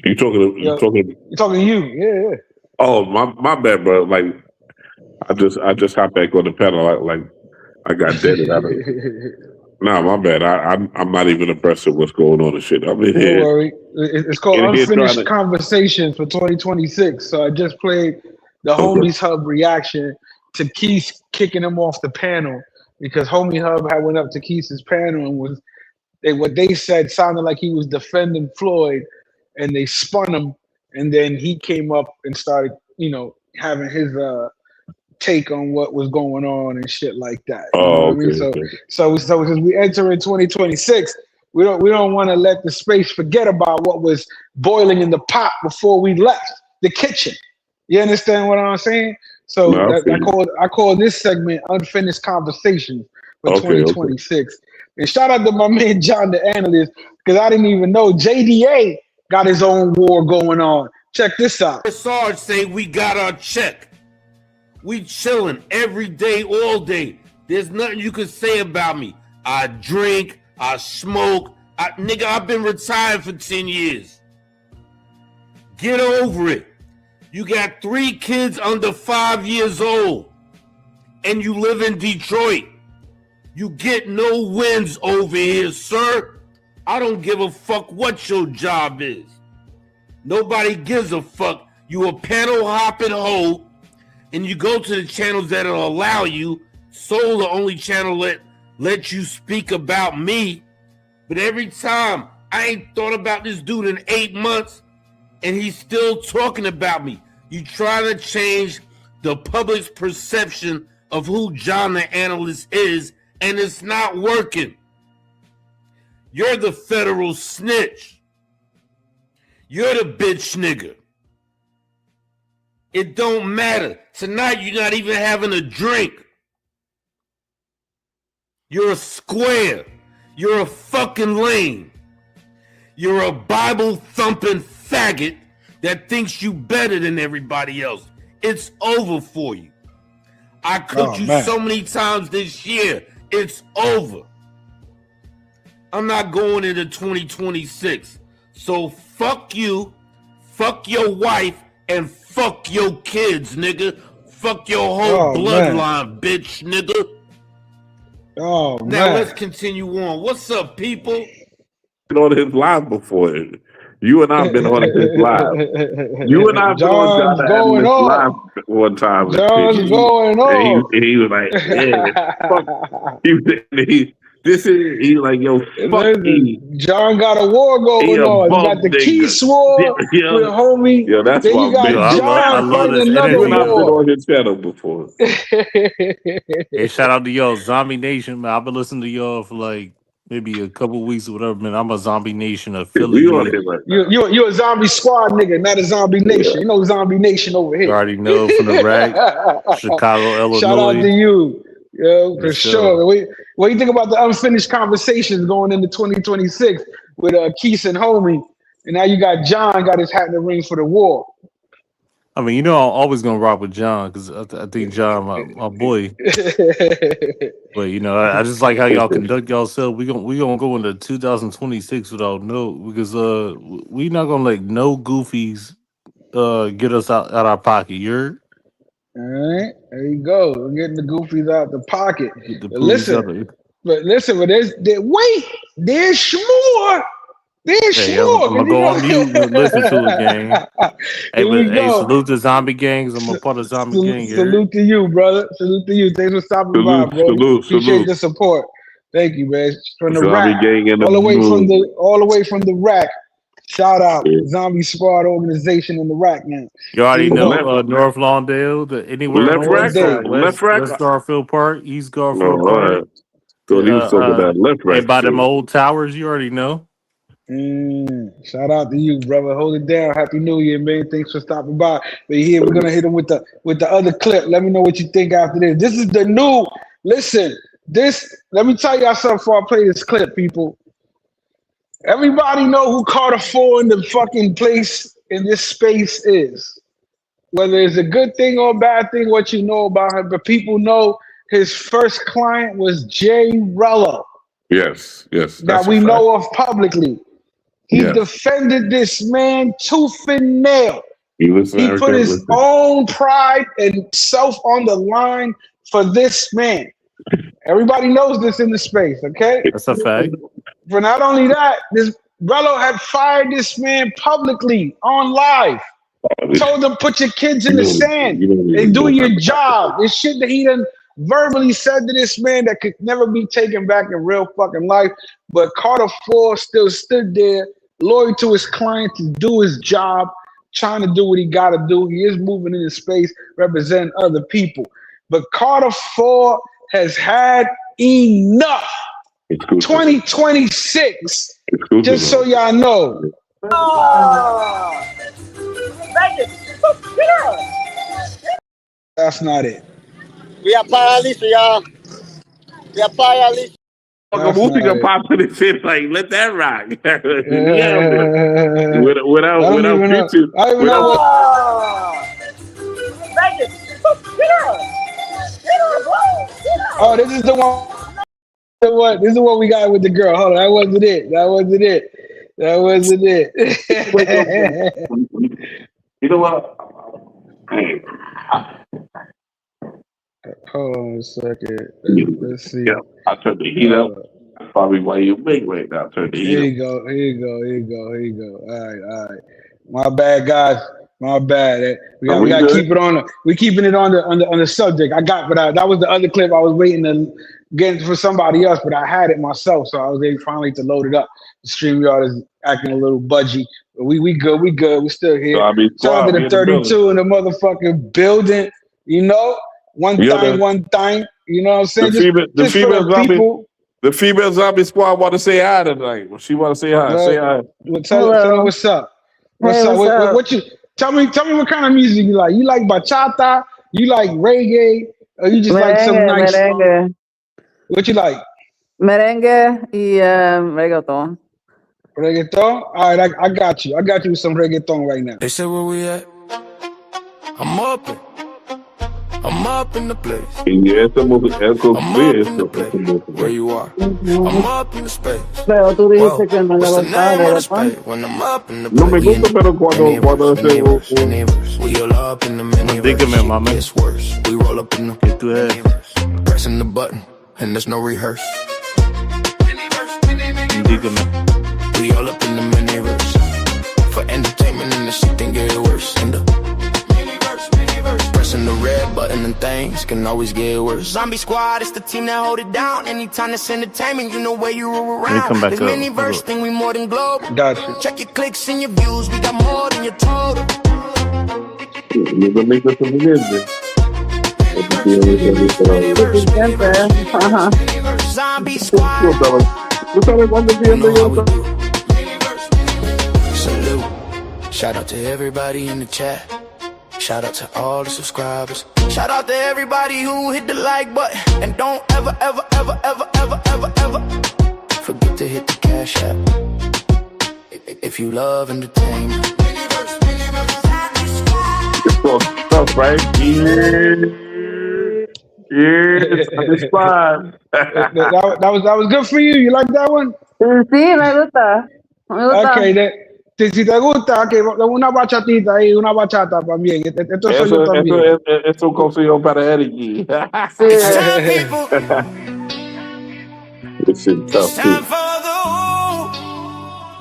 You talking to you? Yeah. Oh, my bad, bro. Like, I just hopped back on the pedal. Like I got dead out of it. Nah, my bad. I'm not even abreast of what's going on and shit. I'm in here. Don't worry. It's called Unfinished Conversations for 2026. So I just played the Homies Hub reaction to Keith kicking him off the panel because Homie Hub had went up to Keith's panel and what they said sounded like he was defending Floyd, and they spun him, and then he came up and started, having his take on what was going on and shit like that. You know what I mean? So as we enter in 2026, we don't want to let the space forget about what was boiling in the pot before we left the kitchen. You understand what I'm saying? So I call this segment Unfinished Conversations for 2026. And shout out to my man John the Analyst, because I didn't even know JDA got his own war going on. Check this out. Sarge say we got our check. We chilling every day, all day. There's nothing you can say about me. I drink, I smoke. Nigga, I've been retired for 10 years. Get over it. You got 3 kids under 5 years old, and you live in Detroit. You get no wins over here, sir. I don't give a fuck what your job is. Nobody gives a fuck. You a panel hopping hoe, and you go to the channels that'll allow you. Soul, the only channel that let you speak about me. But every time, I ain't thought about this dude in 8 months, and he's still talking about me. You try to change the public's perception of who John the Analyst is, and it's not working. You're the federal snitch. You're the bitch nigga. It don't matter. Tonight, you're not even having a drink. You're a square. You're a fucking lame. You're a Bible-thumping faggot that thinks you better than everybody else. It's over for you. I cooked you so many times this year. It's over. I'm not going into 2026. So fuck you, fuck your wife, and fuck your kids, nigga. Fuck your whole bloodline, bitch, nigga. Oh, now let's continue on. What's up, people? On his live before. You and I've been on his live. You and I've been on John's live one time. John's going on. And he was like, yeah, fuck. This is he like yo. Fuck E. John got a war He going a on. You bum got the nigga. Keys war with homie. Yo, that's Then my you got big. I John love fighting this another You and energy, I've been man. war. on his channel before. Hey, shout out to y'all, Zombie Nation, man. I've been listening to y'all for like maybe a couple weeks or whatever, man. I'm a Zombie Nation We on affiliate. it right now. You a zombie squad nigga, not a zombie nation. You know zombie nation over You here. already know from the rack, Chicago, Shout out to Illinois. you. Yo, for Yes, sir. sure. What do you think about the unfinished conversations going into 2026 with Keith and homie? And now you got John got his hat in the ring for the war. I mean, you know, I'm always gonna rock with John because I think John, my boy. But you know, I just like how y'all conduct yourself. We gonna go into 2026 without no because we not gonna let no goofies get us out our pocket. You're All right, there you go. We're getting the goofies out the pocket. get the But pooties listen, out of. there's more. There's Hey, more. I'm gonna 'Cause you go know, on mute and listen to it, gang. Hey, here we but hey, go. salute to zombie gangs. I'm a part of zombie gang here. Salute to you, brother. Salute to you. Thanks for stopping by, Salute, bro. salute, Appreciate salute. the support. Thank you, man. From the Zombie rack, gang in the all the way building. from the rack. Shout out Zombie Squad organization in the rack, man. You Here already we go. know North Lawndale, anywhere on the Left All west rack day. side, or left rack? West Garfield Park, East No, Garfield all Park. right. Thought he was talking about left Hey, rack by them shit. old towers, you already know. Shout out to you, brother. Hold it down. Happy New Year, man. Thanks for stopping by. But here we're gonna hit him with the other clip. Let me know what you think after this. This is the new. Listen, let me tell y'all something before I play this clip, people. Everybody know who Carter 4 in the fucking place in this space is. Whether it's a good thing or a bad thing, what you know about him, but people know his first client was Jay Rello, Yes, that that's a we fact. know of publicly. He Yes. defended this man tooth and nail. He put his own pride and self on the line for this man. Everybody knows this in the space, okay? That's a fact. But not only that, this Rello had fired this man publicly on live. Told him, put your kids in the sand and do your job. This shit that he done verbally said to this man that could never be taken back in real fucking life. But Carter 4 still stood there, loyal to his client to do his job, trying to do what he got to do. He is moving into space, representing other people. But Carter 4 has had enough. 2026, just so y'all know. That's not it. We are Paralisa, y'all. We are Paralisa. Fucking música pop to this shit, like, let that rock. Yeah, without bitches. I don't even know what. Oh, this is the one. This is what we got with the girl. Hold on, that wasn't it. You know what? Hold on a second. Let's see. Yeah, I turned the heat up. That's probably why you big right now. Turn the heat up. Here you go. All right. My bad, guys. My bad. We got to keep it on. We keeping it on the subject. That was the other clip I was waiting to get for somebody else, but I had it myself, so I was able finally to load it up. The StreamYard is acting a little budgy, but we good. We still here. Shout out to the 32 in the motherfucking building. You know, one thing. You know what I'm saying? The female zombie squad want to say hi tonight. She want to say hi. Say hi. Tell her what's up. What's up? What you tell me what kind of music you like? You like bachata? You like reggae? Or you just like some nice merengue. What you like? Merengue y reggaeton. Reggaeton? All right, I got you. I got you with some reggaeton right now. They said where we at? I'm up in the place. Where you are? I'm up in the space. Pero tú dijiste que no le What's the gustaba name of the reggaeton. space? When I'm up in the No me place. gusta, pero cuando We all up in the miniverse. Dígame, mami. It's worse. We roll up in the miniverse. Pressing the button, and there's no rehearse. Dígame. We all up in the miniverse. For entertainment and the shit then get worse. In the miniverse. Pressing the red button and things can always get worse. Zombie Squad, it's the team that hold it down. Anytime it's entertainment, you know where you are around. This mini verse thing, we more than global. Gotcha. Check your clicks and your views, we got more than your total. Zombie Squad. Salute. Shout out to everybody in the chat. Shout out to all the subscribers. Shout out to everybody who hit the like button. And don't ever, ever, ever, ever, ever, ever, ever forget to hit the cash app if you love entertainment. Stuff, right? It's fine. that was good for you. You like that one? Sí, me gusta. Okay, si te gusta, okay, una bachatita ahí, una bachata también. Esto soy yo también. Es un consejo para Eric. It's tough. Time for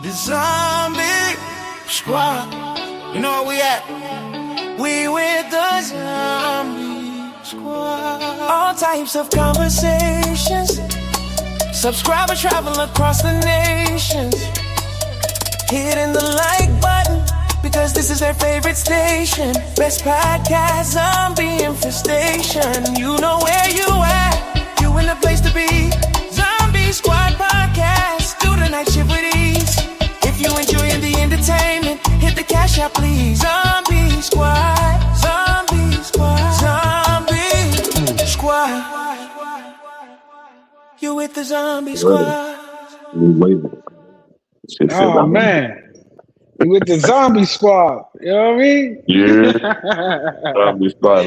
the Zombie Squad. You know where we at? We with the Zombie Squad. All types of conversations. Subscribe or travel across the nations. Hitting the like button because this is their favorite station. Best podcast, zombie infestation. You know where you at. You in the place to be. Zombie Squad podcast. Do the night shift with ease. If you enjoying the entertainment, hit the cash out, please. Zombie Squad. Zombie Squad. Zombie Squad. You with the Zombie Squad. Oh man, you with the Zombie Squad? You know what I mean? Yeah, Zombie Squad.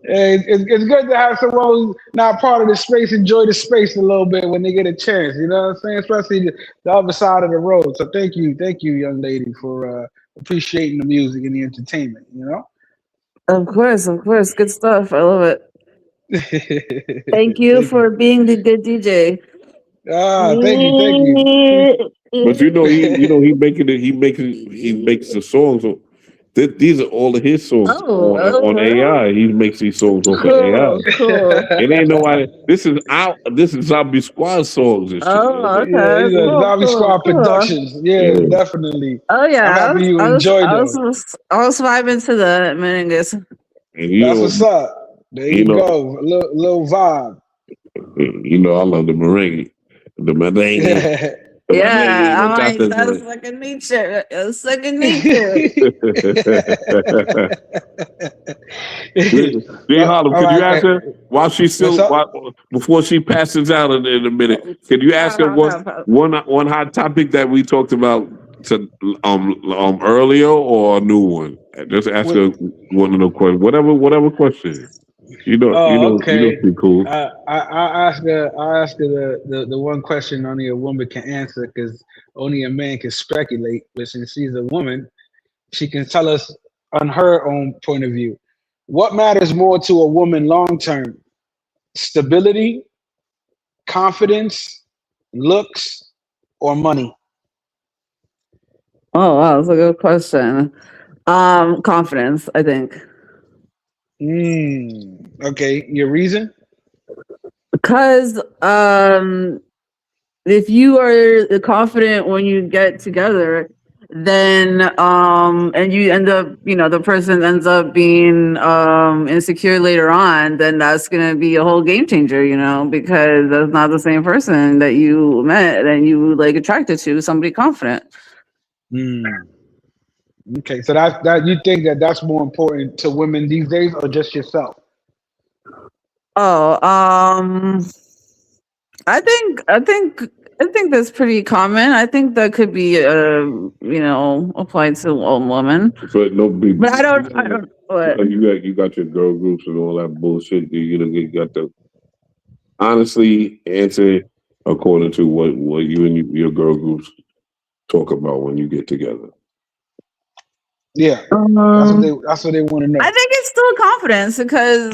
It's good to have someone who's not part of the space enjoy the space a little bit when they get a chance. You know what I'm saying? Especially the other side of the road. So thank you, young lady, for appreciating the music and the entertainment. You know. Of course, good stuff. I love it. Thank you for being the good DJ. Thank you. But he makes the songs. These are all of his songs on AI. He makes these songs on AI. Cool. It ain't nobody. This is Zombie Squad songs. And shit, okay. Yeah, these are Zombie Squad Productions. Yeah, definitely. Oh yeah, I'm happy you enjoyed them. I was vibing to the meninges. That's what's up. There you go, a little vibe. You know, I love the merengue. The merengue. Yeah, I'm like, that's second nature. Second nature. Harlem, could you ask her while she's still before she passes out in a minute? Can you ask her one hot topic that we talked about earlier or a new one? Just ask her one of the questions, whatever question. Okay. Pretty cool. I ask her the one question only a woman can answer because only a man can speculate. But since she's a woman, she can tell us on her own point of view. What matters more to a woman long term? Stability, confidence, looks, or money? Oh wow, that's a good question. Confidence, I think. Okay, your reason? Because if you are confident when you get together, then and you end up, the person ends up being insecure later on, then that's gonna be a whole game changer, because that's not the same person that you met and you attracted to, somebody confident. Okay, so that you think that's more important to women these days, or just yourself? Oh, I think that's pretty common. I think that could be applied to all women. But But I don't. What? You got your girl groups and all that bullshit. You got to honestly answer according to what you and your girl groups talk about when you get together. Yeah, that's what they want to know. I think it's still confidence because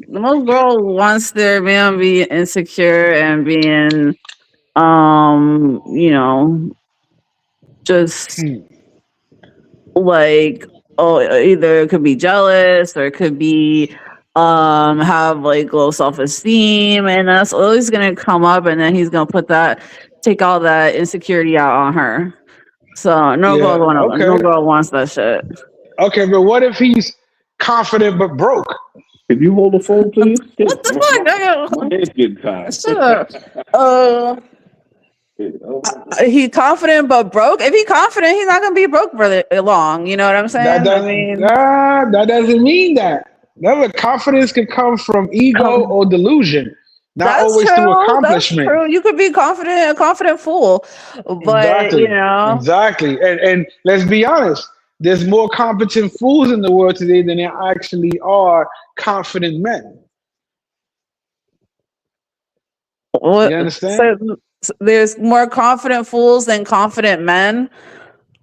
most girls wants their man to be insecure and being, just either it could be jealous or it could be have like low self-esteem, and that's always gonna come up, and then he's gonna take all that insecurity out on her. So no girl wants that shit. Okay, but what if he's confident but broke? Can you hold the phone, please? What the fuck? My head's getting tired. Shut up. He's confident but broke. If he's confident, he's not gonna be broke for long. You know what I'm saying? That doesn't mean that. Never, confidence can come from ego or delusion, not always through accomplishment. That's true. You could be a confident fool, but exactly. And let's be honest. There's more competent fools in the world today than there actually are confident men. You understand? So there's more confident fools than confident men.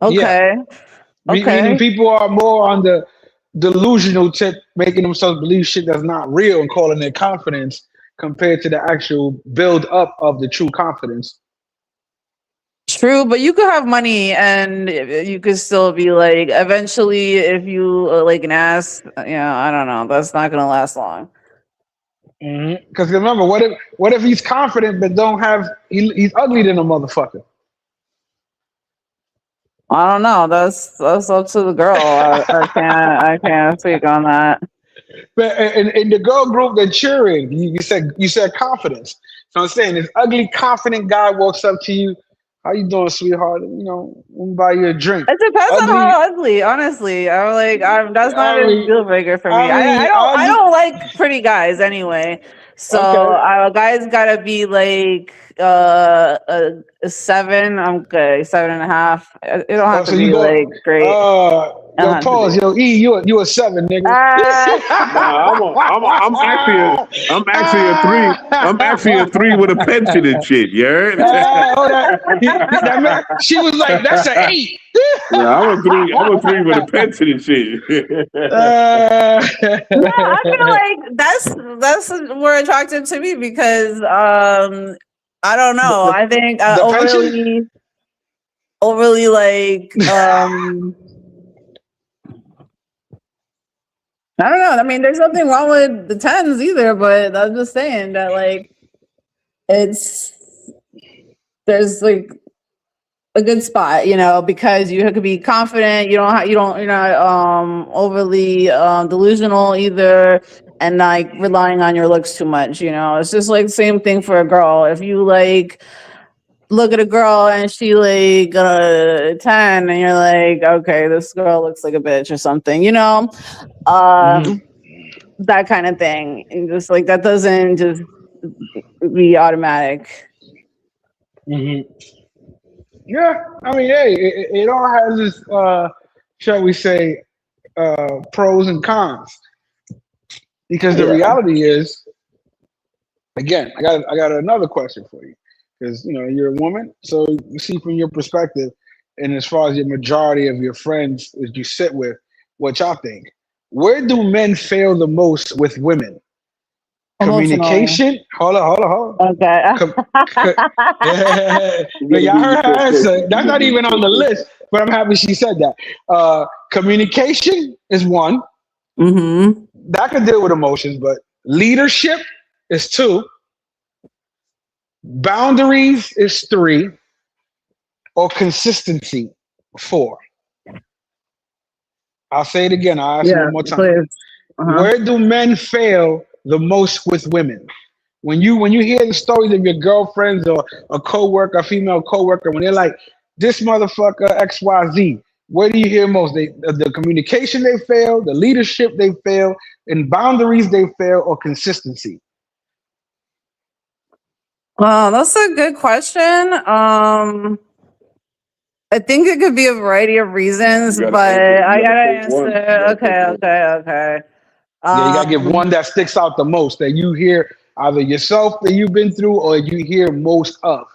Okay. Yeah. Meaning people are more on the delusional tip, making themselves believe shit that's not real and calling it confidence compared to the actual build up of the true confidence. True, but you could have money and you could still be like, eventually, if you like an ass, I don't know, that's not gonna last long. Because remember, what if he's confident but he's ugly than a motherfucker? I don't know. That's up to the girl. I can't speak on that. But in the girl group that you're in, you said confidence. So I'm saying, this ugly, confident guy walks up to you. How you doing, sweetheart? We'll buy you a drink. It depends on how ugly, honestly. That's not a deal breaker for me. I don't like pretty guys anyway. So a guy's gotta be like a 7. I'm good, 7.5. It don't have to be like great. Pause. E, you a 7, nigga. I'm actually a 3. I'm actually a 3 with a pension and shit. You heard? She was like, "That's an 8." Yeah, I'm a 3 with a pension and shit. I feel like that's more attractive to me because I don't know. I think overly like I don't know. I mean, there's nothing wrong with the 10s either, but I'm just saying that like there's like a good spot, because you could be confident. You're not overly delusional either, and like relying on your looks too much. It's just like the same thing for a girl. If you like look at a girl and she like 10, and you're like, okay, this girl looks like a bitch or something, that kind of thing. And just like that doesn't just be automatic. Yeah, I mean, hey, it all has its, shall we say, pros and cons. Because the reality is, again, I got another question for you. Because you're a woman, so you see from your perspective, and as far as your majority of your friends that you sit with, what y'all think. Where do men fail the most with women? Communication. Hold on. Okay. Y'all heard her answer. That's not even on the list, but I'm happy she said that. Communication is one. That can deal with emotions, but leadership is 2. Boundaries is 3. Or consistency 4. I'll say it again. I'll ask you one more time. Where do men fail the most with women? When you hear the stories of your girlfriends or a coworker, a female coworker, when they're like, this motherfucker XYZ, where do you hear most? The communication they fail, the leadership they fail, and boundaries they fail, or consistency? Well, that's a good question. I think it could be a variety of reasons, but I gotta answer. Okay. Yeah, you gotta give one that sticks out the most, that you hear either yourself that you've been through or you hear most of.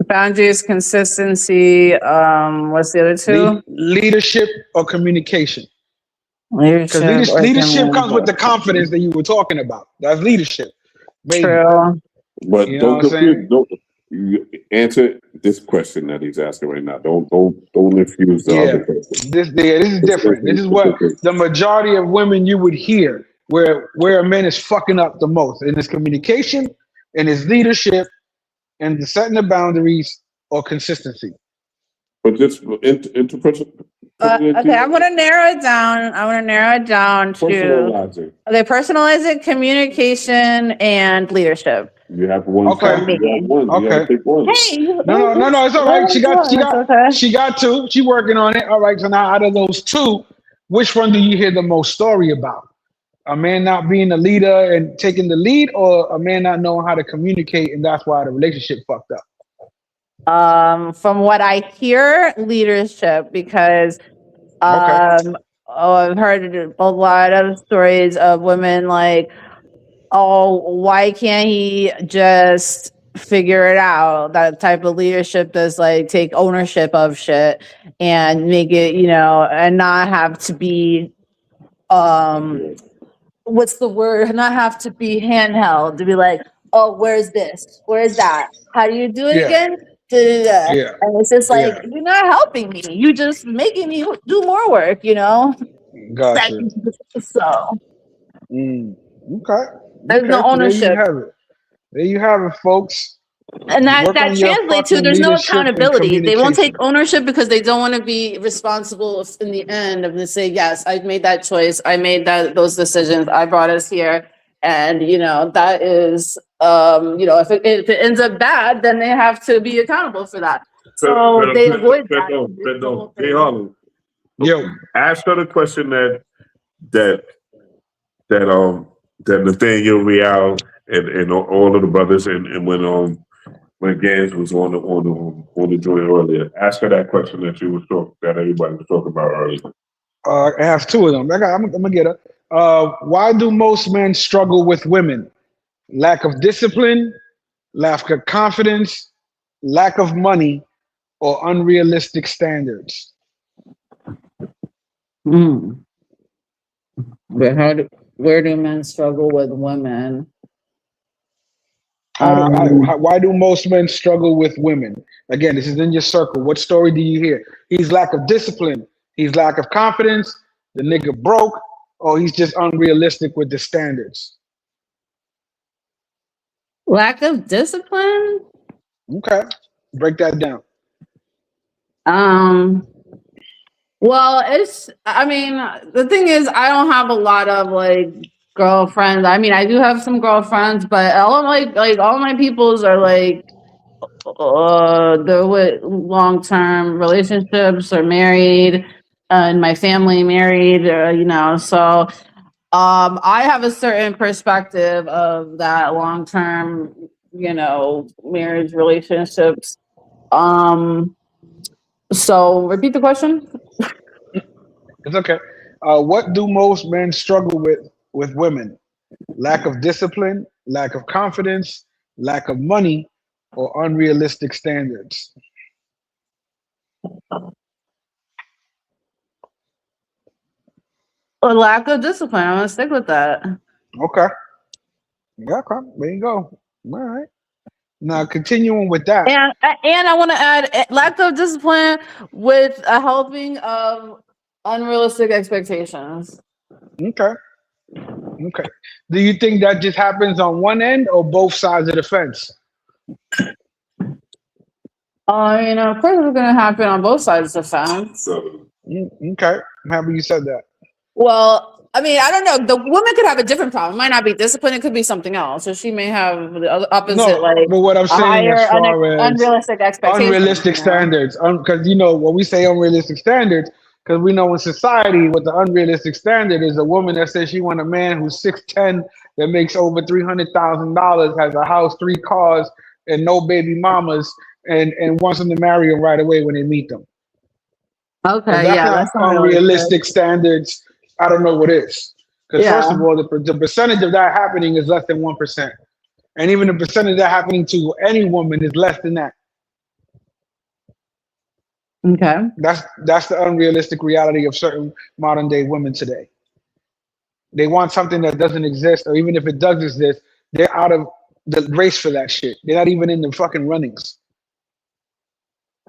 Boundaries, consistency. What's the other 2? Leadership or communication. Leadership comes with the confidence that you were talking about. That's leadership. Baby. True. But don't you answer this question that he's asking right now. Don't refuse the other question. This is different. This is what the majority of women you would hear where a man is fucking up the most in his communication, in his leadership, and the setting of boundaries or consistency. But just interpersonal. Okay, I'm gonna narrow it down. To personalize it, communication and leadership. You have one. Okay. You have one. You gotta pick one. Hey, No, it's all right. She got two. She working on it. All right. So now out of those two, which one do you hear the most story about? A man not being a leader and taking the lead, or a man not knowing how to communicate, and that's why the relationship fucked up? From what I hear, leadership, because I've heard a lot of stories of women like, oh, why can't he just figure it out? That type of leadership does like take ownership of shit and make it, and not have to be what's the word? Not have to be handheld to be like, oh, where's this? Where's that? How do you do it again? Yeah. And it's just like, you're not helping me. You just making me do more work, Gotcha. So. Okay. There's no ownership. There you have it, folks. And that translates to there's no accountability. They won't take ownership because they don't want to be responsible in the end of the say, yes, I made that choice. I made those decisions. I brought us here. And, that is, if it ends up bad, then they have to be accountable for that. So they avoid that. Hey, Harlem. Yo. Ask her the question that Nathaniel Real and all of the brothers and when Gans was on the joint earlier. Ask her that question that everybody was talking about earlier. I have two of them. I'm gonna get her. Why do most men struggle with women? Lack of discipline, lack of confidence, lack of money, or unrealistic standards? But where do men struggle with women? Why do most men struggle with women? Again, this is in your circle. What story do you hear? He's lack of discipline. He's lack of confidence. The nigga broke, or he's just unrealistic with the standards. Lack of discipline? Okay. Break that down. Well, the thing is, I don't have a lot of like girlfriends. I mean, I do have some girlfriends, but all of all my peoples are like they're with long-term relationships or married, and my family married, so I have a certain perspective of that long-term, marriage relationships. So repeat the question. It's okay. What do most men struggle with women? Lack of discipline, lack of confidence, lack of money, or unrealistic standards? A lack of discipline. I'm gonna stick with that. Okay. Yeah, okay. There you go. All right. Now, continuing with that. And I want to add lack of discipline with a helping of unrealistic expectations. Okay. Do you think that just happens on one end or both sides of the fence? Of course it's going to happen on both sides of the fence. Okay. I'm happy you said that. Well, I don't know. The woman could have a different problem. It might not be discipline. It could be something else. So she may have the opposite, but what I'm saying as far as unrealistic expectations. Unrealistic standards. Because, when we say unrealistic standards, because we know in society what the unrealistic standard is a woman that says she wants a man who's 6'10", that makes over $300,000, has a house, 3 cars, and no baby mamas, and wants them to marry him right away when they meet them. Okay, that's not unrealistic standards. I don't know what is. Because first of all, the percentage of that happening is less than 1%. And even the percentage of that happening to any woman is less than that. Okay. That's the unrealistic reality of certain modern day women today. They want something that doesn't exist, or even if it does exist, they're out of the race for that shit. They're not even in the fucking runnings.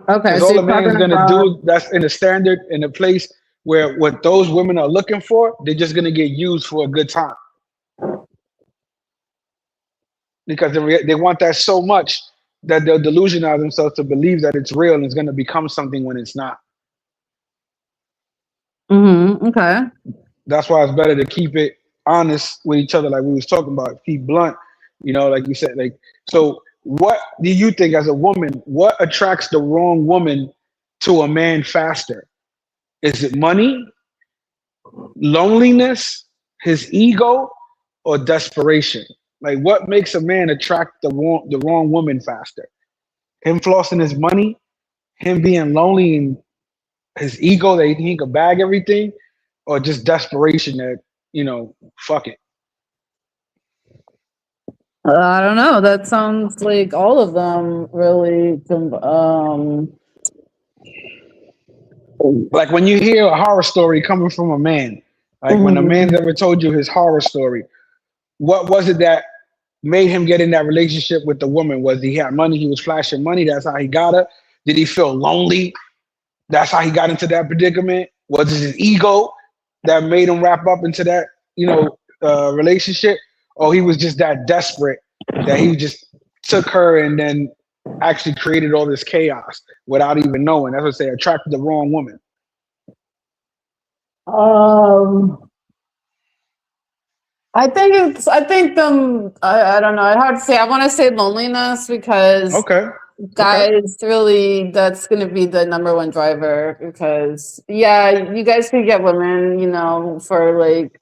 Okay, Because so all you're a man's talking gonna about. do that's in a standard in a place where what those women are looking for, they're just gonna get used for a good time. Because they want that so much that they'll delusionize themselves to believe that it's real and it's gonna become something when it's not. Okay. That's why it's better to keep it honest with each other, like we was talking about. Keep blunt, like you said. Like, so what do you think as a woman? What attracts the wrong woman to a man faster? Is it money, loneliness, his ego, or desperation? Like, what makes a man attract the wrong woman faster? Him flossing his money, him being lonely, and his ego that he can bag everything, or just desperation that fuck it. I don't know. That sounds like all of them really. Like when you hear a horror story coming from a man, like when a man's ever told you his horror story, what was it that made him get in that relationship with the woman? Was he had money? He was flashing money. That's how he got her. Did he feel lonely? That's how he got into that predicament. Was it his ego that made him wrap up into that relationship, or he was just that desperate that he just took her and then actually created all this chaos without even knowing? That's what I say, attracted the wrong woman. I think I don't know. It's hard to say. I want to say loneliness because guys really that's going to be the number one driver because you guys can get women, for like,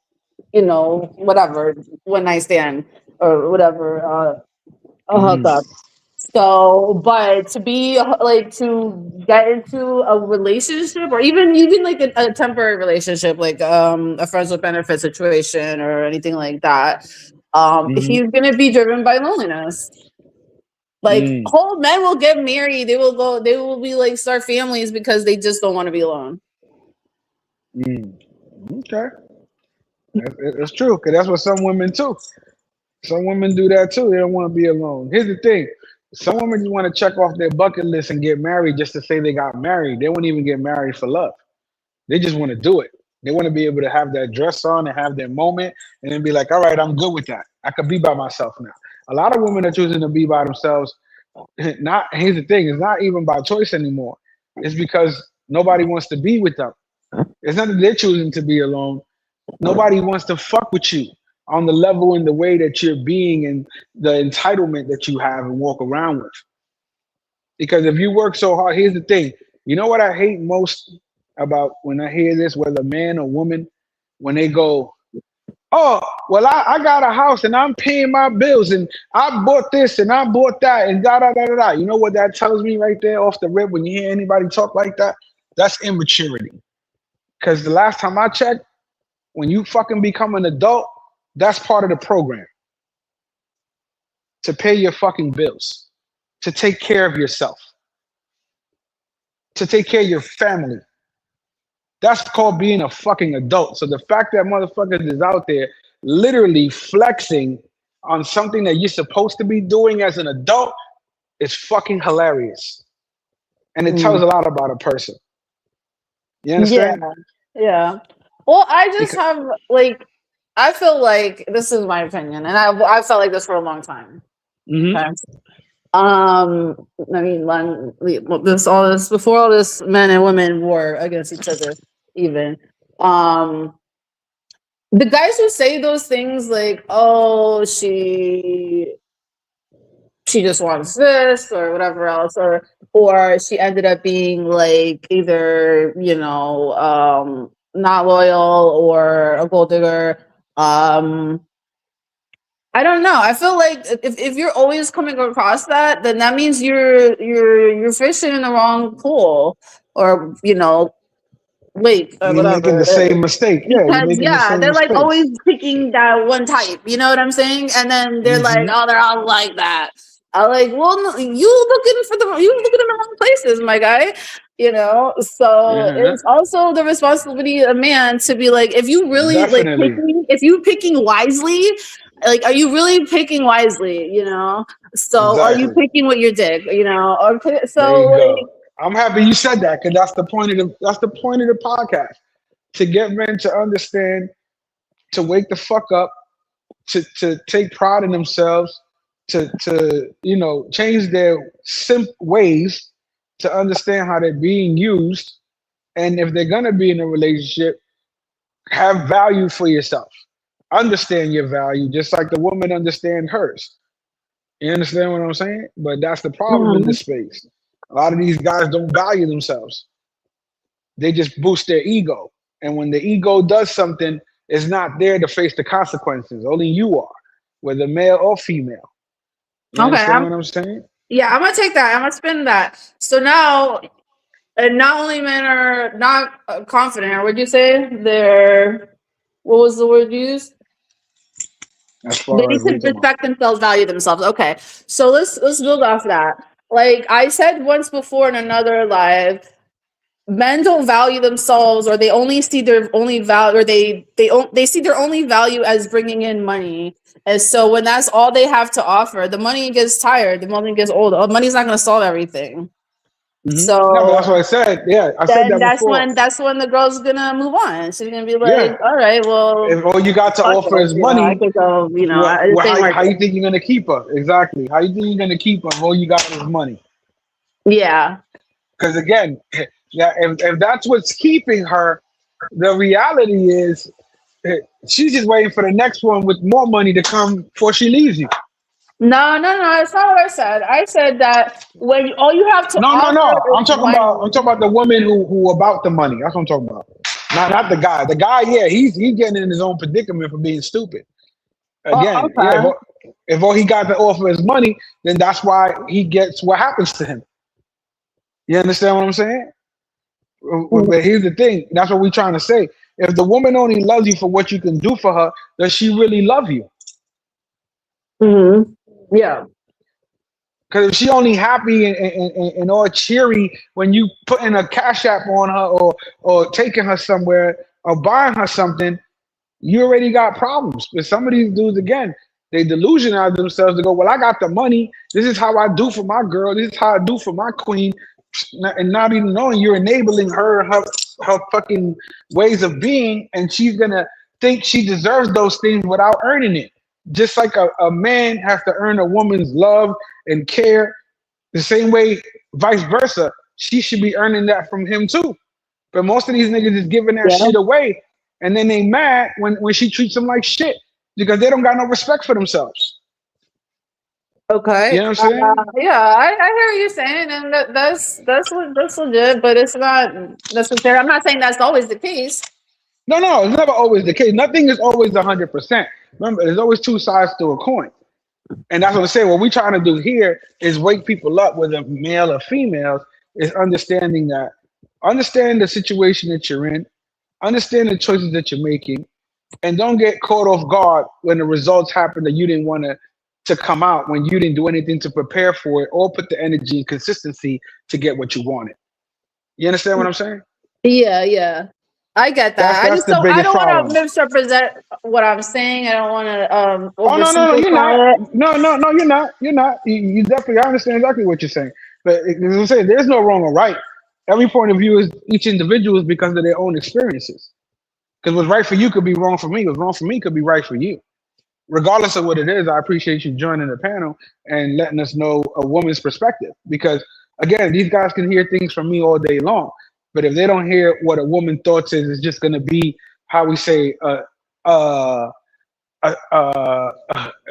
whatever, one night stand or whatever, a hookup. So, but to be like to get into a relationship or even like a temporary relationship, like a friends with benefit situation or anything like that, he's gonna be driven by loneliness. Like whole men will get married, they will be like start families because they just don't want to be alone. Okay, it's true because that's what some women too. Some women do that too. They don't want to be alone. Here's the thing. Some women just want to check off their bucket list and get married just to say they got married. They won't even get married for love. They just want to do it. They want to be able to have that dress on and have their moment and then be like, all right, I'm good with that. I could be by myself now. A lot of women are choosing to be by themselves. Here's the thing. It's not even by choice anymore. It's because nobody wants to be with them. It's not that they're choosing to be alone. Nobody wants to fuck with you on the level and the way that you're being and the entitlement that you have and walk around with. Because if you work so hard, here's the thing. You know what I hate most about when I hear this, whether man or woman, when they go, oh, well, I got a house and I'm paying my bills and I bought this and I bought that and da da da da da. You know what that tells me right there off the rip when you hear anybody talk like that? That's immaturity. Because the last time I checked, when you fucking become an adult, that's part of the program. To pay your fucking bills, to take care of yourself, to take care of your family. That's called being a fucking adult. So the fact that motherfuckers is out there literally flexing on something that you're supposed to be doing as an adult is fucking hilarious. And it tells a lot about a person. You understand? Yeah. Well, I just have like, I feel like this is my opinion, and I felt like this for a long time. Okay. I mean, before all this, men and women war against each other. Even the guys who say those things like, "Oh, she just wants this" or whatever else, or she ended up being like either not loyal or a gold digger. I don't know. I feel like if you're always coming across that, then that means you're fishing in the wrong pool, or lake or You're whatever. making the same mistake. Yeah, you're Because making the same they're like mistakes. always picking that one type. You know what I'm saying? And then they're like, oh, they're all like that. I'm like, well, no, you looking in the wrong places, my guy. So it's also the responsibility of a man to be like, if you really Definitely. if you picking wisely, Like, are you really picking wisely? You know, so are you Exactly. picking with your dick? You know, or There so you like, go. I'm happy you said that because that's the point of the podcast, to get men to understand, to wake the fuck up, to take pride in themselves, to change their simp ways, to understand how they're being used, and if they're gonna be in a relationship, have value for yourself. Understand your value, just like the woman understand hers. You understand what I'm saying? But that's the problem in mhm. this space. A lot of these guys don't value themselves. They just boost their ego. And when the ego does something, it's not there to face the consequences. Only you are, whether male or female. You Okay, understand what I'm saying? yeah, I'm gonna take that. I'm gonna spin that. So now, and not only men are not confident, or would you say they're, what was the word used? As They far need as what to you talking about. respect themselves, value themselves. Okay, so let's build off that. Like I said once before in another live, men don't value themselves, or they only see their only value, or they see their only value as bringing in money. And so when that's all they have to offer, the money gets tired, the money gets old. Oh, money's not going to solve everything. No, but that's So what I said. Yeah, I said then that before. that's when the girl's gonna move on. She's gonna be like, Yeah, all right, well, if all you got to fuck offer it. is You know, I money, could go. You know, this ain't how you working. think you're gonna keep her? Exactly. How you think you're gonna keep her if all you got is money? Yeah. Because again, yeah, if that's what's keeping her, the reality is she's just waiting for the next one with more money to come before she leaves you. No, no, no. That's not what I said. I said that when all you have to No, no, offer no. is I'm money. talking about the woman who about the money. That's what I'm talking about. Not the guy. The guy, yeah, he's getting in his own predicament for being stupid. Oh, Again, yeah, okay. if all he got to offer is money, then that's why he gets what happens to him. You understand what I'm saying? But here's the thing. That's what we're trying to say. If the woman only loves you for what you can do for her, does she really love you? Mm-hmm. Yeah. Because if she only happy and all cheery when you putting a cash app on her or taking her somewhere or buying her something, you already got problems. But some of these dudes, again, they delusionalize themselves to go, well, I got the money. This is how I do for my girl. This is how I do for my queen. And not even knowing you're enabling her fucking ways of being, and she's gonna think she deserves those things without earning it. Just like a man has to earn a woman's love and care, the same way, vice versa, she should be earning that from him too. But most of these niggas is giving that Yeah. shit away, and then they mad when she treats them like shit because they don't got no respect for themselves. Okay. You know what I'm saying? Yeah, I hear what you're saying, and that's legit, but it's not necessary. I'm not saying that's always the case. No, it's never always the case. Nothing is always 100%. Remember, there's always two sides to a coin. And that's what I'm saying. What we're trying to do here is wake people up, whether male or females, is understand the situation that you're in, understand the choices that you're making, and don't get caught off guard when the results happen that you didn't want to come out, when you didn't do anything to prepare for it or put the energy and consistency to get what you wanted. You understand what I'm saying? Yeah, yeah. I get that. That's the I biggest don't want problem. to misrepresent what I'm saying. I don't want to Oh no, you're not. oversimplify it. No, you're not. You're not. You definitely. I understand exactly what you're saying. But as I'm saying, there's no wrong or right. Every point of view is each individual is because of their own experiences. Because what's right for you could be wrong for me. What's wrong for me could be right for you. Regardless of what it is, I appreciate you joining the panel and letting us know a woman's perspective. Because again, these guys can hear things from me all day long, but if they don't hear what a woman thoughts is, it's just going to be how we say uh,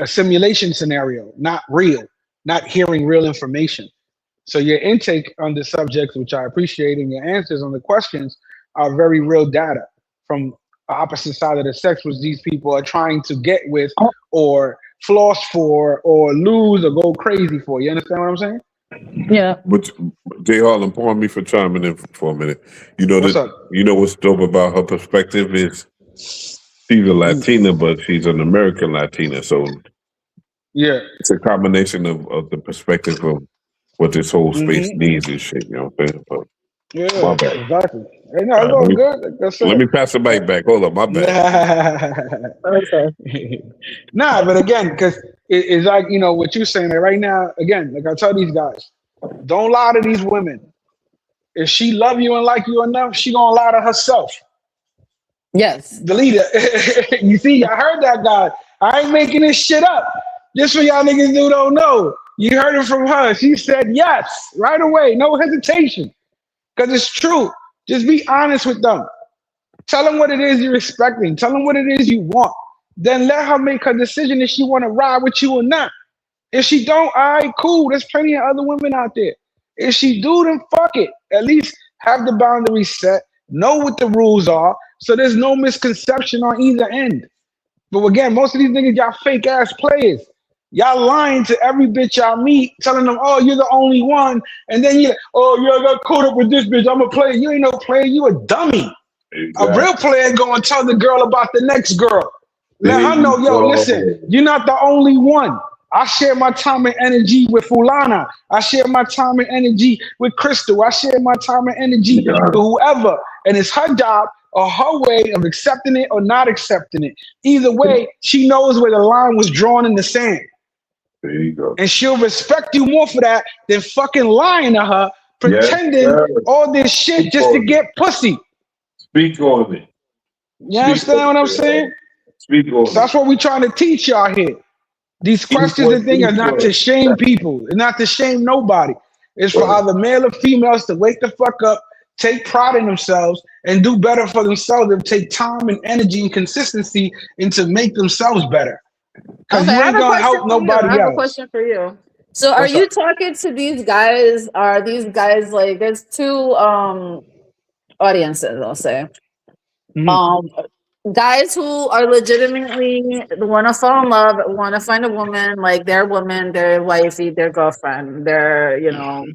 a simulation scenario, not real, not hearing real information. So your intake on the subjects, which I appreciate, and your answers on the questions are very real data from the opposite side of the sex, which these people are trying to get with or floss for or lose or go crazy for. You understand what I'm saying? Yeah. But Jay Harlan, pardon me for chiming in for a minute. What's up? You know what's dope about her perspective is she's a Latina, but she's an American Latina. So Yeah. it's a combination of the perspective of what this whole space Mm-hmm. needs and shit. You know what I'm saying? But Yeah, my bad. exactly. Hey, no, it's all good. Like I said. Let me pass the mic back. Hold up, my bad. Nah, but again, because it's like, you know, what you're saying, like right now, again, like I tell these guys, don't lie to these women. If she love you and like you enough, she gonna lie to herself. Yes. Delete it. You see, I heard that guy. I ain't making this shit up. Just for y'all niggas who don't know. You heard it from her. She said yes right away. No hesitation. Because it's true. Just be honest with them. Tell them what it is you're expecting. Tell them what it is you want. Then let her make her decision if she want to ride with you or not. If she don't, all right, cool. There's plenty of other women out there. If she do, then fuck it. At least have the boundaries set. Know what the rules are. So there's no misconception on either end. But again, most of these niggas, y'all fake ass players. Y'all lying to every bitch y'all meet, telling them, oh, you're the only one. And then you're, oh, yeah, I got caught up with this bitch. I'm a player. You ain't no player. You a dummy. Exactly. A real player gonna tell the girl about the next girl. Let her know, yo, listen, you're not the only one. I share my time and energy with Fulana. I share my time and energy with Crystal. I share my time and energy with whoever. And it's her job or her way of accepting it or not accepting it. Either way, she knows where the line was drawn in the sand. There you go. And she'll respect you more for that than fucking lying to her, pretending all this shit just to get pussy. Speak on it. You understand what I'm saying? Speak on So that's what we're trying to teach y'all here. These questions and things are not to shame people. It's not to shame nobody. It's for either male or females to wake the fuck up, take pride in themselves, and do better for themselves and take time and energy and consistency and to make themselves better. Because you ain't gonna help nobody else. I have a question for you. So are you talking to these guys? Are these guys like, there's two audiences, I'll say. Guys who are legitimately want to fall in love, want to find a woman, like their woman, their wifey, their girlfriend, their, you know,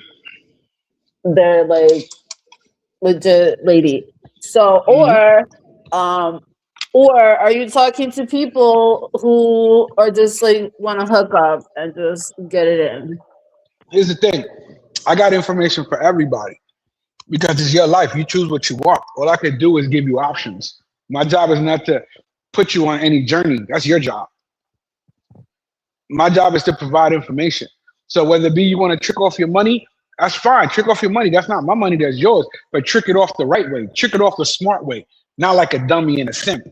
their like legit lady. So, or are you talking to people who are just like want to hook up and just get it in? Here's the thing. I got information for everybody because it's your life. You choose what you want. All I can do is give you options. My job is not to put you on any journey. That's your job. My job is to provide information. So whether it be you want to trick off your money, that's fine. Trick off your money. That's not my money. That's yours. But trick it off the right way. Trick it off the smart way. Not like a dummy and a simp.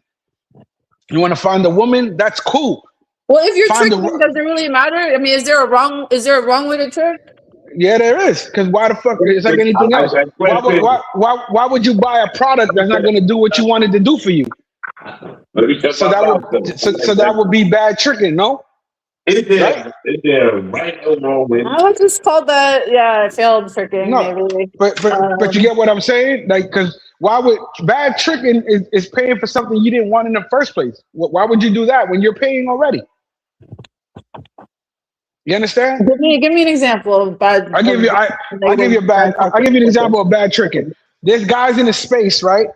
You want to find a woman? That's cool. Well, if you're tricking, does it really matter? I mean, is there a wrong way to trick? Yeah, there is. Because why the fuck? It's like anything else. Why would you buy a product that's not going to do what you wanted to do for you? So that would be bad tricking, no? It's there right or wrong with. I would just call that, failed tricking. No, maybe. But you get what I'm saying? Like, because why would bad tricking is paying for something you didn't want in the first place? Why would you do that when you're paying already? You understand? Give me an example of bad. I'll give you an example of bad tricking. There's guys in the space, right,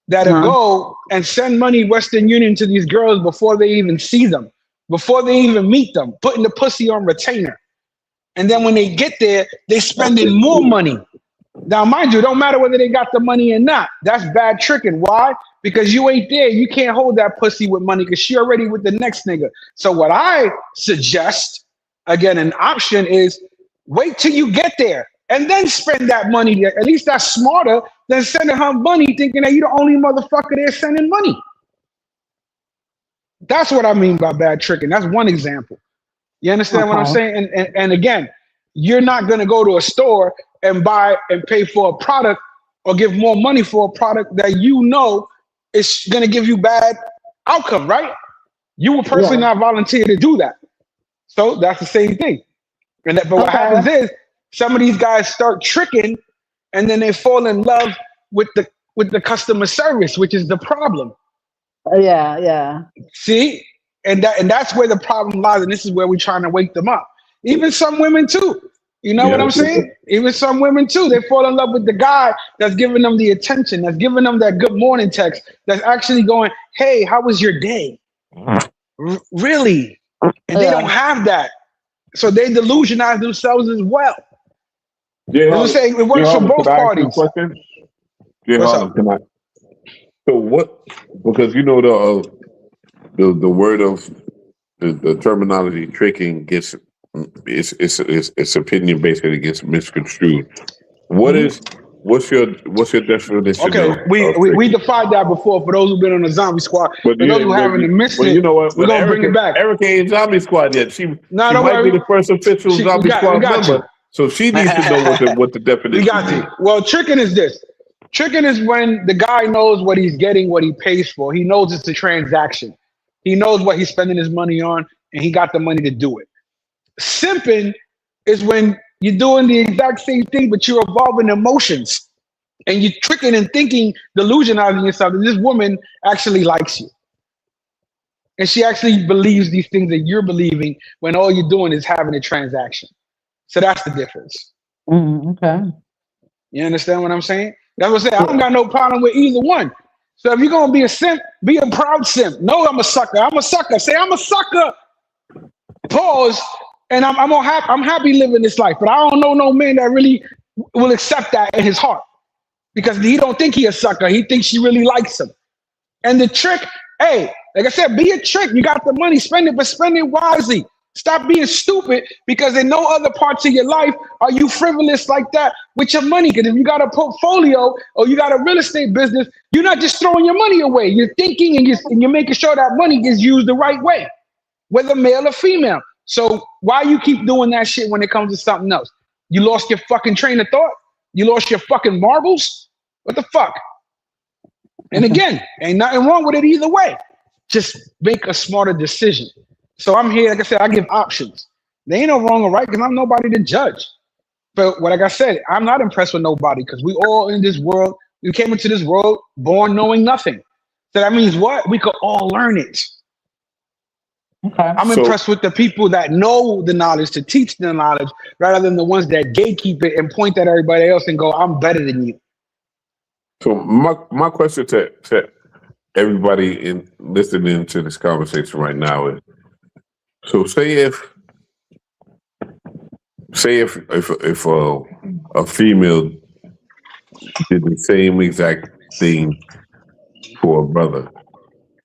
that'll go and send money Western Union to these girls before they even see them, before they even meet them, putting the pussy on retainer. And then when they get there, they spending more money. Now, mind you, it don't matter whether they got the money or not. That's bad tricking. Why? Because you ain't there. You can't hold that pussy with money because she already with the next nigga. So what I suggest, again, an option is wait till you get there and then spend that money there. At least that's smarter than sending her money thinking that you're the only motherfucker there sending money. That's what I mean by bad tricking. That's one example. You understand what I'm saying? And again, you're not going to go to a store and buy and pay for a product or give more money for a product that you know is going to give you bad outcome, right? You will personally not volunteer to do that. So that's the same thing. But what happens is some of these guys start tricking and then they fall in love with the customer service, which is the problem. Yeah. See? And that's where the problem lies, and this is where we're trying to wake them up. Even some women too. You know what I'm saying? Even some women too. They fall in love with the guy that's giving them the attention, that's giving them that good morning text, that's actually going, hey, how was your day? Really? And they don't have that. So they delusionize themselves as well. Yeah, I'm saying it works for both parties. Yeah, What's Harlem, up? can I? So what? Because you know the word of the terminology tricking gets it's opinion based and it gets misconstrued. What Mhm. is what's your definition Okay, we, of we we tricking? defined that before for those who've been on the zombie squad. But For those who haven't missed but it, you know what? we're But gonna bring it back. Erica ain't Zombie Squad yet. No, She don't might be worry. the first official We Zombie got Squad you. member, so she needs to know what the We definition got is. you. Well, tricking is this. Tricking is when the guy knows what he's getting, what he pays for. He knows it's a transaction. He knows what he's spending his money on, and he got the money to do it. Simping is when you're doing the exact same thing, but you're involving emotions and you're tricking and thinking, delusionizing yourself that this woman actually likes you. And she actually believes these things that you're believing when all you're doing is having a transaction. So that's the difference. Okay. You understand what I'm saying? That's what I'm saying. I don't got no problem with either one. So if you're gonna be a simp, be a proud simp. No, I'm a sucker. I'm a sucker. Say I'm a sucker. Pause. And I'm happy living this life, but I don't know no man that really will accept that in his heart because he don't think he a sucker. He thinks she really likes him. And the trick, hey, like I said, be a trick. You got the money, spend it, but spend it wisely. Stop being stupid because in no other parts of your life are you frivolous like that with your money. Because if you got a portfolio or you got a real estate business, you're not just throwing your money away. You're thinking and you're making sure that money gets used the right way, whether male or female. So why you keep doing that shit when it comes to something else? You lost your fucking train of thought? You lost your fucking marbles? What the fuck? And again, ain't nothing wrong with it either way. Just make a smarter decision. So I'm here, like I said, I give options. There ain't no wrong or right because I'm nobody to judge. But like I said, I'm not impressed with nobody because we all in this world, we came into this world born knowing nothing. So that means what? We could all learn it. Okay. I'm impressed with the people that know the knowledge to teach the knowledge rather than the ones that gatekeep it and point at everybody else and go, I'm better than you. So my question to everybody in listening to this conversation right now is: so say if a female did the same exact thing for a brother,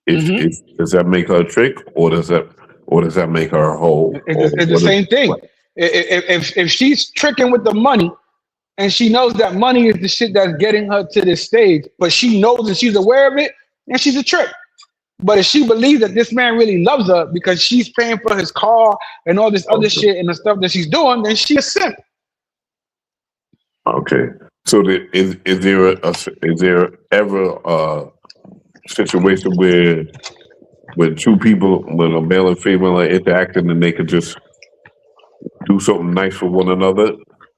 does that make her a trick, or does that make her a whole? It's the same thing. If she's tricking with the money and she knows that money is the shit that's getting her to this stage, but she knows and she's aware of it, and she's a trick. But if she believes that this man really loves her because she's paying for his car and all this other shit and the stuff that she's doing, then she a simp. Okay. So is there ever a situation where when two people, when a male and female are interacting, and they could just do something nice for one another?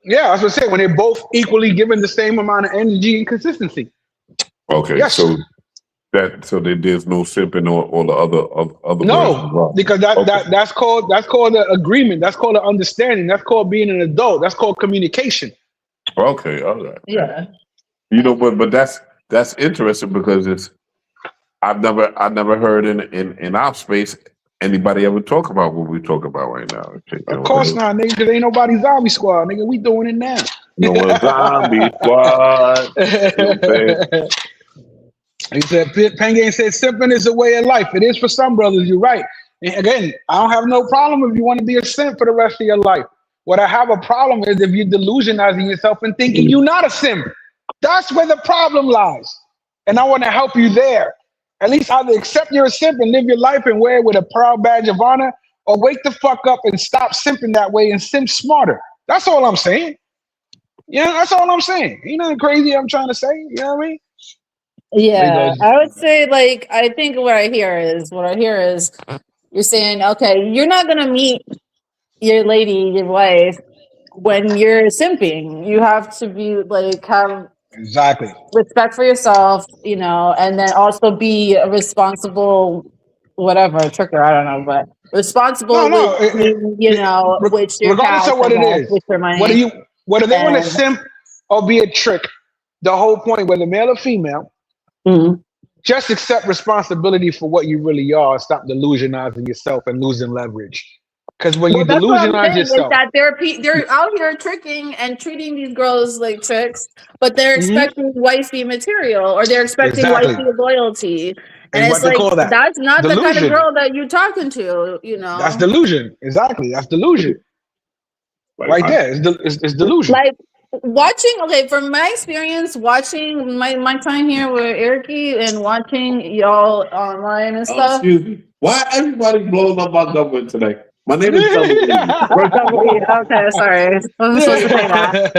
Yeah, that's what I say. When they're both equally given the same amount of energy and consistency. Okay. Yes. So there's no simping or the other words No, involved. because that's called an agreement. That's called an understanding. That's called being an adult. That's called communication. Okay. All right. Yeah. You know, but that's interesting because I've never heard in our space anybody ever talk about what we talk about right now. Of course not, nigga, because ain't nobody zombie squad, nigga. We doing it now. No one zombie squad. You know what I'm saying? He said, Pengang said, simping is a way of life. It is for some brothers. You're right. And again, I don't have no problem if you want to be a simp for the rest of your life. What I have a problem is if you're delusionizing yourself and thinking you're not a simp. That's where the problem lies. And I want to help you there. At least either accept you're a simp and live your life and wear it with a proud badge of honor, or wake the fuck up and stop simping that way and simp smarter. That's all I'm saying. Yeah, that's all I'm saying. Ain't nothing crazy I'm trying to say. You know what I mean? Yeah, I would say like I think what I hear is you're saying, okay, you're not gonna meet your lady, your wife, when you're simping. You have to be like have exactly respect for yourself, you know, and then also be a responsible whatever tricker, I don't know, but responsible with with your regardless cash, of what I it guess, is, with your money. whether they want to And simp or be a trick, the whole point, whether male or female, just accept responsibility for what you really are. Stop delusionizing yourself and losing leverage. Because when you That's what I'm delusionalize saying is yourself, that they're out here tricking and treating these girls like tricks, but they're expecting wifey material or they're expecting exactly, wifey loyalty, and and it's what they like call that that's not the kind of delusion. girl that you're talking to, That's delusion. Exactly, that's delusion. Right there, it's delusion. Like watching, okay, from my experience, watching my time here with Ericy and watching y'all online and stuff. Excuse me. Why everybody blowing up my government today? My name is Double E. Okay, sorry. I wasn't supposed to say that.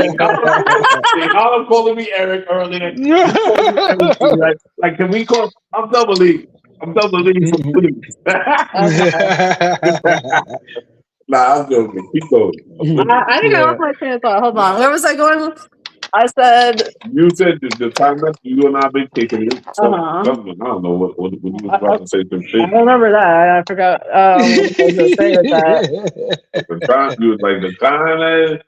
Y'all are calling me Eric earlier. You calling me Eric too, right? Like, can we call? I'm Double E. I'm Double E for please. Nah, I'm joking. Keep going. I think I lost my train of thought. Hold on. Where was I going? I said You said the time that you and I been kicking it. So Uh-huh. something, I don't know what you was about to say some I shit. don't remember that. I forgot what I was going to say with that. The time you was like the time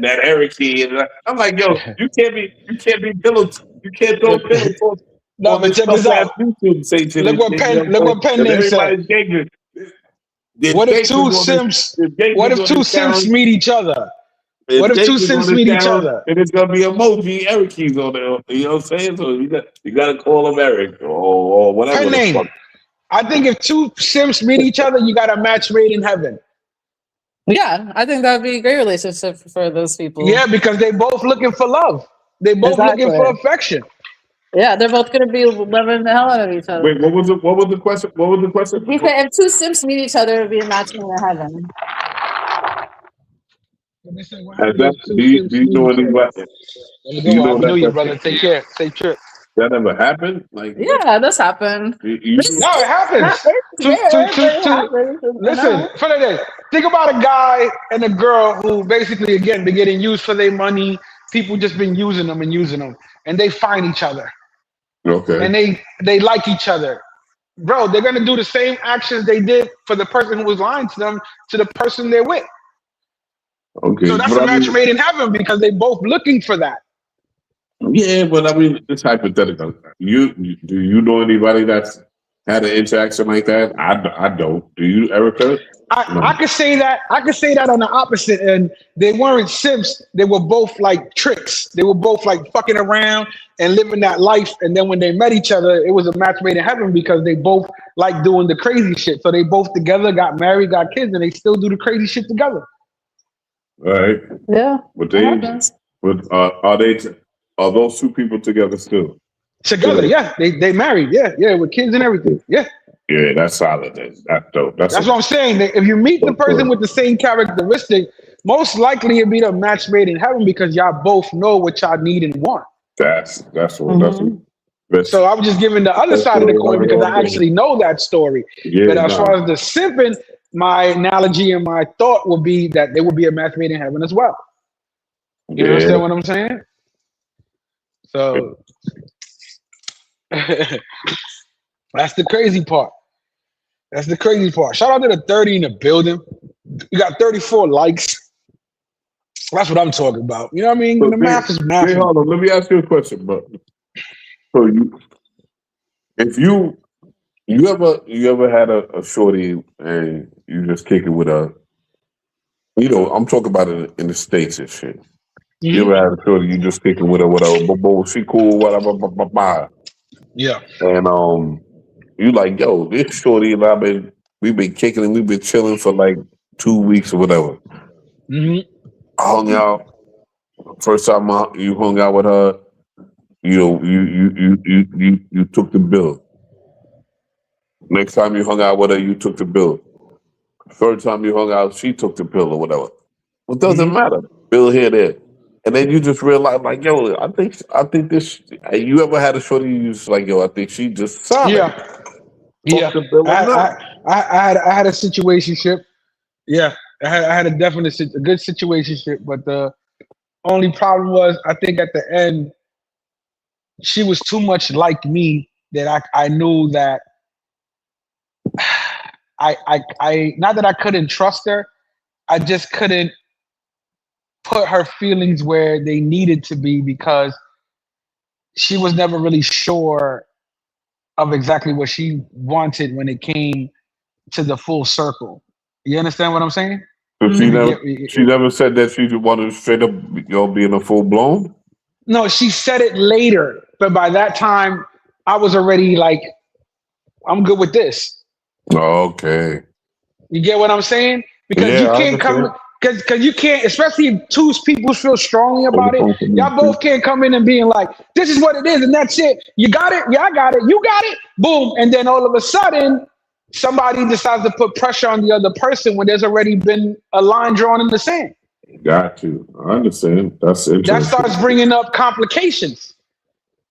that Eric kid. I'm like, yo, you can't be pillow. You can't throw pillow talk No, on but this check this ass out. YouTube station. Look what Pen Name said. Everybody's gangster. What if two Simps? What if two Simps meet each other? What if two Simps meet each other? And it's gonna be emoji Eric keys on there. You know what I'm saying? So you got to call him Eric or whatever. Pen The Name. fuck. I think if two Simps meet each other, you got a match made in heaven. Yeah, I think that would be a great relationship for those people. Yeah, because they both looking for love. They both looking for affection. Yeah, they're both going to be loving the hell out of each other. Wait, what was the question? What was the question? He said if two Simps meet each other, it would be a match made in heaven. Has that, do you know anybody? Do you know Happy New Year, that brother. Take care. Safe trip. that ever happened? Like, Yeah, that's happened. No, it happens. Listen, for the day, think about a guy and a girl who basically, again, been getting used for their money. People just been using them, and they find each other, Okay. and they like each other. Bro, they're gonna do the same actions they did for the person who was lying to them to the person they're with. Okay. So that's but a I match mean, made in heaven because they both looking for that. yeah, but I mean, it's hypothetical. Do you know anybody that's had an interaction like that? I don't. Do you, Erica? I could say that. I could say that on the opposite end. They weren't simps. They were both like tricks. They were both like fucking around and living that life. And then when they met each other, it was a match made in heaven because they both like doing the crazy shit. So they both together got married, got kids, and they still do the crazy shit together. All right. Yeah. But are those two people together still? Together, yeah. They married, yeah, with kids and everything. Yeah. Yeah, that's solid. That's dope. That's what I'm saying. If you meet the person with the same characteristic, most likely it'd be a match made in heaven because y'all both know what y'all need and want. That's So I was just giving the other side of the coin because I actually know that story. Yeah, but as far as the simping, my analogy and my thought would be that there would be a match made in heaven as well. You understand what I'm saying? So that's the crazy part. That's the crazy part. Shout out to the 30 in the building. We got 34 likes. That's what I'm talking about. You know what I mean? The math is math. Hey, hold on. Let me ask you a question, bro. So you ever had a shorty and you just kick it with a, I'm talking about it in the States and shit. You ever had a shorty, you just kick it with a, she cool, whatever, blah, blah, blah. Yeah. And you like, yo, this shorty and we've been kicking and we've been chilling for like 2 weeks or whatever. I hung out. First time you hung out with her, you took the bill. Next time you hung out with her, you took the bill. Third time you hung out, she took the bill or whatever. Well, it doesn't matter. Bill here, there. And then you just realize, like, yo, I think this. You ever had a shorty you just like, yo, I think she just solid. Yeah. I had a situationship. Yeah, I had a good situationship, but the only problem was I think at the end she was too much like me that I knew that I not that I couldn't trust her, I just couldn't put her feelings where they needed to be because she was never really sure of exactly what she wanted when it came to the full circle. You understand what I'm saying? So Mm-hmm. she never said that she wanted to straight up, being a full blown. No, she said it later, but by that time, I was already like, I'm good with this. Okay. You get what I'm saying? Because Yeah, you I can't come, understand. because you can't, especially if two people feel strongly about it. Y'all both can't come in and being like, this is what it is, and that's it. You got it? Yeah, I got it. You got it? Boom. And then all of a sudden, somebody decides to put pressure on the other person when there's already been a line drawn in the sand. Got you. I understand. That's interesting. That starts bringing up complications.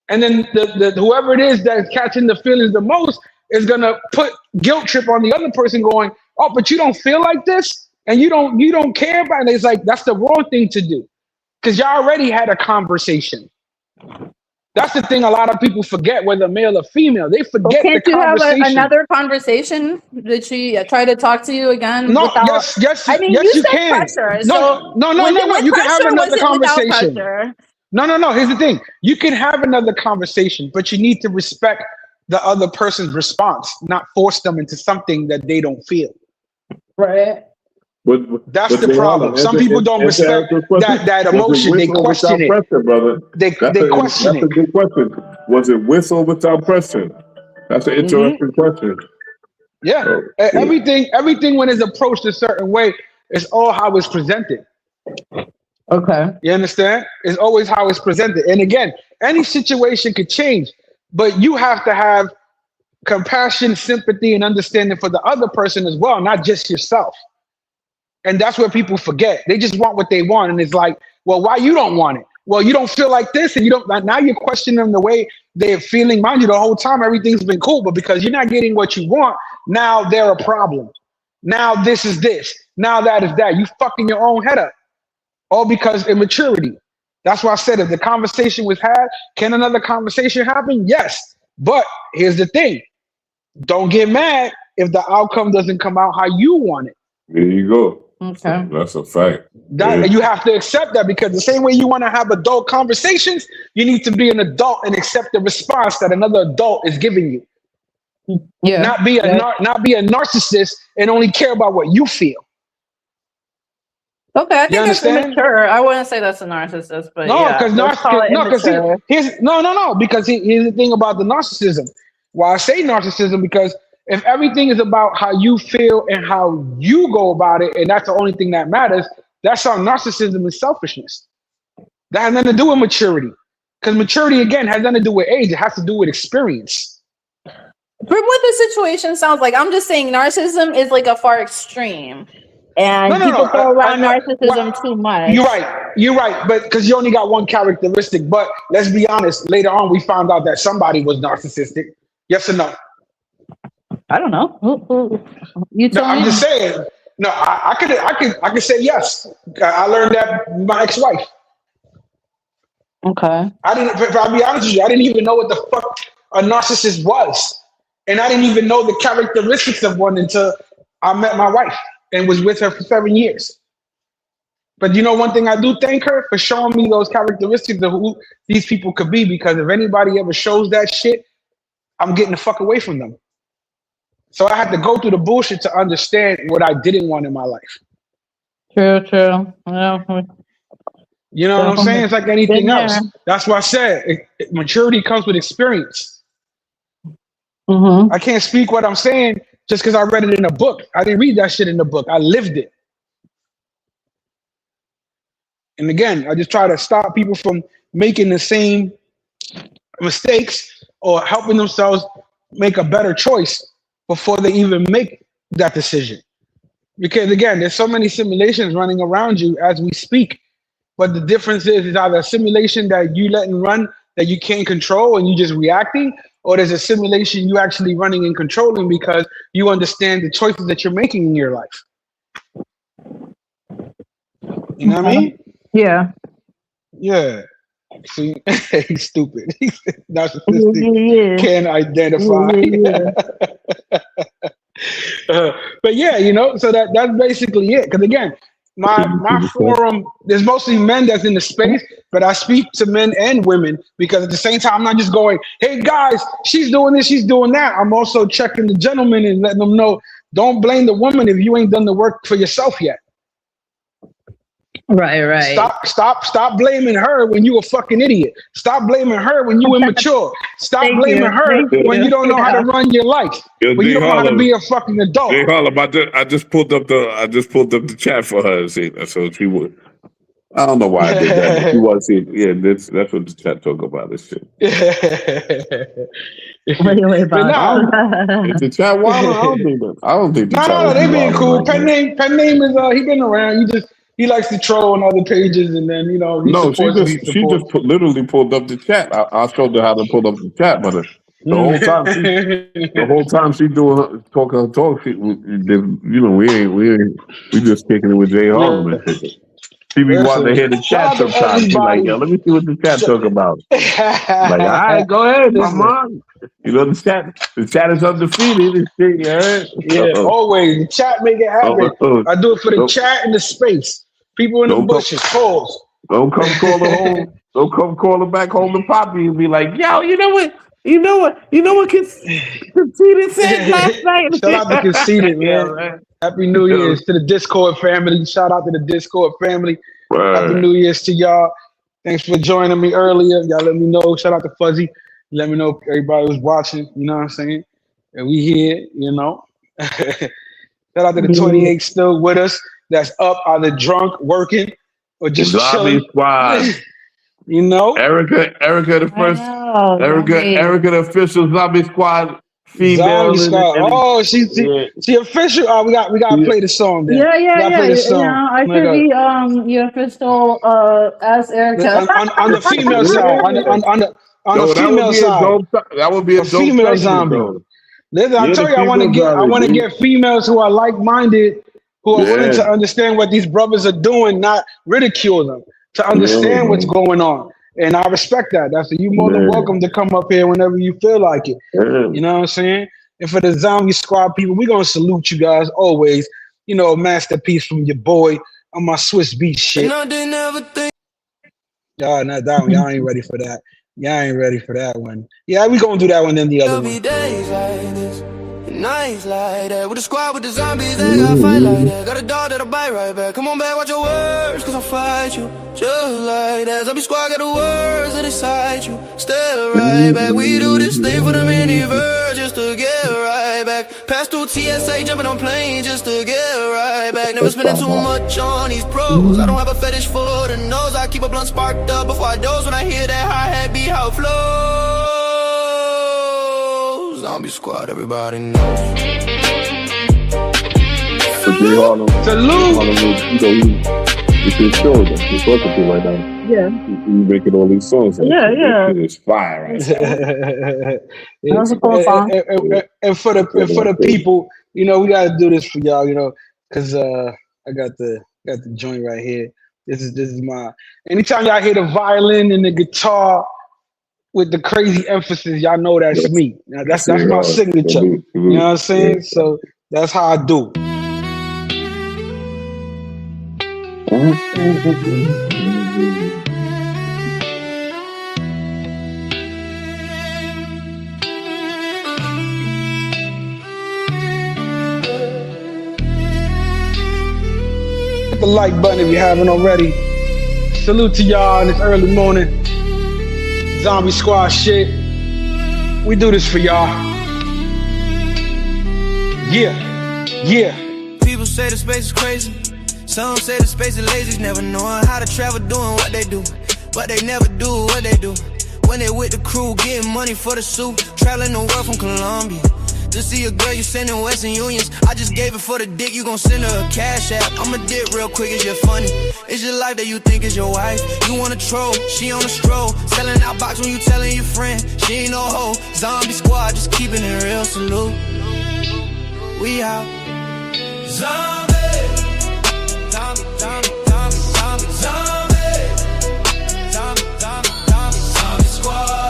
And then the whoever it is that's catching the feelings the most is gonna put guilt trip on the other person, going, "Oh, but you don't feel like this, and you don't care about it." It's like that's the wrong thing to do, because y'all already had a conversation. That's the thing. A lot of people forget, whether male or female, they forget Can't the you have conversation. another conversation? Did she try to talk to you again? No, without, yes, I mean, yes, you you said can. pressure. No, So no. was it with You can have pressure? Was another it without conversation. pressure? No. Here's the thing. You can have another conversation, but you need to respect the other person's response, not force them into something that they don't feel. Right. That's the problem. Some people don't respect that emotion. They question it. Pressure, brother. They question it. That's a good question. Was it with or without pressure? That's an interesting question. Yeah. Oh, Everything when it's approached a certain way, it's all how it's presented. Okay. You understand? It's always how it's presented. And again, any situation could change, but you have to have compassion, sympathy, and understanding for the other person as well, not just yourself. And that's where people forget. They just want what they want. And it's like, well, why you don't want it? Well, you don't feel like this, and you don't. Now you're questioning them the way they're feeling. Mind you, the whole time everything's been cool, but because you're not getting what you want, now they're a problem. Now this is this. Now that is that. You fucking your own head up. All because immaturity. That's why I said if the conversation was had, can another conversation happen? Yes. But here's the thing. Don't get mad if the outcome doesn't come out how you want it. There you go. Okay. That's a fact. You have to accept that, because the same way you want to have adult conversations, you need to be an adult and accept the response that another adult is giving you. Yeah. Not be a narcissist and only care about what you feel. Okay, I think that's understand? immature. I wouldn't say that's a narcissist, but No, yeah, because let's call it immature. here's the thing about the narcissism. Why I say narcissism, because if everything is about how you feel and how you go about it, and that's the only thing that matters, that's how narcissism is selfishness. That has nothing to do with maturity. Because maturity, again, has nothing to do with age. It has to do with experience. From what the situation sounds like, I'm just saying narcissism is like a far extreme. And people throw around narcissism too much. You're right. But because you only got one characteristic. But let's be honest, later on we found out that somebody was narcissistic. Yes or no? I don't know. You tell me. I'm just saying. No, I could say yes. I learned that from my ex-wife. Okay. I'll be honest with you, I didn't even know what the fuck a narcissist was. And I didn't even know the characteristics of one until I met my wife and was with her for 7 years. But you know, one thing I do thank her for showing me those characteristics of who these people could be, because if anybody ever shows that shit, I'm getting the fuck away from them. So I had to go through the bullshit to understand what I didn't want in my life. True. Yeah. You know what I'm saying? It's like anything else. That's why I said maturity comes with experience. Mm-hmm. I can't speak what I'm saying just because I read it in a book. I didn't read that shit in the book. I lived it. And again, I just try to stop people from making the same mistakes or helping themselves make a better choice before they even make that decision. Because again, there's so many simulations running around you as we speak. But the difference is either a simulation that you letting run that you can't control and you just reacting, or there's a simulation you actually running and controlling because you understand the choices that you're making in your life. You know what I mean? Yeah. Yeah. See, he's stupid. He's narcissistic. Can't identify. But yeah, you know, so that's basically it. Because again, my forum, there's mostly men that's in the space, but I speak to men and women because at the same time, I'm not just going, hey guys, she's doing this, she's doing that. I'm also checking the gentlemen and letting them know Don't blame the woman if you ain't done the work for yourself yet. Right. Stop blaming her when you a fucking idiot. Stop blaming her when you immature. Stop blaming her when you don't know how to run your life. When you don't know how to be a fucking adult. Jay Harlem, I just pulled up the chat for her. See, so she would. I don't know why I did that. But she was see. Yeah, that's what the chat talk about. This shit. Wait, Bob. Is the chat wild? I don't think the chat. No, they being cool. Pen name is he been around. He likes to troll on other pages, and then she just literally pulled up the chat. I showed her how to pull up the chat, but the whole time she doing talk. We just kicking it with Jay Harlem and shit. She be wanting to hear the chat sometimes. She like, yo, let me see what the chat talk about. Like, all right, go ahead, my mom. You know, the chat is undefeated and shit, yeah, always. The chat make it happen. I do it for the chat and the space. People in the bushes, calls. Don't come call her back home to Poppy and be like, yo, you know what Conceited said last night. Shout out to Conceited, man. Happy New Year's to the Discord family. Shout out to the Discord family. Happy New Year's to y'all. Thanks for joining me earlier. Y'all let me know. Shout out to Fuzzy. Let me know if everybody was watching. You know what I'm saying? And we here, you know. Shout out to the 28 still with us. That's up, either drunk, working, or just chilling. Squad. You know? Erica the first. Erica the official Zombie Squad female. Zombie Squad. Oh, she official. Oh, we got to play the song then. Yeah. Play the song. I could be your official as Erica. On the female side. On the female side. That would be a female zombie. Listen, I tell you, I want to get females who are like-minded, who are willing to understand what these brothers are doing, not ridicule them, to understand what's going on. And I respect that. That's you more than welcome to come up here whenever you feel like it. You know what I'm saying? And for the Zombie Squad people, we're gonna salute you guys always. You know, a masterpiece from your boy on my Swiss Beat shit. Y'all not that one. Y'all ain't ready for that. Y'all ain't ready for that one. Yeah, we gonna do that one then the other one. Days like this, nights like that. With the squad with the zombies, they gotta fight like that. Got a dog that'll bite right back. Come on back, watch your words, cause I'll fight you just like that. Zombie squad got the words that excite you. Stay right back. We do this thing for the mini-verse just to get right back. Pass through TSA, jumping on planes just to get right back. Never spending too much on these pros. I don't have a fetish for the nose. I keep a blunt sparked up before I doze. When I hear that hi-hat beat, how it flows. Zombie Squad, everybody knows. Salute. It's his show that he's working to right now. Yeah. He's making all these songs. Yeah. It's fire right now. That was a cool song. And for the people, you know, we gotta do this for y'all, you know, because I got the joint right here. This is my. Anytime y'all hear the violin and the guitar with the crazy emphasis, y'all know that's me. Now, that's my signature. You know what I'm saying? So that's how I do. Hit the like button if you haven't already. Salute to y'all in this early morning. Zombie Squad shit. We do this for y'all. Yeah. People say the space is crazy. Some say the space is lazy. Never knowing how to travel, doing what they do. But they never do what they do. When they with the crew, getting money for the suit. Traveling the world from Colombia. To see a girl you sending Western Unions. I just gave it for the dick, you gon' send her a cash app. I'ma dip real quick, it's just funny. It's your life that you think is your wife. You wanna troll, she on a stroll. Selling out box when you telling your friend. She ain't no hoe. Zombie Squad, just keeping it real. Salute. We out. Zombie.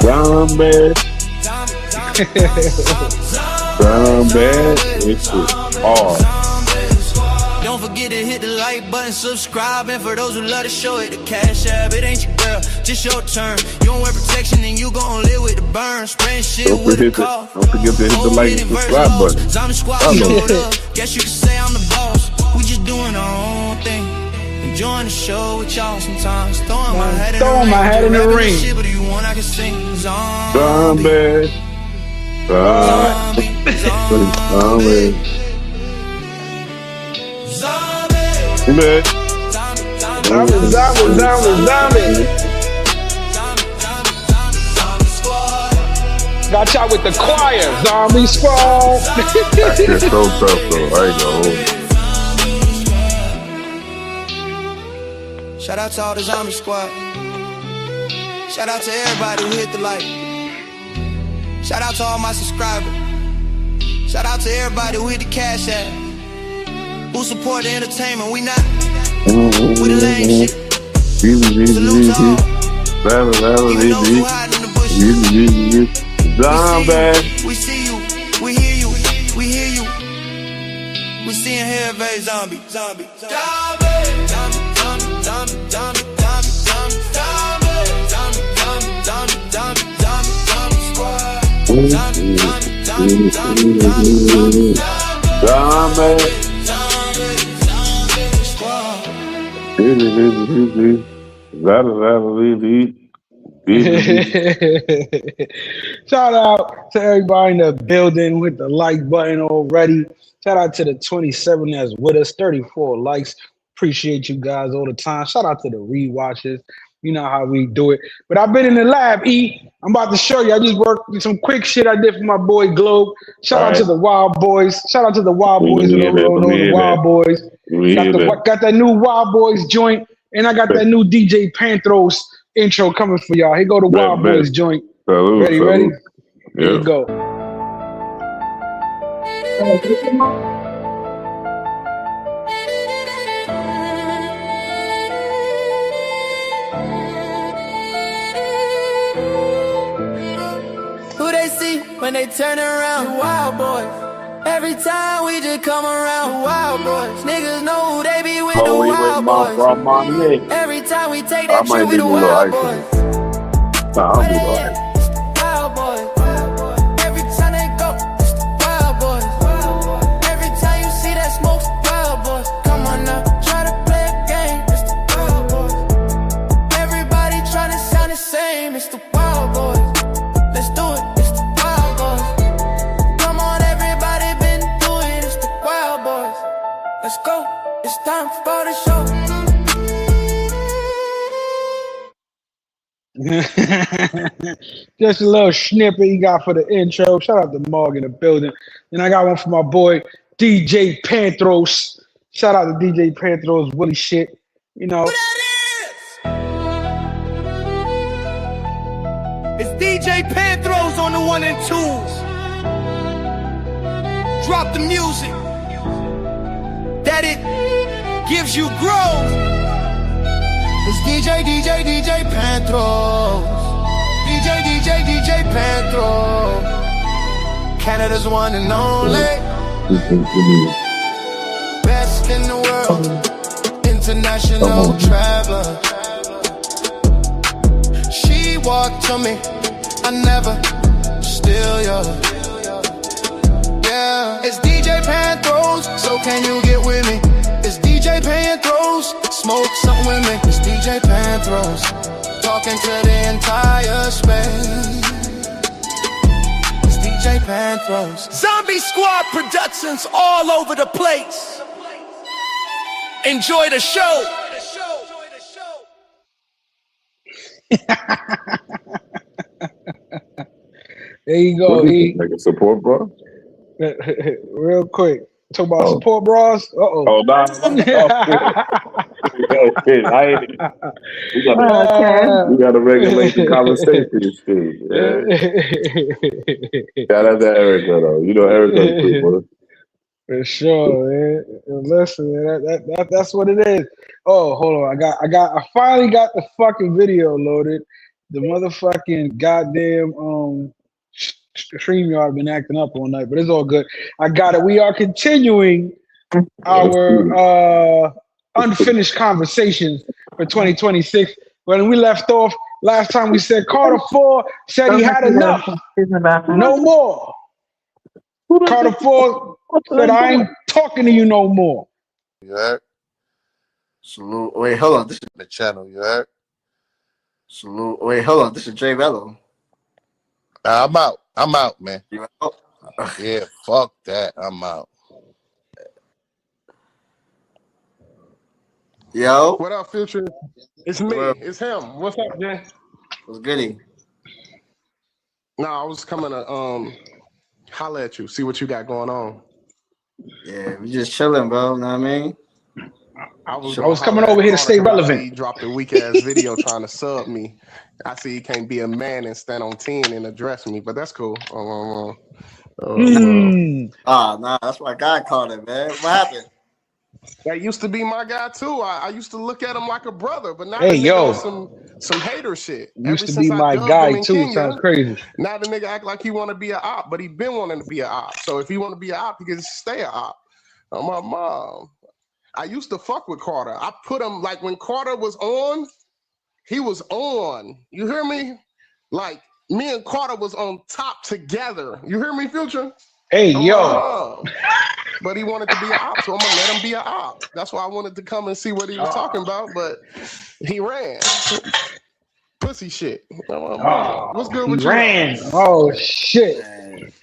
Brown bed. Brown bed. It's hard. Don't forget forget to hit the like button, subscribe, and for those who love to show it, the cash app, it ain't your girl, just your turn. You don't wear protection and you gon' live with the burn. Spraying shit with a car. Don't forget to hit the like and subscribe button. Zombie Squad showed up. Guess you could say I'm the boss. We just doing our own thing. Enjoying the show with y'all sometimes. Throwing my head in the ring. Shit, but if you want, I can sing. Zombie. Zombie. Got y'all with the choir, Zombie Squad. That shit's so tough though. I ain't gonna hold you. Shout out to all the Zombie Squad. Shout out to everybody who hit the like. Shout out to all my subscribers. Shout out to everybody who hit the cash app. Who support the entertainment. We not with the lame shit. Salute to all. Even those who hide in the bushes. Zombie. We see you. We hear you. We hear you. We seeing here, baby. Zombie. Zombie. Zombie. Zombie. Zombie. Zombie. Shout out to everybody in the building with the like button already. Shout out to the 27 that's with us, 34 likes. Appreciate you guys all the time. Shout out to the rewatchers. You know how we do it. But I've been in the lab, I'm about to show you. I just worked some quick shit I did for my boy Globe. Shout out to the Wild Boys. Shout out to the Wild Boys. The Wild Boys. Got that new Wild Boys joint. And I got that new DJ Panthros intro coming for y'all. Here go the Wild Boys joint. Ready? Here you go. Who they see when they turn around? The Wild Boys. Every time we just come around, the Wild Boys. Niggas know who they be with, the Wild Boys. Every time we take that trip with the Wild Boys. I'll be like. Wild Boys. Every time they go, it's the Wild Boys. Every time you see that smoke, it's the Wild Boys. Come on now, try to play a game, it's the Wild Boys. Everybody trying to sound the same, it's the Wild Boys. Let's do it, it's the Wild Boys. Come on, everybody been through it, it's the Wild Boys. Let's go, it's time for the show. Just a little snippet you got for the intro. Shout out to Morg in the building. And I got one for my boy DJ Panthros. Shout out to DJ Panthros, Willie shit. You know. It's DJ Panthros on the 1 and 2s. Drop the music that it gives you growth. It's DJ Panthros. DJ Panthros. Canada's one and only. Best in the world. International traveler. She walked to me. I never steal ya. Yeah. It's DJ Panthros. So can you get with me? It's DJ Panthros. Smoke something with me. It's DJ Panthros. Talking to the entire space. It's DJ Panthros. Zombie Squad Productions all over the place. Enjoy the show. There you go, E. Like a support, bro. Real quick. Talk about support bras. Oh, nah. We gotta regulate the conversation. Shout out to Erica though. You know Erica's good, bro. For sure, man. Listen, man, that's what it is. Oh, hold on. I finally got the fucking video loaded. The motherfucking goddamn StreamYard been acting up all night, but it's all good. I got it. We are continuing our unfinished conversations for 2026. When we left off last time, we said Carter 4 said he had enough, no more. Carter 4 said, I ain't talking to you no more. You heard? Salute. Wait, hold on. This is The channel, you heard? Salute. Wait, hold on. This is Jay Rello. I'm out. I'm out, man. You out? Yeah, fuck that. I'm out. Yo. What up, Future? It's me. It's him. What's up, Jay? What's goody? Nah, I was coming to holler at you, see what you got going on. Yeah, we just chilling, bro. Know what I mean? I was coming over here to stay relevant. He dropped a weak ass video trying to sub me. I see he can't be a man and stand on 10 and address me, but that's cool. Nah, that's why God called it, man. What happened? That used to be my guy too. I used to look at him like a brother, but now Hey, the nigga yo. on some hater shit. Used to be my guy too. Sounds crazy. Now the nigga act like he want to be an op, but he been wanting to be an op. So if he want to be an op, he can stay an op. My mom. I used to fuck with Carter. I put him like when Carter was on, he was on. You hear me? Like me and Carter was on top together. You hear me, Future? Hey, yo. But he wanted to be an op, so I'm gonna let him be an op. That's why I wanted to come and see what he was talking about, but he ran. Pussy shit. What's good with you? Ran. Oh shit.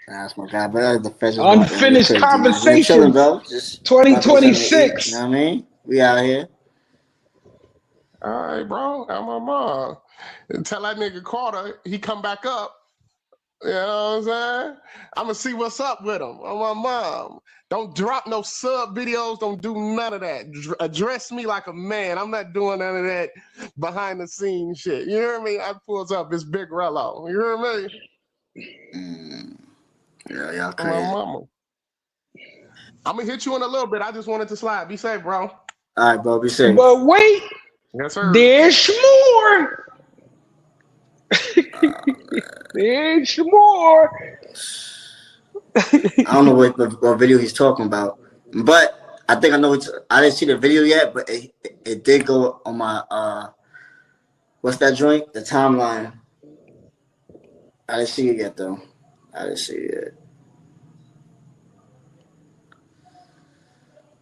That's my guy, but the feds Unfinished conversation. 2026. You know what I mean? We out here. All right, bro. I'm my mom. Tell that nigga Carter he come back up. You know what I'm saying? I'm gonna see what's up with him. I'm my mom. Don't drop no sub videos. Don't do none of that. Address me like a man. I'm not doing none of that behind the scenes shit. You hear me? I pulls up. It's Big Rello. You hear me? Yeah, y'all My crazy. mama. I'm gonna hit you in a little bit. I just wanted to slide. Be safe, bro. All right, bro. Be safe. But wait. Yes, sir. There's more. There's more. I don't know what video he's talking about, but I think I know. I didn't see the video yet, but it did go on my what's that joint? The timeline. I didn't see it yet though. I didn't see it yet.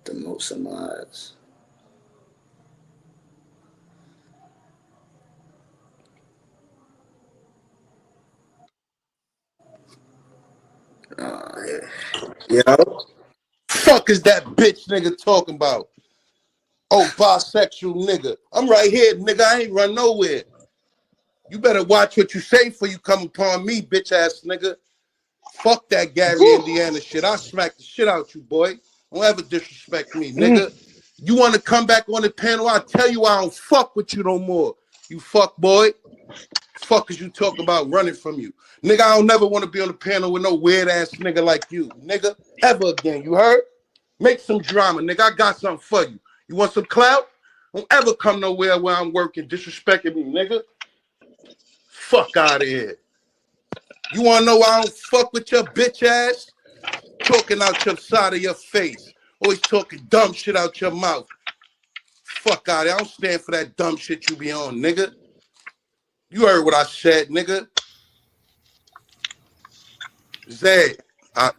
The most of lies. Yo, fuck is that bitch nigga talking about? Oh, bisexual nigga. I'm right here, nigga. I ain't run nowhere. You better watch what you say before you come upon me, bitch ass nigga. Fuck that Gary, Indiana shit. I'll smack the shit out you, boy. Don't ever disrespect me, nigga. You want to come back on the panel? I'll tell you I don't fuck with you no more. You fuck boy. Fuck is you talking about running from you? Nigga, I don't never want to be on the panel with no weird ass nigga like you, nigga. Ever again, you heard? Make some drama, nigga. I got something for you. You want some clout? Don't ever come nowhere where I'm working disrespecting me, nigga. Fuck out of here. You want to know why I don't fuck with your bitch ass? Talking out your side of your face. Always talking dumb shit out your mouth. Fuck out of here. I don't stand for that dumb shit you be on, nigga. You heard what I said, nigga. Zed, I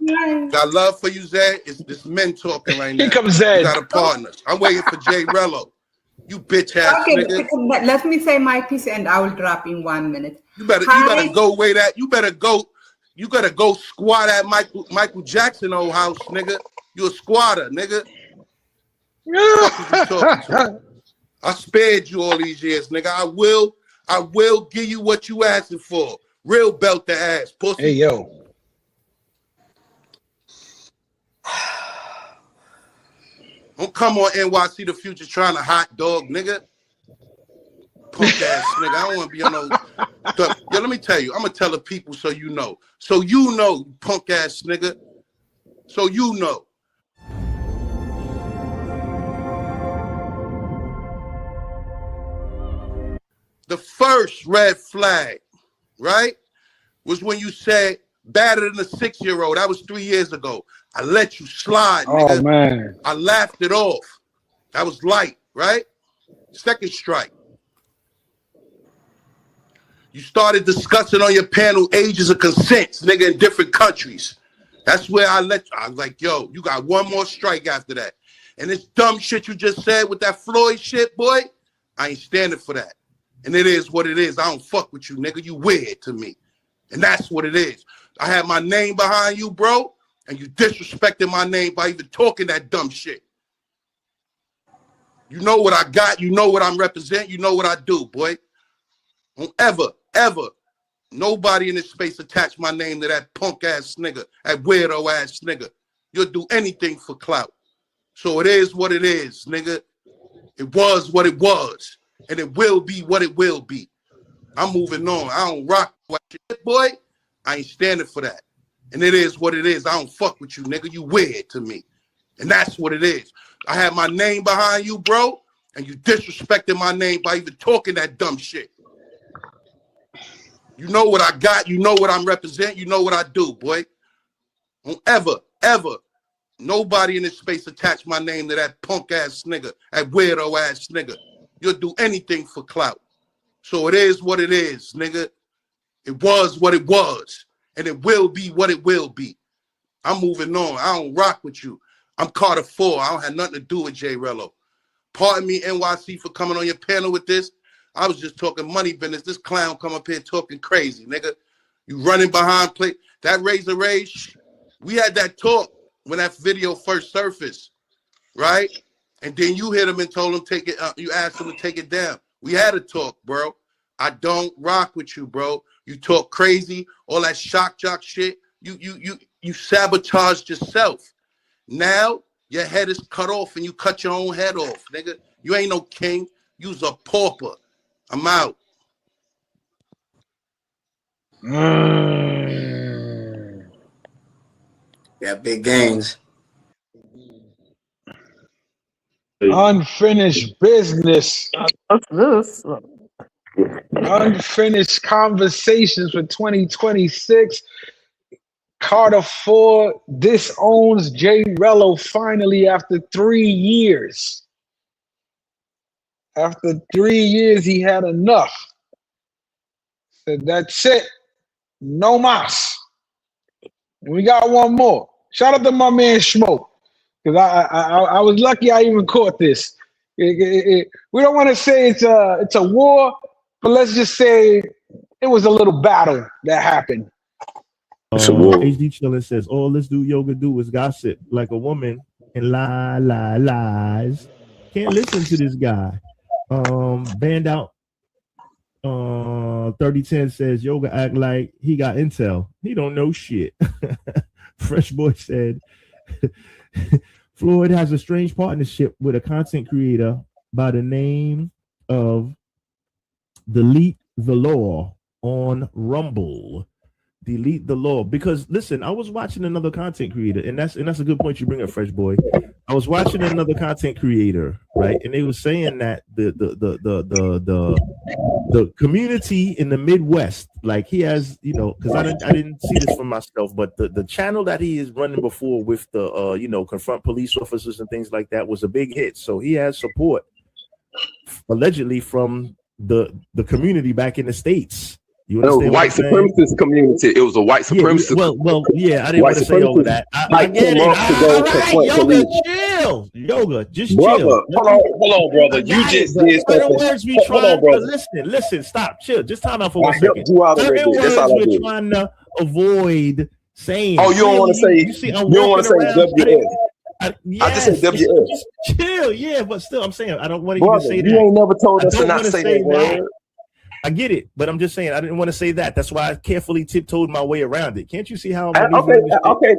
got love for you, Zed. It's this men talking right now. Here comes Zed. You got a partner. I'm waiting for Jay Rello. You bitch ass nigga. Let me say my piece and I will drop in 1 minute. You better go way that. You better go. You gotta go squat at Michael Jackson old house, nigga. You a squatter, nigga. What you talking to? I spared you all these years, nigga. I will give you what you asking for. Real belt the ass, pussy. Hey, yo. Don't come on NYC The Future trying to hot dog, nigga. Punk ass nigga. I don't want to be on no. Yo, let me tell you. I'm gonna tell the people so you know. So you know, punk ass nigga. So you know. The first red flag, right, was when you said better than a 6-year-old. That was 3 years ago. I let you slide, nigga. Oh, man. I laughed it off. That was light, right? Second strike. You started discussing on your panel ages of consents, nigga, in different countries. That's where I was like, yo, you got one more strike after that. And this dumb shit you just said with that Floyd shit, boy, I ain't standing for that. And it is what it is. I don't fuck with you, nigga. You weird to me. And that's what it is. I had my name behind you, bro, and you disrespected my name by even talking that dumb shit. You know what I got. You know what I'm representing. You know what I do, boy. Don't ever, nobody in this space attach my name to that punk-ass nigga, that weirdo-ass nigga. You'll do anything for clout. So it is what it is, nigga. It was what it was, and it will be what it will be. I'm moving on. I don't rock with shit, boy. I ain't standing for that. And it is what it is. I don't fuck with you, nigga. You weird to me. And that's what it is. I had my name behind you, bro, and you disrespected my name by even talking that dumb shit. You know what I got. You know what I'm representing. You know what I do, boy. Don't ever, nobody in this space attach my name to that punk-ass nigga, that weirdo-ass nigga. You'll do anything for clout. So it is what it is, nigga. It was what it was, and it will be what it will be. I'm moving on. I don't rock with you. I'm Carter 4. I don't have nothing to do with J. Rello. Pardon me, NYC, for coming on your panel with this. I was just talking money business. This clown come up here talking crazy, nigga. You running behind play. That Razor Rage, we had that talk when that video first surfaced, right? And then you hit him and told him take it. You asked him to take it down. We had a talk, bro. I don't rock with you, bro. You talk crazy, all that shock jock shit. You sabotaged yourself. Now your head is cut off and you cut your own head off, nigga. You ain't no king. You's a pauper. I'm out. Yeah, big games. Unfinished business. What's this? Unfinished conversations for 2026. Carter 4 disowns J. Rello finally after 3 years. After 3 years, he had enough. Said, that's it. No mas. And we got one more. Shout out to my man Smoke. Because I was lucky I even caught this. We don't want to say it's a war, but let's just say it was a little battle that happened. HD Chillin says, all this dude yoga do is gossip like a woman and lies. Can't listen to this guy. Banned out 3010 says yoga act like he got intel. He don't know shit. Fresh Boy said Floyd has a strange partnership with a content creator by the name of Delete the Law on Rumble. Delete the Law. Because listen, I was watching another content creator, and that's a good point you bring up, Fresh Boy. I was watching another content creator, right? And they were saying that the community in the Midwest, like he has, you know, because I didn't see this for myself, but the channel that he is running before with the you know, confront police officers and things like that was a big hit. So he has support allegedly from the community back in the States. You understand? White supremacist community. It was a white supremacist. Well, yeah. I didn't want to say all of that. I get it. All right, yoga, chill. Yoga, just brother, chill. Hold on, brother. You just did something. Words we trying. Listen. Stop. Chill. Just time out for 1 second. Certain words we're trying to avoid saying. Oh, you don't want to say. You don't want to say WS. I just said WS. Just chill. Yeah, but still, I'm saying I don't want to even say that. You ain't never told us to not say that word. I get it, but I'm just saying I didn't want to say that. That's why I carefully tiptoed my way around it. Can't you see how I'm okay.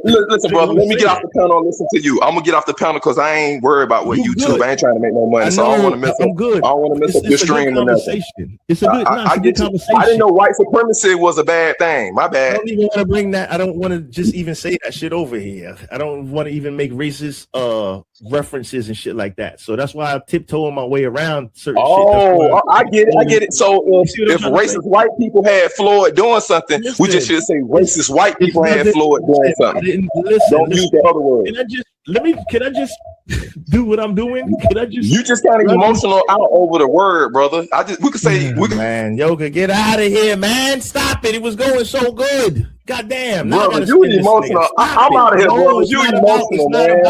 Listen, brother, let me get off the panel and listen to you. I'm gonna get off the panel because I ain't worried about what YouTube. I ain't trying to make no money, so I don't want to mess up. I'm good. I don't want to mess up your stream or nothing. It's a good, conversation. I didn't know white supremacy was a bad thing. My bad. I don't even want to bring that. I don't want to just even say that shit over here. I don't want to even make racist references and shit like that. So that's why I tiptoeing my way around certain shit. I get it. So if racist white people had Floyd doing something, we just should say racist white people had Floyd doing something. Don't use the other word. Can I just do what I'm doing? Can I just? You just kind of emotional out over the word, brother. We could say man, Yoga, get out of here, man. Stop it. It was going so good. Goddamn, brother, you emotional. I'm out of here, brother. You emotional, man.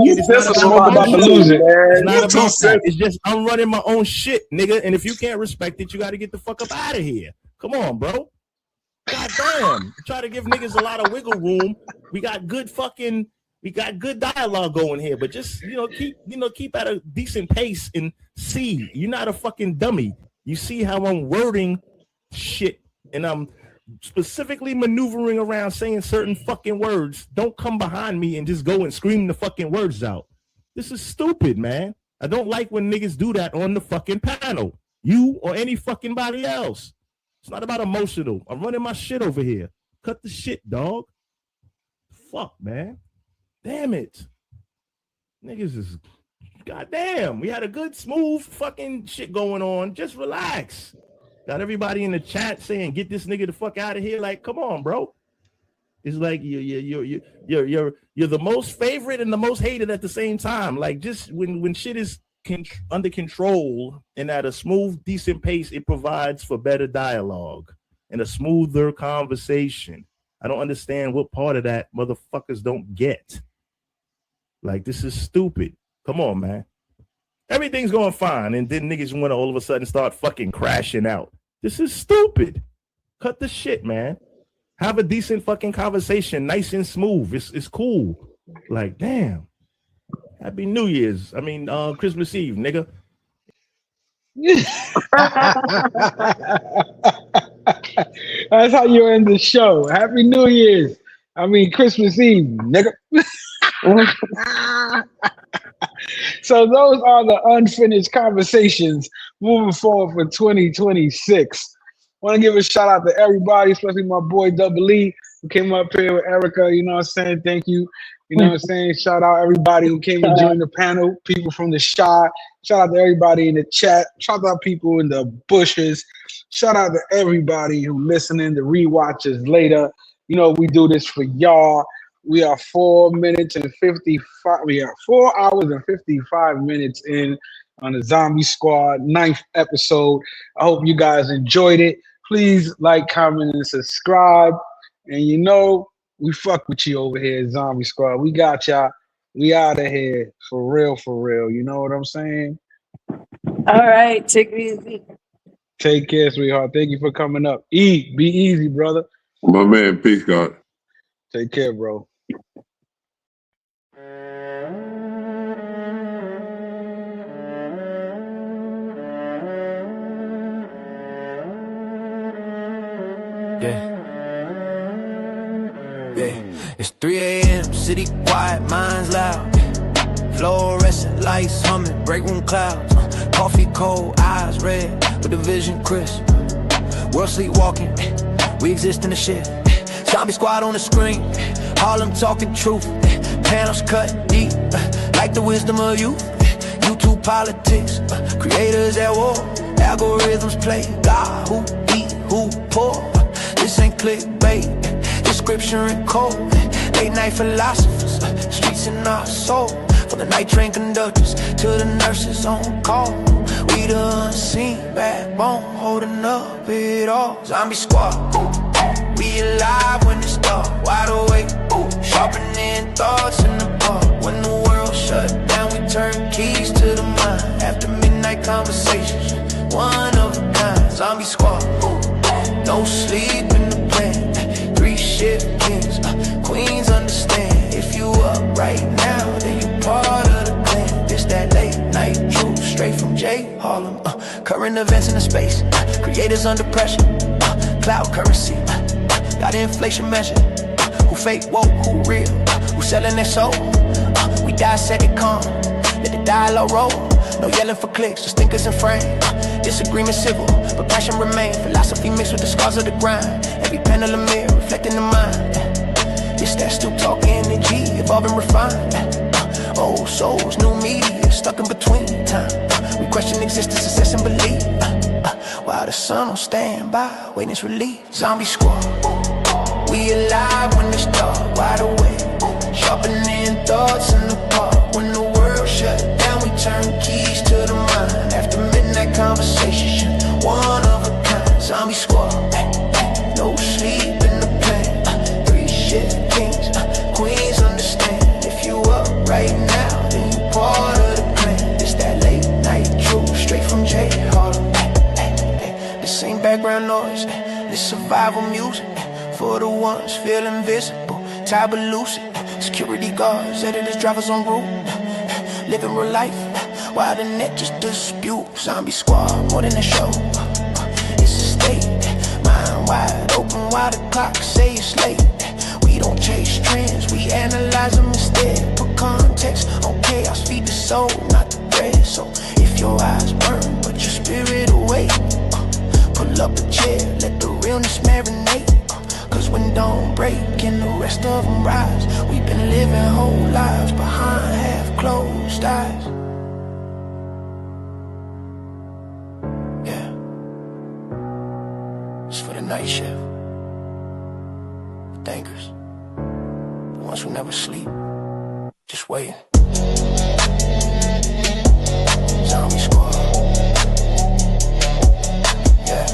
You sensitive about to lose it, man. It's not about that. It's just I'm running my own shit, nigga. And if you can't respect it, you got to get the fuck up out of here. Come on, bro. Goddamn, try to give niggas a lot of wiggle room. We got good dialogue going here, but just keep at a decent pace and see. You're not a fucking dummy. You see how I'm wording shit, and I'm specifically maneuvering around saying certain fucking words. Don't come behind me and just go and scream the fucking words out. This is stupid, man. I don't like when niggas do that on the fucking panel. You or any fucking body else. It's not about emotional. I'm running my shit over here. Cut the shit, dog. Fuck, man. Damn it. Niggas is goddamn. We had a good, smooth fucking shit going on. Just relax. Got everybody in the chat saying, get this nigga the fuck out of here. Like, come on, bro. It's like you're the most favorite and the most hated at the same time. Like, just when shit is under control and at a smooth, decent pace, it provides for better dialogue and a smoother conversation. I don't understand what part of that motherfuckers don't get. Like, this is stupid. Come on, man. Everything's going fine, and then niggas want to all of a sudden start fucking crashing out. This is stupid. Cut the shit, man. Have a decent fucking conversation, nice and smooth. It's cool. Like, damn. Happy New Year's. I mean, Christmas Eve, nigga. That's how you end the show. Happy New Year's. I mean, Christmas Eve, nigga. So those are the unfinished conversations moving forward for 2026. Want to give a shout out to everybody, especially my boy Double E, who came up here with Erica. You know what I'm saying? Thank you. You know what I'm saying? Shout out everybody who came and joined the panel, people from the Shy. Shout out to everybody in the chat. Shout out people in the bushes. Shout out to everybody who listening, the rewatches later. You know, we do this for y'all. We are 4 minutes and 55. We are 4 hours and 55 minutes in on the Zombie Squad 9th episode. I hope you guys enjoyed it. Please like, comment, and subscribe. And you know, we fuck with you over here, Zombie Squad. We got y'all. We out of here. For real, for real. You know what I'm saying? All right. Take it easy. Take care, sweetheart. Thank you for coming up. Be easy, brother. My man, peace, God. Take care, bro. It's 3 a.m., city quiet, minds loud. Fluorescent lights humming, break room clouds. Coffee cold, eyes red, with the vision crisp. World sleepwalking, we exist in the shit. Zombie Squad on the screen, Harlem talking truth. Panels cut deep, like the wisdom of youth. YouTube politics, creators at war. Algorithms play God, who eat, who poor. This ain't clickbait, description and code. Late night philosophers, streets in our soul. From the night train conductors to the nurses on call. We the unseen backbone, holding up it all. Zombie Squad, we alive when it's dark. Wide awake, sharpening thoughts in the park. When the world shut down, we turn keys to the mind. After midnight conversations, one of a kind. Zombie Squad, no sleep in the plan. 3 shift kings, queens understand. If you up right now, then you part of the clan. This that late night truth, straight from J Harlem. Current events in the space, creators under pressure. Cloud currency, got inflation measure. Who fake woke, who real, who selling their soul. We dissect it calm, let the dialogue roll. No yelling for clicks, just thinkers in frame. Disagreement civil, but passion remain. Philosophy mixed with the scars of the grind. Every panel a mirror, reflecting the mind. It's that still talk energy, evolving refined. Old souls, new media, stuck in between time. We question existence, success, and belief. While the the sun on standby, waiting for relief. Zombie squad. We alive when it's dark, wide awake. Sharpening thoughts in the park. When the world shut down, we turn keys to the mind. After midnight conversation, one of a kind. Zombie squad. No sleep in the plan. 3 shit kings, queens understand. If you up right now, then you part of the plan. It's that late night truth, straight from J Harlem. This ain't background noise, this survival music. For the ones feel invisible, tired but lucid. Security guards, editors, drivers on route. Living real life, while the net just dispute. Zombie squad, more than a show. It's a state, mind wide open while the clock say it's late. We don't chase trends, we analyze them instead. Put context on chaos, feed the soul, not the bread. So if your eyes burn, but your spirit awake, pull up a chair, let the realness marinate. Cause when dawn break and the rest of them rise, we've been living whole lives behind half closed eyes. Yeah. It's for the night shift. The thinkers. The ones who never sleep. Just waiting. Zombie squad. Yeah.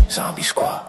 Zombie squad.